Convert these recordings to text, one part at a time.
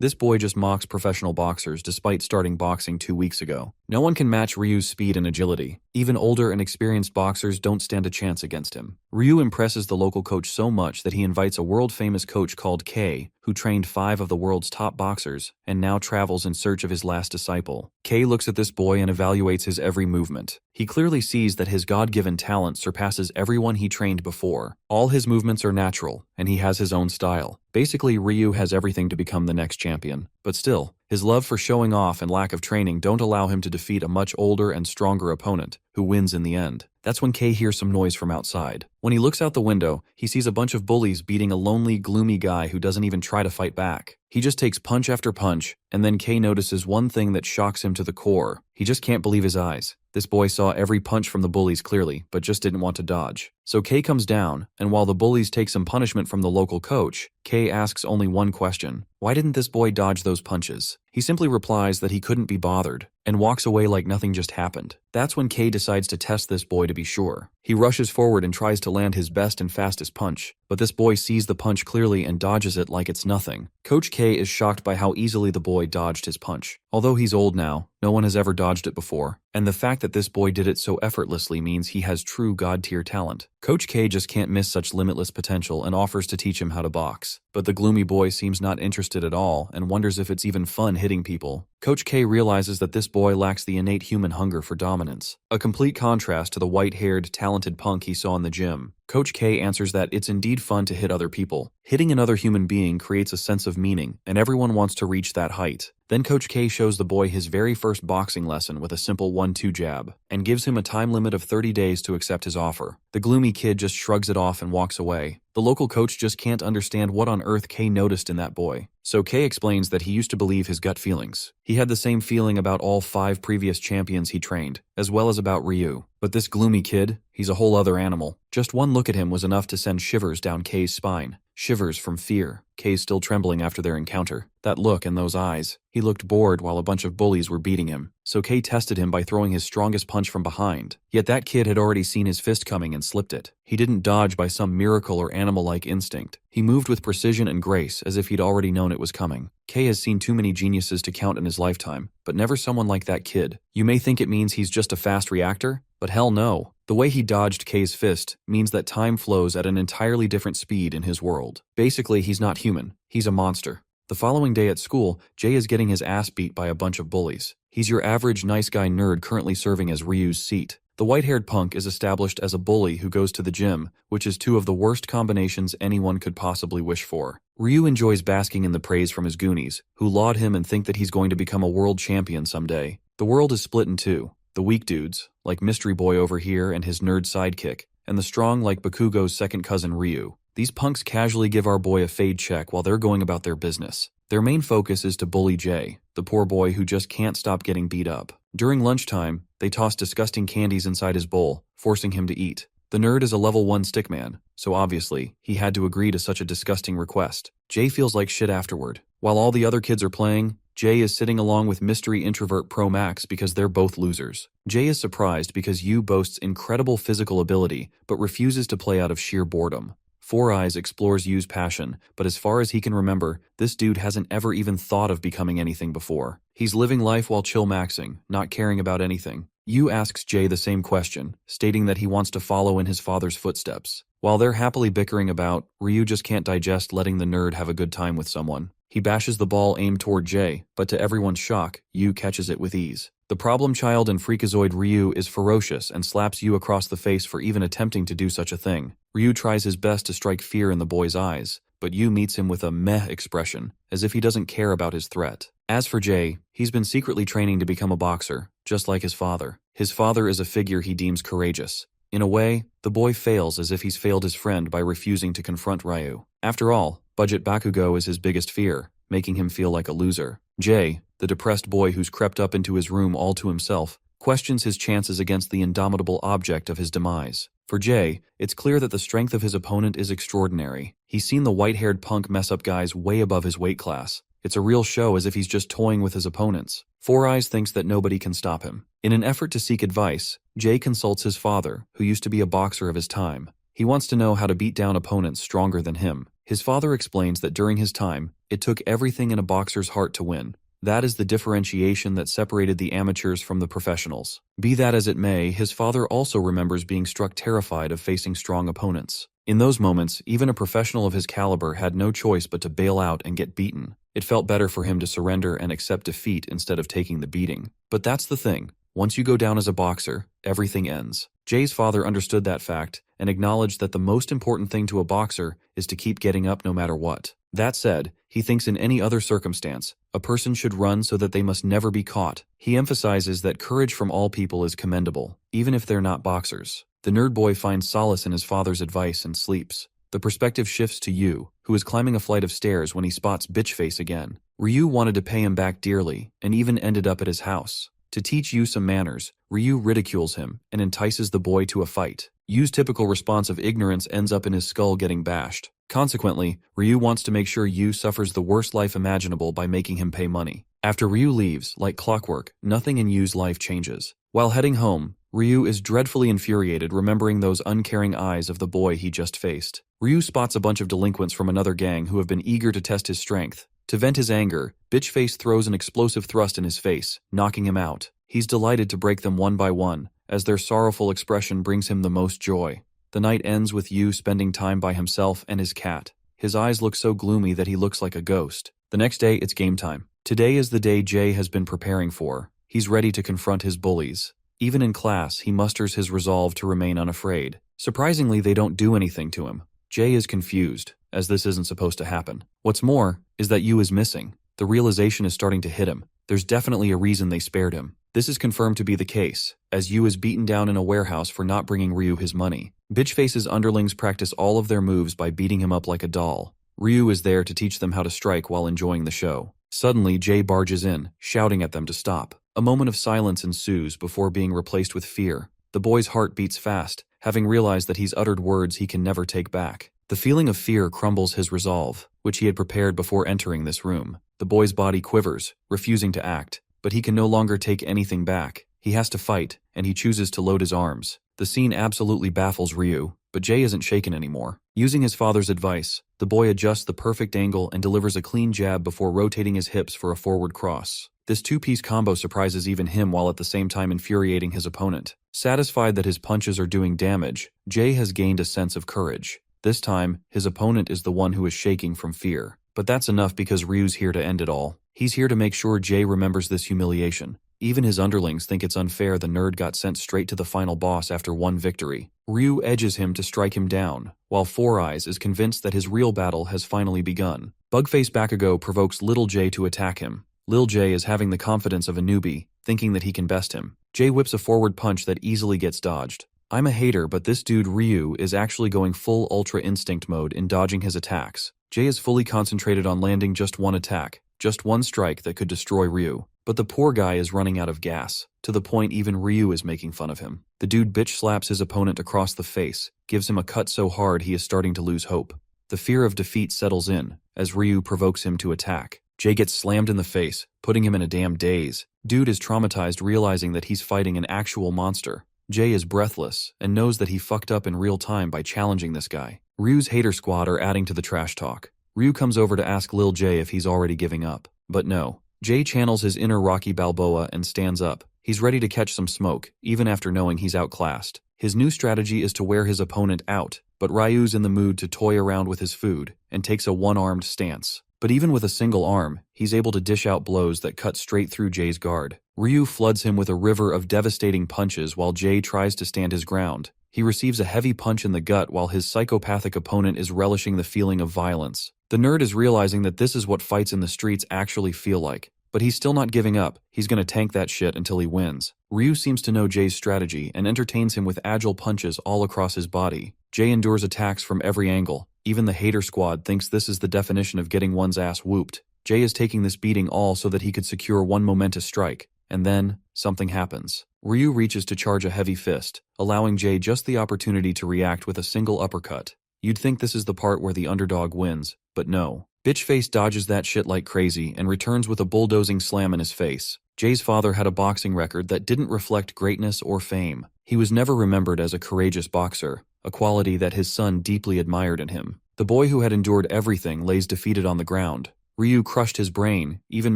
This boy just mocks professional boxers despite starting boxing 2 weeks ago. No one can match Ryu's speed and agility. Even older and experienced boxers don't stand a chance against him. Ryu impresses the local coach so much that he invites a world-famous coach called Kei, who trained 5 of the world's top boxers, and now travels in search of his last disciple. Kei looks at this boy and evaluates his every movement. He clearly sees that his God-given talent surpasses everyone he trained before. All his movements are natural, and he has his own style. Basically, Ryu has everything to become the next champion. But still, his love for showing off and lack of training don't allow him to defeat a much older and stronger opponent, who wins in the end. That's when Kei hears some noise from outside. When he looks out the window, he sees a bunch of bullies beating a lonely, gloomy guy who doesn't even try to fight back. He just takes punch after punch, and then Kei notices one thing that shocks him to the core. He just can't believe his eyes. This boy saw every punch from the bullies clearly, but just didn't want to dodge. So Kei comes down, and while the bullies take some punishment from the local coach, Kei asks only one question. Why didn't this boy dodge those punches? He simply replies that he couldn't be bothered, and walks away like nothing just happened. That's when Kei decides to test this boy to be sure. He rushes forward and tries to land his best and fastest punch, but this boy sees the punch clearly and dodges it like it's nothing. Coach Kei is shocked by how easily the boy dodged his punch. Although he's old now, no one has ever dodged it before, and the fact that this boy did it so effortlessly means he has true God-tier talent. Coach Kei just can't miss such limitless potential and offers to teach him how to box. But the gloomy boy seems not interested at all and wonders if it's even fun hitting people. Coach Kei realizes that this boy lacks the innate human hunger for dominance, a complete contrast to the white-haired, talented punk he saw in the gym. Coach Kei answers that it's indeed fun to hit other people. Hitting another human being creates a sense of meaning, and everyone wants to reach that height. Then Coach Kei shows the boy his very first boxing lesson with a simple 1-2 jab, and gives him a time limit of 30 days to accept his offer. The gloomy kid just shrugs it off and walks away. The local coach just can't understand what on earth Kei noticed in that boy. So Kei explains that he used to believe his gut feelings. He had the same feeling about all 5 previous champions he trained, as well as about Ryu. But this gloomy kid, he's a whole other animal. Just one look at him was enough to send shivers down Kei's spine. Shivers from fear. Kei's still trembling after their encounter. That look and those eyes. He looked bored while a bunch of bullies were beating him. So Kei tested him by throwing his strongest punch from behind. Yet that kid had already seen his fist coming and slipped it. He didn't dodge by some miracle or animal-like instinct. He moved with precision and grace as if he'd already known it was coming. Kei has seen too many geniuses to count in his lifetime, but never someone like that kid. You may think it means he's just a fast reactor, but hell no. The way he dodged Kei's fist means that time flows at an entirely different speed in his world. Basically, he's not human. He's a monster. The following day at school, Jay is getting his ass beat by a bunch of bullies. He's your average nice guy nerd currently serving as Ryu's seat. The white-haired punk is established as a bully who goes to the gym, which is 2 of the worst combinations anyone could possibly wish for. Ryu enjoys basking in the praise from his goonies, who laud him and think that he's going to become a world champion someday. The world is split in 2. The weak dudes, like Mystery Boy over here and his nerd sidekick, and the strong like Bakugo's second cousin Ryu. These punks casually give our boy a fade check while they're going about their business. Their main focus is to bully Jay, the poor boy who just can't stop getting beat up. During lunchtime, they toss disgusting candies inside his bowl, forcing him to eat. The nerd is a level 1 stickman, so obviously, he had to agree to such a disgusting request. Jay feels like shit afterward. While all the other kids are playing, Jay is sitting along with Mystery Introvert Pro Max because they're both losers. Jay is surprised because Yu boasts incredible physical ability, but refuses to play out of sheer boredom. Four Eyes explores Yu's passion, but as far as he can remember, this dude hasn't ever even thought of becoming anything before. He's living life while chill maxing, not caring about anything. Yu asks Jay the same question, stating that he wants to follow in his father's footsteps. While they're happily bickering about, Ryu just can't digest letting the nerd have a good time with someone. He bashes the ball aimed toward Jay, but to everyone's shock, Yu catches it with ease. The problem child and freakazoid Ryu is ferocious and slaps Yu across the face for even attempting to do such a thing. Ryu tries his best to strike fear in the boy's eyes, but Yu meets him with a meh expression, as if he doesn't care about his threat. As for Jay, he's been secretly training to become a boxer, just like his father. His father is a figure he deems courageous. In a way, the boy fails as if he's failed his friend by refusing to confront Ryu. After all, Budget Bakugo is his biggest fear, making him feel like a loser. Jay, the depressed boy who's crept up into his room all to himself, questions his chances against the indomitable object of his demise. For Jay, it's clear that the strength of his opponent is extraordinary. He's seen the white-haired punk mess up guys way above his weight class. It's a real show as if he's just toying with his opponents. Four Eyes thinks that nobody can stop him. In an effort to seek advice, Jay consults his father, who used to be a boxer of his time. He wants to know how to beat down opponents stronger than him. His father explains that during his time, it took everything in a boxer's heart to win. That is the differentiation that separated the amateurs from the professionals. Be that as it may, his father also remembers being struck terrified of facing strong opponents. In those moments, even a professional of his caliber had no choice but to bail out and get beaten. It felt better for him to surrender and accept defeat instead of taking the beating. But that's the thing. Once you go down as a boxer, everything ends. Jay's father understood that fact and acknowledged that the most important thing to a boxer is to keep getting up no matter what. That said, he thinks in any other circumstance, a person should run so that they must never be caught. He emphasizes that courage from all people is commendable, even if they're not boxers. The nerd boy finds solace in his father's advice and sleeps. The perspective shifts to Yu, who is climbing a flight of stairs when he spots Bitchface again. Ryu wanted to pay him back dearly, and even ended up at his house. To teach Yu some manners, Ryu ridicules him and entices the boy to a fight. Yu's typical response of ignorance ends up in his skull getting bashed. Consequently, Ryu wants to make sure Yu suffers the worst life imaginable by making him pay money. After Ryu leaves, like clockwork, nothing in Yu's life changes. While heading home, Ryu is dreadfully infuriated remembering those uncaring eyes of the boy he just faced. Ryu spots a bunch of delinquents from another gang who have been eager to test his strength. To vent his anger, Bitchface throws an explosive thrust in his face, knocking him out. He's delighted to break them one by one, as their sorrowful expression brings him the most joy. The night ends with Yu spending time by himself and his cat. His eyes look so gloomy that he looks like a ghost. The next day, it's game time. Today is the day Jay has been preparing for. He's ready to confront his bullies. Even in class, he musters his resolve to remain unafraid. Surprisingly, they don't do anything to him. Jay is confused, as this isn't supposed to happen. What's more, is that Yu is missing. The realization is starting to hit him. There's definitely a reason they spared him. This is confirmed to be the case, as Yu is beaten down in a warehouse for not bringing Ryu his money. Bitchface's underlings practice all of their moves by beating him up like a doll. Ryu is there to teach them how to strike while enjoying the show. Suddenly, Jay barges in, shouting at them to stop. A moment of silence ensues before being replaced with fear. The boy's heart beats fast, having realized that he's uttered words he can never take back. The feeling of fear crumbles his resolve, which he had prepared before entering this room. The boy's body quivers, refusing to act, but he can no longer take anything back. He has to fight, and he chooses to load his arms. The scene absolutely baffles Ryu, but Jay isn't shaken anymore. Using his father's advice, the boy adjusts the perfect angle and delivers a clean jab before rotating his hips for a forward cross. This two-piece combo surprises even him while at the same time infuriating his opponent. Satisfied that his punches are doing damage, Jay has gained a sense of courage. This time, his opponent is the one who is shaking from fear. But that's enough because Ryu's here to end it all. He's here to make sure Jay remembers this humiliation. Even his underlings think it's unfair the nerd got sent straight to the final boss after one victory. Ryu edges him to strike him down, while Four Eyes is convinced that his real battle has finally begun. Bugface Bakugo provokes Little Jay to attack him. Lil Jay is having the confidence of a newbie, thinking that he can best him. Jay whips a forward punch that easily gets dodged. I'm a hater, but this dude Ryu is actually going full Ultra Instinct mode in dodging his attacks. Jay is fully concentrated on landing just one attack, just one strike that could destroy Ryu. But the poor guy is running out of gas, to the point even Ryu is making fun of him. The dude bitch slaps his opponent across the face, gives him a cut so hard he is starting to lose hope. The fear of defeat settles in, as Ryu provokes him to attack. Jay gets slammed in the face, putting him in a damn daze. Dude is traumatized realizing that he's fighting an actual monster. Jay is breathless, and knows that he fucked up in real time by challenging this guy. Ryu's hater squad are adding to the trash talk. Ryu comes over to ask Lil Jay if he's already giving up. But no. Jay channels his inner Rocky Balboa and stands up. He's ready to catch some smoke, even after knowing he's outclassed. His new strategy is to wear his opponent out, but Ryu's in the mood to toy around with his food, and takes a one-armed stance. But even with a single arm, he's able to dish out blows that cut straight through Jay's guard. Ryu floods him with a river of devastating punches while Jay tries to stand his ground. He receives a heavy punch in the gut while his psychopathic opponent is relishing the feeling of violence. The nerd is realizing that this is what fights in the streets actually feel like. But he's still not giving up. He's gonna tank that shit until he wins. Ryu seems to know Jay's strategy and entertains him with agile punches all across his body. Jay endures attacks from every angle. Even the hater squad thinks this is the definition of getting one's ass whooped. Jay is taking this beating all so that he could secure one momentous strike. And then, something happens. Ryu reaches to charge a heavy fist, allowing Jay just the opportunity to react with a single uppercut. You'd think this is the part where the underdog wins, but no. Bitchface dodges that shit like crazy and returns with a bulldozing slam in his face. Jay's father had a boxing record that didn't reflect greatness or fame. He was never remembered as a courageous boxer, a quality that his son deeply admired in him. The boy who had endured everything lays defeated on the ground. Ryu crushed his brain, even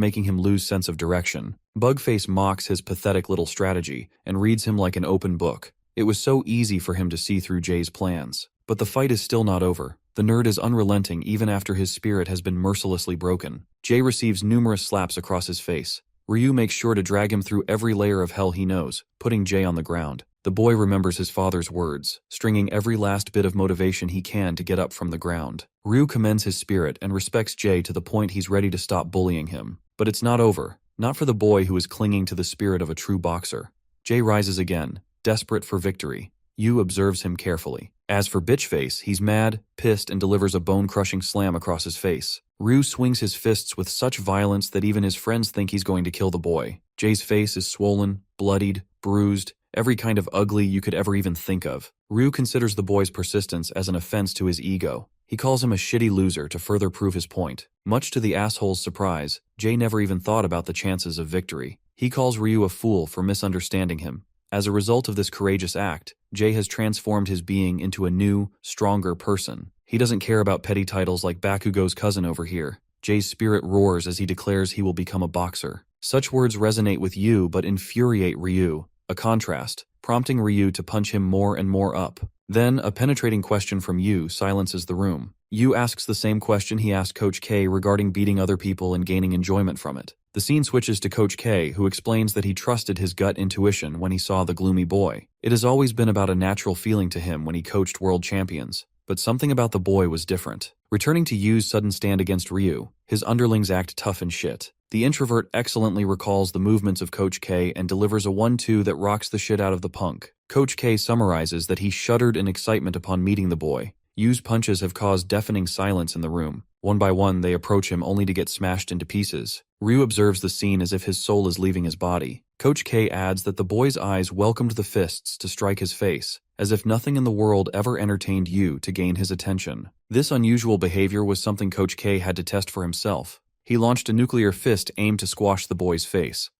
making him lose sense of direction. Bugface mocks his pathetic little strategy and reads him like an open book. It was so easy for him to see through Jay's plans. But the fight is still not over. The nerd is unrelenting even after his spirit has been mercilessly broken. Jay receives numerous slaps across his face. Ryu makes sure to drag him through every layer of hell he knows, putting Jay on the ground. The boy remembers his father's words, stringing every last bit of motivation he can to get up from the ground. Ryu commends his spirit and respects Jay to the point he's ready to stop bullying him. But it's not over. Not for the boy who is clinging to the spirit of a true boxer. Jay rises again, desperate for victory. Yu observes him carefully. As for Bitchface, he's mad, pissed, and delivers a bone-crushing slam across his face. Ryu swings his fists with such violence that even his friends think he's going to kill the boy. Jay's face is swollen, bloodied, bruised, every kind of ugly you could ever even think of. Ryu considers the boy's persistence as an offense to his ego. He calls him a shitty loser to further prove his point. Much to the asshole's surprise, Jay never even thought about the chances of victory. He calls Ryu a fool for misunderstanding him. As a result of this courageous act, Jay has transformed his being into a new, stronger person. He doesn't care about petty titles like Bakugo's cousin over here. Jay's spirit roars as he declares he will become a boxer. Such words resonate with Yu but infuriate Ryu, a contrast, prompting Ryu to punch him more and more up. Then, a penetrating question from Yu silences the room. Yu asks the same question he asked Coach K regarding beating other people and gaining enjoyment from it. The scene switches to Coach K, who explains that he trusted his gut intuition when he saw the gloomy boy. It has always been about a natural feeling to him when he coached world champions, but something about the boy was different. Returning to Yu's sudden stand against Ryu, his underlings act tough and shit. The introvert excellently recalls the movements of Coach K and delivers a 1-2 that rocks the shit out of the punk. Coach K summarizes that he shuddered in excitement upon meeting the boy. Yu's punches have caused deafening silence in the room. One by one, they approach him only to get smashed into pieces. Ryu observes the scene as if his soul is leaving his body. Coach K adds that the boy's eyes welcomed the fists to strike his face, as if nothing in the world ever entertained Yu to gain his attention. This unusual behavior was something Coach K had to test for himself. He launched a nuclear fist aimed to squash the boy's face.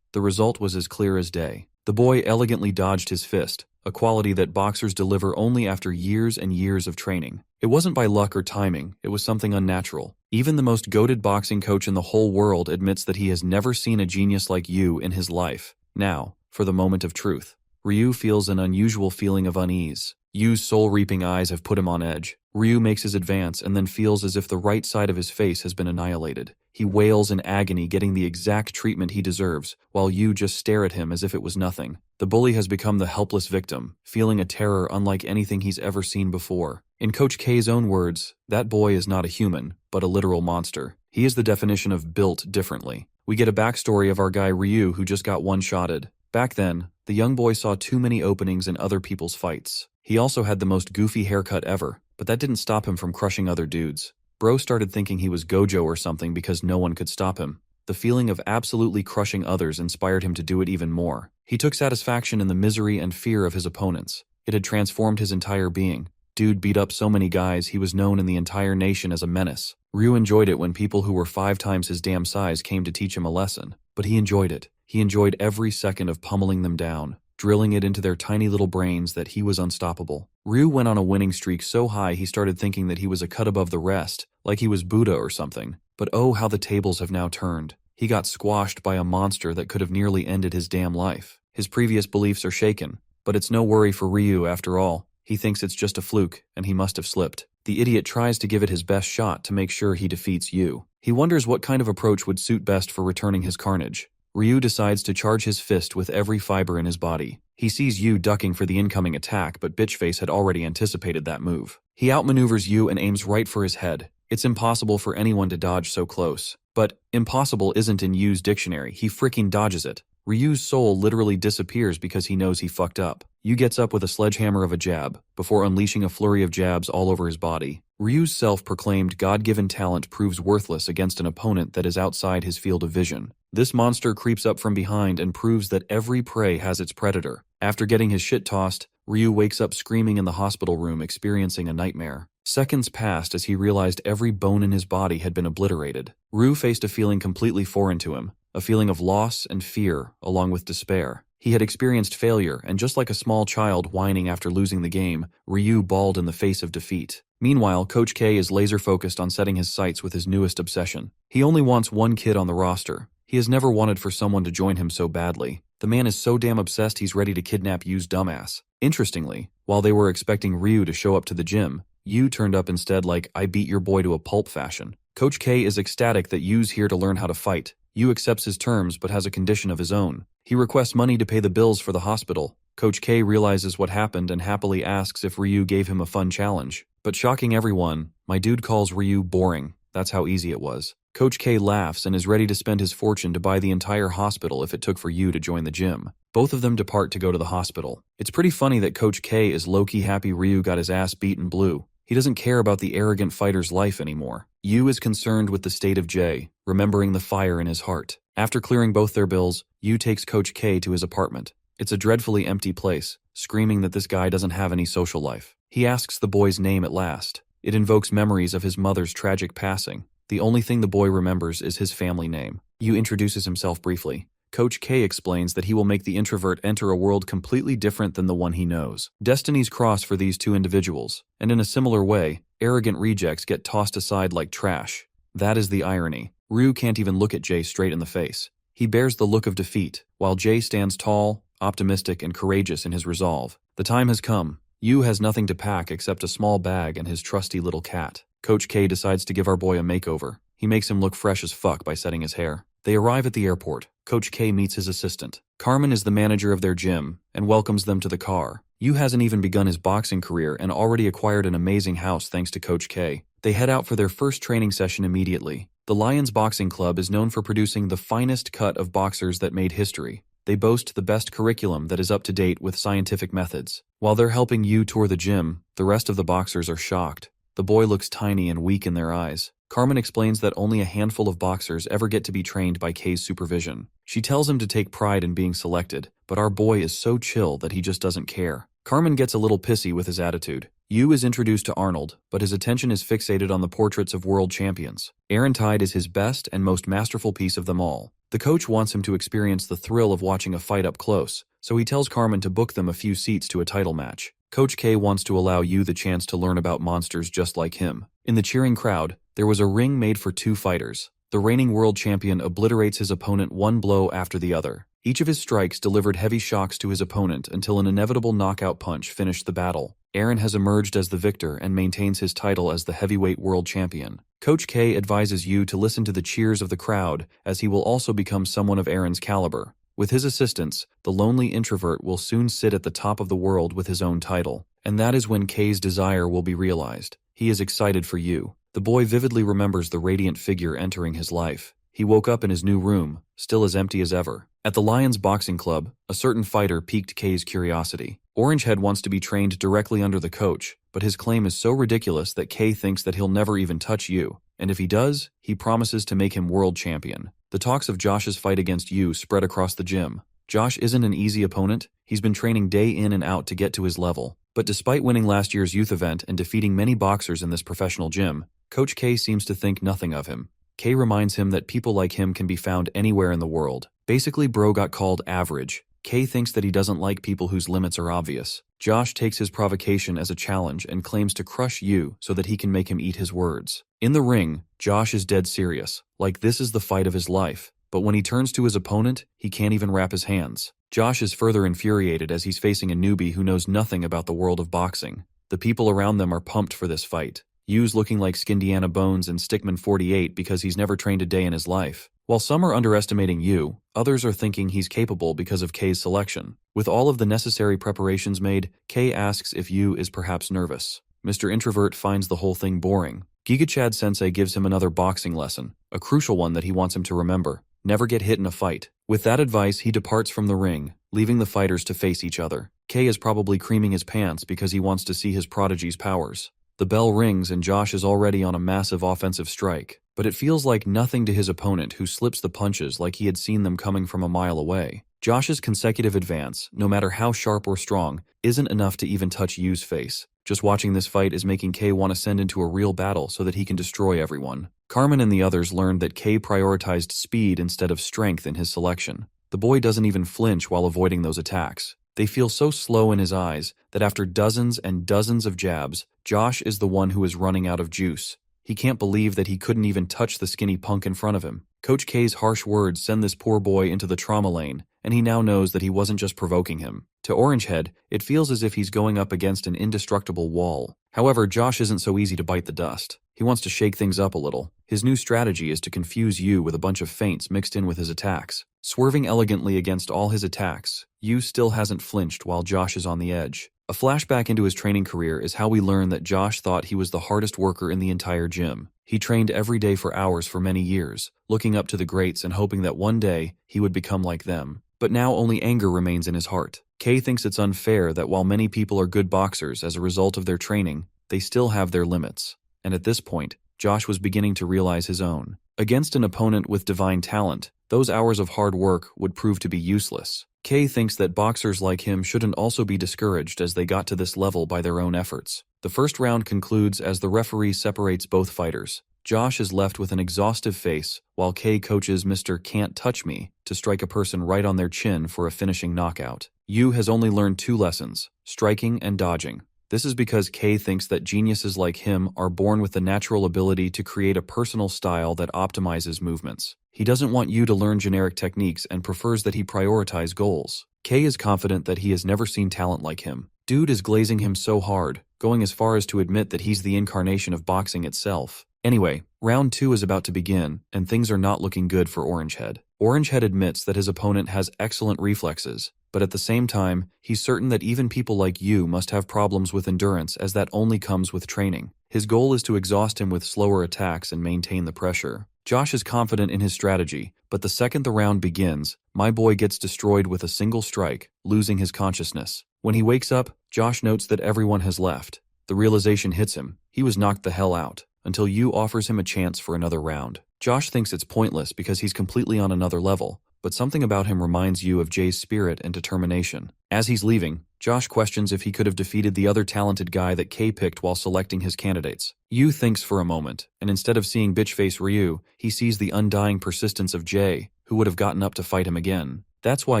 The result was as clear as day. The boy elegantly dodged his fist, a quality that boxers deliver only after years and years of training. It wasn't by luck or timing, it was something unnatural. Even the most goated boxing coach in the whole world admits that he has never seen a genius like Yu in his life. Now, for the moment of truth. Ryu feels an unusual feeling of unease. Yu's soul-reaping eyes have put him on edge. Ryu makes his advance and then feels as if the right side of his face has been annihilated. He wails in agony, getting the exact treatment he deserves, while Yu just stare at him as if it was nothing. The bully has become the helpless victim, feeling a terror unlike anything he's ever seen before. In Coach K's own words, that boy is not a human, but a literal monster. He is the definition of built differently. We get a backstory of our guy Ryu who just got one-shotted. Back then, the young boy saw too many openings in other people's fights. He also had the most goofy haircut ever, but that didn't stop him from crushing other dudes. Bro started thinking he was Gojo or something because no one could stop him. The feeling of absolutely crushing others inspired him to do it even more. He took satisfaction in the misery and fear of his opponents. It had transformed his entire being. Dude beat up so many guys he was known in the entire nation as a menace. Ryu enjoyed it when people who were 5 times his damn size came to teach him a lesson. But he enjoyed it. He enjoyed every second of pummeling them down, drilling it into their tiny little brains that he was unstoppable. Ryu went on a winning streak so high he started thinking that he was a cut above the rest, like he was Buddha or something. But oh, how the tables have now turned. He got squashed by a monster that could have nearly ended his damn life. His previous beliefs are shaken, but it's no worry for Ryu after all. He thinks it's just a fluke, and he must have slipped. The idiot tries to give it his best shot to make sure he defeats Yu. He wonders what kind of approach would suit best for returning his carnage. Ryu decides to charge his fist with every fiber in his body. He sees Yu ducking for the incoming attack, but Bitchface had already anticipated that move. He outmaneuvers Yu and aims right for his head. It's impossible for anyone to dodge so close. But impossible isn't in Yu's dictionary. He freaking dodges it. Ryu's soul literally disappears because he knows he fucked up. Yu gets up with a sledgehammer of a jab, before unleashing a flurry of jabs all over his body. Ryu's self-proclaimed God-given talent proves worthless against an opponent that is outside his field of vision. This monster creeps up from behind and proves that every prey has its predator. After getting his shit tossed, Ryu wakes up screaming in the hospital room, experiencing a nightmare. Seconds passed as he realized every bone in his body had been obliterated. Ryu faced a feeling completely foreign to him, a feeling of loss and fear, along with despair. He had experienced failure, and just like a small child whining after losing the game, Ryu bawled in the face of defeat. Meanwhile, Coach K is laser-focused on setting his sights with his newest obsession. He only wants one kid on the roster. He has never wanted for someone to join him so badly. The man is so damn obsessed he's ready to kidnap Yu's dumbass. Interestingly, while they were expecting Ryu to show up to the gym, Yu turned up instead like, "I beat your boy to a pulp" fashion. Coach K is ecstatic that Yu's here to learn how to fight. Yu accepts his terms but has a condition of his own. He requests money to pay the bills for the hospital. Coach K realizes what happened and happily asks if Ryu gave him a fun challenge. But shocking everyone, my dude calls Ryu boring. That's how easy it was. Coach K laughs and is ready to spend his fortune to buy the entire hospital if it took for Yu to join the gym. Both of them depart to go to the hospital. It's pretty funny that Coach K is low-key happy Ryu got his ass beaten blue. He doesn't care about the arrogant fighter's life anymore. Yu is concerned with the state of Jay, remembering the fire in his heart. After clearing both their bills, Yu takes Coach K to his apartment. It's a dreadfully empty place, screaming that this guy doesn't have any social life. He asks the boy's name at last. It invokes memories of his mother's tragic passing. The only thing the boy remembers is his family name. Yu introduces himself briefly. Coach K explains that he will make the introvert enter a world completely different than the one he knows. Destinies cross for these two individuals, and in a similar way, arrogant rejects get tossed aside like trash. That is the irony. Ryu can't even look at Jay straight in the face. He bears the look of defeat, while Jay stands tall, optimistic, and courageous in his resolve. The time has come. Yu has nothing to pack except a small bag and his trusty little cat. Coach K decides to give our boy a makeover. He makes him look fresh as fuck by setting his hair. They arrive at the airport. Coach K meets his assistant. Carmen is the manager of their gym and welcomes them to the car. Yu hasn't even begun his boxing career and already acquired an amazing house thanks to Coach K. They head out for their first training session immediately. The Lions Boxing Club is known for producing the finest cut of boxers that made history. They boast the best curriculum that is up to date with scientific methods. While they're helping Yu tour the gym, the rest of the boxers are shocked. The boy looks tiny and weak in their eyes. Carmen explains that only a handful of boxers ever get to be trained by K's supervision. She tells him to take pride in being selected, but our boy is so chill that he just doesn't care. Carmen gets a little pissy with his attitude. Yu is introduced to Arnold, but his attention is fixated on the portraits of world champions. Tide is his best and most masterful piece of them all. The coach wants him to experience the thrill of watching a fight up close, so he tells Carmen to book them a few seats to a title match. Coach K wants to allow Yu the chance to learn about monsters just like him. In the cheering crowd, there was a ring made for two fighters. The reigning world champion obliterates his opponent one blow after the other. Each of his strikes delivered heavy shocks to his opponent until an inevitable knockout punch finished the battle. Aaron has emerged as the victor and maintains his title as the heavyweight world champion. Coach K advises Yu to listen to the cheers of the crowd, as he will also become someone of Aaron's caliber. With his assistance, the lonely introvert will soon sit at the top of the world with his own title. And that is when K's desire will be realized. He is excited for Yu. The boy vividly remembers the radiant figure entering his life. He woke up in his new room, still as empty as ever. At the Lions Boxing Club, a certain fighter piqued K's curiosity. Orangehead wants to be trained directly under the coach, but his claim is so ridiculous that K thinks that he'll never even touch Yu. And if he does, he promises to make him world champion. The talks of Josh's fight against Yu spread across the gym. Josh isn't an easy opponent. He's been training day in and out to get to his level. But despite winning last year's youth event and defeating many boxers in this professional gym, Coach K seems to think nothing of him. K reminds him that people like him can be found anywhere in the world. Basically, bro got called average. K thinks that he doesn't like people whose limits are obvious. Josh takes his provocation as a challenge and claims to crush Yu so that he can make him eat his words. In the ring, Josh is dead serious, like this is the fight of his life. But when he turns to his opponent, he can't even wrap his hands. Josh is further infuriated as he's facing a newbie who knows nothing about the world of boxing. The people around them are pumped for this fight. Yu's looking like Skindiana Bones and Stickman 48 because he's never trained a day in his life. While some are underestimating Yu, others are thinking he's capable because of K's selection. With all of the necessary preparations made, K asks if Yu is perhaps nervous. Mr. Introvert finds the whole thing boring. Gigachad Sensei gives him another boxing lesson, a crucial one that he wants him to remember. Never get hit in a fight. With that advice, he departs from the ring, leaving the fighters to face each other. K is probably creaming his pants because he wants to see his prodigy's powers. The bell rings and Josh is already on a massive offensive strike, but it feels like nothing to his opponent who slips the punches like he had seen them coming from a mile away. Josh's consecutive advance, no matter how sharp or strong, isn't enough to even touch Yu's face. Just watching this fight is making K want to send into a real battle so that he can destroy everyone. Carmen and the others learned that K prioritized speed instead of strength in his selection. The boy doesn't even flinch while avoiding those attacks. They feel so slow in his eyes that after dozens and dozens of jabs, Josh is the one who is running out of juice. He can't believe that he couldn't even touch the skinny punk in front of him. Coach K's harsh words send this poor boy into the trauma lane, and he now knows that he wasn't just provoking him. To Orangehead, it feels as if he's going up against an indestructible wall. However, Josh isn't so easy to bite the dust. He wants to shake things up a little. His new strategy is to confuse Yu with a bunch of feints mixed in with his attacks. Swerving elegantly against all his attacks, Yu still hasn't flinched while Josh is on the edge. A flashback into his training career is how we learn that Josh thought he was the hardest worker in the entire gym. He trained every day for hours for many years, looking up to the greats and hoping that one day he would become like them. But now only anger remains in his heart. Kay thinks it's unfair that while many people are good boxers as a result of their training, they still have their limits. And at this point, Josh was beginning to realize his own. Against an opponent with divine talent, those hours of hard work would prove to be useless. Kay thinks that boxers like him shouldn't also be discouraged as they got to this level by their own efforts. The first round concludes as the referee separates both fighters. Josh is left with an exhaustive face, while Kay coaches Mr. Can't Touch Me to strike a person right on their chin for a finishing knockout. Yu has only learned 2 lessons, striking and dodging. This is because Kay thinks that geniuses like him are born with the natural ability to create a personal style that optimizes movements. He doesn't want you to learn generic techniques and prefers that he prioritize goals. Kay is confident that he has never seen talent like him. Dude is glazing him so hard, going as far as to admit that he's the incarnation of boxing itself. Anyway, round 2 is about to begin, and things are not looking good for Orangehead. Orangehead admits that his opponent has excellent reflexes, but at the same time, he's certain that even people like you must have problems with endurance as that only comes with training. His goal is to exhaust him with slower attacks and maintain the pressure. Josh is confident in his strategy, but the second the round begins, my boy gets destroyed with a single strike, losing his consciousness. When he wakes up, Josh notes that everyone has left. The realization hits him. He was knocked the hell out, until Yu offers him a chance for another round. Josh thinks it's pointless because he's completely on another level, but something about him reminds Yu of Jay's spirit and determination. As he's leaving, Josh questions if he could have defeated the other talented guy that Kay picked while selecting his candidates. Yu thinks for a moment, and instead of seeing bitchface Ryu, he sees the undying persistence of Jay, who would have gotten up to fight him again. That's why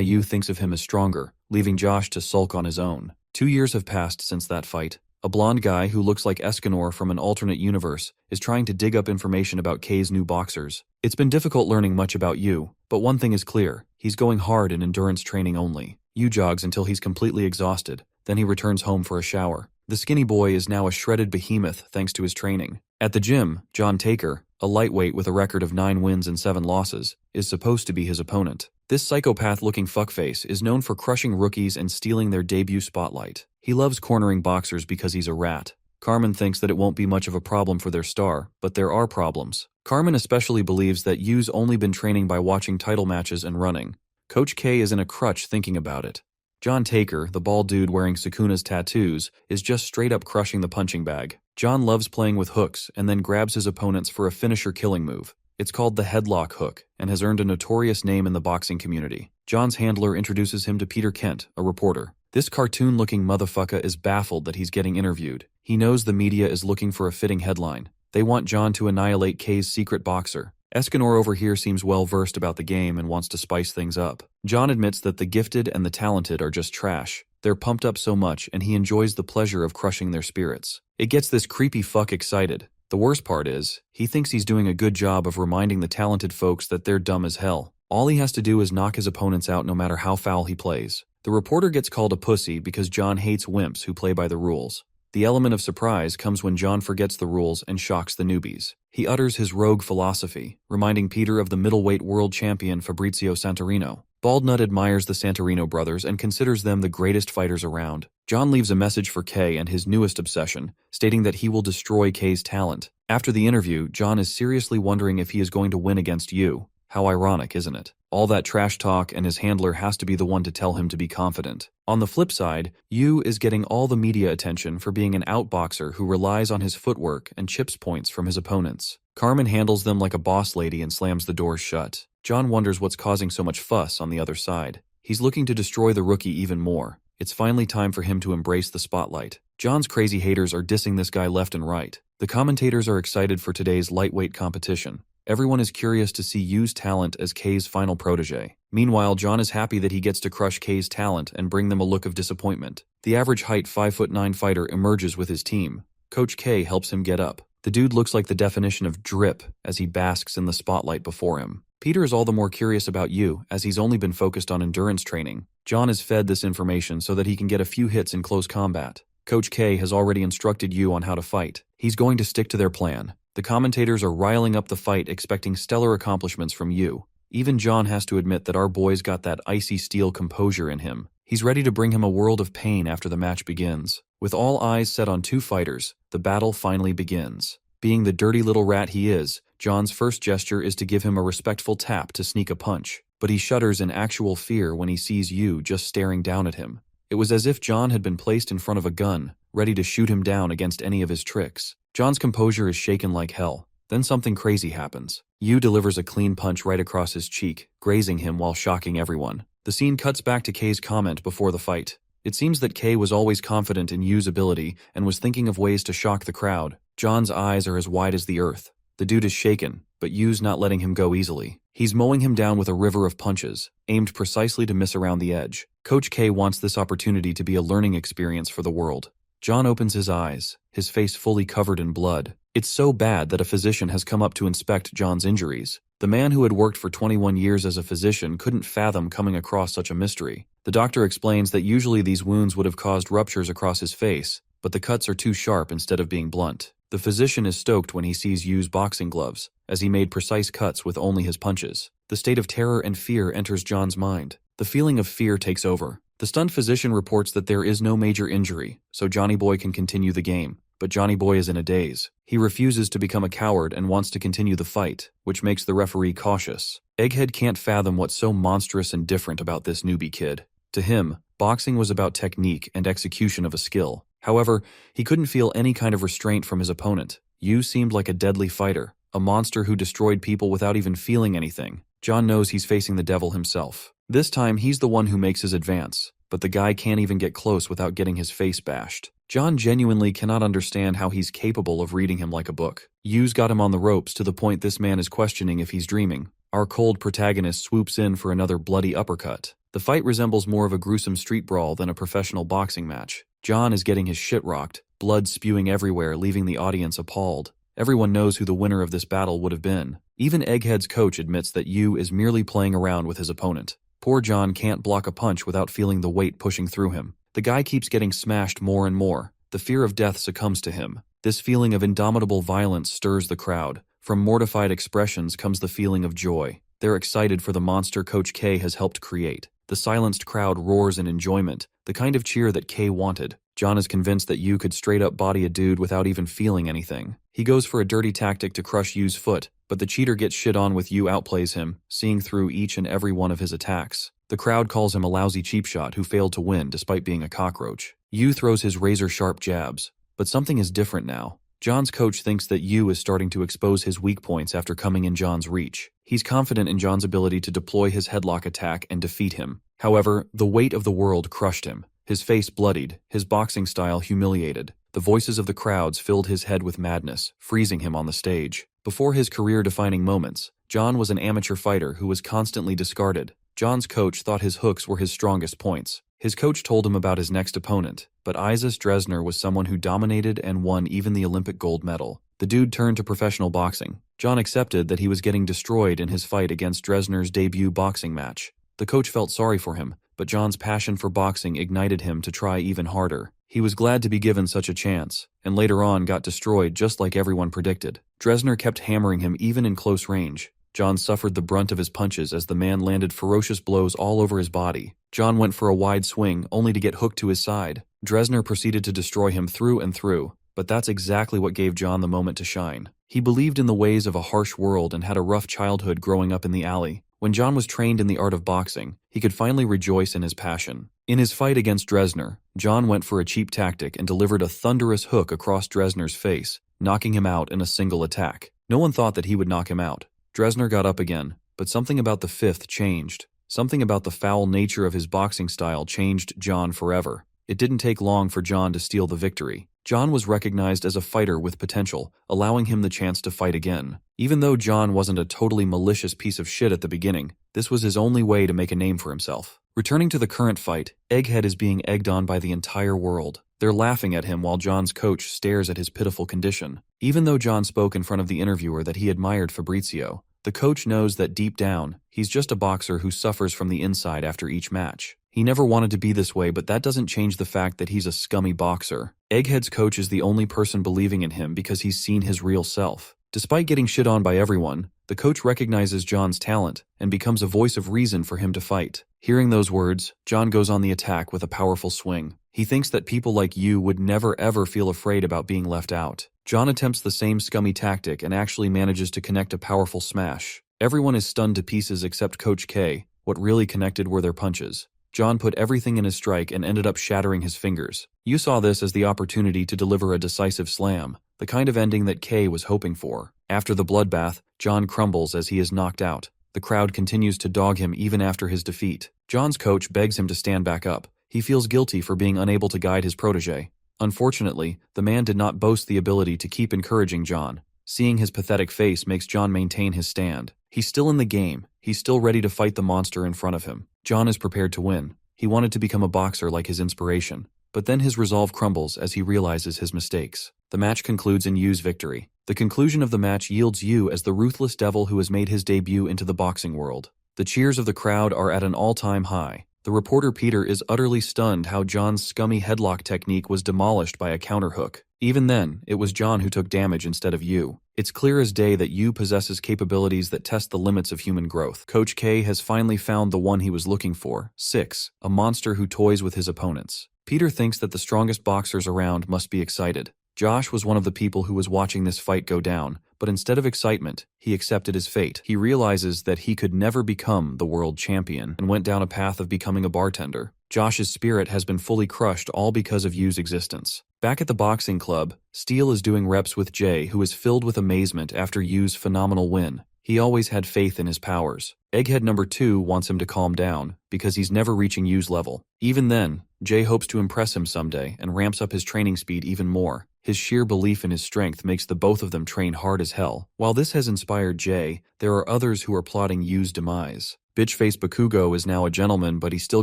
Yu thinks of him as stronger, leaving Josh to sulk on his own. 2 years have passed since that fight. A blonde guy who looks like Escanor from an alternate universe is trying to dig up information about Kay's new boxers. It's been difficult learning much about Yu, but one thing is clear, he's going hard in endurance training only. Yu jogs until he's completely exhausted, then he returns home for a shower. The skinny boy is now a shredded behemoth thanks to his training. At the gym, John Taker, a lightweight with a record of 9 wins and 7 losses, is supposed to be his opponent. This psychopath-looking fuckface is known for crushing rookies and stealing their debut spotlight. He loves cornering boxers because he's a rat. Carmen thinks that it won't be much of a problem for their star, but there are problems. Carmen especially believes that Yu's only been training by watching title matches and running. Coach K is in a crutch thinking about it. John Taker, the bald dude wearing Sukuna's tattoos, is just straight up crushing the punching bag. John loves playing with hooks and then grabs his opponents for a finisher killing move. It's called the headlock hook and has earned a notorious name in the boxing community. John's handler introduces him to Peter Kent, a reporter. This cartoon-looking motherfucker is baffled that he's getting interviewed. He knows the media is looking for a fitting headline. They want John to annihilate Kay's secret boxer. Escanor over here seems well-versed about the game and wants to spice things up. John admits that the gifted and the talented are just trash. They're pumped up so much and he enjoys the pleasure of crushing their spirits. It gets this creepy fuck excited. The worst part is, he thinks he's doing a good job of reminding the talented folks that they're dumb as hell. All he has to do is knock his opponents out no matter how foul he plays. The reporter gets called a pussy because John hates wimps who play by the rules. The element of surprise comes when John forgets the rules and shocks the newbies. He utters his rogue philosophy, reminding Peter of the middleweight world champion Fabrizio Santorino. Baldnut admires the Santorino brothers and considers them the greatest fighters around. John leaves a message for Kay and his newest obsession, stating that he will destroy Kay's talent. After the interview, John is seriously wondering if he is going to win against Yu. How ironic, isn't it? All that trash talk and his handler has to be the one to tell him to be confident. On the flip side, Yu is getting all the media attention for being an outboxer who relies on his footwork and chips points from his opponents. Carmen handles them like a boss lady and slams the doors shut. John wonders what's causing so much fuss on the other side. He's looking to destroy the rookie even more. It's finally time for him to embrace the spotlight. John's crazy haters are dissing this guy left and right. The commentators are excited for today's lightweight competition. Everyone is curious to see Yu's talent as K's final protege. Meanwhile, John is happy that he gets to crush K's talent and bring them a look of disappointment. The average height 5'9" fighter emerges with his team. Coach K helps him get up. The dude looks like the definition of drip as he basks in the spotlight before him. Peter is all the more curious about Yu as he's only been focused on endurance training. John is fed this information so that he can get a few hits in close combat. Coach K has already instructed Yu on how to fight. He's going to stick to their plan. The commentators are riling up the fight, expecting stellar accomplishments from Yu. Even John has to admit that our boy's got that icy steel composure in him. He's ready to bring him a world of pain after the match begins. With all eyes set on two fighters, the battle finally begins. Being the dirty little rat he is, John's first gesture is to give him a respectful tap to sneak a punch, but he shudders in actual fear when he sees Yu just staring down at him. It was as if John had been placed in front of a gun, ready to shoot him down against any of his tricks. John's composure is shaken like hell. Then something crazy happens. Yu delivers a clean punch right across his cheek, grazing him while shocking everyone. The scene cuts back to K's comment before the fight. It seems that K was always confident in Yu's ability and was thinking of ways to shock the crowd. John's eyes are as wide as the earth. The dude is shaken, but Yu's not letting him go easily. He's mowing him down with a river of punches, aimed precisely to miss around the edge. Coach K wants this opportunity to be a learning experience for the world. John opens his eyes, his face fully covered in blood. It's so bad that a physician has come up to inspect John's injuries. The man who had worked for 21 years as a physician couldn't fathom coming across such a mystery. The doctor explains that usually these wounds would have caused ruptures across his face, but the cuts are too sharp instead of being blunt. The physician is stoked when he sees Yu's boxing gloves, as he made precise cuts with only his punches. The state of terror and fear enters John's mind. The feeling of fear takes over. The stunned physician reports that there is no major injury, so Johnny Boy can continue the game. But Johnny Boy is in a daze. He refuses to become a coward and wants to continue the fight, which makes the referee cautious. Egghead can't fathom what's so monstrous and different about this newbie kid. To him, boxing was about technique and execution of a skill. However, he couldn't feel any kind of restraint from his opponent. Yu seemed like a deadly fighter, a monster who destroyed people without even feeling anything. John knows he's facing the devil himself. This time, he's the one who makes his advance, but the guy can't even get close without getting his face bashed. John genuinely cannot understand how he's capable of reading him like a book. Yu's got him on the ropes to the point this man is questioning if he's dreaming. Our cold protagonist swoops in for another bloody uppercut. The fight resembles more of a gruesome street brawl than a professional boxing match. John is getting his shit rocked, blood spewing everywhere, leaving the audience appalled. Everyone knows who the winner of this battle would have been. Even Egghead's coach admits that Yu is merely playing around with his opponent. Poor John can't block a punch without feeling the weight pushing through him. The guy keeps getting smashed more and more. The fear of death succumbs to him. This feeling of indomitable violence stirs the crowd. From mortified expressions comes the feeling of joy. They're excited for the monster Coach K has helped create. The silenced crowd roars in enjoyment, the kind of cheer that K wanted. John is convinced that Yu could straight up body a dude without even feeling anything. He goes for a dirty tactic to crush Yu's foot, but the cheater gets shit on with Yu outplays him, seeing through each and every one of his attacks. The crowd calls him a lousy cheap shot who failed to win despite being a cockroach. Yu throws his razor-sharp jabs, but something is different now. John's coach thinks that Yu is starting to expose his weak points after coming in John's reach. He's confident in John's ability to deploy his headlock attack and defeat him. However, the weight of the world crushed him. His face bloodied, his boxing style humiliated. The voices of the crowds filled his head with madness, freezing him on the stage. Before his career-defining moments, John was an amateur fighter who was constantly discarded. John's coach thought his hooks were his strongest points. His coach told him about his next opponent, but Isis Dresner was someone who dominated and won even the Olympic gold medal. The dude turned to professional boxing. John accepted that he was getting destroyed in his fight against Dresner's debut boxing match. The coach felt sorry for him, but John's passion for boxing ignited him to try even harder. He was glad to be given such a chance, and later on got destroyed just like everyone predicted. Dresner kept hammering him even in close range. John suffered the brunt of his punches as the man landed ferocious blows all over his body. John went for a wide swing, only to get hooked to his side. Dresner proceeded to destroy him through and through, but that's exactly what gave John the moment to shine. He believed in the ways of a harsh world and had a rough childhood growing up in the alley. When John was trained in the art of boxing, he could finally rejoice in his passion. In his fight against Dresner, John went for a cheap tactic and delivered a thunderous hook across Dresner's face, knocking him out in a single attack. No one thought that he would knock him out. Dresner got up again, but something about the fifth changed. Something about the foul nature of his boxing style changed John forever. It didn't take long for John to steal the victory. John was recognized as a fighter with potential, allowing him the chance to fight again. Even though John wasn't a totally malicious piece of shit at the beginning, this was his only way to make a name for himself. Returning to the current fight, Egghead is being egged on by the entire world. They're laughing at him while John's coach stares at his pitiful condition. Even though John spoke in front of the interviewer that he admired Fabrizio, the coach knows that deep down, he's just a boxer who suffers from the inside after each match. He never wanted to be this way, but that doesn't change the fact that he's a scummy boxer. Egghead's coach is the only person believing in him because he's seen his real self. Despite getting shit on by everyone, the coach recognizes John's talent and becomes a voice of reason for him to fight. Hearing those words, John goes on the attack with a powerful swing. He thinks that people like you would never ever feel afraid about being left out. John attempts the same scummy tactic and actually manages to connect a powerful smash. Everyone is stunned to pieces except Coach K. What really connected were their punches. John put everything in his strike and ended up shattering his fingers. You saw this as the opportunity to deliver a decisive slam, the kind of ending that Kay was hoping for. After the bloodbath, John crumbles as he is knocked out. The crowd continues to dog him even after his defeat. John's coach begs him to stand back up. He feels guilty for being unable to guide his protege. Unfortunately, the man did not boast the ability to keep encouraging John. Seeing his pathetic face makes John maintain his stand. He's still in the game. He's still ready to fight the monster in front of him. John is prepared to win. He wanted to become a boxer like his inspiration. But then his resolve crumbles as he realizes his mistakes. The match concludes in Yu's victory. The conclusion of the match yields Yu as the ruthless devil who has made his debut into the boxing world. The cheers of the crowd are at an all-time high. The reporter Peter is utterly stunned how John's scummy headlock technique was demolished by a counterhook. Even then, it was John who took damage instead of Yu. It's clear as day that Yu possesses capabilities that test the limits of human growth. Coach K has finally found the one he was looking for. 6. A monster who toys with his opponents. Peter thinks that the strongest boxers around must be excited. Josh was one of the people who was watching this fight go down, but instead of excitement, he accepted his fate. He realizes that he could never become the world champion and went down a path of becoming a bartender. Josh's spirit has been fully crushed all because of Yu's existence. Back at the boxing club, Steele is doing reps with Jay, who is filled with amazement after Yu's phenomenal win. He always had faith in his powers. Egghead number 2 wants him to calm down, because he's never reaching Yu's level. Even then, Jay hopes to impress him someday and ramps up his training speed even more. His sheer belief in his strength makes the both of them train hard as hell. While this has inspired Jay, there are others who are plotting Yu's demise. Bitch-face Bakugo is now a gentleman, but he still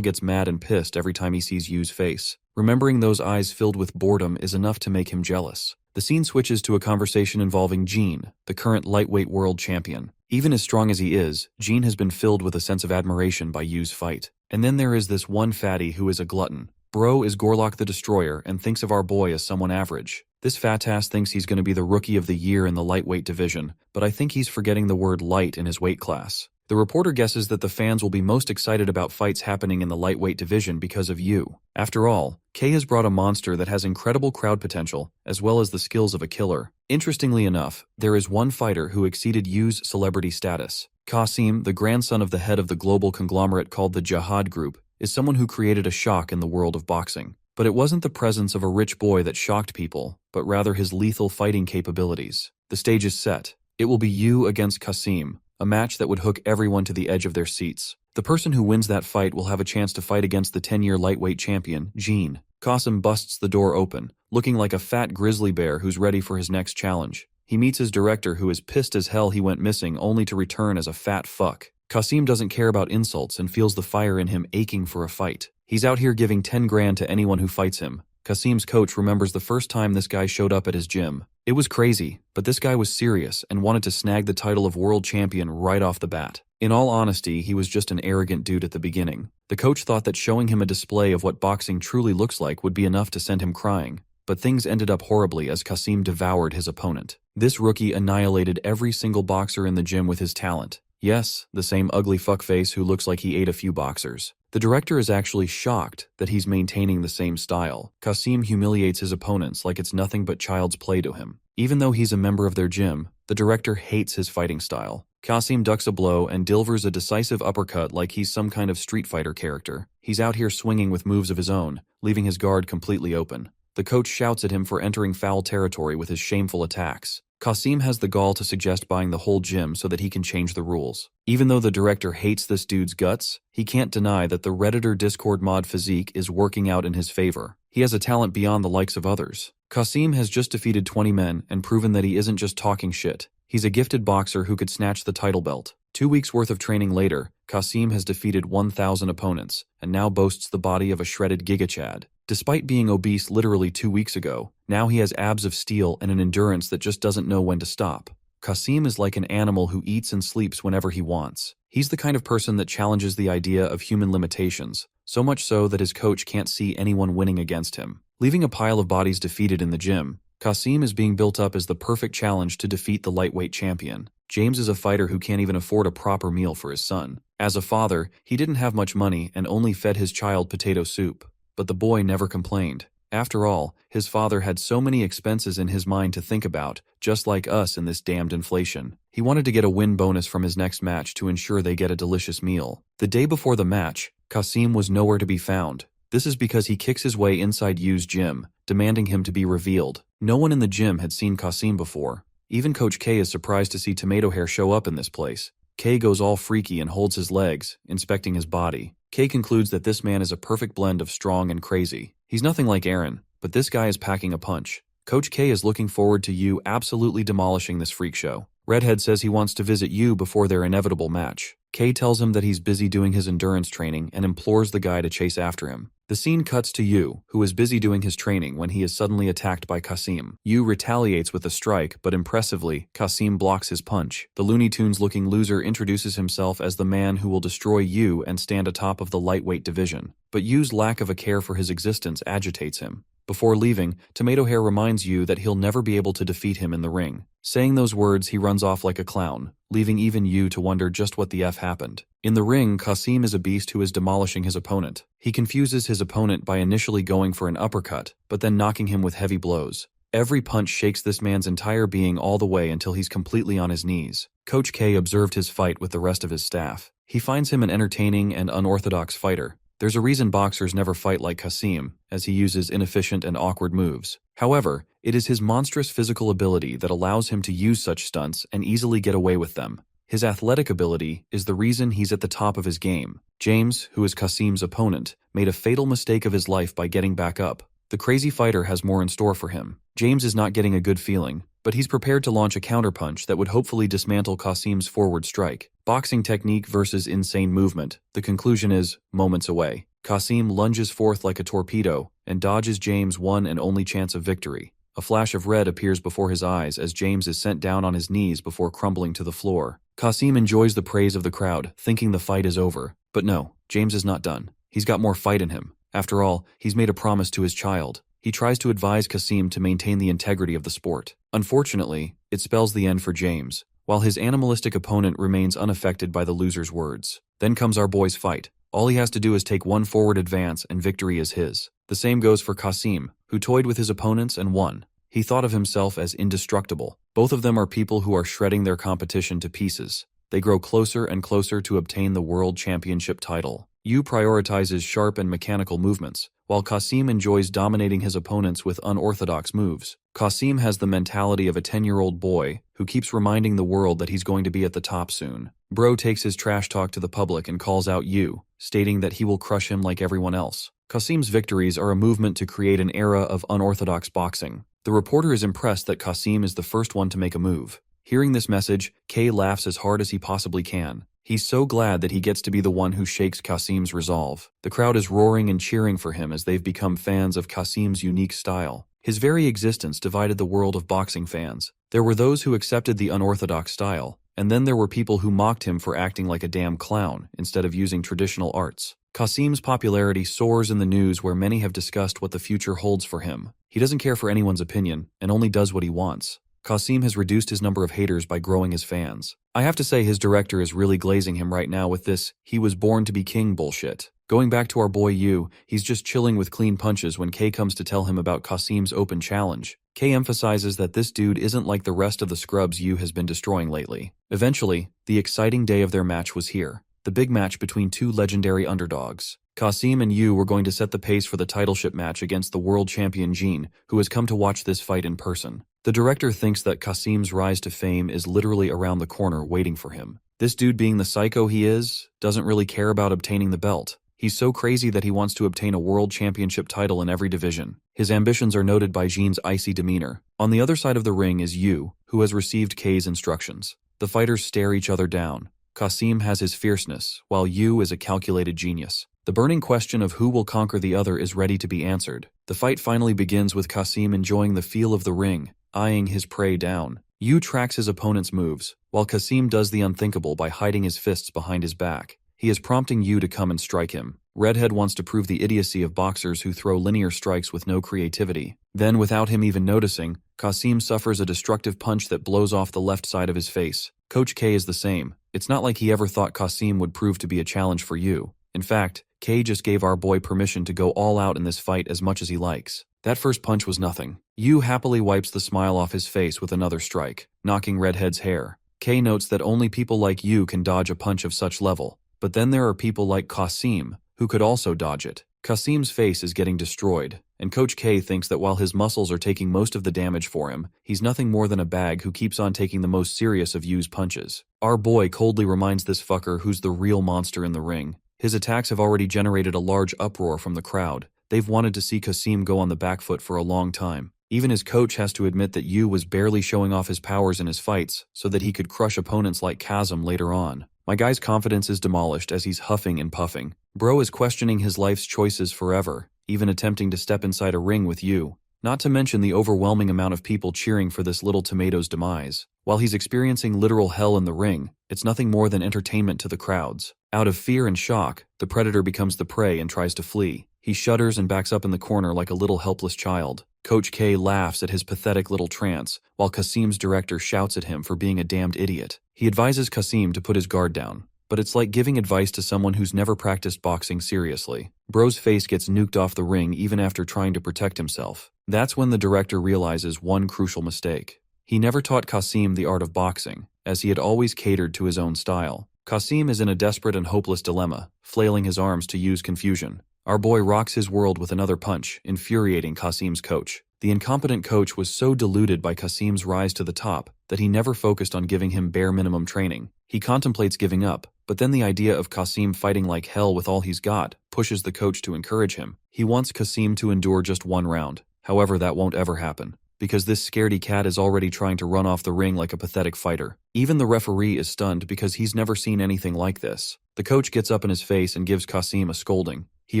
gets mad and pissed every time he sees Yu's face. Remembering those eyes filled with boredom is enough to make him jealous. The scene switches to a conversation involving Gene, the current lightweight world champion. Even as strong as he is, Gene has been filled with a sense of admiration by Yu's fight. And then there is this one fatty who is a glutton. Bro is Gorlock the Destroyer and thinks of our boy as someone average. This fat ass thinks he's going to be the rookie of the year in the lightweight division, but I think he's forgetting the word light in his weight class. The reporter guesses that the fans will be most excited about fights happening in the lightweight division because of Yu. After all, Kay has brought a monster that has incredible crowd potential, as well as the skills of a killer. Interestingly enough, there is one fighter who exceeded Yu's celebrity status. Kasim, the grandson of the head of the global conglomerate called the Jihad Group, is someone who created a shock in the world of boxing. But it wasn't the presence of a rich boy that shocked people, but rather his lethal fighting capabilities. The stage is set. It will be Yu against Kasim, a match that would hook everyone to the edge of their seats. The person who wins that fight will have a chance to fight against the 10-year lightweight champion, Gene. Kasim busts the door open, looking like a fat grizzly bear who's ready for his next challenge. He meets his director, who is pissed as hell he went missing only to return as a fat fuck. Kasim doesn't care about insults and feels the fire in him aching for a fight. He's out here giving 10 grand to anyone who fights him. Kasim's coach remembers the first time this guy showed up at his gym. It was crazy, but this guy was serious and wanted to snag the title of world champion right off the bat. In all honesty, he was just an arrogant dude at the beginning. The coach thought that showing him a display of what boxing truly looks like would be enough to send him crying. But things ended up horribly as Kasim devoured his opponent. This rookie annihilated every single boxer in the gym with his talent. Yes, the same ugly fuckface who looks like he ate a few boxers. The director is actually shocked that he's maintaining the same style. Kasim humiliates his opponents like it's nothing but child's play to him. Even though he's a member of their gym, the director hates his fighting style. Kasim ducks a blow and delivers a decisive uppercut like he's some kind of Street Fighter character. He's out here swinging with moves of his own, leaving his guard completely open. The coach shouts at him for entering foul territory with his shameful attacks. Kasim has the gall to suggest buying the whole gym so that he can change the rules. Even though the director hates this dude's guts, he can't deny that the Redditor Discord mod physique is working out in his favor. He has a talent beyond the likes of others. Kasim has just defeated 20 men and proven that he isn't just talking shit. He's a gifted boxer who could snatch the title belt. 2 weeks worth of training later, Kasim has defeated 1,000 opponents and now boasts the body of a shredded gigachad. Despite being obese literally 2 weeks ago, now he has abs of steel and an endurance that just doesn't know when to stop. Kasim is like an animal who eats and sleeps whenever he wants. He's the kind of person that challenges the idea of human limitations, so much so that his coach can't see anyone winning against him. Leaving a pile of bodies defeated in the gym, Kasim is being built up as the perfect challenge to defeat the lightweight champion. James is a fighter who can't even afford a proper meal for his son. As a father, he didn't have much money and only fed his child potato soup. But the boy never complained. After all, his father had so many expenses in his mind to think about, just like us in this damned inflation. He wanted to get a win bonus from his next match to ensure they get a delicious meal. The day before the match, Kasim was nowhere to be found. This is because he kicks his way inside Yu's gym, demanding him to be revealed. No one in the gym had seen Kasim before. Even Coach K is surprised to see Tomato Hair show up in this place. K goes all freaky and holds his legs, inspecting his body. K concludes that this man is a perfect blend of strong and crazy. He's nothing like Aaron, but this guy is packing a punch. Coach K is looking forward to Yu absolutely demolishing this freak show. Redhead says he wants to visit Yu before their inevitable match. K tells him that he's busy doing his endurance training and implores the guy to chase after him. The scene cuts to Yu, who is busy doing his training when he is suddenly attacked by Kasim. Yu retaliates with a strike, but impressively, Kasim blocks his punch. The Looney Tunes-looking loser introduces himself as the man who will destroy Yu and stand atop of the lightweight division. But Yu's lack of a care for his existence agitates him. Before leaving, Tomato Hair reminds Yu that he'll never be able to defeat him in the ring. Saying those words, he runs off like a clown, leaving even Yu to wonder just what the F happened. In the ring, Kasim is a beast who is demolishing his opponent. He confuses his opponent by initially going for an uppercut, but then knocking him with heavy blows. Every punch shakes this man's entire being all the way until he's completely on his knees. Coach K observed his fight with the rest of his staff. He finds him an entertaining and unorthodox fighter. There's a reason boxers never fight like Kasim, as he uses inefficient and awkward moves. However, it is his monstrous physical ability that allows him to use such stunts and easily get away with them. His athletic ability is the reason he's at the top of his game. James, who is Kasim's opponent, made a fatal mistake of his life by getting back up. The crazy fighter has more in store for him. James is not getting a good feeling, but he's prepared to launch a counterpunch that would hopefully dismantle Kasim's forward strike. Boxing technique versus insane movement. The conclusion is moments away. Kasim lunges forth like a torpedo and dodges James' one and only chance of victory. A flash of red appears before his eyes as James is sent down on his knees before crumbling to the floor. Kasim enjoys the praise of the crowd, thinking the fight is over. But no, James is not done. He's got more fight in him. After all, he's made a promise to his child. He tries to advise Kasim to maintain the integrity of the sport. Unfortunately, it spells the end for James, while his animalistic opponent remains unaffected by the loser's words. Then comes our boy's fight. All he has to do is take one forward advance and victory is his. The same goes for Kasim, who toyed with his opponents and won. He thought of himself as indestructible. Both of them are people who are shredding their competition to pieces. They grow closer and closer to obtain the world championship title. Yu prioritizes sharp and mechanical movements, while Kasim enjoys dominating his opponents with unorthodox moves. Kasim has the mentality of a 10-year-old boy who keeps reminding the world that he's going to be at the top soon. Bro takes his trash talk to the public and calls out Yu, stating that he will crush him like everyone else. Kasim's victories are a movement to create an era of unorthodox boxing. The reporter is impressed that Kasim is the first one to make a move. Hearing this message, Kay laughs as hard as he possibly can. He's so glad that he gets to be the one who shakes Kasim's resolve. The crowd is roaring and cheering for him as they've become fans of Kasim's unique style. His very existence divided the world of boxing fans. There were those who accepted the unorthodox style, and then there were people who mocked him for acting like a damn clown instead of using traditional arts. Kasim's popularity soars in the news where many have discussed what the future holds for him. He doesn't care for anyone's opinion and only does what he wants. Kasim has reduced his number of haters by growing his fans. I have to say his director is really glazing him right now with this "he was born to be king" bullshit. Going back to our boy Yu, he's just chilling with clean punches when Kay comes to tell him about Kasim's open challenge. Kay emphasizes that this dude isn't like the rest of the scrubs Yu has been destroying lately. Eventually, the exciting day of their match was here. The big match between two legendary underdogs. Kasim and Yu were going to set the pace for the titleship match against the world champion Jean, who has come to watch this fight in person. The director thinks that Kasim's rise to fame is literally around the corner waiting for him. This dude, being the psycho he is, doesn't really care about obtaining the belt. He's so crazy that he wants to obtain a world championship title in every division. His ambitions are noted by Jin's icy demeanor. On the other side of the ring is Yu, who has received K's instructions. The fighters stare each other down. Kasim has his fierceness, while Yu is a calculated genius. The burning question of who will conquer the other is ready to be answered. The fight finally begins with Kasim enjoying the feel of the ring, eyeing his prey down. Yu tracks his opponent's moves, while Kasim does the unthinkable by hiding his fists behind his back. He is prompting Yu to come and strike him. Redhead wants to prove the idiocy of boxers who throw linear strikes with no creativity. Then, without him even noticing, Kasim suffers a destructive punch that blows off the left side of his face. Coach K is the same. It's not like he ever thought Kasim would prove to be a challenge for Yu. In fact, K just gave our boy permission to go all out in this fight as much as he likes. That first punch was nothing. Yu happily wipes the smile off his face with another strike, knocking Redhead's hair. K notes that only people like Yu can dodge a punch of such level. But then there are people like Kasim, who could also dodge it. Kasim's face is getting destroyed, and Coach K thinks that while his muscles are taking most of the damage for him, he's nothing more than a bag who keeps on taking the most serious of Yu's punches. Our boy coldly reminds this fucker who's the real monster in the ring. His attacks have already generated a large uproar from the crowd. They've wanted to see Kasim go on the back foot for a long time. Even his coach has to admit that Yu was barely showing off his powers in his fights so that he could crush opponents like Kasim later on. My guy's confidence is demolished as he's huffing and puffing. Bro is questioning his life's choices forever, even attempting to step inside a ring with Yu. Not to mention the overwhelming amount of people cheering for this little tomato's demise. While he's experiencing literal hell in the ring, it's nothing more than entertainment to the crowds. Out of fear and shock, the predator becomes the prey and tries to flee. He shudders and backs up in the corner like a little helpless child. Coach K laughs at his pathetic little trance, while Kasim's director shouts at him for being a damned idiot. He advises Kasim to put his guard down, but it's like giving advice to someone who's never practiced boxing seriously. Bro's face gets nuked off the ring even after trying to protect himself. That's when the director realizes one crucial mistake. He never taught Kasim the art of boxing, as he had always catered to his own style. Kasim is in a desperate and hopeless dilemma, flailing his arms to use confusion. Our boy rocks his world with another punch, infuriating Kasim's coach. The incompetent coach was so deluded by Kasim's rise to the top that he never focused on giving him bare minimum training. He contemplates giving up, but then the idea of Kasim fighting like hell with all he's got pushes the coach to encourage him. He wants Kasim to endure just one round. However, that won't ever happen, because this scaredy cat is already trying to run off the ring like a pathetic fighter. Even the referee is stunned because he's never seen anything like this. The coach gets up in his face and gives Kasim a scolding. He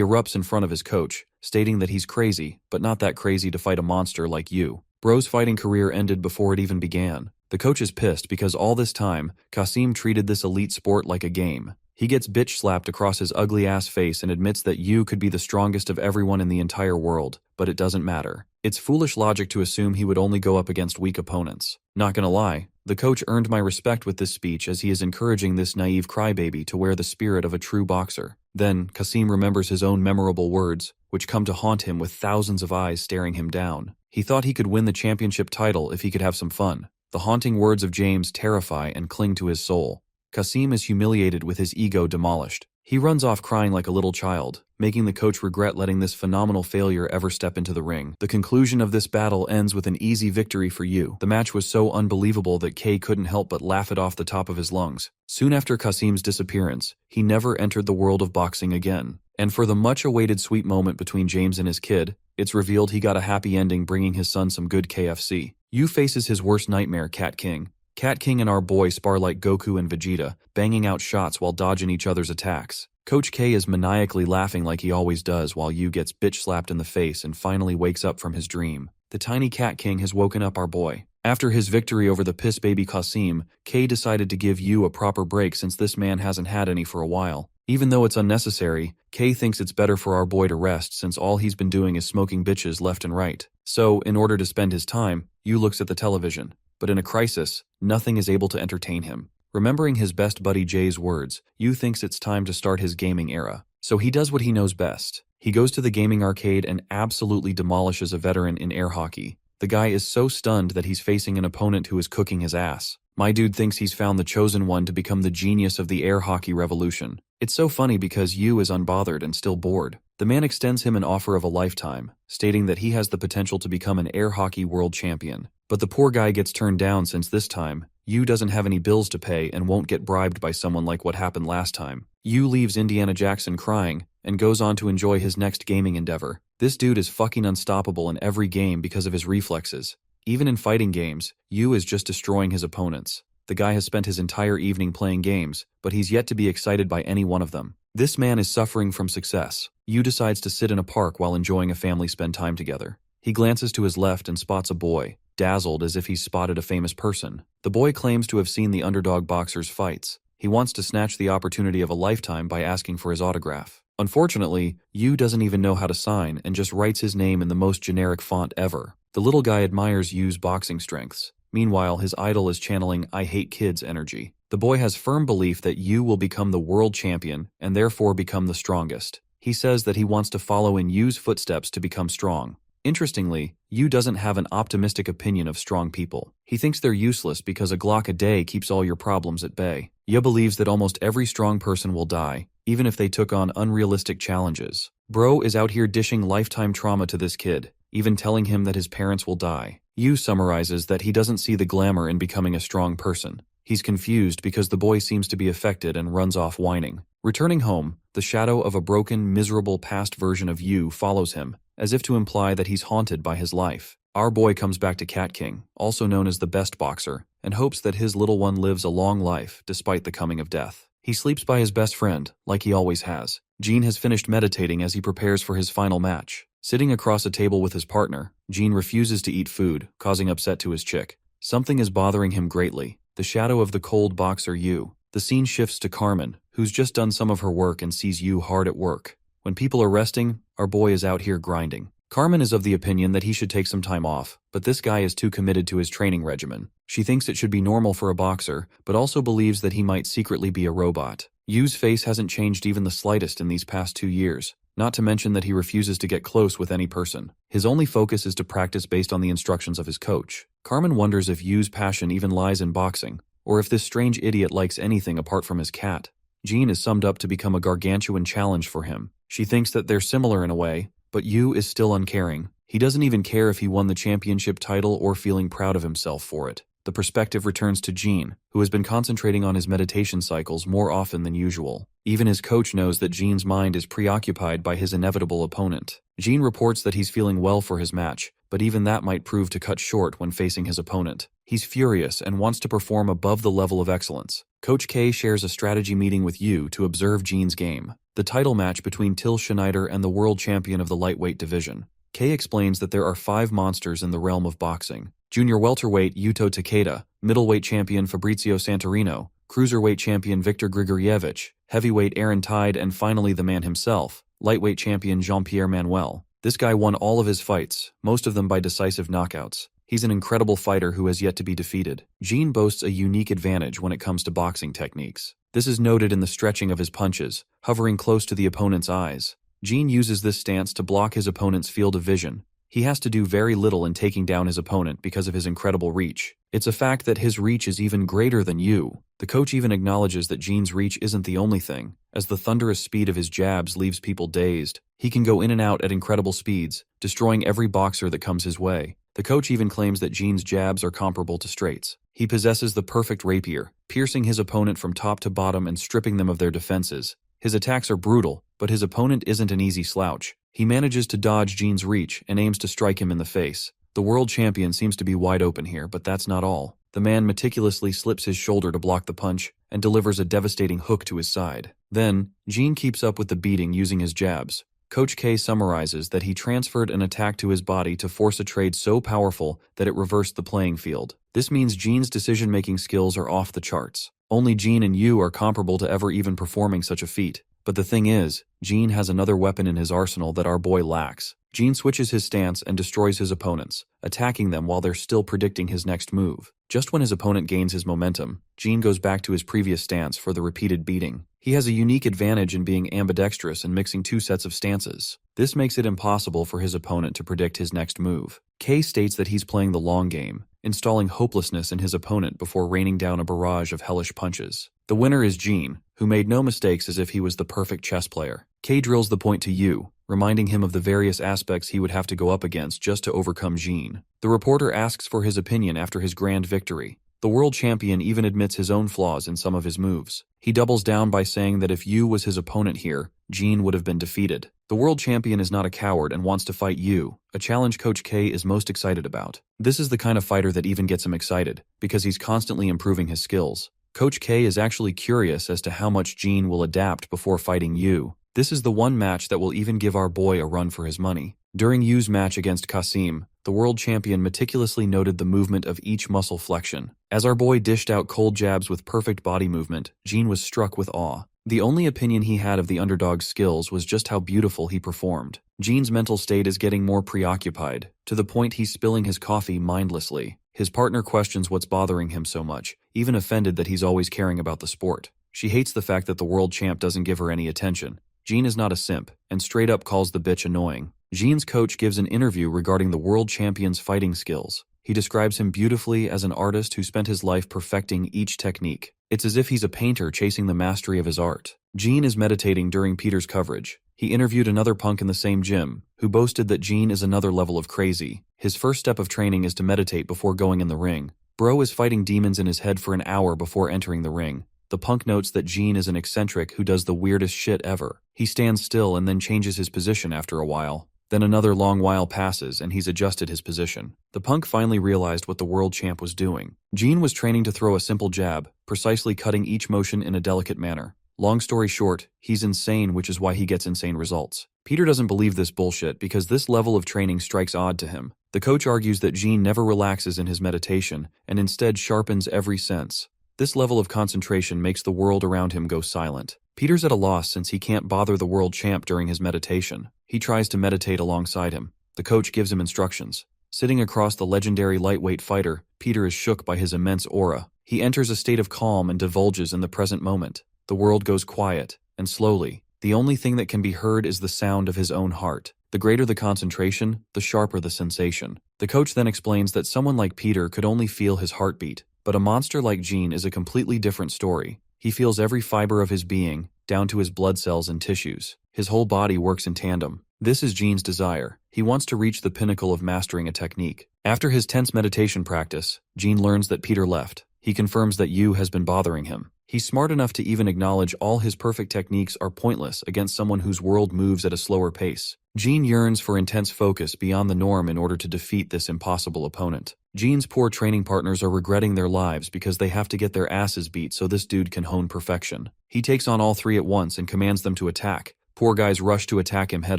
erupts in front of his coach, stating that he's crazy, but not that crazy to fight a monster like Yu. Bro's fighting career ended before it even began. The coach is pissed because all this time, Kasim treated this elite sport like a game. He gets bitch slapped across his ugly ass face and admits that Yu could be the strongest of everyone in the entire world, but it doesn't matter. It's foolish logic to assume he would only go up against weak opponents. Not gonna lie, the coach earned my respect with this speech as he is encouraging this naive crybaby to wear the spirit of a true boxer. Then, Kasim remembers his own memorable words, which come to haunt him with thousands of eyes staring him down. He thought he could win the championship title if he could have some fun. The haunting words of James terrify and cling to his soul. Kasim is humiliated with his ego demolished. He runs off crying like a little child, making the coach regret letting this phenomenal failure ever step into the ring. The conclusion of this battle ends with an easy victory for Yu. The match was so unbelievable that K couldn't help but laugh it off the top of his lungs. Soon after Kasim's disappearance, he never entered the world of boxing again. And for the much-awaited sweet moment between James and his kid, it's revealed he got a happy ending bringing his son some good KFC. Yu faces his worst nightmare, Cat King. Cat King and our boy spar like Goku and Vegeta, banging out shots while dodging each other's attacks. Coach K is maniacally laughing like he always does while Yu gets bitch slapped in the face and finally wakes up from his dream. The tiny Cat King has woken up our boy. After his victory over the piss baby Kasim, K decided to give Yu a proper break since this man hasn't had any for a while. Even though it's unnecessary, K thinks it's better for our boy to rest since all he's been doing is smoking bitches left and right. So, in order to spend his time, Yu looks at the television. But in a crisis, nothing is able to entertain him. Remembering his best buddy Jay's words, Yu thinks it's time to start his gaming era. So he does what he knows best. He goes to the gaming arcade and absolutely demolishes a veteran in air hockey. The guy is so stunned that he's facing an opponent who is cooking his ass. My dude thinks he's found the chosen one to become the genius of the air hockey revolution. It's so funny because Yu is unbothered and still bored. The man extends him an offer of a lifetime, stating that he has the potential to become an air hockey world champion. But the poor guy gets turned down since this time, Yu doesn't have any bills to pay and won't get bribed by someone like what happened last time. Yu leaves Indiana Jackson crying, and goes on to enjoy his next gaming endeavor. This dude is fucking unstoppable in every game because of his reflexes. Even in fighting games, Yu is just destroying his opponents. The guy has spent his entire evening playing games, but he's yet to be excited by any one of them. This man is suffering from success. Yu decides to sit in a park while enjoying a family spend time together. He glances to his left and spots a boy, dazzled as if he's spotted a famous person. The boy claims to have seen the underdog boxer's fights. He wants to snatch the opportunity of a lifetime by asking for his autograph. Unfortunately, Yu doesn't even know how to sign and just writes his name in the most generic font ever. The little guy admires Yu's boxing strengths. Meanwhile, his idol is channeling "I hate kids" energy. The boy has firm belief that Yu will become the world champion and therefore become the strongest. He says that he wants to follow in Yu's footsteps to become strong. Interestingly, Yu doesn't have an optimistic opinion of strong people. He thinks they're useless because a Glock a day keeps all your problems at bay. Yu believes that almost every strong person will die, even if they took on unrealistic challenges. Bro is out here dishing lifetime trauma to this kid, even telling him that his parents will die. Yu summarizes that he doesn't see the glamour in becoming a strong person. He's confused because the boy seems to be affected and runs off whining. Returning home, the shadow of a broken, miserable past version of Yu follows him, as if to imply that he's haunted by his life. Our boy comes back to Cat King, also known as the best boxer, and hopes that his little one lives a long life despite the coming of death. He sleeps by his best friend, like he always has. Gene has finished meditating as he prepares for his final match. Sitting across a table with his partner, Gene refuses to eat food, causing upset to his chick. Something is bothering him greatly, the shadow of the cold boxer Yu. The scene shifts to Carmen, who's just done some of her work and sees Yu hard at work. When people are resting, our boy is out here grinding. Carmen is of the opinion that he should take some time off, but this guy is too committed to his training regimen. She thinks it should be normal for a boxer, but also believes that he might secretly be a robot. Yu's face hasn't changed even the slightest in these past 2 years, not to mention that he refuses to get close with any person. His only focus is to practice based on the instructions of his coach. Carmen wonders if Yu's passion even lies in boxing, or if this strange idiot likes anything apart from his cat. Gene is summed up to become a gargantuan challenge for him. She thinks that they're similar in a way, but Yu is still uncaring. He doesn't even care if he won the championship title or feeling proud of himself for it. The perspective returns to Gene, who has been concentrating on his meditation cycles more often than usual. Even his coach knows that Gene's mind is preoccupied by his inevitable opponent. Gene reports that he's feeling well for his match, but even that might prove to cut short when facing his opponent. He's furious and wants to perform above the level of excellence. Coach K shares a strategy meeting with Yu to observe Gene's game, the title match between Till Schneider and the world champion of the lightweight division. K explains that there are 5 monsters in the realm of boxing: junior welterweight Yuto Takeda, middleweight champion Fabrizio Santorino, cruiserweight champion Viktor Grigorievich, heavyweight Aaron Tide, and finally the man himself, lightweight champion Jean-Pierre Manuel. This guy won all of his fights, most of them by decisive knockouts. He's an incredible fighter who has yet to be defeated. Gene boasts a unique advantage when it comes to boxing techniques. This is noted in the stretching of his punches, hovering close to the opponent's eyes. Gene uses this stance to block his opponent's field of vision. He has to do very little in taking down his opponent because of his incredible reach. It's a fact that his reach is even greater than Yu. The coach even acknowledges that Gene's reach isn't the only thing, as the thunderous speed of his jabs leaves people dazed. He can go in and out at incredible speeds, destroying every boxer that comes his way. The coach even claims that Gene's jabs are comparable to straights. He possesses the perfect rapier, piercing his opponent from top to bottom and stripping them of their defenses. His attacks are brutal, but his opponent isn't an easy slouch. He manages to dodge Gene's reach and aims to strike him in the face. The world champion seems to be wide open here, but that's not all. The man meticulously slips his shoulder to block the punch and delivers a devastating hook to his side. Then, Gene keeps up with the beating using his jabs. Coach K summarizes that he transferred an attack to his body to force a trade so powerful that it reversed the playing field. This means Gene's decision-making skills are off the charts. Only Gene and Yu are comparable to ever even performing such a feat. But the thing is, Gene has another weapon in his arsenal that our boy lacks. Gene switches his stance and destroys his opponents, attacking them while they're still predicting his next move. Just when his opponent gains his momentum, Gene goes back to his previous stance for the repeated beating. He has a unique advantage in being ambidextrous and mixing 2 sets of stances. This makes it impossible for his opponent to predict his next move. K states that he's playing the long game, installing hopelessness in his opponent before raining down a barrage of hellish punches. The winner is Gene, who made no mistakes as if he was the perfect chess player. K drills the point to Yu, reminding him of the various aspects he would have to go up against just to overcome Gene. The reporter asks for his opinion after his grand victory. The world champion even admits his own flaws in some of his moves. He doubles down by saying that if Yu was his opponent here, Gene would have been defeated. The world champion is not a coward and wants to fight Yu, a challenge Coach K is most excited about. This is the kind of fighter that even gets him excited, because he's constantly improving his skills. Coach K is actually curious as to how much Gene will adapt before fighting Yu. This is the one match that will even give our boy a run for his money. During Yu's match against Kasim, the world champion meticulously noted the movement of each muscle flexion. As our boy dished out cold jabs with perfect body movement, Gene was struck with awe. The only opinion he had of the underdog's skills was just how beautiful he performed. Gene's mental state is getting more preoccupied, to the point he's spilling his coffee mindlessly. His partner questions what's bothering him so much, even offended that he's always caring about the sport. She hates the fact that the world champ doesn't give her any attention. Gene is not a simp, and straight up calls the bitch annoying. Gene's coach gives an interview regarding the world champion's fighting skills. He describes him beautifully as an artist who spent his life perfecting each technique. It's as if he's a painter chasing the mastery of his art. Gene is meditating during Peter's coverage. He interviewed another punk in the same gym, who boasted that Gene is another level of crazy. His first step of training is to meditate before going in the ring. Bro is fighting demons in his head for an hour before entering the ring. The punk notes that Gene is an eccentric who does the weirdest shit ever. He stands still and then changes his position after a while. Then another long while passes and he's adjusted his position. The punk finally realized what the world champ was doing. Gene was training to throw a simple jab, precisely cutting each motion in a delicate manner. Long story short, he's insane, which is why he gets insane results. Peter doesn't believe this bullshit because this level of training strikes odd to him. The coach argues that Gene never relaxes in his meditation and instead sharpens every sense. This level of concentration makes the world around him go silent. Peter's at a loss since he can't bother the world champ during his meditation. He tries to meditate alongside him. The coach gives him instructions. Sitting across the legendary lightweight fighter, Peter is shook by his immense aura. He enters a state of calm and divulges in the present moment. The world goes quiet, and slowly, the only thing that can be heard is the sound of his own heart. The greater the concentration, the sharper the sensation. The coach then explains that someone like Peter could only feel his heartbeat, but a monster like Gene is a completely different story. He feels every fiber of his being, down to his blood cells and tissues. His whole body works in tandem. This is Gene's desire. He wants to reach the pinnacle of mastering a technique. After his tense meditation practice, Gene learns that Peter left. He confirms that Yu has been bothering him. He's smart enough to even acknowledge all his perfect techniques are pointless against someone whose world moves at a slower pace. Gene yearns for intense focus beyond the norm in order to defeat this impossible opponent. Gene's poor training partners are regretting their lives because they have to get their asses beat so this dude can hone perfection. He takes on all three at once and commands them to attack. Poor guys rush to attack him head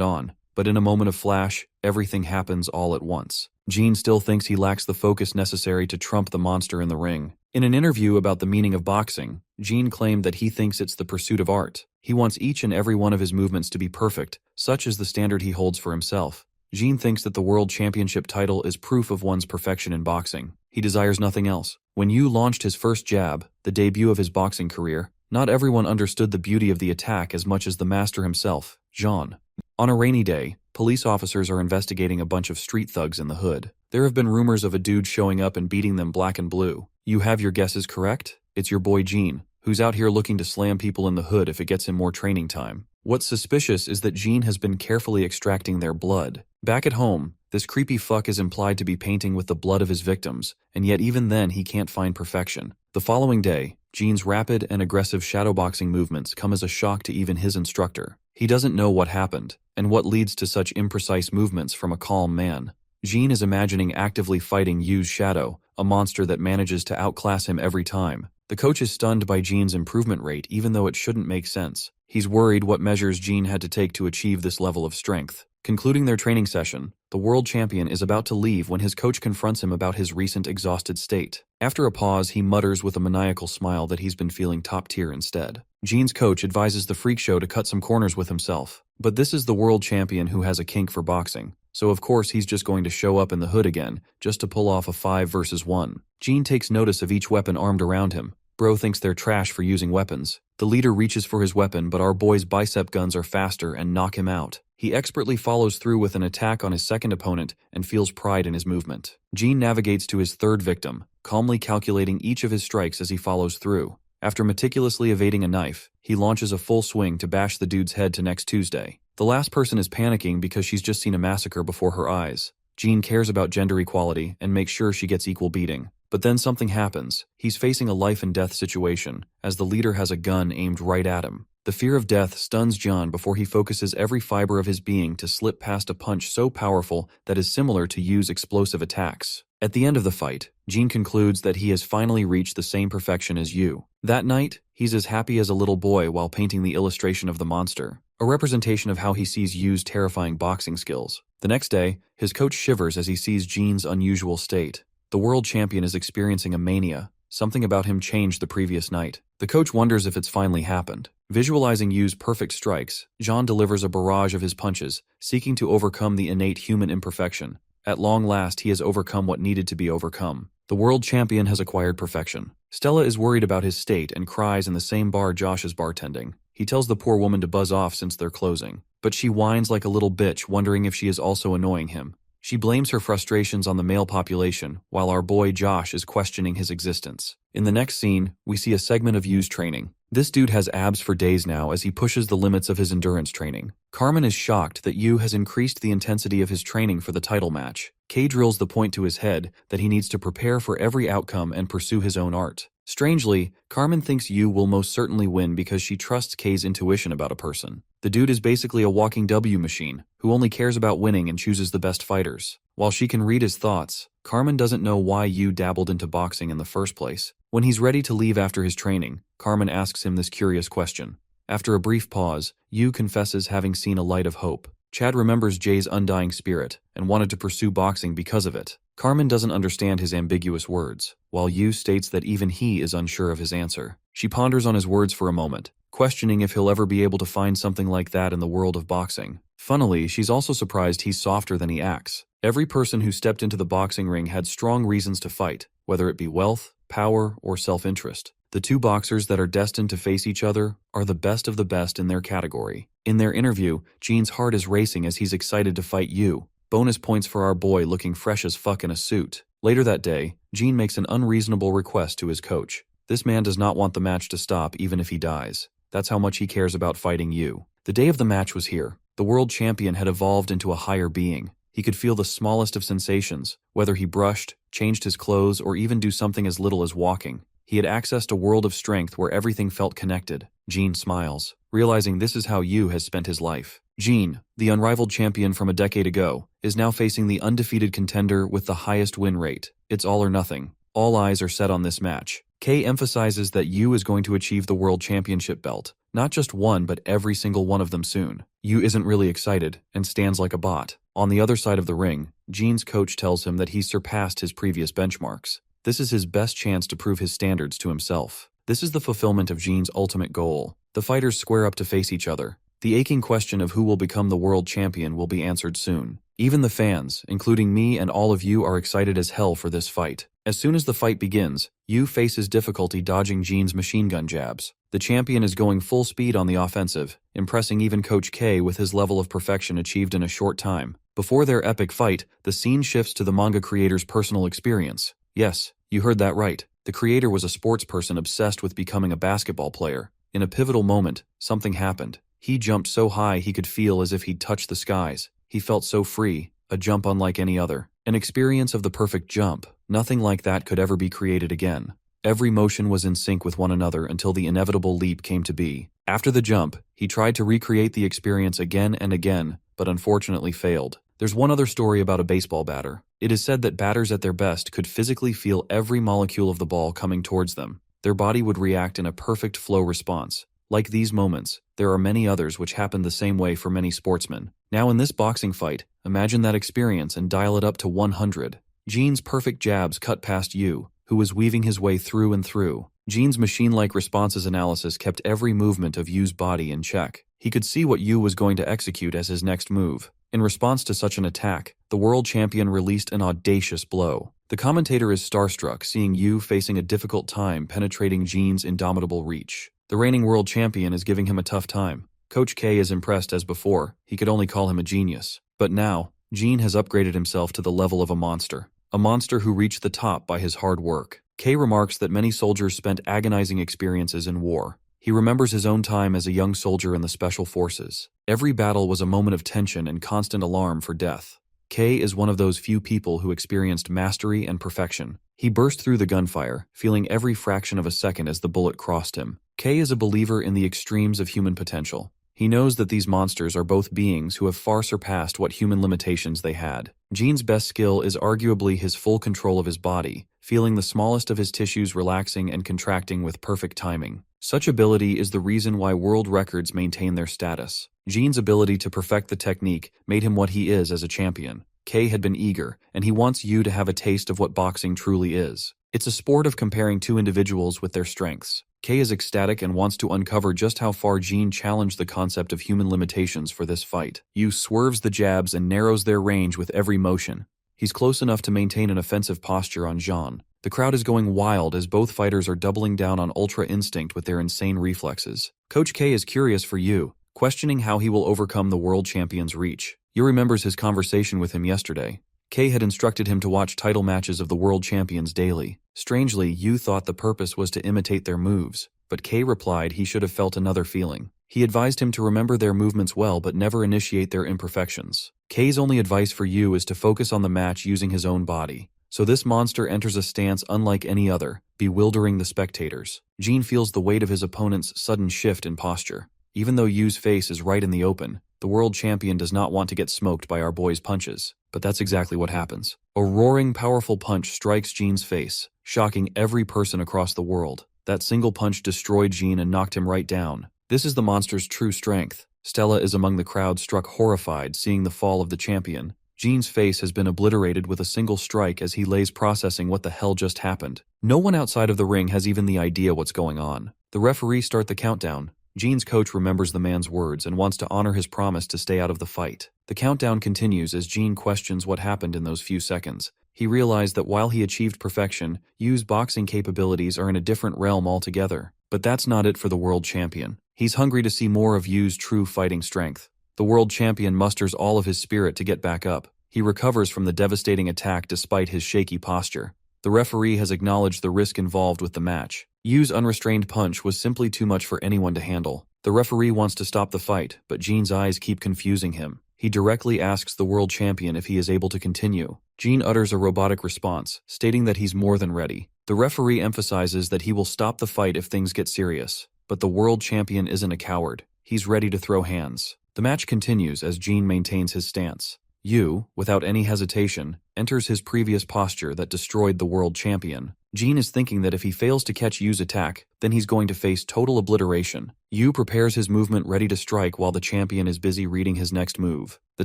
on, but in a moment of flash, everything happens all at once. Gene still thinks he lacks the focus necessary to trump the monster in the ring. In an interview about the meaning of boxing, Gene claimed that he thinks it's the pursuit of art. He wants each and every one of his movements to be perfect, such is the standard he holds for himself. Gene thinks that the world championship title is proof of one's perfection in boxing. He desires nothing else. When Yu launched his first jab, the debut of his boxing career, not everyone understood the beauty of the attack as much as the master himself, Jean. On a rainy day, police officers are investigating a bunch of street thugs in the hood. There have been rumors of a dude showing up and beating them black and blue. You have your guesses correct? It's your boy Gene, who's out here looking to slam people in the hood if it gets him more training time. What's suspicious is that Gene has been carefully extracting their blood. Back at home, this creepy fuck is implied to be painting with the blood of his victims, and yet even then he can't find perfection. The following day, Gene's rapid and aggressive shadowboxing movements come as a shock to even his instructor. He doesn't know what happened, and what leads to such imprecise movements from a calm man. Gene is imagining actively fighting Yu's shadow, a monster that manages to outclass him every time. The coach is stunned by Gene's improvement rate even though it shouldn't make sense. He's worried what measures Gene had to take to achieve this level of strength. Concluding their training session, the world champion is about to leave when his coach confronts him about his recent exhausted state. After a pause, he mutters with a maniacal smile that he's been feeling top tier instead. Gene's coach advises the freak show to cut some corners with himself. But this is the world champion who has a kink for boxing, so of course he's just going to show up in the hood again, just to pull off a 5 versus 1. Gene takes notice of each weapon armed around him. Bro thinks they're trash for using weapons. The leader reaches for his weapon, but our boy's bicep guns are faster and knock him out. He expertly follows through with an attack on his second opponent and feels pride in his movement. Gene navigates to his third victim, calmly calculating each of his strikes as he follows through. After meticulously evading a knife, he launches a full swing to bash the dude's head to next Tuesday. The last person is panicking because she's just seen a massacre before her eyes. Gene cares about gender equality and makes sure she gets equal beating. But then something happens. He's facing a life-and-death situation, as the leader has a gun aimed right at him. The fear of death stuns John before he focuses every fiber of his being to slip past a punch so powerful that is similar to Yu's explosive attacks. At the end of the fight, Jean concludes that he has finally reached the same perfection as Yu. That night, he's as happy as a little boy while painting the illustration of the monster, a representation of how he sees Yu's terrifying boxing skills. The next day, his coach shivers as he sees Jean's unusual state. The world champion is experiencing a mania. Something about him changed the previous night. The coach wonders if it's finally happened. Visualizing Yu's perfect strikes, Jean delivers a barrage of his punches, seeking to overcome the innate human imperfection. At long last, he has overcome what needed to be overcome. The world champion has acquired perfection. Stella is worried about his state and cries in the same bar Josh is bartending. He tells the poor woman to buzz off since they're closing, but she whines like a little bitch, wondering if she is also annoying him. She blames her frustrations on the male population, while our boy Josh is questioning his existence. In the next scene, we see a segment of Yu's training. This dude has abs for days now as he pushes the limits of his endurance training. Carmen is shocked that Yu has increased the intensity of his training for the title match. Kay drills the point to his head that he needs to prepare for every outcome and pursue his own art. Strangely, Carmen thinks Yu will most certainly win because she trusts Kay's intuition about a person. The dude is basically a walking W machine, who only cares about winning and chooses the best fighters. While she can read his thoughts, Carmen doesn't know why Yu dabbled into boxing in the first place. When he's ready to leave after his training, Carmen asks him this curious question. After a brief pause, Yu confesses having seen a light of hope. Chad remembers Jay's undying spirit and wanted to pursue boxing because of it. Carmen doesn't understand his ambiguous words, while Yu states that even he is unsure of his answer. She ponders on his words for a moment, questioning if he'll ever be able to find something like that in the world of boxing. Funnily, she's also surprised he's softer than he acts. Every person who stepped into the boxing ring had strong reasons to fight, whether it be wealth, power, or self-interest. The two boxers that are destined to face each other are the best of the best in their category. In their interview, Jean's heart is racing as he's excited to fight Yu. Bonus points for our boy looking fresh as fuck in a suit. Later that day, Jean makes an unreasonable request to his coach. This man does not want the match to stop even if he dies. That's how much he cares about fighting Yu. The day of the match was here. The world champion had evolved into a higher being. He could feel the smallest of sensations, whether he brushed, changed his clothes, or even do something as little as walking. He had accessed a world of strength where everything felt connected. Jean smiles, realizing this is how Yu has spent his life. Jean, the unrivaled champion from a decade ago, is now facing the undefeated contender with the highest win rate. It's all or nothing. All eyes are set on this match. Kay emphasizes that Yu is going to achieve the world championship belt. Not just one, but every single one of them soon. Yu isn't really excited and stands like a bot. On the other side of the ring, Jean's coach tells him that he's surpassed his previous benchmarks. This is his best chance to prove his standards to himself. This is the fulfillment of Jean's ultimate goal. The fighters square up to face each other. The aching question of who will become the world champion will be answered soon. Even the fans, including me and all of you, are excited as hell for this fight. As soon as the fight begins, Yu faces difficulty dodging Jean's machine gun jabs. The champion is going full speed on the offensive, impressing even Coach K with his level of perfection achieved in a short time. Before their epic fight, the scene shifts to the manga creator's personal experience. Yes, you heard that right. The creator was a sports person obsessed with becoming a basketball player. In a pivotal moment, something happened. He jumped so high he could feel as if he'd touched the skies. He felt so free, a jump unlike any other. An experience of the perfect jump. Nothing like that could ever be created again. Every motion was in sync with one another until the inevitable leap came to be. After the jump, he tried to recreate the experience again and again, but unfortunately failed. There's one other story about a baseball batter. It is said that batters at their best could physically feel every molecule of the ball coming towards them. Their body would react in a perfect flow response. Like these moments, there are many others which happen the same way for many sportsmen. Now in this boxing fight, imagine that experience and dial it up to 100. Jean's perfect jabs cut past Yu, who was weaving his way through and through. Jean's machine-like responses analysis kept every movement of Yu's body in check. He could see what Yu was going to execute as his next move. In response to such an attack, the world champion released an audacious blow. The commentator is starstruck seeing Yu facing a difficult time penetrating Jean's indomitable reach. The reigning world champion is giving him a tough time. Coach K is impressed as before. He could only call him a genius. But now, Jean has upgraded himself to the level of a monster. A monster who reached the top by his hard work. Kay remarks that many soldiers spent agonizing experiences in war. He remembers his own time as a young soldier in the special forces. Every battle was a moment of tension and constant alarm for death. K is one of those few people who experienced mastery and perfection. He burst through the gunfire, feeling every fraction of a second as the bullet crossed him. K is a believer in the extremes of human potential. He knows that these monsters are both beings who have far surpassed what human limitations they had. Jin's best skill is arguably his full control of his body, feeling the smallest of his tissues relaxing and contracting with perfect timing. Such ability is the reason why world records maintain their status. Jin's ability to perfect the technique made him what he is as a champion. K had been eager, and he wants you to have a taste of what boxing truly is. It's a sport of comparing two individuals with their strengths. K is ecstatic and wants to uncover just how far Jin challenged the concept of human limitations for this fight. Yu swerves the jabs and narrows their range with every motion. He's close enough to maintain an offensive posture on Jean. The crowd is going wild as both fighters are doubling down on ultra instinct with their insane reflexes. Coach K is curious for Yu, questioning how he will overcome the world champion's reach. Yu remembers his conversation with him yesterday. K had instructed him to watch title matches of the world champions daily. Strangely, Yu thought the purpose was to imitate their moves, but K replied he should have felt another feeling. He advised him to remember their movements well but never initiate their imperfections. K's only advice for Yu is to focus on the match using his own body. So this monster enters a stance unlike any other, bewildering the spectators. Jin feels the weight of his opponent's sudden shift in posture. Even though Yu's face is right in the open, the world champion does not want to get smoked by our boy's punches. But that's exactly what happens. A roaring, powerful punch strikes Jin's face, shocking every person across the world. That single punch destroyed Jin and knocked him right down. This is the monster's true strength. Stella is among the crowd, struck horrified seeing the fall of the champion. Jin's face has been obliterated with a single strike as he lays processing what the hell just happened. No one outside of the ring has even the idea what's going on. The referee starts the countdown. Jin's coach remembers the man's words and wants to honor his promise to stay out of the fight. The countdown continues as Jin questions what happened in those few seconds. He realized that while he achieved perfection, Yu's boxing capabilities are in a different realm altogether. But that's not it for the world champion. He's hungry to see more of Yu's true fighting strength. The world champion musters all of his spirit to get back up. He recovers from the devastating attack despite his shaky posture. The referee has acknowledged the risk involved with the match. Yu's unrestrained punch was simply too much for anyone to handle. The referee wants to stop the fight, but Jin's eyes keep confusing him. He directly asks the world champion if he is able to continue. Jin utters a robotic response, stating that he's more than ready. The referee emphasizes that he will stop the fight if things get serious. But the world champion isn't a coward. He's ready to throw hands. The match continues as Jin maintains his stance. Yu, without any hesitation, enters his previous posture that destroyed the world champion. Jin is thinking that if he fails to catch Yu's attack, then he's going to face total obliteration. Yu prepares his movement ready to strike while the champion is busy reading his next move. The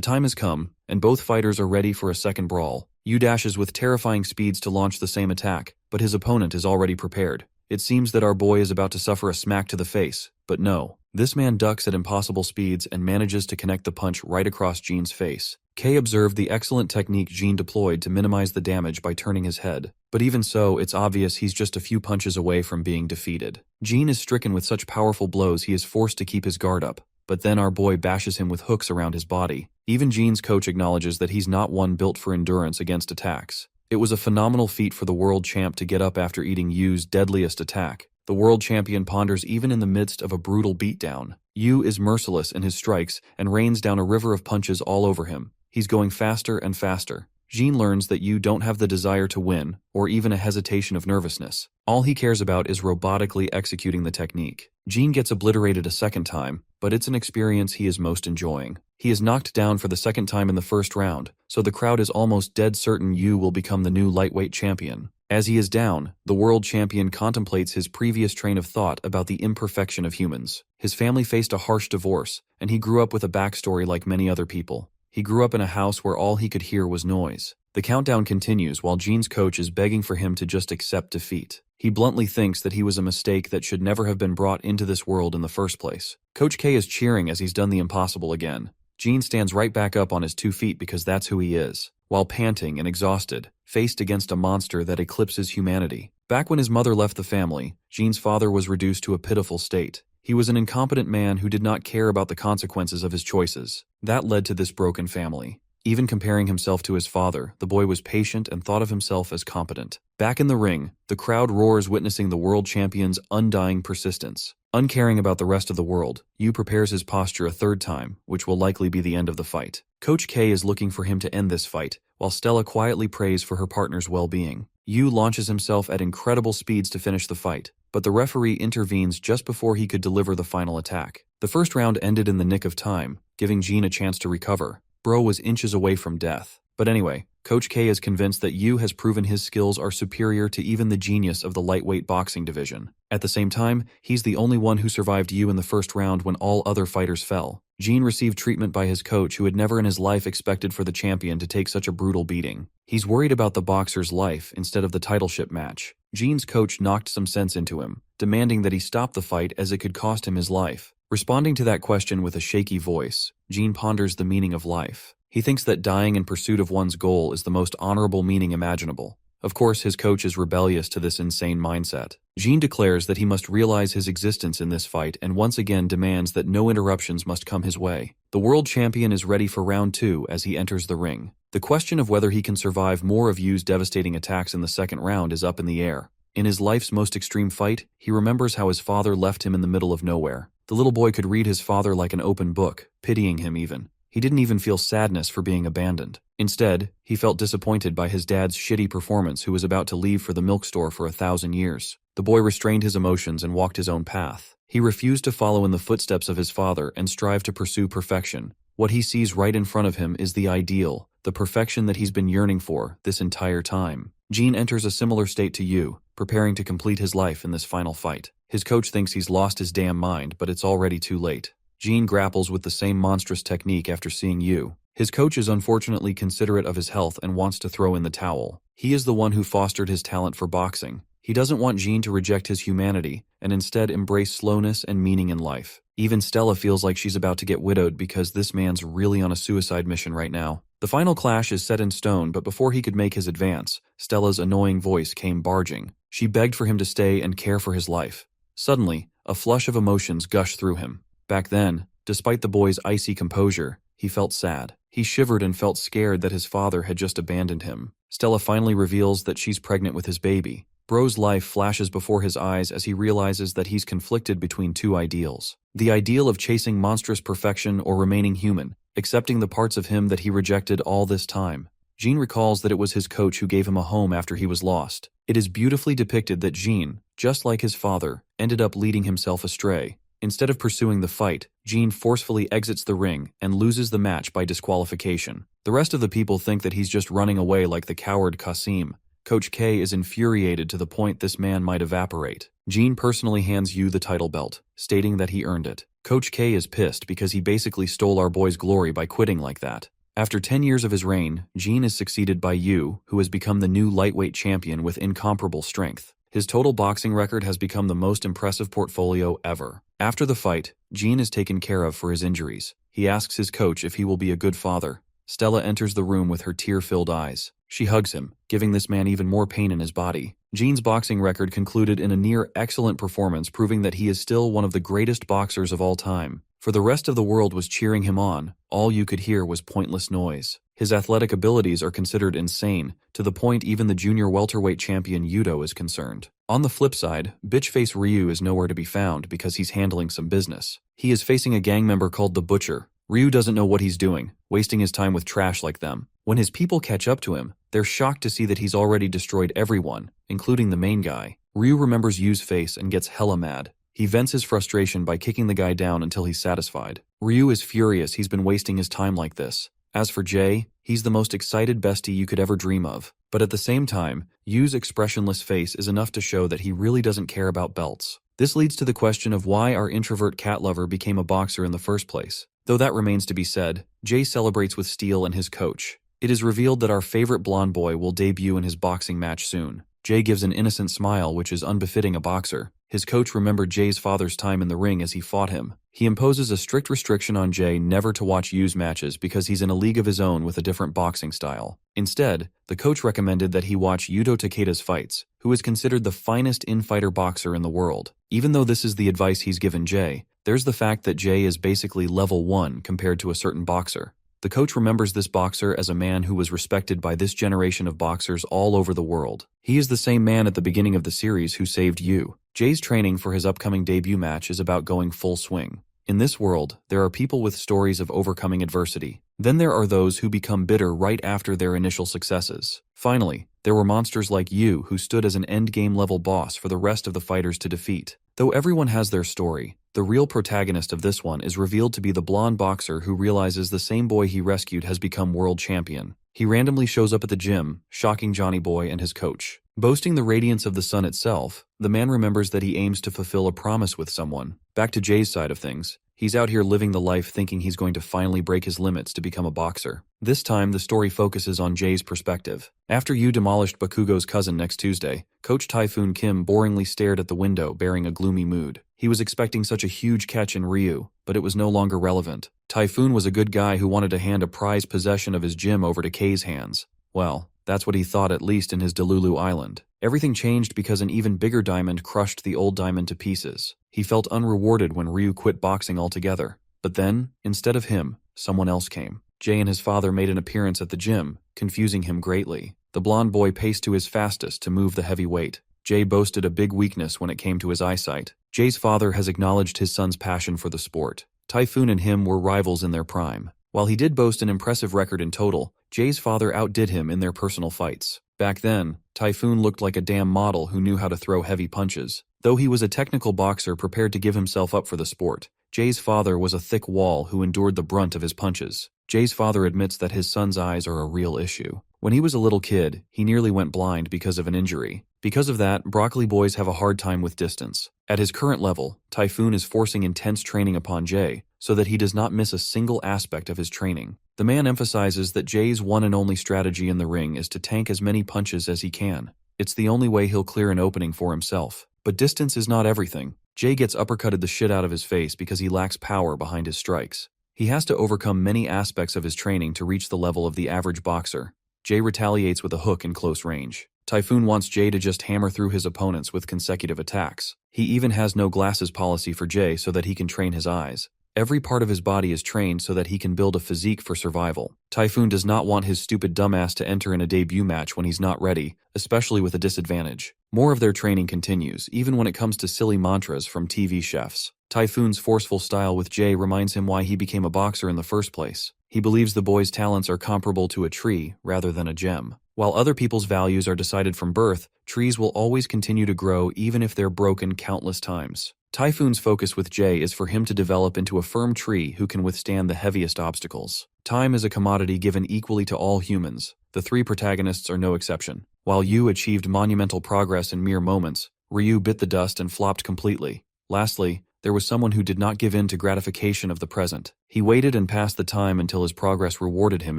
time has come, and both fighters are ready for a second brawl. Yu dashes with terrifying speeds to launch the same attack, but his opponent is already prepared. It seems that our boy is about to suffer a smack to the face, but no. This man ducks at impossible speeds and manages to connect the punch right across Jin's face. K observed the excellent technique Jin deployed to minimize the damage by turning his head. But even so, it's obvious he's just a few punches away from being defeated. Jin is stricken with such powerful blows he is forced to keep his guard up. But then our boy bashes him with hooks around his body. Even Jin's coach acknowledges that he's not one built for endurance against attacks. It was a phenomenal feat for the world champ to get up after eating Yu's deadliest attack. The world champion ponders even in the midst of a brutal beatdown. Yu is merciless in his strikes and rains down a river of punches all over him. He's going faster and faster. Jin learns that Yu don't have the desire to win, or even a hesitation of nervousness. All he cares about is robotically executing the technique. Jin gets obliterated a second time, but it's an experience he is most enjoying. He is knocked down for the second time in the first round, so the crowd is almost dead certain Yu will become the new lightweight champion. As he is down, the world champion contemplates his previous train of thought about the imperfection of humans. His family faced a harsh divorce, and he grew up with a backstory like many other people. He grew up in a house where all he could hear was noise. The countdown continues while Jin's coach is begging for him to just accept defeat. He bluntly thinks that he was a mistake that should never have been brought into this world in the first place. Coach K is cheering as he's done the impossible again. Jin stands right back up on his 2 feet because that's who he is, while panting and exhausted, faced against a monster that eclipses humanity. Back when his mother left the family, Jin's father was reduced to a pitiful state. He was an incompetent man who did not care about the consequences of his choices. That led to this broken family. Even comparing himself to his father, the boy was patient and thought of himself as competent. Back in the ring, the crowd roars witnessing the world champion's undying persistence. Uncaring about the rest of the world, Yu prepares his posture a third time, which will likely be the end of the fight. Coach K is looking for him to end this fight, while Stella quietly prays for her partner's well-being. Yu launches himself at incredible speeds to finish the fight, but the referee intervenes just before he could deliver the final attack. The first round ended in the nick of time, giving Jin a chance to recover. Bro was inches away from death. But anyway, Coach K is convinced that Yu has proven his skills are superior to even the genius of the lightweight boxing division. At the same time, he's the only one who survived Yu in the first round when all other fighters fell. Jin received treatment by his coach who had never in his life expected for the champion to take such a brutal beating. He's worried about the boxer's life instead of the titleship match. Jin's coach knocked some sense into him, demanding that he stop the fight as it could cost him his life. Responding to that question with a shaky voice, Jin ponders the meaning of life. He thinks that dying in pursuit of one's goal is the most honorable meaning imaginable. Of course, his coach is rebellious to this insane mindset. Jin declares that he must realize his existence in this fight and once again demands that no interruptions must come his way. The world champion is ready for round 2 as he enters the ring. The question of whether he can survive more of Yu's devastating attacks in the second round is up in the air. In his life's most extreme fight, he remembers how his father left him in the middle of nowhere. The little boy could read his father like an open book, pitying him even. He didn't even feel sadness for being abandoned. Instead, he felt disappointed by his dad's shitty performance who was about to leave for the milk store for 1,000 years. The boy restrained his emotions and walked his own path. He refused to follow in the footsteps of his father and strive to pursue perfection. What he sees right in front of him is the ideal, the perfection that he's been yearning for this entire time. Jin enters a similar state to Yu, preparing to complete his life in this final fight. His coach thinks he's lost his damn mind, but it's already too late. Jin grapples with the same monstrous technique after seeing Yu. His coach is unfortunately considerate of his health and wants to throw in the towel. He is the one who fostered his talent for boxing. He doesn't want Jin to reject his humanity and instead embrace slowness and meaning in life. Even Stella feels like she's about to get widowed because this man's really on a suicide mission right now. The final clash is set in stone, but before he could make his advance, Stella's annoying voice came barging. She begged for him to stay and care for his life. Suddenly, a flush of emotions gushed through him. Back then, despite the boy's icy composure, he felt sad. He shivered and felt scared that his father had just abandoned him. Stella finally reveals that she's pregnant with his baby. Bro's life flashes before his eyes as he realizes that he's conflicted between two ideals. The ideal of chasing monstrous perfection or remaining human, accepting the parts of him that he rejected all this time. Jin recalls that it was his coach who gave him a home after he was lost. It is beautifully depicted that Jin, just like his father, ended up leading himself astray. Instead of pursuing the fight, Jin forcefully exits the ring and loses the match by disqualification. The rest of the people think that he's just running away like the coward Kasim. Coach K is infuriated to the point this man might evaporate. Jin personally hands Yu the title belt, stating that he earned it. Coach K is pissed because he basically stole our boy's glory by quitting like that. After 10 years of his reign, Jin is succeeded by Yu, who has become the new lightweight champion with incomparable strength. His total boxing record has become the most impressive portfolio ever. After the fight, Jin is taken care of for his injuries. He asks his coach if he will be a good father. Stella enters the room with her tear-filled eyes. She hugs him, giving this man even more pain in his body. Jin's boxing record concluded in a near-excellent performance, proving that he is still one of the greatest boxers of all time. For the rest of the world was cheering him on, all you could hear was pointless noise. His athletic abilities are considered insane, to the point even the junior welterweight champion Yudo is concerned. On the flip side, bitchface Ryu is nowhere to be found because he's handling some business. He is facing a gang member called the Butcher. Ryu doesn't know what he's doing, wasting his time with trash like them. When his people catch up to him, they're shocked to see that he's already destroyed everyone, including the main guy. Ryu remembers Yu's face and gets hella mad. He vents his frustration by kicking the guy down until he's satisfied. Ryu is furious he's been wasting his time like this. As for Jay, he's the most excited bestie you could ever dream of. But at the same time, Yu's expressionless face is enough to show that he really doesn't care about belts. This leads to the question of why our introvert cat lover became a boxer in the first place. Though that remains to be said, Jay celebrates with Steel and his coach. It is revealed that our favorite blonde boy will debut in his boxing match soon. Jay gives an innocent smile which is unbefitting a boxer. His coach remembered Jay's father's time in the ring as he fought him. He imposes a strict restriction on Jay never to watch Yu's matches because he's in a league of his own with a different boxing style. Instead, the coach recommended that he watch Yuto Takeda's fights, who is considered the finest in-fighter boxer in the world. Even though this is the advice he's given Jay, there's the fact that Jay is basically level 1 compared to a certain boxer. The coach remembers this boxer as a man who was respected by this generation of boxers all over the world. He is the same man at the beginning of the series who saved you. Jay's training for his upcoming debut match is about going full swing. In this world, there are people with stories of overcoming adversity. Then there are those who become bitter right after their initial successes. Finally, there were monsters like you who stood as an endgame level boss for the rest of the fighters to defeat. Though everyone has their story, the real protagonist of this one is revealed to be the blonde boxer who realizes the same boy he rescued has become world champion. He randomly shows up at the gym, shocking Johnny Boy and his coach. Boasting the radiance of the sun itself, the man remembers that he aims to fulfill a promise with someone. Back to Jay's side of things. He's out here living the life thinking he's going to finally break his limits to become a boxer. This time, the story focuses on Jay's perspective. After Yu demolished Bakugo's cousin next Tuesday, Coach Typhoon Kim boringly stared at the window bearing a gloomy mood. He was expecting such a huge catch in Ryu, but it was no longer relevant. Typhoon was a good guy who wanted to hand a prized possession of his gym over to Kei's hands. Well, that's what he thought, at least in his Delulu Island. Everything changed because an even bigger diamond crushed the old diamond to pieces. He felt unrewarded when Ryu quit boxing altogether. But then, instead of him, someone else came. Jay and his father made an appearance at the gym, confusing him greatly. The blonde boy paced to his fastest to move the heavy weight. Jay boasted a big weakness when it came to his eyesight. Jay's father has acknowledged his son's passion for the sport. Typhoon and him were rivals in their prime. While he did boast an impressive record in total, Jay's father outdid him in their personal fights. Back then, Typhoon looked like a damn model who knew how to throw heavy punches. Though he was a technical boxer prepared to give himself up for the sport, Jay's father was a thick wall who endured the brunt of his punches. Jay's father admits that his son's eyes are a real issue. When he was a little kid, he nearly went blind because of an injury. Because of that, broccoli boys have a hard time with distance. At his current level, Typhoon is forcing intense training upon Jay so that he does not miss a single aspect of his training. The man emphasizes that Jay's one and only strategy in the ring is to tank as many punches as he can. It's the only way he'll clear an opening for himself. But distance is not everything. Jay gets uppercutted the shit out of his face because he lacks power behind his strikes. He has to overcome many aspects of his training to reach the level of the average boxer. Jay retaliates with a hook in close range. Typhoon wants Jay to just hammer through his opponents with consecutive attacks. He even has no glasses policy for Jay so that he can train his eyes. Every part of his body is trained so that he can build a physique for survival. Typhoon does not want his stupid dumbass to enter in a debut match when he's not ready, especially with a disadvantage. More of their training continues, even when it comes to silly mantras from TV chefs. Typhoon's forceful style with Jay reminds him why he became a boxer in the first place. He believes the boy's talents are comparable to a tree rather than a gem. While other people's values are decided from birth, trees will always continue to grow even if they're broken countless times. Typhoon's focus with Jay is for him to develop into a firm tree who can withstand the heaviest obstacles. Time is a commodity given equally to all humans. The three protagonists are no exception. While Yu achieved monumental progress in mere moments, Ryu bit the dust and flopped completely. Lastly, there was someone who did not give in to gratification of the present. He waited and passed the time until his progress rewarded him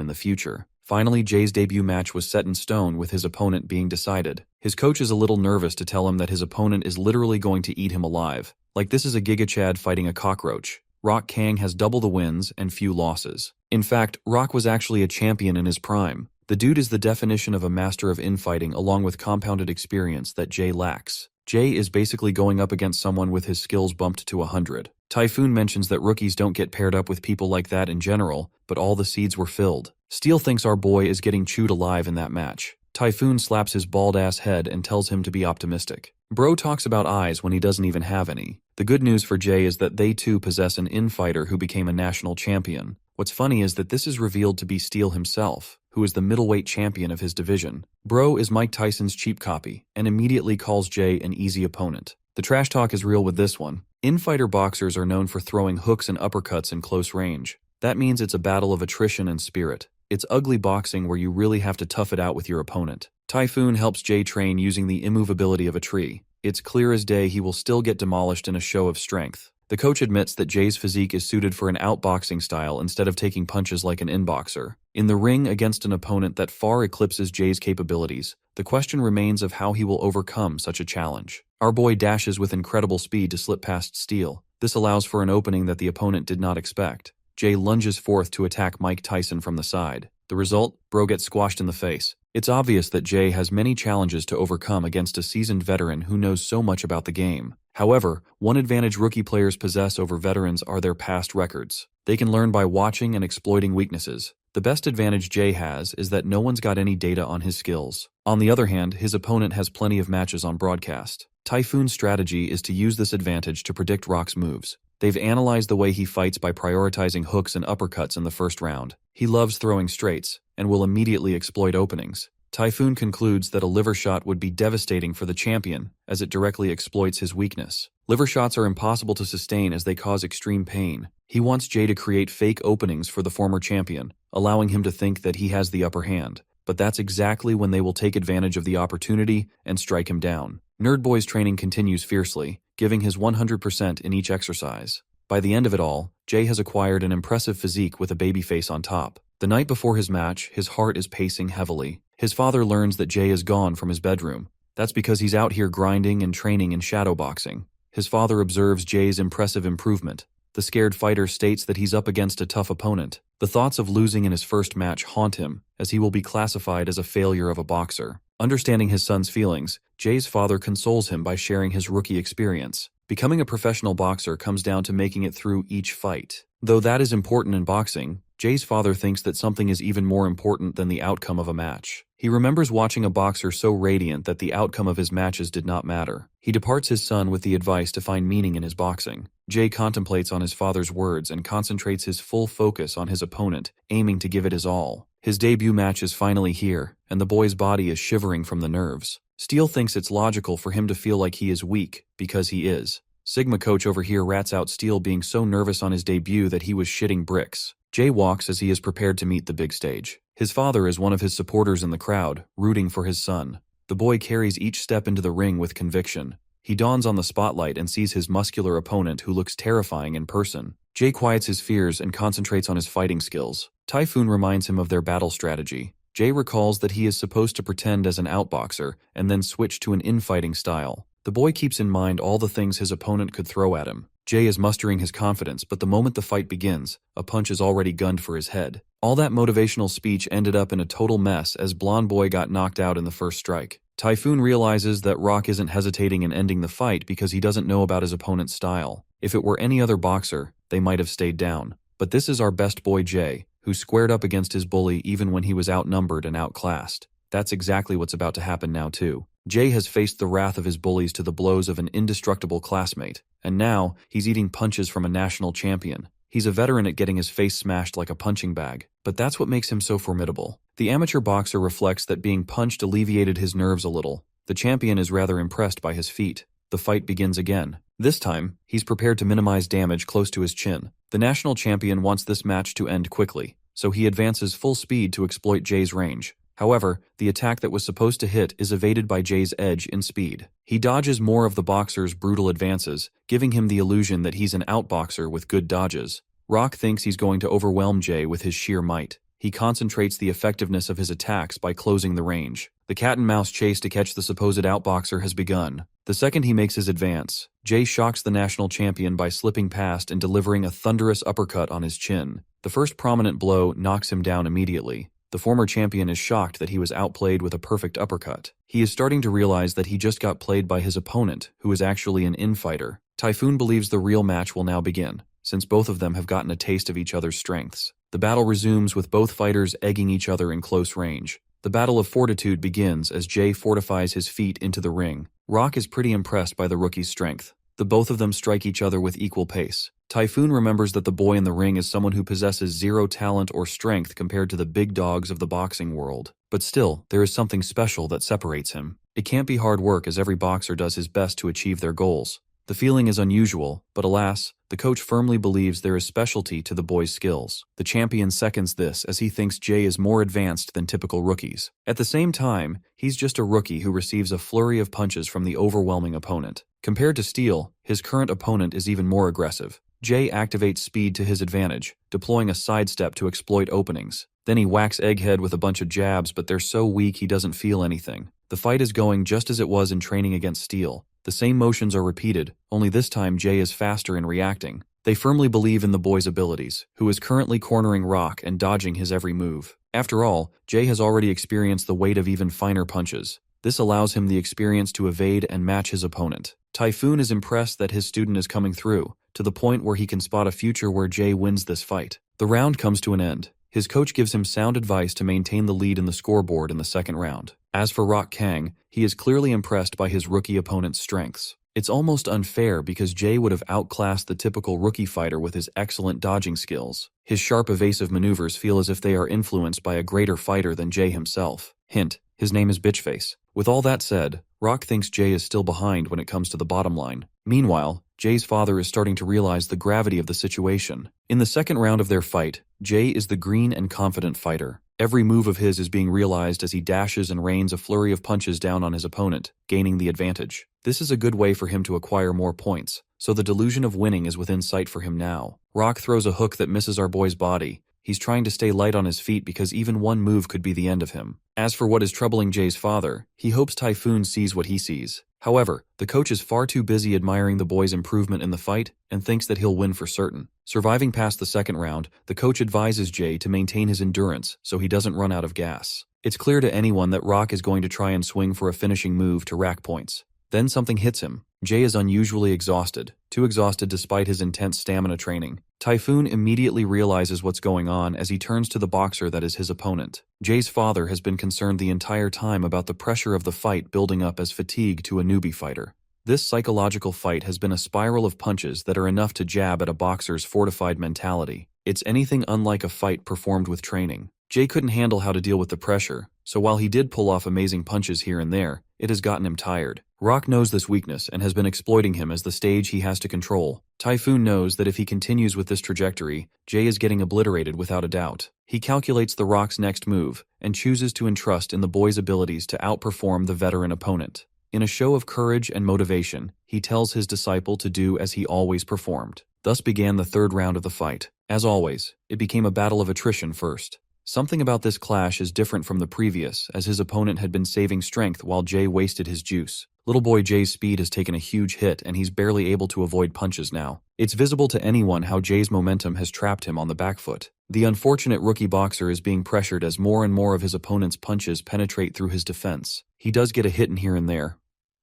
in the future. Finally, Jay's debut match was set in stone with his opponent being decided. His coach is a little nervous to tell him that his opponent is literally going to eat him alive. Like this is a Giga Chad fighting a cockroach. Rock Kang has double the wins and few losses. In fact, Rock was actually a champion in his prime. The dude is the definition of a master of infighting along with compounded experience that Jay lacks. Jay is basically going up against someone with his skills bumped to 100. Typhoon mentions that rookies don't get paired up with people like that in general, but all the seeds were filled. Steel thinks our boy is getting chewed alive in that match. Typhoon slaps his bald-ass head and tells him to be optimistic. Bro talks about eyes when he doesn't even have any. The good news for Jay is that they too possess an infighter who became a national champion. What's funny is that this is revealed to be Steel himself, who is the middleweight champion of his division. Bro is Mike Tyson's cheap copy, and immediately calls Jay an easy opponent. The trash talk is real with this one. Infighter boxers are known for throwing hooks and uppercuts in close range. That means it's a battle of attrition and spirit. It's ugly boxing where you really have to tough it out with your opponent. Typhoon helps Jay train using the immovability of a tree. It's clear as day he will still get demolished in a show of strength. The coach admits that Jay's physique is suited for an outboxing style instead of taking punches like an inboxer. In the ring against an opponent that far eclipses Jay's capabilities, the question remains of how he will overcome such a challenge. Our boy dashes with incredible speed to slip past Steel. This allows for an opening that the opponent did not expect. Jay lunges forth to attack Mike Tyson from the side. The result? Bro gets squashed in the face. It's obvious that Jay has many challenges to overcome against a seasoned veteran who knows so much about the game. However, one advantage rookie players possess over veterans are their past records. They can learn by watching and exploiting weaknesses. The best advantage Jay has is that no one's got any data on his skills. On the other hand, his opponent has plenty of matches on broadcast. Typhoon's strategy is to use this advantage to predict Rock's moves. They've analyzed the way he fights by prioritizing hooks and uppercuts in the first round. He loves throwing straights, and will immediately exploit openings. Typhoon concludes that a liver shot would be devastating for the champion, as it directly exploits his weakness. Liver shots are impossible to sustain as they cause extreme pain. He wants Jay to create fake openings for the former champion, allowing him to think that he has the upper hand. But that's exactly when they will take advantage of the opportunity and strike him down. Nerdboy's training continues fiercely, giving his 100% in each exercise. By the end of it all, Jay has acquired an impressive physique with a baby face on top. The night before his match, his heart is pacing heavily. His father learns that Jay is gone from his bedroom. That's because he's out here grinding and training in shadowboxing. His father observes Jay's impressive improvement. The scared fighter states that he's up against a tough opponent. The thoughts of losing in his first match haunt him, as he will be classified as a failure of a boxer. Understanding his son's feelings, Jay's father consoles him by sharing his rookie experience. Becoming a professional boxer comes down to making it through each fight. Though that is important in boxing, Jay's father thinks that something is even more important than the outcome of a match. He remembers watching a boxer so radiant that the outcome of his matches did not matter. He departs his son with the advice to find meaning in his boxing. Jay contemplates on his father's words and concentrates his full focus on his opponent, aiming to give it his all. His debut match is finally here, and the boy's body is shivering from the nerves. Steel thinks it's logical for him to feel like he is weak, because he is. Sigma coach over here rats out Steel being so nervous on his debut that he was shitting bricks. Jay walks as he is prepared to meet the big stage. His father is one of his supporters in the crowd, rooting for his son. The boy carries each step into the ring with conviction. He dawns on the spotlight and sees his muscular opponent who looks terrifying in person. Jay quiets his fears and concentrates on his fighting skills. Typhoon reminds him of their battle strategy. Jay recalls that he is supposed to pretend as an outboxer and then switch to an infighting style. The boy keeps in mind all the things his opponent could throw at him. Jay is mustering his confidence, but the moment the fight begins, a punch is already gunned for his head. All that motivational speech ended up in a total mess as Blonde Boy got knocked out in the first strike. Typhoon realizes that Rock isn't hesitating in ending the fight because he doesn't know about his opponent's style. If it were any other boxer, they might have stayed down. But this is our best boy Jay, who squared up against his bully even when he was outnumbered and outclassed. That's exactly what's about to happen now too. Jay has faced the wrath of his bullies to the blows of an indestructible classmate, and now he's eating punches from a national champion. He's a veteran at getting his face smashed like a punching bag, but that's what makes him so formidable. The amateur boxer reflects that being punched alleviated his nerves a little. The champion is rather impressed by his feat. The fight begins again. This time, he's prepared to minimize damage close to his chin. The national champion wants this match to end quickly, so he advances full speed to exploit Jay's range. However, the attack that was supposed to hit is evaded by Jay's edge in speed. He dodges more of the boxer's brutal advances, giving him the illusion that he's an outboxer with good dodges. Rock thinks he's going to overwhelm Jay with his sheer might. He concentrates the effectiveness of his attacks by closing the range. The cat-and-mouse chase to catch the supposed outboxer has begun. The second he makes his advance, Jay shocks the national champion by slipping past and delivering a thunderous uppercut on his chin. The first prominent blow knocks him down immediately. The former champion is shocked that he was outplayed with a perfect uppercut. He is starting to realize that he just got played by his opponent, who is actually an infighter. Typhoon believes the real match will now begin, since both of them have gotten a taste of each other's strengths. The battle resumes with both fighters egging each other in close range. The battle of fortitude begins as Jay fortifies his feet into the ring. Rock is pretty impressed by the rookie's strength. The both of them strike each other with equal pace. Typhoon remembers that the boy in the ring is someone who possesses zero talent or strength compared to the big dogs of the boxing world. But still, there is something special that separates him. It can't be hard work as every boxer does his best to achieve their goals. The feeling is unusual, but alas, the coach firmly believes there is specialty to the boy's skills. The champion seconds this as he thinks Jay is more advanced than typical rookies. At the same time, he's just a rookie who receives a flurry of punches from the overwhelming opponent. Compared to Steel, his current opponent is even more aggressive. Jay activates speed to his advantage, deploying a sidestep to exploit openings. Then he whacks Egghead with a bunch of jabs, but they're so weak he doesn't feel anything. The fight is going just as it was in training against Steel. The same motions are repeated, only this time Jay is faster in reacting. They firmly believe in the boy's abilities, who is currently cornering Rock and dodging his every move. After all, Jay has already experienced the weight of even finer punches. This allows him the experience to evade and match his opponent. Typhoon is impressed that his student is coming through, to the point where he can spot a future where Jay wins this fight. The round comes to an end. His coach gives him sound advice to maintain the lead in the scoreboard in the second round. As for Rock Kang, he is clearly impressed by his rookie opponent's strengths. It's almost unfair because Jay would have outclassed the typical rookie fighter with his excellent dodging skills. His sharp evasive maneuvers feel as if they are influenced by a greater fighter than Jay himself. Hint, his name is Bitchface. With all that said, Rock thinks Jay is still behind when it comes to the bottom line. Meanwhile, Jay's father is starting to realize the gravity of the situation. In the second round of their fight, Jay is the green and confident fighter. Every move of his is being realized as he dashes and rains a flurry of punches down on his opponent, gaining the advantage. This is a good way for him to acquire more points, so the delusion of winning is within sight for him now. Rock throws a hook that misses our boy's body. He's trying to stay light on his feet because even one move could be the end of him. As for what is troubling Jay's father, he hopes Typhoon sees what he sees. However, the coach is far too busy admiring the boy's improvement in the fight and thinks that he'll win for certain. Surviving past the second round, the coach advises Jay to maintain his endurance so he doesn't run out of gas. It's clear to anyone that Rock is going to try and swing for a finishing move to rack points. Then something hits him. Jay is unusually exhausted, too exhausted despite his intense stamina training. Typhoon immediately realizes what's going on as he turns to the boxer that is his opponent. Jay's father has been concerned the entire time about the pressure of the fight building up as fatigue to a newbie fighter. This psychological fight has been a spiral of punches that are enough to jab at a boxer's fortified mentality. It's anything unlike a fight performed with training. Jay couldn't handle how to deal with the pressure, so while he did pull off amazing punches here and there, it has gotten him tired. Rock knows this weakness and has been exploiting him as the stage he has to control. Typhoon knows that if he continues with this trajectory, Jay is getting obliterated without a doubt. He calculates the Rock's next move and chooses to entrust in the boy's abilities to outperform the veteran opponent. In a show of courage and motivation, he tells his disciple to do as he always performed. Thus began the third round of the fight. As always, it became a battle of attrition first. Something about this clash is different from the previous, as his opponent had been saving strength while Jay wasted his juice. Little boy Jay's speed has taken a huge hit and he's barely able to avoid punches now. It's visible to anyone how Jay's momentum has trapped him on the back foot. The unfortunate rookie boxer is being pressured as more and more of his opponent's punches penetrate through his defense. He does get a hit in here and there,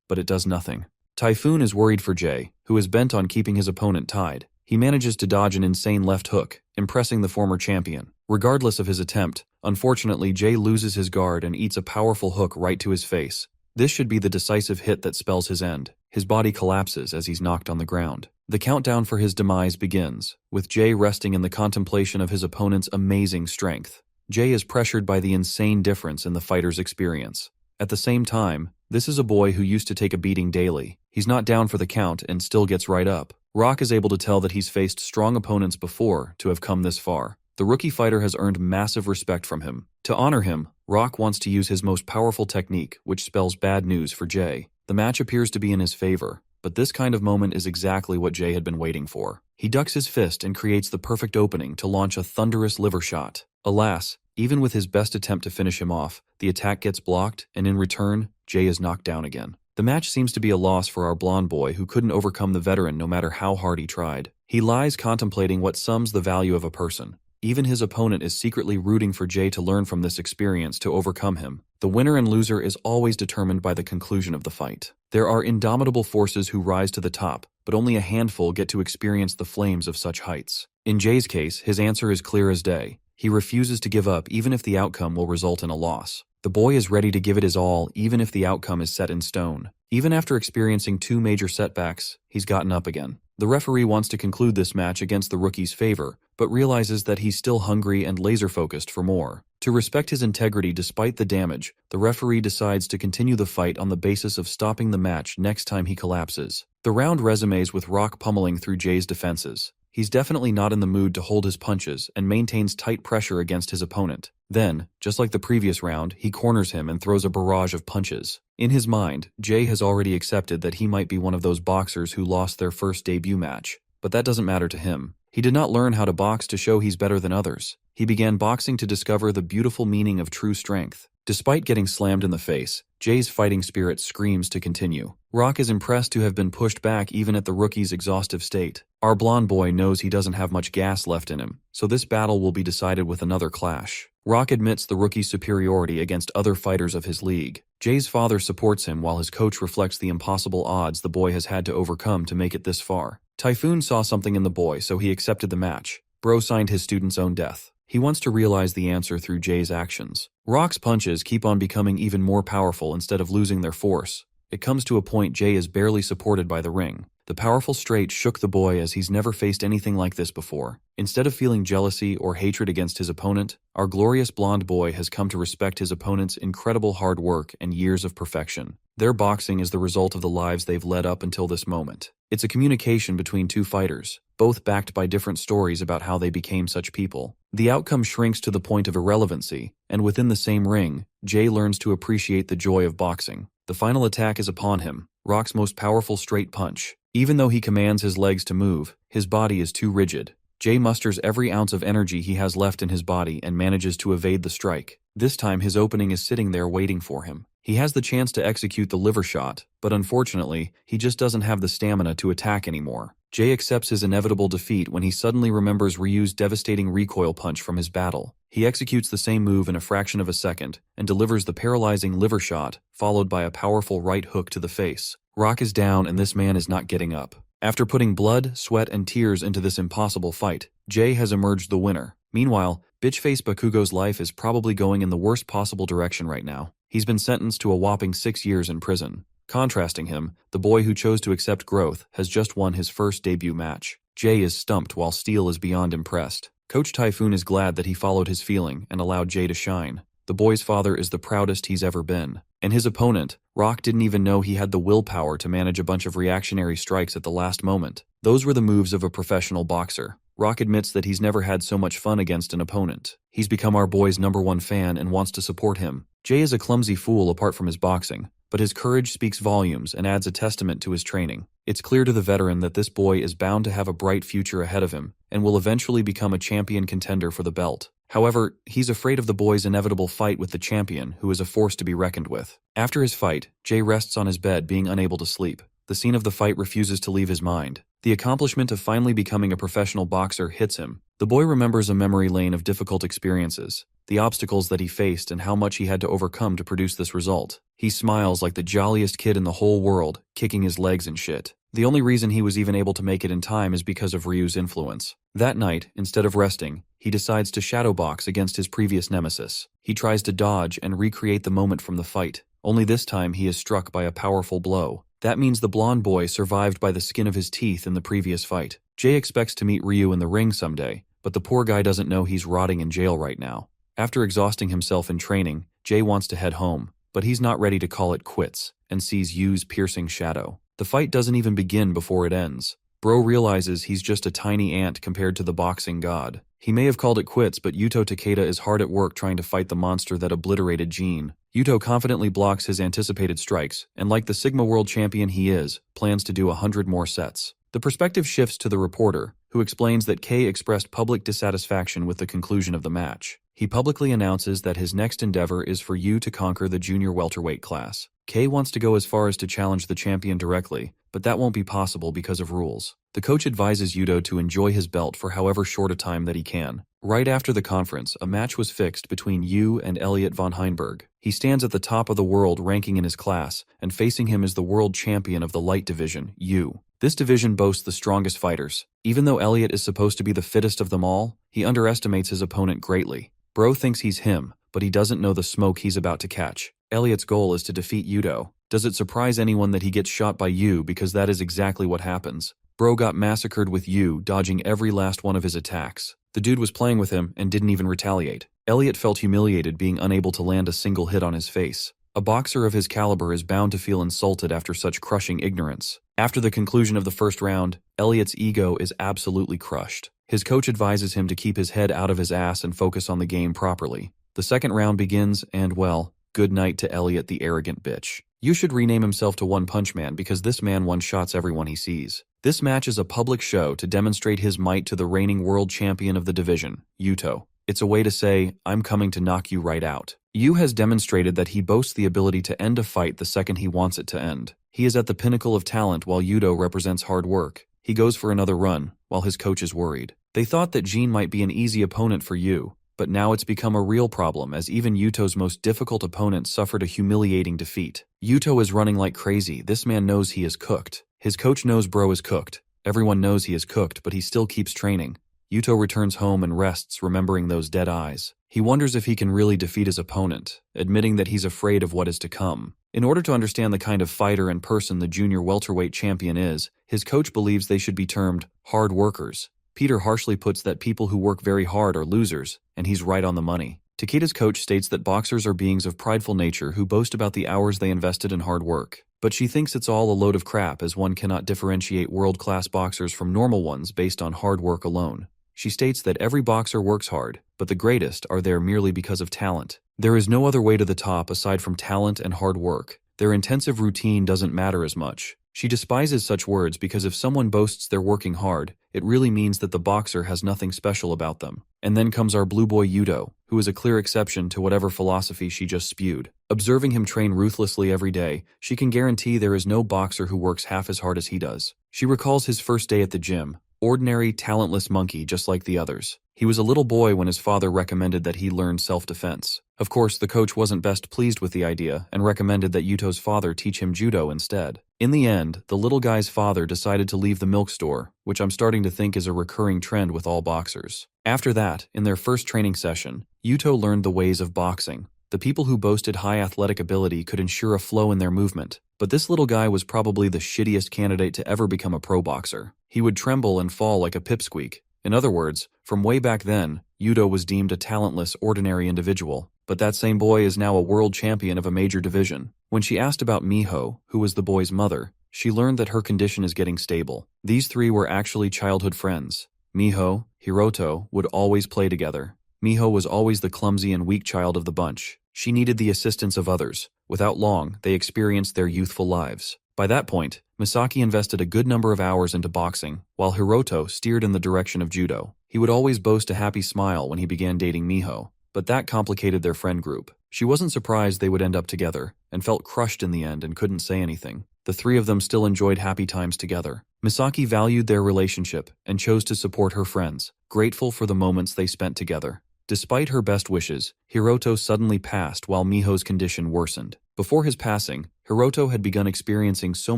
but it does nothing. Typhoon is worried for Jay, who is bent on keeping his opponent tied. He manages to dodge an insane left hook, impressing the former champion. Regardless of his attempt, unfortunately Jay loses his guard and eats a powerful hook right to his face. This should be the decisive hit that spells his end. His body collapses as he's knocked on the ground. The countdown for his demise begins, with Jay resting in the contemplation of his opponent's amazing strength. Jay is pressured by the insane difference in the fighter's experience. At the same time, this is a boy who used to take a beating daily. He's not down for the count and still gets right up. Rock is able to tell that he's faced strong opponents before to have come this far. The rookie fighter has earned massive respect from him. To honor him, Rock wants to use his most powerful technique, which spells bad news for Jay. The match appears to be in his favor, but this kind of moment is exactly what Jay had been waiting for. He ducks his fist and creates the perfect opening to launch a thunderous liver shot. Alas, even with his best attempt to finish him off, the attack gets blocked, and in return, Jay is knocked down again. The match seems to be a loss for our blonde boy who couldn't overcome the veteran no matter how hard he tried. He lies contemplating what sums the value of a person. Even his opponent is secretly rooting for Jay to learn from this experience to overcome him. The winner and loser is always determined by the conclusion of the fight. There are indomitable forces who rise to the top, but only a handful get to experience the flames of such heights. In Jay's case, his answer is clear as day. He refuses to give up even if the outcome will result in a loss. The boy is ready to give it his all even if the outcome is set in stone. Even after experiencing 2 major setbacks, he's gotten up again. The referee wants to conclude this match against the rookie's favor, but realizes that he's still hungry and laser-focused for more. To respect his integrity despite the damage, the referee decides to continue the fight on the basis of stopping the match next time he collapses. The round resumes with Rock pummeling through Jay's defenses. He's definitely not in the mood to hold his punches and maintains tight pressure against his opponent. Then, just like the previous round, he corners him and throws a barrage of punches. In his mind, Jay has already accepted that he might be one of those boxers who lost their first debut match. But that doesn't matter to him. He did not learn how to box to show he's better than others. He began boxing to discover the beautiful meaning of true strength. Despite getting slammed in the face, Jay's fighting spirit screams to continue. Rock is impressed to have been pushed back even at the rookie's exhaustive state. Our blonde boy knows he doesn't have much gas left in him, so this battle will be decided with another clash. Rock admits the rookie's superiority against other fighters of his league. Jay's father supports him while his coach reflects the impossible odds the boy has had to overcome to make it this far. Typhoon saw something in the boy, so he accepted the match. Bro signed his student's own death. He wants to realize the answer through Jay's actions. Rock's punches keep on becoming even more powerful instead of losing their force. It comes to a point Jay is barely supported by the ring. The powerful straight shook the boy as he's never faced anything like this before. Instead of feeling jealousy or hatred against his opponent, our glorious blonde boy has come to respect his opponent's incredible hard work and years of perfection. Their boxing is the result of the lives they've led up until this moment. It's a communication between two fighters, both backed by different stories about how they became such people. The outcome shrinks to the point of irrelevancy, and within the same ring, Jay learns to appreciate the joy of boxing. The final attack is upon him, Rock's most powerful straight punch. Even though he commands his legs to move, his body is too rigid. Jay musters every ounce of energy he has left in his body and manages to evade the strike. This time his opening is sitting there waiting for him. He has the chance to execute the liver shot, but unfortunately, he just doesn't have the stamina to attack anymore. Jay accepts his inevitable defeat when he suddenly remembers Ryu's devastating recoil punch from his battle. He executes the same move in a fraction of a second and delivers the paralyzing liver shot, followed by a powerful right hook to the face. Rock is down and this man is not getting up. After putting blood, sweat, and tears into this impossible fight, Jay has emerged the winner. Meanwhile, bitchface Bakugo's life is probably going in the worst possible direction right now. He's been sentenced to a whopping 6 years in prison. Contrasting him, the boy who chose to accept growth has just won his first debut match. Jay is stumped while Steel is beyond impressed. Coach Typhoon is glad that he followed his feeling and allowed Jay to shine. The boy's father is the proudest he's ever been. And his opponent, Rock, didn't even know he had the willpower to manage a bunch of reactionary strikes at the last moment. Those were the moves of a professional boxer. Rock admits that he's never had so much fun against an opponent. He's become our boy's #1 fan and wants to support him. Jay is a clumsy fool apart from his boxing, but his courage speaks volumes and adds a testament to his training. It's clear to the veteran that this boy is bound to have a bright future ahead of him and will eventually become a champion contender for the belt. However, he's afraid of the boy's inevitable fight with the champion, who is a force to be reckoned with. After his fight, Jay rests on his bed, being unable to sleep. The scene of the fight refuses to leave his mind. The accomplishment of finally becoming a professional boxer hits him. The boy remembers a memory lane of difficult experiences, the obstacles that he faced and how much he had to overcome to produce this result. He smiles like the jolliest kid in the whole world, kicking his legs and shit. The only reason he was even able to make it in time is because of Ryu's influence. That night, instead of resting, he decides to shadow box against his previous nemesis. He tries to dodge and recreate the moment from the fight, only this time he is struck by a powerful blow. That means the blonde boy survived by the skin of his teeth in the previous fight. Jay expects to meet Ryu in the ring someday, but the poor guy doesn't know he's rotting in jail right now. After exhausting himself in training, Jay wants to head home, but he's not ready to call it quits, and sees Yu's piercing shadow. The fight doesn't even begin before it ends. Bro realizes he's just a tiny ant compared to the boxing god. He may have called it quits, but Yuto Takeda is hard at work trying to fight the monster that obliterated Gene. Yuto confidently blocks his anticipated strikes, and like the Sigma World Champion he is, plans to do 100 more sets. The perspective shifts to the reporter, who explains that K expressed public dissatisfaction with the conclusion of the match. He publicly announces that his next endeavor is for Yu to conquer the junior welterweight class. K wants to go as far as to challenge the champion directly, but that won't be possible because of rules. The coach advises Yuto to enjoy his belt for however short a time that he can. Right after the conference, a match was fixed between Yu and Elliot von Heinberg. He stands at the top of the world ranking in his class, and facing him is the world champion of the light division, Yu. This division boasts the strongest fighters. Even though Elliot is supposed to be the fittest of them all, he underestimates his opponent greatly. Bro thinks he's him, but he doesn't know the smoke he's about to catch. Elliot's goal is to defeat Yuto. Does it surprise anyone that he gets shot by Yu, because that is exactly what happens? Bro got massacred with Yu, dodging every last one of his attacks. The dude was playing with him and didn't even retaliate. Elliot felt humiliated being unable to land a single hit on his face. A boxer of his caliber is bound to feel insulted after such crushing ignorance. After the conclusion of the first round, Elliot's ego is absolutely crushed. His coach advises him to keep his head out of his ass and focus on the game properly. The second round begins and, well, good night to Elliot the arrogant bitch. You should rename himself to One Punch Man because this man one-shots everyone he sees. This match is a public show to demonstrate his might to the reigning world champion of the division, Yuto. It's a way to say, I'm coming to knock you right out. Yu has demonstrated that he boasts the ability to end a fight the second he wants it to end. He is at the pinnacle of talent while Yuto represents hard work. He goes for another run, while his coach is worried. They thought that Gene might be an easy opponent for Yu, but now it's become a real problem as even Yuto's most difficult opponent suffered a humiliating defeat. Yuto is running like crazy. This man knows he is cooked. His coach knows Bro is cooked. Everyone knows he is cooked, but he still keeps training. Yuto returns home and rests, remembering those dead eyes. He wonders if he can really defeat his opponent, admitting that he's afraid of what is to come. In order to understand the kind of fighter and person the junior welterweight champion is, his coach believes they should be termed hard workers. Peter harshly puts that people who work very hard are losers, and he's right on the money. Takeda's coach states that boxers are beings of prideful nature who boast about the hours they invested in hard work. But she thinks it's all a load of crap, as one cannot differentiate world-class boxers from normal ones based on hard work alone. She states that every boxer works hard, but the greatest are there merely because of talent. There is no other way to the top aside from talent and hard work. Their intensive routine doesn't matter as much. She despises such words because if someone boasts they're working hard, it really means that the boxer has nothing special about them. And then comes our blue boy Yuto, who is a clear exception to whatever philosophy she just spewed. Observing him train ruthlessly every day, she can guarantee there is no boxer who works half as hard as he does. She recalls his first day at the gym. Ordinary, talentless monkey just like the others. He was a little boy when his father recommended that he learn self-defense. Of course, the coach wasn't best pleased with the idea and recommended that Yuto's father teach him judo instead. In the end, the little guy's father decided to leave the milk store, which I'm starting to think is a recurring trend with all boxers. After that, in their first training session, Yuto learned the ways of boxing. The people who boasted high athletic ability could ensure a flow in their movement, but this little guy was probably the shittiest candidate to ever become a pro boxer. He would tremble and fall like a pipsqueak. In other words, from way back then, Yuto was deemed a talentless, ordinary individual. But that same boy is now a world champion of a major division. When she asked about Miho, who was the boy's mother, she learned that her condition is getting stable. These three were actually childhood friends. Miho, Hiroto would always play together. Miho was always the clumsy and weak child of the bunch. She needed the assistance of others. Without long, they experienced their youthful lives. By that point, Misaki invested a good number of hours into boxing, while Hiroto steered in the direction of judo. He would always boast a happy smile when he began dating Miho, but that complicated their friend group. She wasn't surprised they would end up together, and felt crushed in the end and couldn't say anything. The three of them still enjoyed happy times together. Misaki valued their relationship and chose to support her friends, grateful for the moments they spent together. Despite her best wishes, Hiroto suddenly passed while Miho's condition worsened. Before his passing, Hiroto had begun experiencing so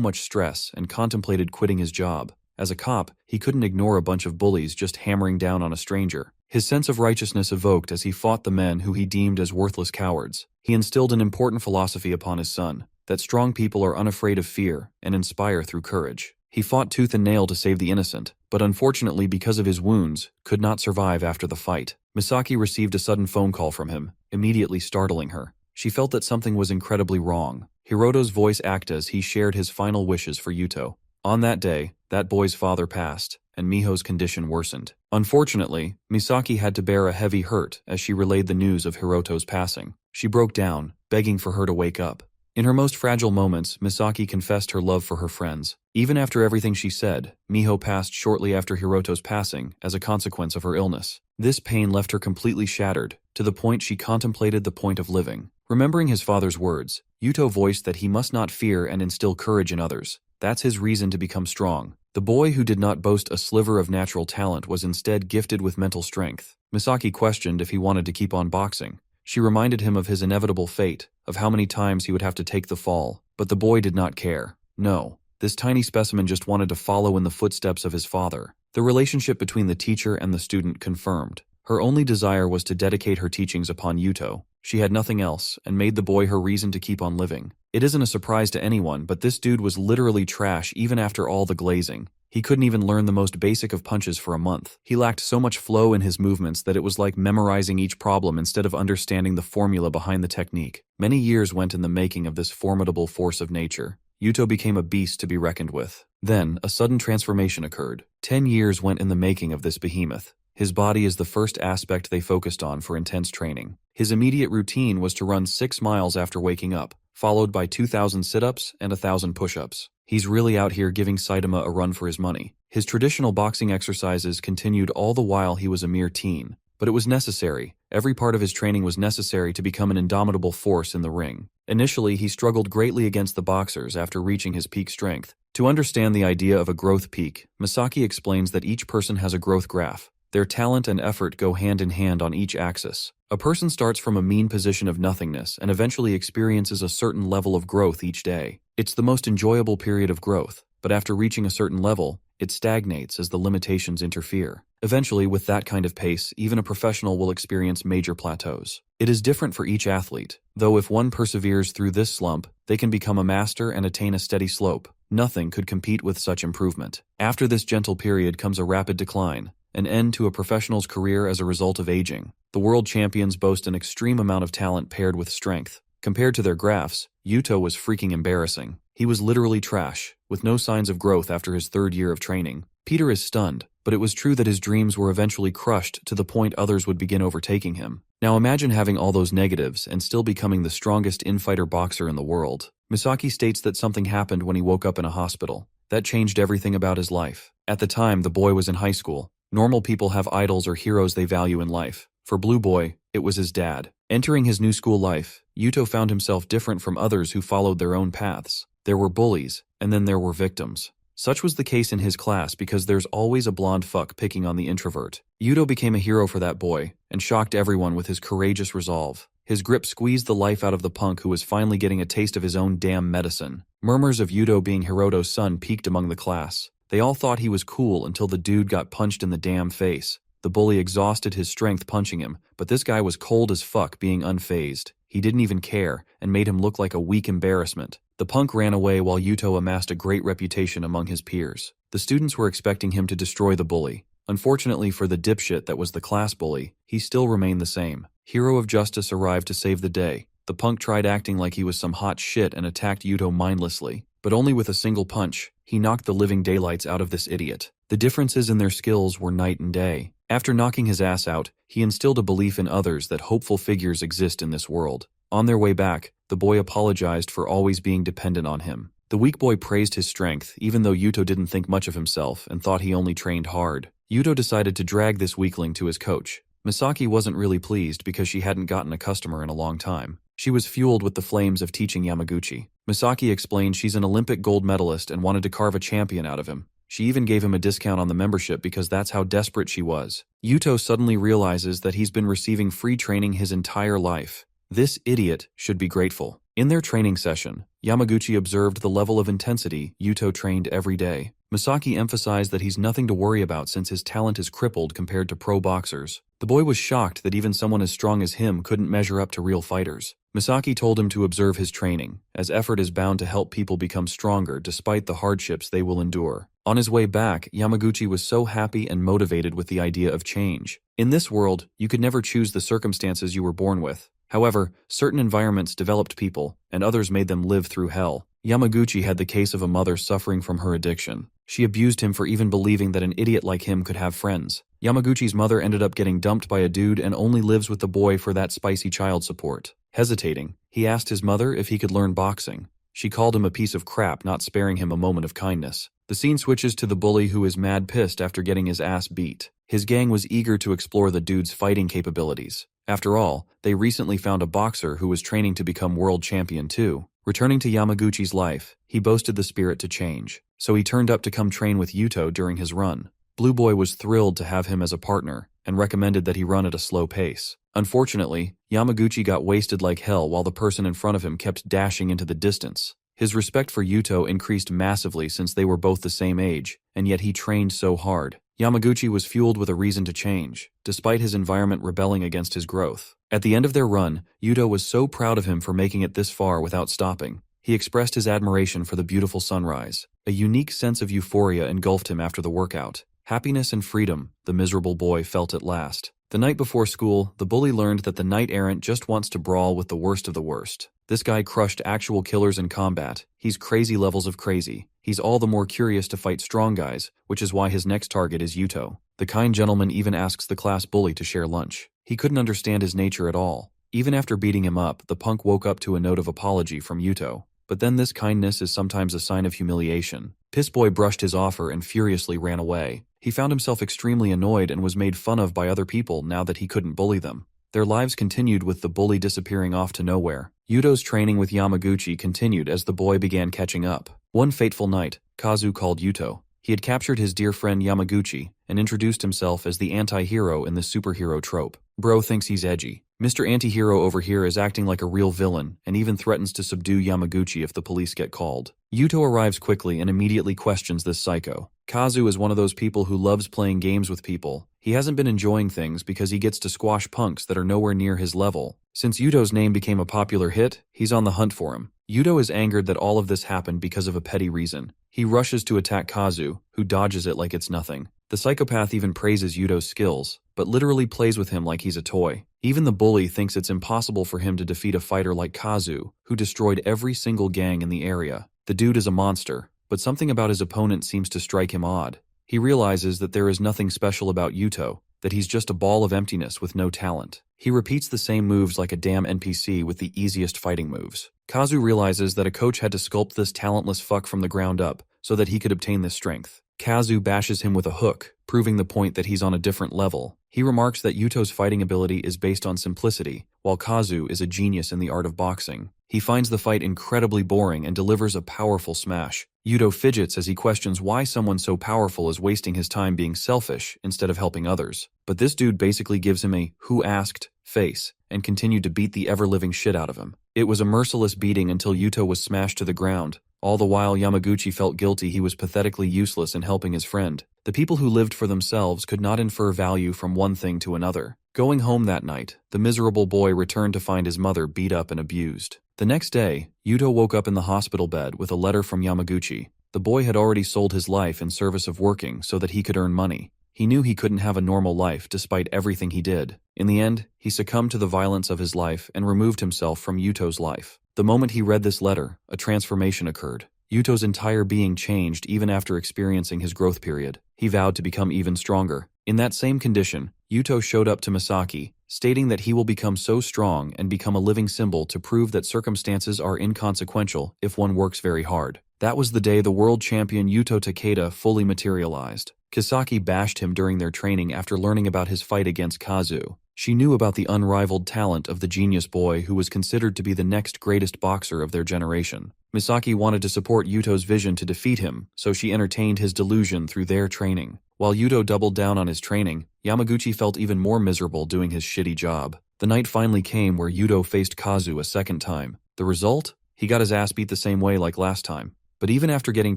much stress and contemplated quitting his job. As a cop, he couldn't ignore a bunch of bullies just hammering down on a stranger. His sense of righteousness evoked as he fought the men who he deemed as worthless cowards. He instilled an important philosophy upon his son, that strong people are unafraid of fear and inspire through courage. He fought tooth and nail to save the innocent, but unfortunately because of his wounds, could not survive after the fight. Misaki received a sudden phone call from him, immediately startling her. She felt that something was incredibly wrong. Hiroto's voice acted as he shared his final wishes for Yuto. On that day, that boy's father passed, and Miho's condition worsened. Unfortunately, Misaki had to bear a heavy hurt as she relayed the news of Hiroto's passing. She broke down, begging for her to wake up. In her most fragile moments, Misaki confessed her love for her friends. Even after everything she said, Miho passed shortly after Hiroto's passing as a consequence of her illness. This pain left her completely shattered, to the point she contemplated the point of living. Remembering his father's words, Yuto voiced that he must not fear and instill courage in others. That's his reason to become strong. The boy who did not boast a sliver of natural talent was instead gifted with mental strength. Misaki questioned if he wanted to keep on boxing. She reminded him of his inevitable fate, of how many times he would have to take the fall. But the boy did not care. No, this tiny specimen just wanted to follow in the footsteps of his father. The relationship between the teacher and the student confirmed. Her only desire was to dedicate her teachings upon Yuto. She had nothing else, and made the boy her reason to keep on living. It isn't a surprise to anyone, but this dude was literally trash even after all the glazing. He couldn't even learn the most basic of punches for a month. He lacked so much flow in his movements that it was like memorizing each problem instead of understanding the formula behind the technique. Many years went in the making of this formidable force of nature. Yuto became a beast to be reckoned with. Then, a sudden transformation occurred. 10 years went in the making of this behemoth. His body is the first aspect they focused on for intense training. His immediate routine was to run 6 miles after waking up, followed by 2,000 sit-ups and 1,000 push-ups. He's really out here giving Saitama a run for his money. His traditional boxing exercises continued all the while he was a mere teen, but it was necessary. Every part of his training was necessary to become an indomitable force in the ring. Initially, he struggled greatly against the boxers after reaching his peak strength. To understand the idea of a growth peak, Misaki explains that each person has a growth graph. Their talent and effort go hand in hand on each axis. A person starts from a mean position of nothingness and eventually experiences a certain level of growth each day. It's the most enjoyable period of growth, but after reaching a certain level, it stagnates as the limitations interfere. Eventually, with that kind of pace, even a professional will experience major plateaus. It is different for each athlete, though if one perseveres through this slump, they can become a master and attain a steady slope. Nothing could compete with such improvement. After this gentle period comes a rapid decline, an end to a professional's career as a result of aging. The world champions boast an extreme amount of talent paired with strength. Compared to their graphs, Yuto was freaking embarrassing. He was literally trash, with no signs of growth after his third year of training. Peter is stunned, but it was true that his dreams were eventually crushed to the point others would begin overtaking him. Now imagine having all those negatives and still becoming the strongest infighter boxer in the world. Misaki states that something happened when he woke up in a hospital. That changed everything about his life. At the time, the boy was in high school. Normal people have idols or heroes they value in life. For Blue Boy, it was his dad. Entering his new school life, Yuto found himself different from others who followed their own paths. There were bullies, and then there were victims. Such was the case in his class because there's always a blonde fuck picking on the introvert. Yuto became a hero for that boy, and shocked everyone with his courageous resolve. His grip squeezed the life out of the punk who was finally getting a taste of his own damn medicine. Murmurs of Yuto being Hiroto's son peaked among the class. They all thought he was cool until the dude got punched in the damn face. The bully exhausted his strength punching him, but this guy was cold as fuck being unfazed. He didn't even care, and made him look like a weak embarrassment. The punk ran away while Yuto amassed a great reputation among his peers. The students were expecting him to destroy the bully. Unfortunately for the dipshit that was the class bully, he still remained the same. Hero of Justice arrived to save the day. The punk tried acting like he was some hot shit and attacked Yuto mindlessly, but only with a single punch. He knocked the living daylights out of this idiot. The differences in their skills were night and day. After knocking his ass out, he instilled a belief in others that hopeful figures exist in this world. On their way back, the boy apologized for always being dependent on him. The weak boy praised his strength, even though Yuto didn't think much of himself and thought he only trained hard. Yuto decided to drag this weakling to his coach. Misaki wasn't really pleased because she hadn't gotten a customer in a long time. She was fueled with the flames of teaching Yamaguchi. Misaki explained she's an Olympic gold medalist and wanted to carve a champion out of him. She even gave him a discount on the membership because that's how desperate she was. Yuto suddenly realizes that he's been receiving free training his entire life. This idiot should be grateful. In their training session, Yamaguchi observed the level of intensity Yuto trained every day. Misaki emphasized that he's nothing to worry about since his talent is crippled compared to pro boxers. The boy was shocked that even someone as strong as him couldn't measure up to real fighters. Misaki told him to observe his training, as effort is bound to help people become stronger despite the hardships they will endure. On his way back, Yamaguchi was so happy and motivated with the idea of change. In this world, you could never choose the circumstances you were born with. However, certain environments developed people, and others made them live through hell. Yamaguchi had the case of a mother suffering from her addiction. She abused him for even believing that an idiot like him could have friends. Yamaguchi's mother ended up getting dumped by a dude and only lives with the boy for that spicy child support. Hesitating, he asked his mother if he could learn boxing. She called him a piece of crap, not sparing him a moment of kindness. The scene switches to the bully who is mad pissed after getting his ass beat. His gang was eager to explore the dude's fighting capabilities. After all, they recently found a boxer who was training to become world champion too. Returning to Yamaguchi's life, he boasted the spirit to change, so he turned up to come train with Yuto during his run. Blue Boy was thrilled to have him as a partner, and recommended that he run at a slow pace. Unfortunately, Yamaguchi got wasted like hell while the person in front of him kept dashing into the distance. His respect for Yuto increased massively since they were both the same age, and yet he trained so hard. Yamaguchi was fueled with a reason to change, despite his environment rebelling against his growth. At the end of their run, Yuto was so proud of him for making it this far without stopping. He expressed his admiration for the beautiful sunrise. A unique sense of euphoria engulfed him after the workout. Happiness and freedom, the miserable boy felt at last. The night before school, the bully learned that the knight-errant just wants to brawl with the worst of the worst. This guy crushed actual killers in combat. He's crazy levels of crazy. He's all the more curious to fight strong guys, which is why his next target is Yuto. The kind gentleman even asks the class bully to share lunch. He couldn't understand his nature at all. Even after beating him up, the punk woke up to a note of apology from Yuto. But then this kindness is sometimes a sign of humiliation. Pissboy brushed his offer and furiously ran away. He found himself extremely annoyed and was made fun of by other people now that he couldn't bully them. Their lives continued with the bully disappearing off to nowhere. Yuto's training with Yamaguchi continued as the boy began catching up. One fateful night, Kazu called Yuto. He had captured his dear friend Yamaguchi and introduced himself as the anti-hero in the superhero trope. Bro thinks he's edgy. Mr. Antihero over here is acting like a real villain and even threatens to subdue Yamaguchi if the police get called. Yuto arrives quickly and immediately questions this psycho. Kazu is one of those people who loves playing games with people. He hasn't been enjoying things because he gets to squash punks that are nowhere near his level. Since Yuto's name became a popular hit, he's on the hunt for him. Yuto is angered that all of this happened because of a petty reason. He rushes to attack Kazu, who dodges it like it's nothing. The psychopath even praises Yuto's skills, but literally plays with him like he's a toy. Even the bully thinks it's impossible for him to defeat a fighter like Kazu, who destroyed every single gang in the area. The dude is a monster, but something about his opponent seems to strike him odd. He realizes that there is nothing special about Yuto, that he's just a ball of emptiness with no talent. He repeats the same moves like a damn NPC with the easiest fighting moves. Kazu realizes that a coach had to sculpt this talentless fuck from the ground up so that he could obtain this strength. Kazu bashes him with a hook, proving the point that he's on a different level. He remarks that Yuto's fighting ability is based on simplicity, while Kazu is a genius in the art of boxing. He finds the fight incredibly boring and delivers a powerful smash. Yuto fidgets as he questions why someone so powerful is wasting his time being selfish instead of helping others. But this dude basically gives him a "who asked" face and continued to beat the ever-living shit out of him. It was a merciless beating until Yuto was smashed to the ground. All the while, Yamaguchi felt guilty he was pathetically useless in helping his friend. The people who lived for themselves could not infer value from one thing to another. Going home that night, the miserable boy returned to find his mother beat up and abused. The next day, Yuto woke up in the hospital bed with a letter from Yamaguchi. The boy had already sold his life in service of working so that he could earn money. He knew he couldn't have a normal life despite everything he did. In the end, he succumbed to the violence of his life and removed himself from Yuto's life. The moment he read this letter, a transformation occurred. Yuto's entire being changed even after experiencing his growth period. He vowed to become even stronger. In that same condition, Yuto showed up to Misaki, stating that he will become so strong and become a living symbol to prove that circumstances are inconsequential if one works very hard. That was the day the world champion Yuto Takeda fully materialized. Kisaki bashed him during their training after learning about his fight against Kazu. She knew about the unrivaled talent of the genius boy who was considered to be the next greatest boxer of their generation. Misaki wanted to support Yuto's vision to defeat him, so she entertained his delusion through their training. While Yuto doubled down on his training, Yamaguchi felt even more miserable doing his shitty job. The night finally came where Yuto faced Kazu a second time. The result? He got his ass beat the same way like last time. But even after getting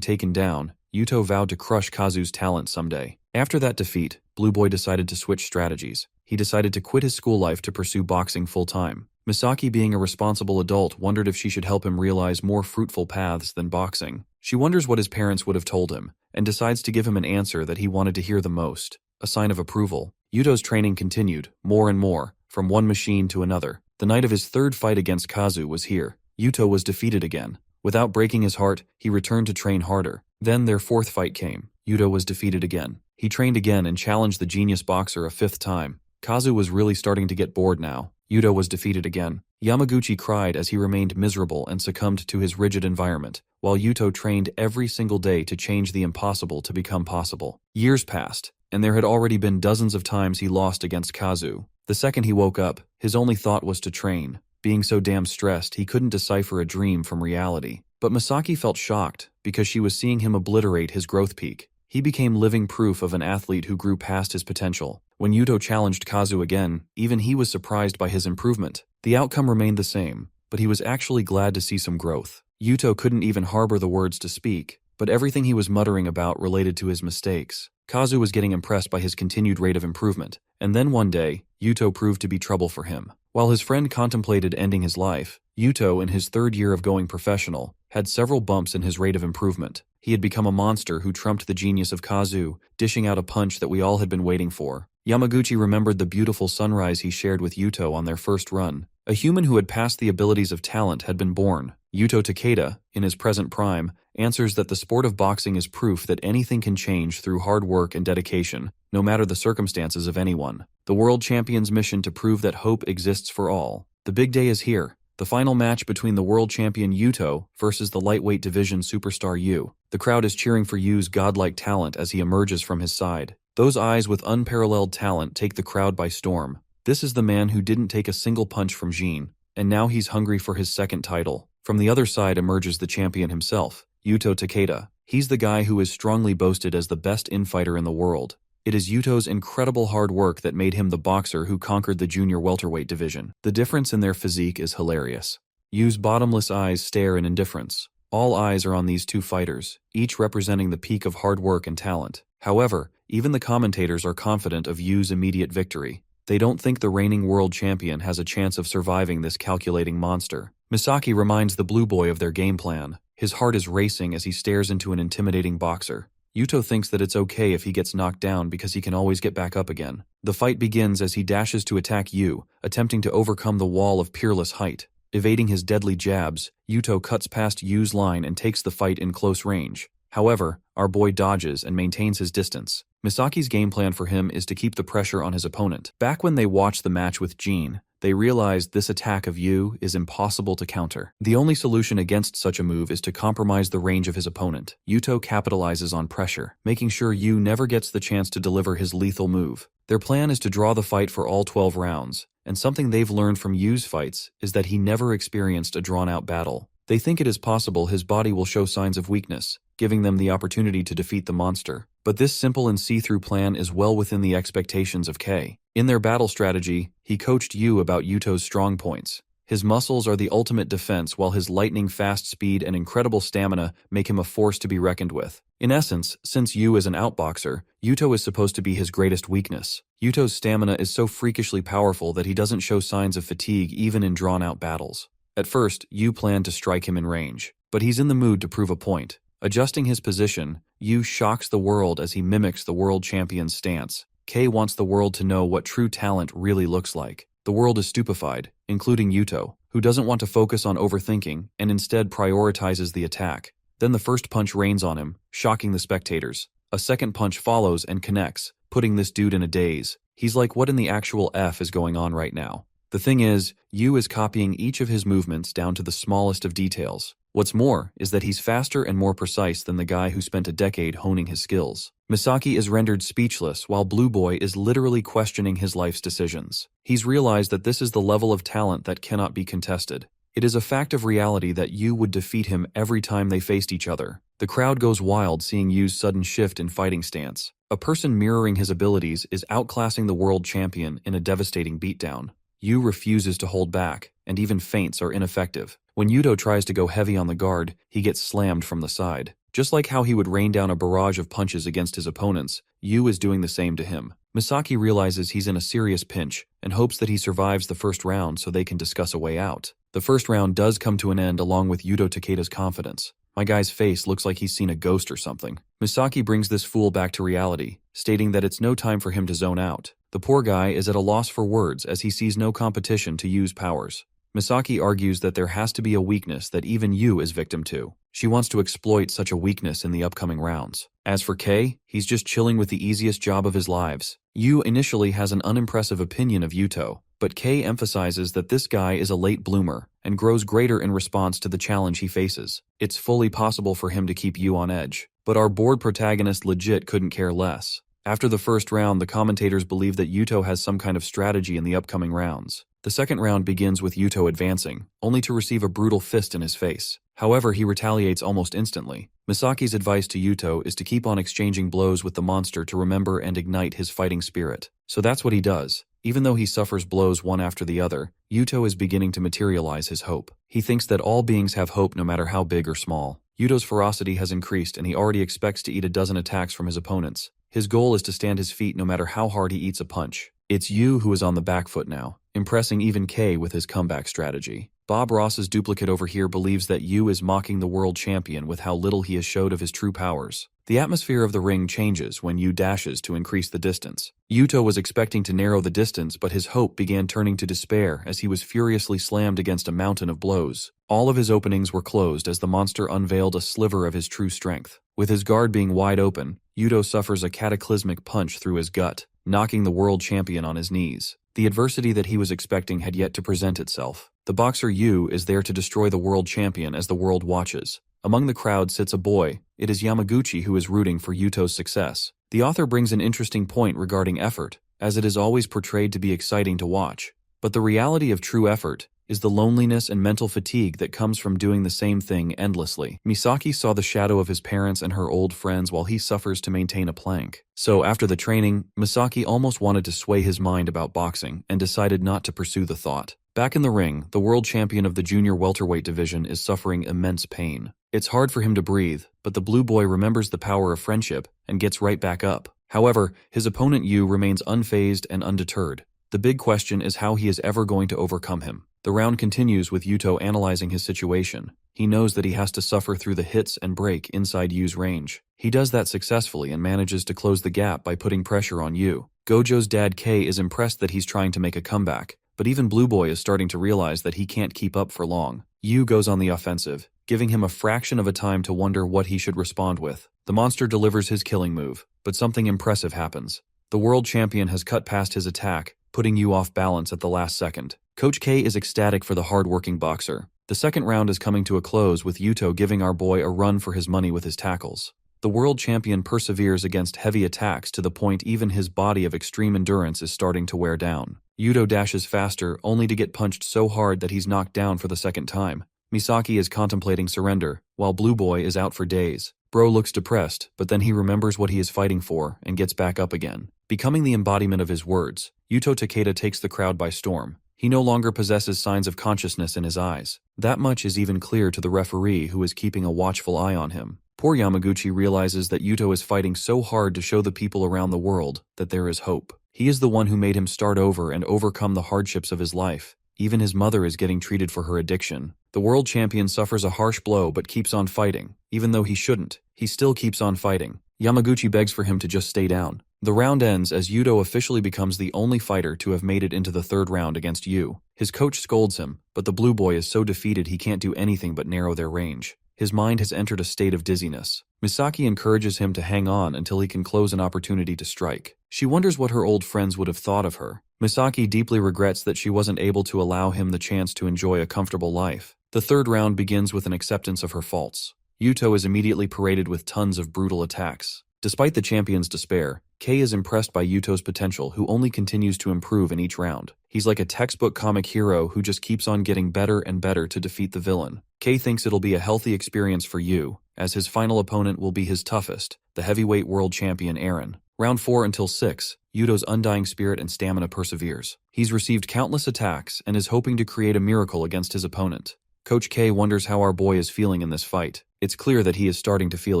taken down, Yuto vowed to crush Kazu's talent someday. After that defeat, Blue Boy decided to switch strategies. He decided to quit his school life to pursue boxing full-time. Misaki, being a responsible adult, wondered if she should help him realize more fruitful paths than boxing. She wonders what his parents would have told him, and decides to give him an answer that he wanted to hear the most, a sign of approval. Yuto's training continued, more and more, from one machine to another. The night of his third fight against Kazu was here. Yuto was defeated again. Without breaking his heart, he returned to train harder. Then their fourth fight came. Yuto was defeated again. He trained again and challenged the genius boxer a fifth time. Kazu was really starting to get bored now. Yuto was defeated again. Yamaguchi cried as he remained miserable and succumbed to his rigid environment, while Yuto trained every single day to change the impossible to become possible. Years passed, and there had already been dozens of times he lost against Kazu. The second he woke up, his only thought was to train. Being so damn stressed, he couldn't decipher a dream from reality. But Misaki felt shocked because she was seeing him obliterate his growth peak. He became living proof of an athlete who grew past his potential. When Yuto challenged Kazu again, even he was surprised by his improvement. The outcome remained the same, but he was actually glad to see some growth. Yuto couldn't even harbor the words to speak, but everything he was muttering about related to his mistakes. Kazu was getting impressed by his continued rate of improvement, and then one day, Yuto proved to be trouble for him. While his friend contemplated ending his life, Yuto, in his third year of going professional, had several bumps in his rate of improvement. He had become a monster who trumped the genius of Kazu, dishing out a punch that we all had been waiting for. Yamaguchi remembered the beautiful sunrise he shared with Yuto on their first run. A human who had passed the abilities of talent had been born. Yuto Takeda, in his present prime, answers that the sport of boxing is proof that anything can change through hard work and dedication, no matter the circumstances of anyone. The world champion's mission to prove that hope exists for all. The big day is here. The final match between the world champion Yuto versus the lightweight division superstar Yu. The crowd is cheering for Yu's godlike talent as he emerges from his side. Those eyes with unparalleled talent take the crowd by storm. This is the man who didn't take a single punch from Jin, and now he's hungry for his second title. From the other side emerges the champion himself, Yuto Takeda. He's the guy who is strongly boasted as the best infighter in the world. It is Yuto's incredible hard work that made him the boxer who conquered the junior welterweight division. The difference in their physique is hilarious. Yu's bottomless eyes stare in indifference. All eyes are on these two fighters, each representing the peak of hard work and talent. However, even the commentators are confident of Yu's immediate victory. They don't think the reigning world champion has a chance of surviving this calculating monster. Misaki reminds the blue boy of their game plan. His heart is racing as he stares into an intimidating boxer. Yuto thinks that it's okay if he gets knocked down because he can always get back up again. The fight begins as he dashes to attack Yu, attempting to overcome the wall of peerless height. Evading his deadly jabs, Yuto cuts past Yu's line and takes the fight in close range. However, our boy dodges and maintains his distance. Misaki's game plan for him is to keep the pressure on his opponent. Back when they watched the match with Jean, they realized this attack of Yu is impossible to counter. The only solution against such a move is to compromise the range of his opponent. Yuto capitalizes on pressure, making sure Yu never gets the chance to deliver his lethal move. Their plan is to draw the fight for all 12 rounds, and something they've learned from Yu's fights is that he never experienced a drawn-out battle. They think it is possible his body will show signs of weakness, giving them the opportunity to defeat the monster. But this simple and see-through plan is well within the expectations of Kei. In their battle strategy, he coached Yu about Yuto's strong points. His muscles are the ultimate defense, while his lightning-fast speed and incredible stamina make him a force to be reckoned with. In essence, since Yu is an outboxer, Yuto is supposed to be his greatest weakness. Yuto's stamina is so freakishly powerful that he doesn't show signs of fatigue even in drawn-out battles. At first, Yu planned to strike him in range, but he's in the mood to prove a point. Adjusting his position, Yu shocks the world as he mimics the world champion's stance. Kei wants the world to know what true talent really looks like. The world is stupefied, including Yuto, who doesn't want to focus on overthinking and instead prioritizes the attack. Then the first punch rains on him, shocking the spectators. A second punch follows and connects, putting this dude in a daze. He's like, what in the actual F is going on right now? The thing is, Yu is copying each of his movements down to the smallest of details. What's more is that he's faster and more precise than the guy who spent a decade honing his skills. Misaki is rendered speechless while Blue Boy is literally questioning his life's decisions. He's realized that this is the level of talent that cannot be contested. It is a fact of reality that Yu would defeat him every time they faced each other. The crowd goes wild seeing Yu's sudden shift in fighting stance. A person mirroring his abilities is outclassing the world champion in a devastating beatdown. Yu refuses to hold back, and even feints are ineffective. When Yuto tries to go heavy on the guard, he gets slammed from the side. Just like how he would rain down a barrage of punches against his opponents, Yu is doing the same to him. Misaki realizes he's in a serious pinch, and hopes that he survives the first round so they can discuss a way out. The first round does come to an end along with Yuto Takeda's confidence. My guy's face looks like he's seen a ghost or something. Misaki brings this fool back to reality, stating that it's no time for him to zone out. The poor guy is at a loss for words as he sees no competition to Yu's powers. Misaki argues that there has to be a weakness that even Yu is victim to. She wants to exploit such a weakness in the upcoming rounds. As for Kei, he's just chilling with the easiest job of his lives. Yu initially has an unimpressive opinion of Yuto, but Kei emphasizes that this guy is a late bloomer and grows greater in response to the challenge he faces. It's fully possible for him to keep Yu on edge, but our board protagonist legit couldn't care less. After the first round, the commentators believe that Yuto has some kind of strategy in the upcoming rounds. The second round begins with Yuto advancing, only to receive a brutal fist in his face. However, he retaliates almost instantly. Misaki's advice to Yuto is to keep on exchanging blows with the monster to remember and ignite his fighting spirit. So that's what he does. Even though he suffers blows one after the other, Yuto is beginning to materialize his hope. He thinks that all beings have hope no matter how big or small. Yuto's ferocity has increased and he already expects to eat a dozen attacks from his opponents. His goal is to stand his feet no matter how hard he eats a punch. It's Yu who is on the back foot now, impressing even Kei with his comeback strategy. Bob Ross's duplicate over here believes that Yu is mocking the world champion with how little he has showed of his true powers. The atmosphere of the ring changes when Yu dashes to increase the distance. Yuto was expecting to narrow the distance, but his hope began turning to despair as he was furiously slammed against a mountain of blows. All of his openings were closed as the monster unveiled a sliver of his true strength. With his guard being wide open, Yuto suffers a cataclysmic punch through his gut, knocking the world champion on his knees. The adversity that he was expecting had yet to present itself. The boxer Yu is there to destroy the world champion as the world watches. Among the crowd sits a boy. It is Yamaguchi who is rooting for Yuto's success. The author brings an interesting point regarding effort, as it is always portrayed to be exciting to watch. But the reality of true effort is the loneliness and mental fatigue that comes from doing the same thing endlessly. Misaki saw the shadow of his parents and her old friends while he suffers to maintain a plank. So after the training, Misaki almost wanted to sway his mind about boxing and decided not to pursue the thought. Back in the ring, the world champion of the junior welterweight division is suffering immense pain. It's hard for him to breathe, but the blue boy remembers the power of friendship and gets right back up. However, his opponent Yu remains unfazed and undeterred. The big question is how he is ever going to overcome him. The round continues with Yuto analyzing his situation. He knows that he has to suffer through the hits and break inside Yu's range. He does that successfully and manages to close the gap by putting pressure on Yu. Gojo's dad K is impressed that he's trying to make a comeback, but even Blue Boy is starting to realize that he can't keep up for long. Yu goes on the offensive, giving him a fraction of a time to wonder what he should respond with. The monster delivers his killing move, but something impressive happens. The world champion has cut past his attack, putting Yu off balance at the last second. Coach K is ecstatic for the hard-working boxer. The second round is coming to a close with Yuto giving our boy a run for his money with his tackles. The world champion perseveres against heavy attacks to the point even his body of extreme endurance is starting to wear down. Yuto dashes faster only to get punched so hard that he's knocked down for the second time. Misaki is contemplating surrender, while Blue Boy is out for days. Bro looks depressed, but then he remembers what he is fighting for and gets back up again. Becoming the embodiment of his words, Yuto Takeda takes the crowd by storm. He no longer possesses signs of consciousness in his eyes. That much is even clear to the referee who is keeping a watchful eye on him. Poor Yamaguchi realizes that Yuto is fighting so hard to show the people around the world that there is hope. He is the one who made him start over and overcome the hardships of his life. Even his mother is getting treated for her addiction. The world champion suffers a harsh blow but keeps on fighting. Even though he shouldn't, he still keeps on fighting. Yamaguchi begs for him to just stay down. The round ends as Yuto officially becomes the only fighter to have made it into the third round against Yu. His coach scolds him, but the blue boy is so defeated he can't do anything but narrow their range. His mind has entered a state of dizziness. Misaki encourages him to hang on until he can close an opportunity to strike. She wonders what her old friends would have thought of her. Misaki deeply regrets that she wasn't able to allow him the chance to enjoy a comfortable life. The third round begins with an acceptance of her faults. Yuto is immediately paraded with tons of brutal attacks. Despite the champion's despair, Kei is impressed by Yuto's potential, who only continues to improve in each round. He's like a textbook comic hero who just keeps on getting better and better to defeat the villain. Kei thinks it'll be a healthy experience for Yu, as his final opponent will be his toughest, the heavyweight world champion Eren. Round 4 until 6, Yuto's undying spirit and stamina perseveres. He's received countless attacks and is hoping to create a miracle against his opponent. Coach K wonders how our boy is feeling in this fight. It's clear that he is starting to feel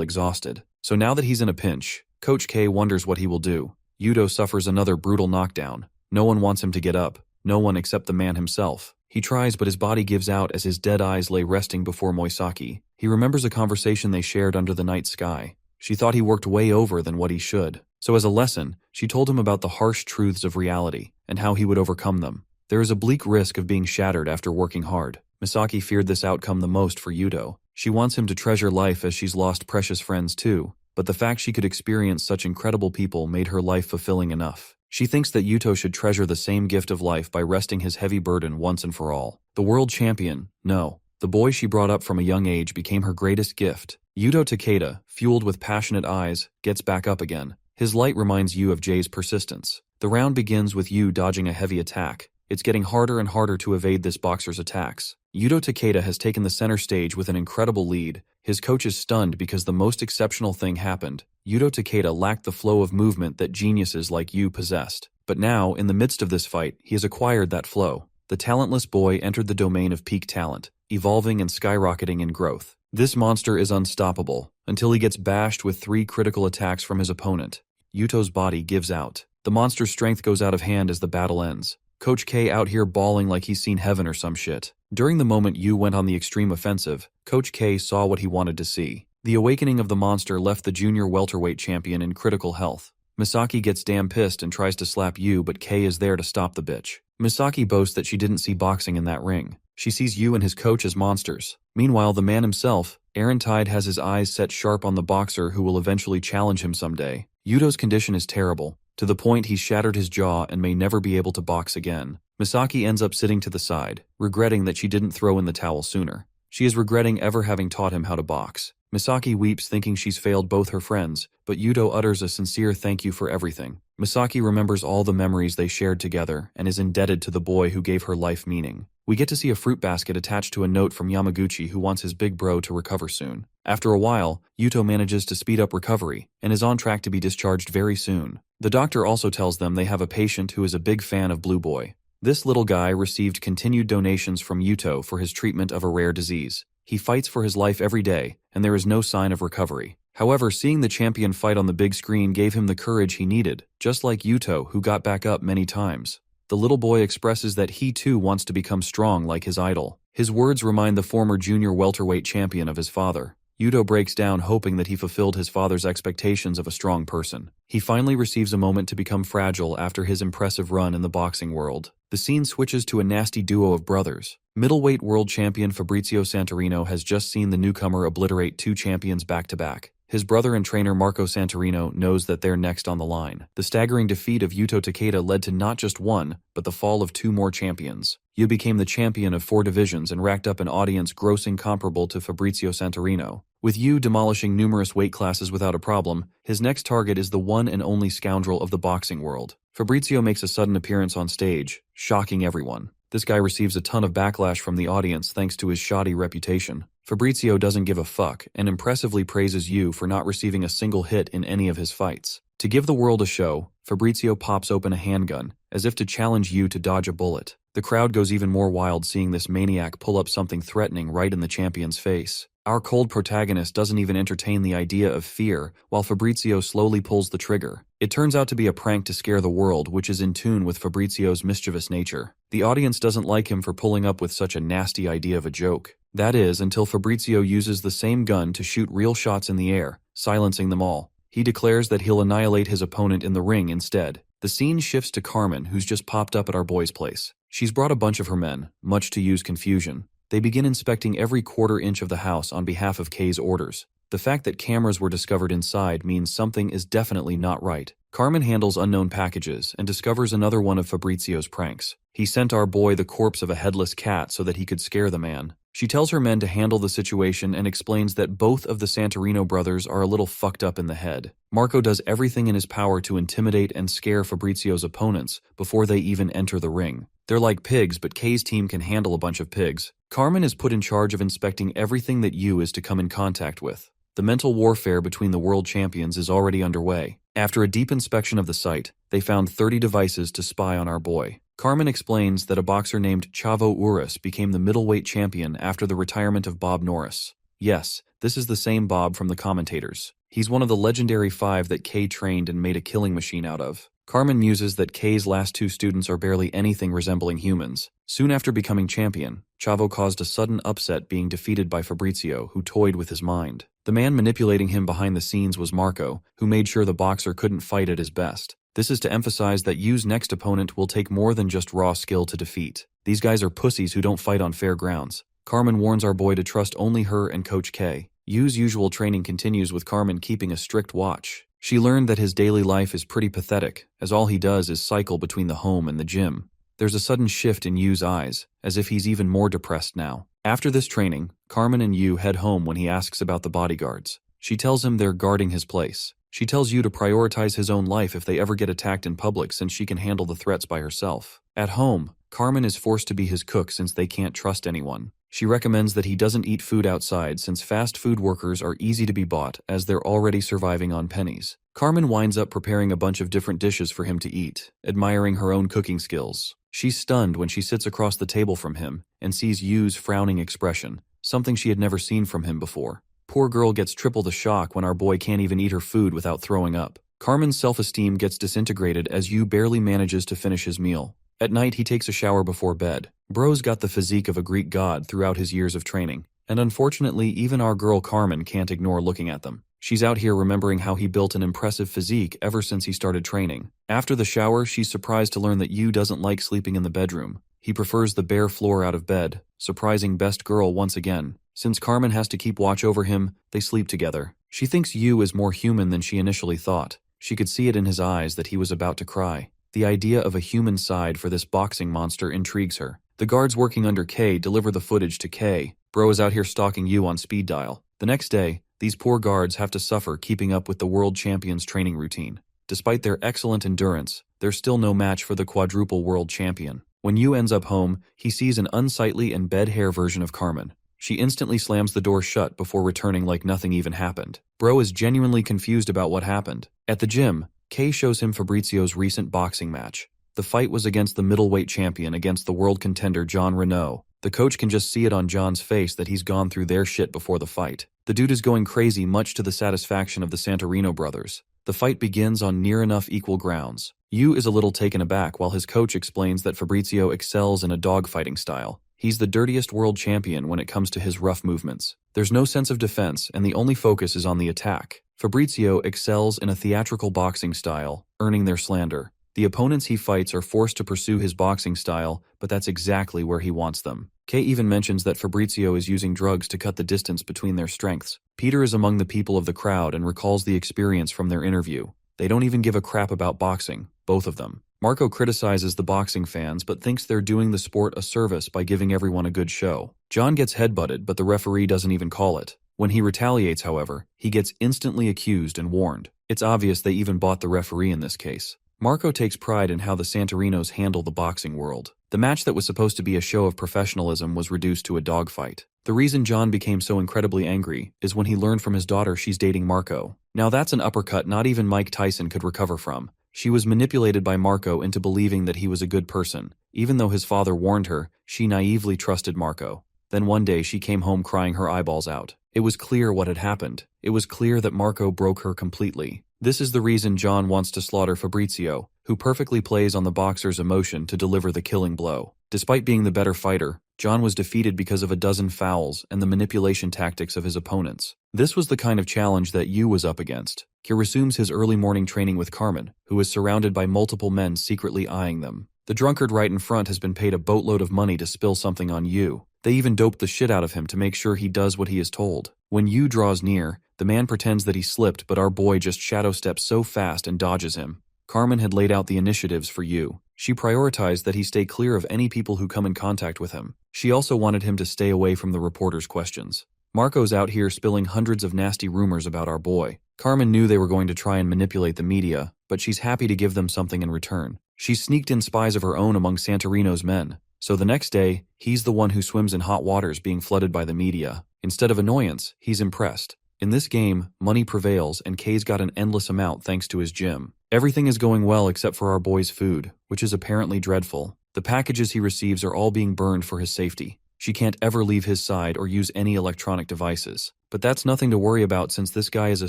exhausted. So now that he's in a pinch, Coach K wonders what he will do. Yuto suffers another brutal knockdown. No one wants him to get up. No one except the man himself. He tries, but his body gives out as his dead eyes lay resting before Moisaki. He remembers a conversation they shared under the night sky. She thought he worked way over than what he should. So as a lesson, she told him about the harsh truths of reality and how he would overcome them. There is a bleak risk of being shattered after working hard. Misaki feared this outcome the most for Yuto. She wants him to treasure life as she's lost precious friends too, but the fact she could experience such incredible people made her life fulfilling enough. She thinks that Yuto should treasure the same gift of life by resting his heavy burden once and for all. The world champion, no. The boy she brought up from a young age became her greatest gift. Yuto Takeda, fueled with passionate eyes, gets back up again. His light reminds Yu of Jay's persistence. The round begins with Yu dodging a heavy attack. It's getting harder and harder to evade this boxer's attacks. Yuto Takeda has taken the center stage with an incredible lead. His coach is stunned because the most exceptional thing happened. Yuto Takeda lacked the flow of movement that geniuses like Yu possessed. But now, in the midst of this fight, he has acquired that flow. The talentless boy entered the domain of peak talent, evolving and skyrocketing in growth. This monster is unstoppable, until he gets bashed with 3 critical attacks from his opponent. Yuto's body gives out. The monster's strength goes out of hand as the battle ends. Coach K out here bawling like he's seen heaven or some shit. During the moment Yu went on the extreme offensive, Coach K saw what he wanted to see. The awakening of the monster left the junior welterweight champion in critical health. Misaki gets damn pissed and tries to slap Yu, but K is there to stop the bitch. Misaki boasts that she didn't see boxing in that ring. She sees Yu and his coach as monsters. Meanwhile, the man himself, Eren Tide, has his eyes set sharp on the boxer who will eventually challenge him someday. Yuto's condition is terrible, to the point he's shattered his jaw and may never be able to box again. Misaki ends up sitting to the side, regretting that she didn't throw in the towel sooner. She is regretting ever having taught him how to box. Misaki weeps thinking she's failed both her friends, but Yuto utters a sincere thank you for everything. Misaki remembers all the memories they shared together and is indebted to the boy who gave her life meaning. We get to see a fruit basket attached to a note from Yamaguchi who wants his big bro to recover soon. After a while, Yuto manages to speed up recovery and is on track to be discharged very soon. The doctor also tells them they have a patient who is a big fan of Blue Boy. This little guy received continued donations from Yuto for his treatment of a rare disease. He fights for his life every day, and there is no sign of recovery. However, seeing the champion fight on the big screen gave him the courage he needed, just like Yuto, who got back up many times. The little boy expresses that he too wants to become strong like his idol. His words remind the former junior welterweight champion of his father. Yuto breaks down, hoping that he fulfilled his father's expectations of a strong person. He finally receives a moment to become fragile after his impressive run in the boxing world. The scene switches to a nasty duo of brothers. Middleweight world champion Fabrizio Santorino has just seen the newcomer obliterate two champions back-to-back. His brother and trainer Marco Santorino knows that they're next on the line. The staggering defeat of Yuto Takeda led to not just one, but the fall of two more champions. Yu became the champion of 4 divisions and racked up an audience grossing comparable to Fabrizio Santorino. With Yu demolishing numerous weight classes without a problem, his next target is the one and only scoundrel of the boxing world. Fabrizio makes a sudden appearance on stage, shocking everyone. This guy receives a ton of backlash from the audience thanks to his shoddy reputation. Fabrizio doesn't give a fuck and impressively praises Yu for not receiving a single hit in any of his fights. To give the world a show, Fabrizio pops open a handgun, as if to challenge Yu to dodge a bullet. The crowd goes even more wild seeing this maniac pull up something threatening right in the champion's face. Our cold protagonist doesn't even entertain the idea of fear, while Fabrizio slowly pulls the trigger. It turns out to be a prank to scare the world, which is in tune with Fabrizio's mischievous nature. The audience doesn't like him for pulling up with such a nasty idea of a joke. That is, until Fabrizio uses the same gun to shoot real shots in the air, silencing them all. He declares that he'll annihilate his opponent in the ring instead. The scene shifts to Carmen, who's just popped up at our boy's place. She's brought a bunch of her men, much to Yu's confusion. They begin inspecting every quarter inch of the house on behalf of Kei's orders. The fact that cameras were discovered inside means something is definitely not right. Carmen handles unknown packages and discovers another one of Fabrizio's pranks. He sent our boy the corpse of a headless cat so that he could scare the man. She tells her men to handle the situation and explains that both of the Santorino brothers are a little fucked up in the head. Marco does everything in his power to intimidate and scare Fabrizio's opponents before they even enter the ring. They're like pigs, but Kei's team can handle a bunch of pigs. Carmen is put in charge of inspecting everything that Yu is to come in contact with. The mental warfare between the world champions is already underway. After a deep inspection of the site, they found 30 devices to spy on our boy. Carmen explains that a boxer named Chavo Urus became the middleweight champion after the retirement of Bob Norris. Yes, this is the same Bob from the commentators. He's one of the legendary 5 that Kei trained and made a killing machine out of. Carmen muses that Kei's last 2 students are barely anything resembling humans. Soon after becoming champion, Chavo caused a sudden upset being defeated by Fabrizio, who toyed with his mind. The man manipulating him behind the scenes was Marco, who made sure the boxer couldn't fight at his best. This is to emphasize that Yu's next opponent will take more than just raw skill to defeat. These guys are pussies who don't fight on fair grounds. Carmen warns our boy to trust only her and Coach Kei. Yu's usual training continues with Carmen keeping a strict watch. She learned that his daily life is pretty pathetic, as all he does is cycle between the home and the gym. There's a sudden shift in Yu's eyes, as if he's even more depressed now. After this training, Carmen and Yu head home when he asks about the bodyguards. She tells him they're guarding his place. She tells Yu to prioritize his own life if they ever get attacked in public since she can handle the threats by herself. At home, Carmen is forced to be his cook since they can't trust anyone. She recommends that he doesn't eat food outside since fast food workers are easy to be bought as they're already surviving on pennies. Carmen winds up preparing a bunch of different dishes for him to eat, admiring her own cooking skills. She's stunned when she sits across the table from him and sees Yu's frowning expression, something she had never seen from him before. Poor girl gets triple the shock when our boy can't even eat her food without throwing up. Carmen's self-esteem gets disintegrated as Yu barely manages to finish his meal. At night, he takes a shower before bed. Bro's got the physique of a Greek god throughout his years of training, and unfortunately, even our girl Carmen can't ignore looking at them. She's out here remembering how he built an impressive physique ever since he started training. After the shower, she's surprised to learn that Yu doesn't like sleeping in the bedroom. He prefers the bare floor out of bed, surprising best girl once again. Since Carmen has to keep watch over him, they sleep together. She thinks Yu is more human than she initially thought. She could see it in his eyes that he was about to cry. The idea of a human side for this boxing monster intrigues her. The guards working under Kei deliver the footage to Kei. Bro is out here stalking Yu on speed dial. The next day, these poor guards have to suffer keeping up with the world champion's training routine. Despite their excellent endurance, they're still no match for the quadruple world champion. When Yu ends up home, he sees an unsightly and bed hair version of Carmen. She instantly slams the door shut before returning like nothing even happened. Bro is genuinely confused about what happened. At the gym, Kei shows him Fabrizio's recent boxing match. The fight was against the middleweight champion against the world contender John Renault. The coach can just see it on John's face that he's gone through their shit before the fight. The dude is going crazy, much to the satisfaction of the Santorino brothers. The fight begins on near enough equal grounds. Yu is a little taken aback while his coach explains that Fabrizio excels in a dogfighting style. He's the dirtiest world champion when it comes to his rough movements. There's no sense of defense, and the only focus is on the attack. Fabrizio excels in a theatrical boxing style, earning their slander. The opponents he fights are forced to pursue his boxing style, but that's exactly where he wants them. Kei even mentions that Fabrizio is using drugs to cut the distance between their strengths. Peter is among the people of the crowd and recalls the experience from their interview. They don't even give a crap about boxing, both of them. Marco criticizes the boxing fans but thinks they're doing the sport a service by giving everyone a good show. John gets headbutted, but the referee doesn't even call it. When he retaliates, however, he gets instantly accused and warned. It's obvious they even bought the referee in this case. Marco takes pride in how the Santorinos handle the boxing world. The match that was supposed to be a show of professionalism was reduced to a dogfight. The reason John became so incredibly angry is when he learned from his daughter she's dating Marco. Now that's an uppercut not even Mike Tyson could recover from. She was manipulated by Marco into believing that he was a good person. Even though his father warned her, she naively trusted Marco. Then one day she came home crying her eyeballs out. It was clear what had happened. It was clear that Marco broke her completely. This is the reason John wants to slaughter Fabrizio, who perfectly plays on the boxer's emotion to deliver the killing blow. Despite being the better fighter, John was defeated because of a dozen fouls and the manipulation tactics of his opponents. This was the kind of challenge that Yu was up against. He resumes his early morning training with Carmen, who is surrounded by multiple men secretly eyeing them. The drunkard right in front has been paid a boatload of money to spill something on Yu. They even doped the shit out of him to make sure he does what he is told. When Yu draws near, the man pretends that he slipped, but our boy just shadow steps so fast and dodges him. Carmen had laid out the initiatives for Yu. She prioritized that he stay clear of any people who come in contact with him. She also wanted him to stay away from the reporters' questions. Marco's out here spilling hundreds of nasty rumors about our boy. Carmen knew they were going to try and manipulate the media, but she's happy to give them something in return. She's sneaked in spies of her own among Santorino's men. So the next day, he's the one who swims in hot waters being flooded by the media. Instead of annoyance, he's impressed. In this game, money prevails and Kei's got an endless amount thanks to his gym. Everything is going well except for our boy's food, which is apparently dreadful. The packages he receives are all being burned for his safety. She can't ever leave his side or use any electronic devices. But that's nothing to worry about since this guy is a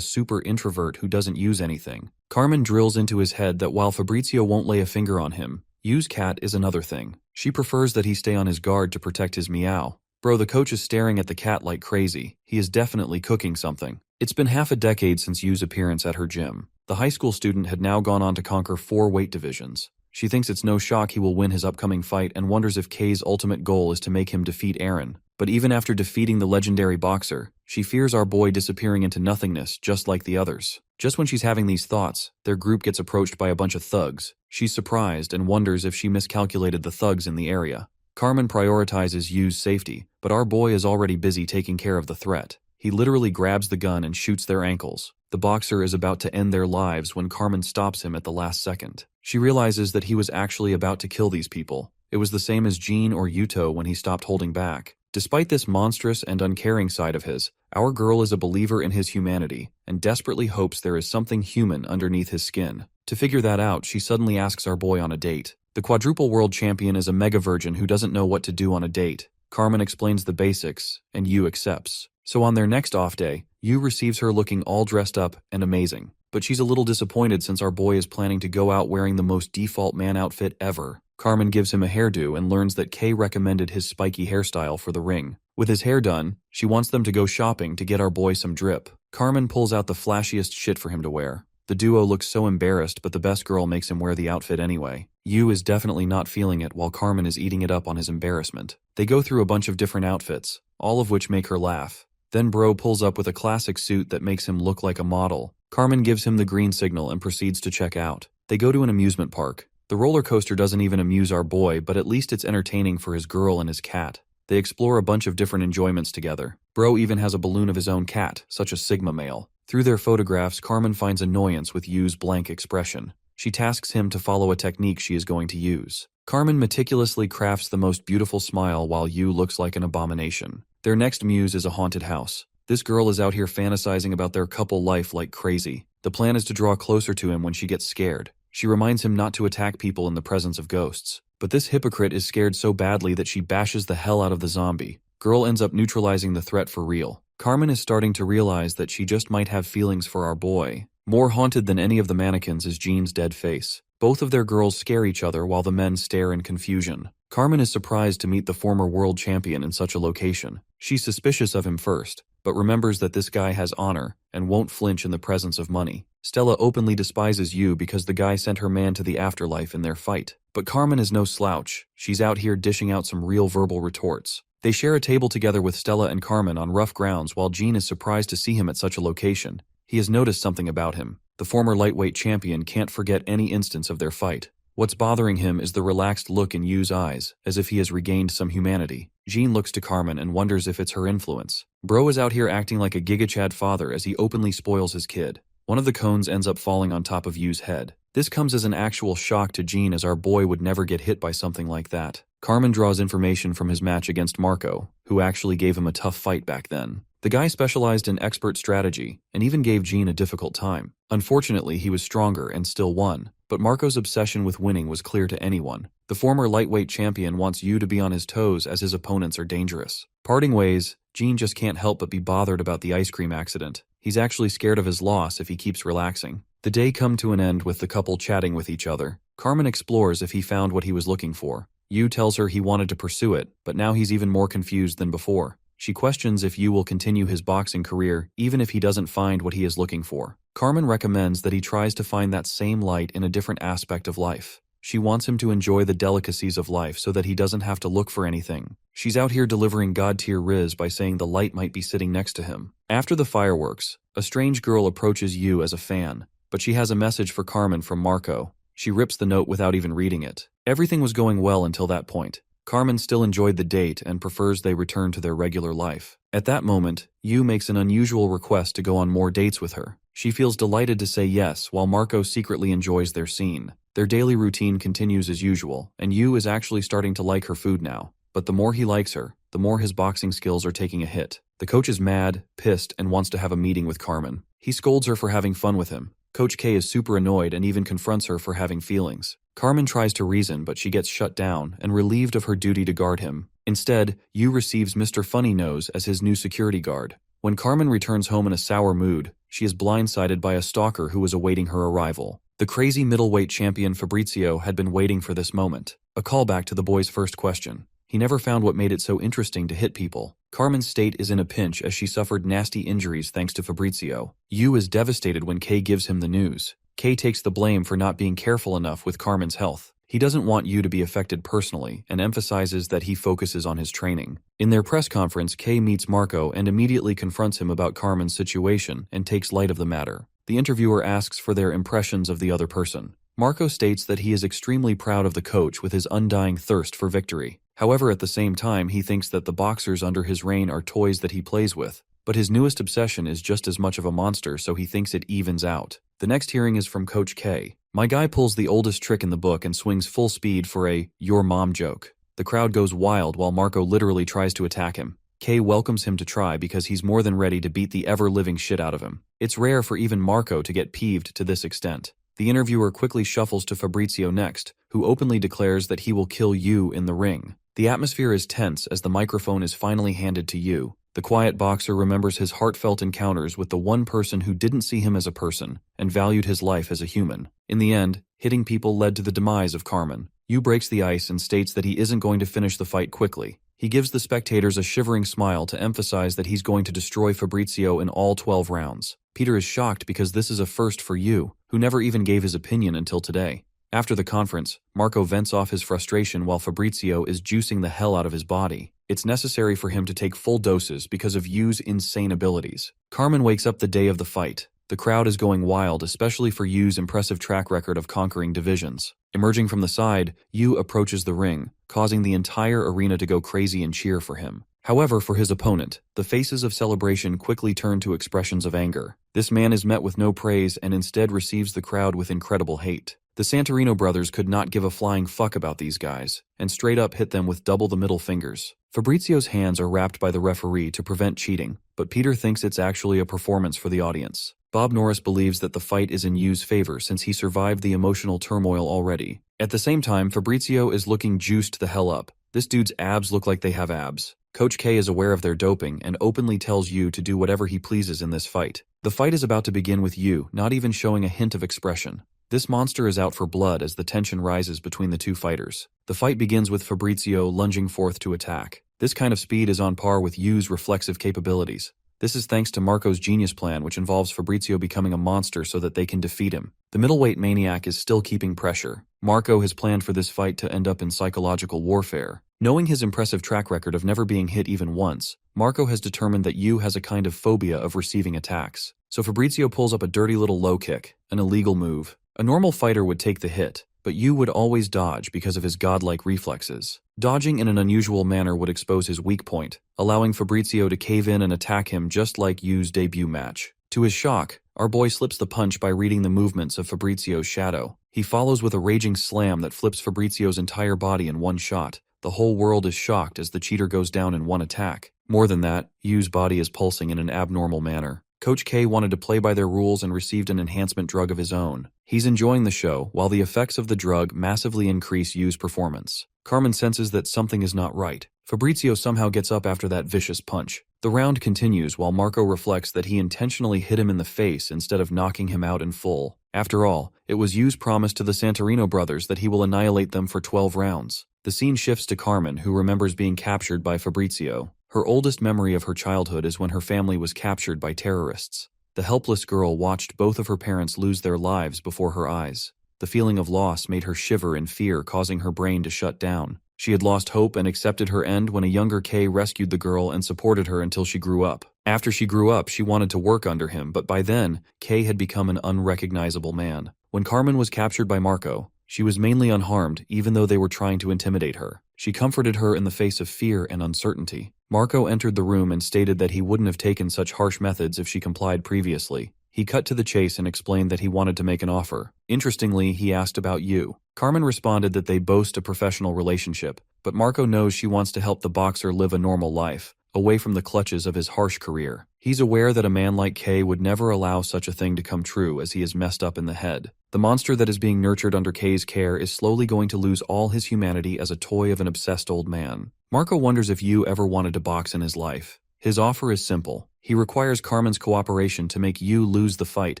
super introvert who doesn't use anything. Carmen drills into his head that while Fabrizio won't lay a finger on him, Yu's cat is another thing. She prefers that he stay on his guard to protect his meow. Bro, the coach is staring at the cat like crazy. He is definitely cooking something. It's been half a decade since Yu's appearance at her gym. The high school student had now gone on to conquer 4 weight divisions. She thinks it's no shock he will win his upcoming fight and wonders if Kei's ultimate goal is to make him defeat Aaron. But even after defeating the legendary boxer, she fears our boy disappearing into nothingness just like the others. Just when she's having these thoughts, their group gets approached by a bunch of thugs. She's surprised and wonders if she miscalculated the thugs in the area. Carmen prioritizes Yu's safety, but our boy is already busy taking care of the threat. He literally grabs the gun and shoots their ankles. The boxer is about to end their lives when Carmen stops him at the last second. She realizes that he was actually about to kill these people. It was the same as Jean or Yuto when he stopped holding back. Despite this monstrous and uncaring side of his, our girl is a believer in his humanity and desperately hopes there is something human underneath his skin. To figure that out, she suddenly asks our boy on a date. The quadruple world champion is a mega virgin who doesn't know what to do on a date. Carmen explains the basics, and Yu accepts. So on their next off day, Yu receives her looking all dressed up and amazing. But she's a little disappointed since our boy is planning to go out wearing the most default man outfit ever. Carmen gives him a hairdo and learns that Kei recommended his spiky hairstyle for the ring. With his hair done, she wants them to go shopping to get our boy some drip. Carmen pulls out the flashiest shit for him to wear. The duo looks so embarrassed, but the best girl makes him wear the outfit anyway. Yu is definitely not feeling it while Carmen is eating it up on his embarrassment. They go through a bunch of different outfits, all of which make her laugh. Then Bro pulls up with a classic suit that makes him look like a model. Carmen gives him the green signal and proceeds to check out. They go to an amusement park. The roller coaster doesn't even amuse our boy, but at least it's entertaining for his girl and his cat. They explore a bunch of different enjoyments together. Bro even has a balloon of his own cat, such a Sigma male. Through their photographs, Carmen finds annoyance with Yu's blank expression. She tasks him to follow a technique she is going to use. Carmen meticulously crafts the most beautiful smile while Yu looks like an abomination. Their next muse is a haunted house. This girl is out here fantasizing about their couple life like crazy. The plan is to draw closer to him when she gets scared. She reminds him not to attack people in the presence of ghosts. But this hypocrite is scared so badly that she bashes the hell out of the zombie. Girl ends up neutralizing the threat for real. Carmen is starting to realize that she just might have feelings for our boy. More haunted than any of the mannequins is Jean's dead face. Both of their girls scare each other while the men stare in confusion. Carmen is surprised to meet the former world champion in such a location. She's suspicious of him first, but remembers that this guy has honor and won't flinch in the presence of money. Stella openly despises Yu because the guy sent her man to the afterlife in their fight. But Carmen is no slouch. She's out here dishing out some real verbal retorts. They share a table together with Stella and Carmen on rough grounds while Jean is surprised to see him at such a location. He has noticed something about him. The former lightweight champion can't forget any instance of their fight. What's bothering him is the relaxed look in Yu's eyes, as if he has regained some humanity. Jean looks to Carmen and wonders if it's her influence. Bro is out here acting like a gigachad father as he openly spoils his kid. One of the cones ends up falling on top of Yu's head. This comes as an actual shock to Jean, as our boy would never get hit by something like that. Carmen draws information from his match against Marco, who actually gave him a tough fight back then. The guy specialized in expert strategy and even gave Jean a difficult time. Unfortunately, he was stronger and still won, but Marco's obsession with winning was clear to anyone. The former lightweight champion wants Yu to be on his toes as his opponents are dangerous. Parting ways, Jean just can't help but be bothered about the ice cream accident. He's actually scared of his loss if he keeps relaxing. The day come to an end with the couple chatting with each other. Carmen explores if he found what he was looking for. Yu tells her he wanted to pursue it, but now he's even more confused than before. She questions if Yu will continue his boxing career even if he doesn't find what he is looking for. Carmen recommends that he tries to find that same light in a different aspect of life. She wants him to enjoy the delicacies of life so that he doesn't have to look for anything. She's out here delivering god-tier riz by saying the light might be sitting next to him. After the fireworks, a strange girl approaches Yu as a fan, but she has a message for Carmen from Marco. She rips the note without even reading it. Everything was going well until that point. Carmen still enjoyed the date and prefers they return to their regular life. At that moment, Yu makes an unusual request to go on more dates with her. She feels delighted to say yes, while Marco secretly enjoys their scene. Their daily routine continues as usual, and Yu is actually starting to like her food now. But the more he likes her, the more his boxing skills are taking a hit. The coach is mad, pissed, and wants to have a meeting with Carmen. He scolds her for having fun with him. Coach K is super annoyed and even confronts her for having feelings. Carmen tries to reason, but she gets shut down and relieved of her duty to guard him. Instead, Yu receives Mr. Funny Nose as his new security guard. When Carmen returns home in a sour mood, she is blindsided by a stalker who was awaiting her arrival. The crazy middleweight champion Fabrizio had been waiting for this moment. A callback to the boy's first question. He never found what made it so interesting to hit people. Carmen's state is in a pinch as she suffered nasty injuries thanks to Fabrizio. Yu is devastated when Kay gives him the news. Kay takes the blame for not being careful enough with Carmen's health. He doesn't want Yu to be affected personally and emphasizes that he focuses on his training. In their press conference, Kay meets Marco and immediately confronts him about Carmen's situation and takes light of the matter. The interviewer asks for their impressions of the other person. Marco states that he is extremely proud of the coach with his undying thirst for victory. However, at the same time, he thinks that the boxers under his reign are toys that he plays with. But his newest obsession is just as much of a monster, so he thinks it evens out. The next hearing is from Coach K. My guy pulls the oldest trick in the book and swings full speed for a "your mom" joke. The crowd goes wild while Marco literally tries to attack him. K welcomes him to try because he's more than ready to beat the ever-living shit out of him. It's rare for even Marco to get peeved to this extent. The interviewer quickly shuffles to Fabrizio next, who openly declares that he will kill Yu in the ring. The atmosphere is tense as the microphone is finally handed to Yu. The quiet boxer remembers his heartfelt encounters with the one person who didn't see him as a person and valued his life as a human. In the end, hitting people led to the demise of Carmen. Yu breaks the ice and states that he isn't going to finish the fight quickly. He gives the spectators a shivering smile to emphasize that he's going to destroy Fabrizio in all 12 rounds. Peter is shocked because this is a first for Yu, who never even gave his opinion until today. After the conference, Marco vents off his frustration while Fabrizio is juicing the hell out of his body. It's necessary for him to take full doses because of Yu's insane abilities. Carmen wakes up the day of the fight. The crowd is going wild, especially for Yu's impressive track record of conquering divisions. Emerging from the side, Yu approaches the ring, causing the entire arena to go crazy and cheer for him. However, for his opponent, the faces of celebration quickly turn to expressions of anger. This man is met with no praise and instead receives the crowd with incredible hate. The Santorino brothers could not give a flying fuck about these guys, and straight up hit them with double the middle fingers. Fabrizio's hands are wrapped by the referee to prevent cheating, but Peter thinks it's actually a performance for the audience. Bob Norris believes that the fight is in Yu's favor since he survived the emotional turmoil already. At the same time, Fabrizio is looking juiced the hell up. This dude's abs look like they have abs. Coach K is aware of their doping and openly tells Yu to do whatever he pleases in this fight. The fight is about to begin with Yu not even showing a hint of expression. This monster is out for blood as the tension rises between the two fighters. The fight begins with Fabrizio lunging forth to attack. This kind of speed is on par with Yu's reflexive capabilities. This is thanks to Marco's genius plan, which involves Fabrizio becoming a monster so that they can defeat him. The middleweight maniac is still keeping pressure. Marco has planned for this fight to end up in psychological warfare. Knowing his impressive track record of never being hit even once, Marco has determined that Yu has a kind of phobia of receiving attacks. So Fabrizio pulls up a dirty little low kick, an illegal move. A normal fighter would take the hit, but Yu would always dodge because of his godlike reflexes. Dodging in an unusual manner would expose his weak point, allowing Fabrizio to cave in and attack him just like Yu's debut match. To his shock, our boy slips the punch by reading the movements of Fabrizio's shadow. He follows with a raging slam that flips Fabrizio's entire body in one shot. The whole world is shocked as the cheater goes down in one attack. More than that, Yu's body is pulsing in an abnormal manner. Coach K wanted to play by their rules and received an enhancement drug of his own. He's enjoying the show, while the effects of the drug massively increase Yu's performance. Carmen senses that something is not right. Fabrizio somehow gets up after that vicious punch. The round continues while Marco reflects that he intentionally hit him in the face instead of knocking him out in full. After all, it was Yu's promise to the Santorino brothers that he will annihilate them for 12 rounds. The scene shifts to Carmen, who remembers being captured by Fabrizio. Her oldest memory of her childhood is when her family was captured by terrorists. The helpless girl watched both of her parents lose their lives before her eyes. The feeling of loss made her shiver in fear, causing her brain to shut down. She had lost hope and accepted her end when a younger Kay rescued the girl and supported her until she grew up. After she grew up, she wanted to work under him, but by then, Kay had become an unrecognizable man. When Carmen was captured by Marco, she was mainly unharmed, even though they were trying to intimidate her. She comforted her in the face of fear and uncertainty. Marco entered the room and stated that he wouldn't have taken such harsh methods if she complied previously. He cut to the chase and explained that he wanted to make an offer. Interestingly, he asked about Yu. Carmen responded that they boast a professional relationship, but Marco knows she wants to help the boxer live a normal life, away from the clutches of his harsh career. He's aware that a man like Kay would never allow such a thing to come true as he is messed up in the head. The monster that is being nurtured under Kay's care is slowly going to lose all his humanity as a toy of an obsessed old man. Marco wonders if Yu ever wanted to box in his life. His offer is simple. He requires Carmen's cooperation to make Yu lose the fight,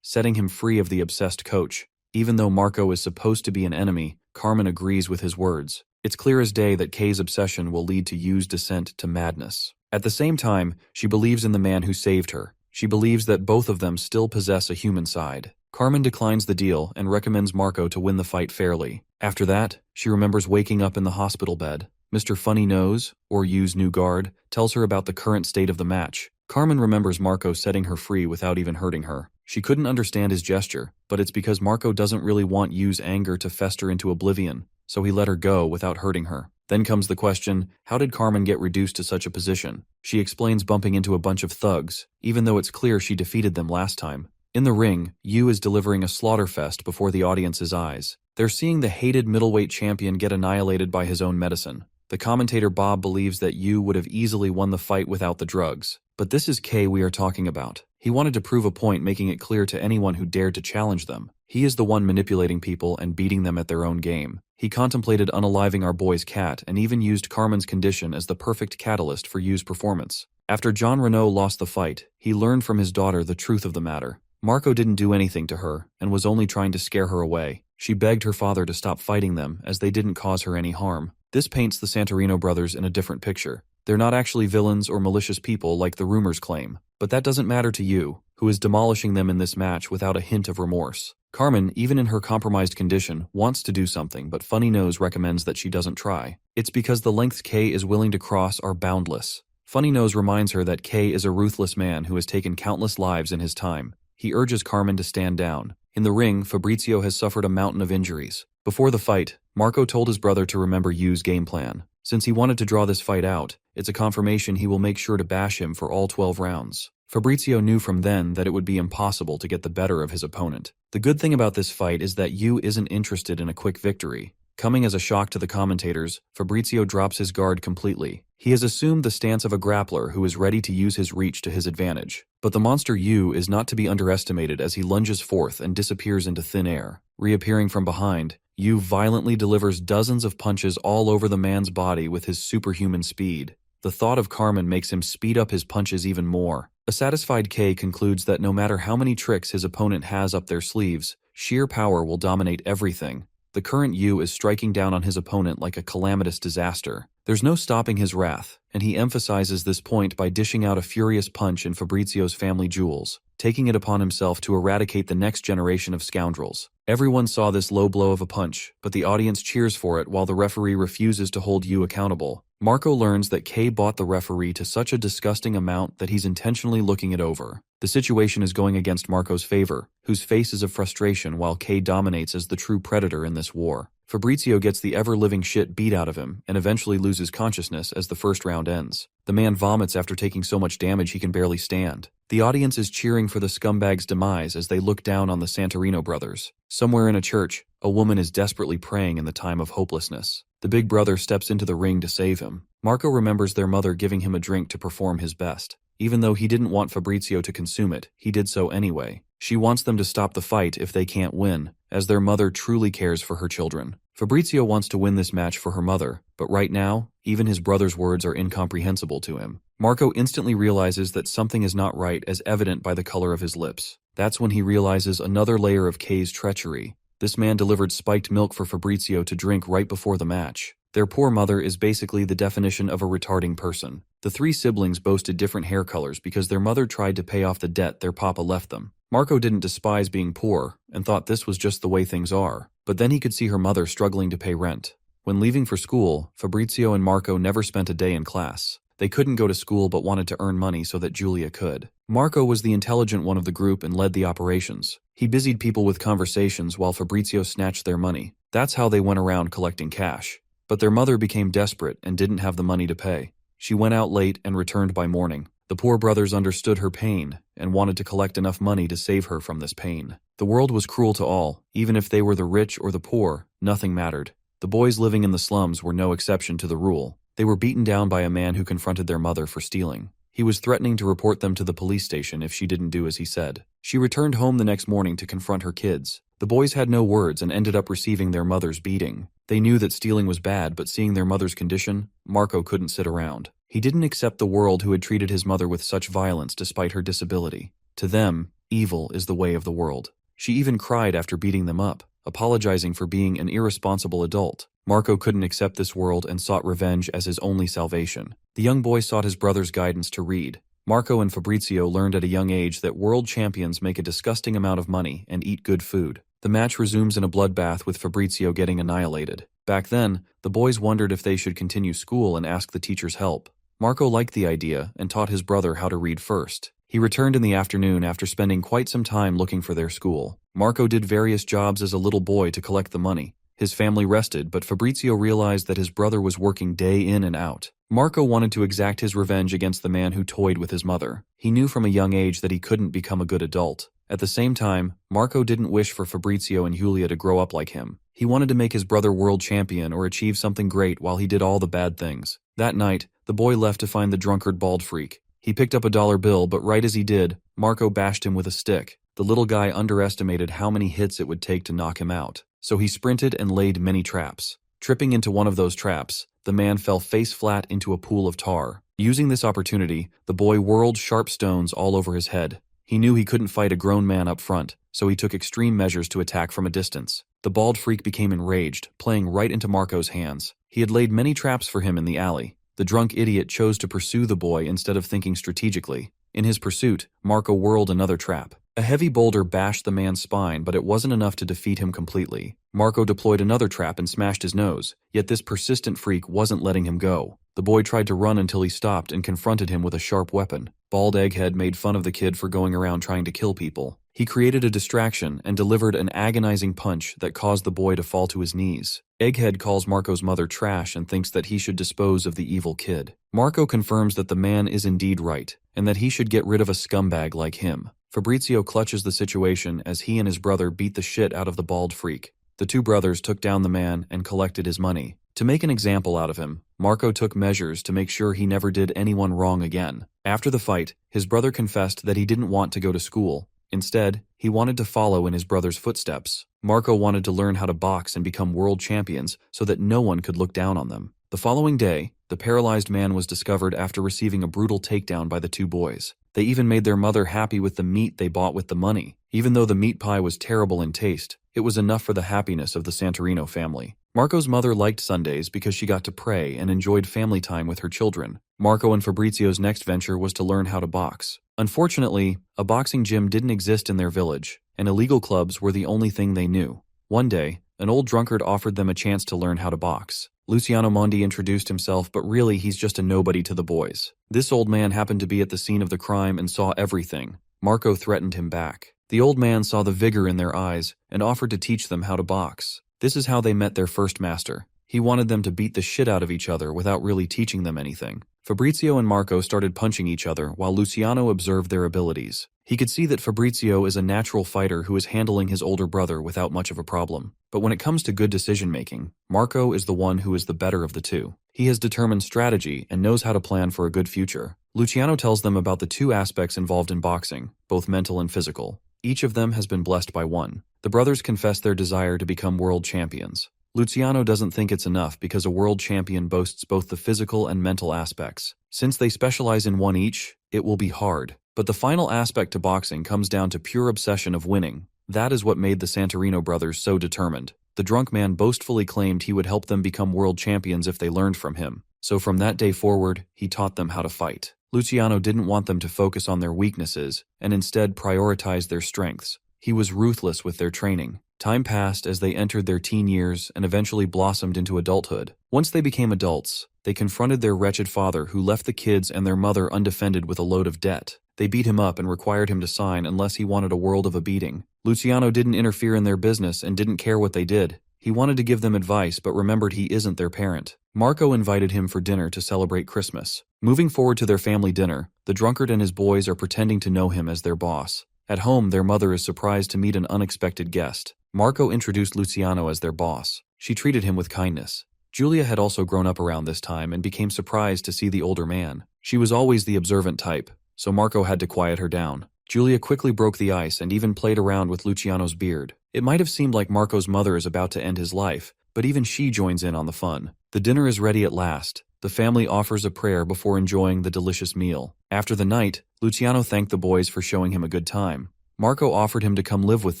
setting him free of the obsessed coach. Even though Marco is supposed to be an enemy, Carmen agrees with his words. It's clear as day that Kay's obsession will lead to Yu's descent to madness. At the same time, she believes in the man who saved her. She believes that both of them still possess a human side. Carmen declines the deal and recommends Marco to win the fight fairly. After that, she remembers waking up in the hospital bed. Mr. Funny Nose, or Yu's new guard, tells her about the current state of the match. Carmen remembers Marco setting her free without even hurting her. She couldn't understand his gesture, but it's because Marco doesn't really want Yu's anger to fester into oblivion, so he let her go without hurting her. Then comes the question, how did Carmen get reduced to such a position? She explains bumping into a bunch of thugs, even though it's clear she defeated them last time. In the ring, Yu is delivering a slaughterfest before the audience's eyes. They're seeing the hated middleweight champion get annihilated by his own medicine. The commentator Bob believes that Yu would have easily won the fight without the drugs. But this is Kay we are talking about. He wanted to prove a point, making it clear to anyone who dared to challenge them. He is the one manipulating people and beating them at their own game. He contemplated unaliving our boy's cat and even used Carmen's condition as the perfect catalyst for Yu's performance. After John Renault lost the fight, he learned from his daughter the truth of the matter. Marco didn't do anything to her and was only trying to scare her away. She begged her father to stop fighting them as they didn't cause her any harm. This paints the Santorino brothers in a different picture. They're not actually villains or malicious people like the rumors claim, but that doesn't matter to Yu, who is demolishing them in this match without a hint of remorse. Carmen, even in her compromised condition, wants to do something, but Funny Nose recommends that she doesn't try. It's because the lengths Kay is willing to cross are boundless. Funny Nose reminds her that Kay is a ruthless man who has taken countless lives in his time. He urges Carmen to stand down. In the ring, Fabrizio has suffered a mountain of injuries. Before the fight, Marco told his brother to remember Yu's game plan. Since he wanted to draw this fight out, it's a confirmation he will make sure to bash him for all 12 rounds. Fabrizio knew from then that it would be impossible to get the better of his opponent. The good thing about this fight is that Yu isn't interested in a quick victory. Coming as a shock to the commentators, Fabrizio drops his guard completely. He has assumed the stance of a grappler who is ready to use his reach to his advantage. But the monster Yu is not to be underestimated as he lunges forth and disappears into thin air. Reappearing from behind, Yu violently delivers dozens of punches all over the man's body with his superhuman speed. The thought of Carmen makes him speed up his punches even more. A satisfied K concludes that no matter how many tricks his opponent has up their sleeves, sheer power will dominate everything. The current Yu is striking down on his opponent like a calamitous disaster. There's no stopping his wrath, and he emphasizes this point by dishing out a furious punch in Fabrizio's family jewels, taking it upon himself to eradicate the next generation of scoundrels. Everyone saw this low blow of a punch, but the audience cheers for it while the referee refuses to hold Yu accountable. Marco learns that K bought the referee to such a disgusting amount that he's intentionally looking it over. The situation is going against Marco's favor, whose face is of frustration while K dominates as the true predator in this war. Fabrizio gets the ever-living shit beat out of him and eventually loses consciousness as the first round ends. The man vomits after taking so much damage he can barely stand. The audience is cheering for the scumbag's demise as they look down on the Santorino brothers. Somewhere in a church, a woman is desperately praying in the time of hopelessness. The big brother steps into the ring to save him. Marco remembers their mother giving him a drink to perform his best. Even though he didn't want Fabrizio to consume it, he did so anyway. She wants them to stop the fight if they can't win, as their mother truly cares for her children. Fabrizio wants to win this match for her mother, but right now, even his brother's words are incomprehensible to him. Marco instantly realizes that something is not right, as evident by the color of his lips. That's when he realizes another layer of K's treachery. This man delivered spiked milk for Fabrizio to drink right before the match. Their poor mother is basically the definition of a retarding person. The three siblings boasted different hair colors because their mother tried to pay off the debt their papa left them. Marco didn't despise being poor and thought this was just the way things are, but then he could see her mother struggling to pay rent. When leaving for school, Fabrizio and Marco never spent a day in class. They couldn't go to school but wanted to earn money so that Julia could. Marco was the intelligent one of the group and led the operations. He busied people with conversations while Fabrizio snatched their money. That's how they went around collecting cash. But their mother became desperate and didn't have the money to pay. She went out late and returned by morning. The poor brothers understood her pain and wanted to collect enough money to save her from this pain. The world was cruel to all. Even if they were the rich or the poor, nothing mattered. The boys living in the slums were no exception to the rule. They were beaten down by a man who confronted their mother for stealing. He was threatening to report them to the police station if she didn't do as he said. She returned home the next morning to confront her kids. The boys had no words and ended up receiving their mother's beating. They knew that stealing was bad, but seeing their mother's condition, Marco couldn't sit around. He didn't accept the world who had treated his mother with such violence despite her disability. To them, evil is the way of the world. She even cried after beating them up, apologizing for being an irresponsible adult. Marco couldn't accept this world and sought revenge as his only salvation. The young boy sought his brother's guidance to read. Marco and Fabrizio learned at a young age that world champions make a disgusting amount of money and eat good food. The match resumes in a bloodbath with Fabrizio getting annihilated. Back then, the boys wondered if they should continue school and ask the teacher's help. Marco liked the idea and taught his brother how to read first. He returned in the afternoon after spending quite some time looking for their school. Marco did various jobs as a little boy to collect the money. His family rested, but Fabrizio realized that his brother was working day in and out. Marco wanted to exact his revenge against the man who toyed with his mother. He knew from a young age that he couldn't become a good adult. At the same time, Marco didn't wish for Fabrizio and Julia to grow up like him. He wanted to make his brother world champion or achieve something great while he did all the bad things. That night, the boy left to find the drunkard bald freak. He picked up a dollar bill, but right as he did, Marco bashed him with a stick. The little guy underestimated how many hits it would take to knock him out, so he sprinted and laid many traps. Tripping into one of those traps, the man fell face flat into a pool of tar. Using this opportunity, the boy whirled sharp stones all over his head. He knew he couldn't fight a grown man up front, so he took extreme measures to attack from a distance. The bald freak became enraged, playing right into Marco's hands. He had laid many traps for him in the alley. The drunk idiot chose to pursue the boy instead of thinking strategically. In his pursuit, Marco whirled another trap. A heavy boulder bashed the man's spine, but it wasn't enough to defeat him completely. Marco deployed another trap and smashed his nose, yet this persistent freak wasn't letting him go. The boy tried to run until he stopped and confronted him with a sharp weapon. Bald Egghead made fun of the kid for going around trying to kill people. He created a distraction and delivered an agonizing punch that caused the boy to fall to his knees. Egghead calls Marco's mother trash and thinks that he should dispose of the evil kid. Marco confirms that the man is indeed right, and that he should get rid of a scumbag like him. Fabrizio clutches the situation as he and his brother beat the shit out of the bald freak. The two brothers took down the man and collected his money. To make an example out of him, Marco took measures to make sure he never did anyone wrong again. After the fight, his brother confessed that he didn't want to go to school. Instead, he wanted to follow in his brother's footsteps. Marco wanted to learn how to box and become world champions so that no one could look down on them. The following day, the paralyzed man was discovered after receiving a brutal takedown by the two boys. They even made their mother happy with the meat they bought with the money. Even though the meat pie was terrible in taste, it was enough for the happiness of the Santorino family. Marco's mother liked Sundays because she got to pray and enjoyed family time with her children. Marco and Fabrizio's next venture was to learn how to box. Unfortunately, a boxing gym didn't exist in their village, and illegal clubs were the only thing they knew. One day, an old drunkard offered them a chance to learn how to box. Luciano Mondi introduced himself, but really he's just a nobody to the boys. This old man happened to be at the scene of the crime and saw everything. Marco threatened him back. The old man saw the vigor in their eyes and offered to teach them how to box. This is how they met their first master. He wanted them to beat the shit out of each other without really teaching them anything. Fabrizio and Marco started punching each other while Luciano observed their abilities. He could see that Fabrizio is a natural fighter who is handling his older brother without much of a problem. But when it comes to good decision-making, Marco is the one who is the better of the two. He has determined strategy and knows how to plan for a good future. Luciano tells them about the two aspects involved in boxing, both mental and physical. Each of them has been blessed by one. The brothers confess their desire to become world champions. Luciano doesn't think it's enough because a world champion boasts both the physical and mental aspects. Since they specialize in one each, it will be hard. But the final aspect to boxing comes down to pure obsession of winning. That is what made the Santorino brothers so determined. The drunk man boastfully claimed he would help them become world champions if they learned from him. So from that day forward, he taught them how to fight. Luciano didn't want them to focus on their weaknesses, and instead prioritize their strengths. He was ruthless with their training. Time passed as they entered their teen years and eventually blossomed into adulthood. Once they became adults, they confronted their wretched father who left the kids and their mother undefended with a load of debt. They beat him up and required him to sign unless he wanted a world of a beating. Luciano didn't interfere in their business and didn't care what they did. He wanted to give them advice but remembered he isn't their parent. Marco invited him for dinner to celebrate Christmas. Moving forward to their family dinner, the drunkard and his boys are pretending to know him as their boss. At home, their mother is surprised to meet an unexpected guest. Marco introduced Luciano as their boss. She treated him with kindness. Julia had also grown up around this time and became surprised to see the older man. She was always the observant type, so Marco had to quiet her down. Julia quickly broke the ice and even played around with Luciano's beard. It might have seemed like Marco's mother is about to end his life, but even she joins in on the fun. The dinner is ready at last. The family offers a prayer before enjoying the delicious meal. After the night, Luciano thanked the boys for showing him a good time. Marco offered him to come live with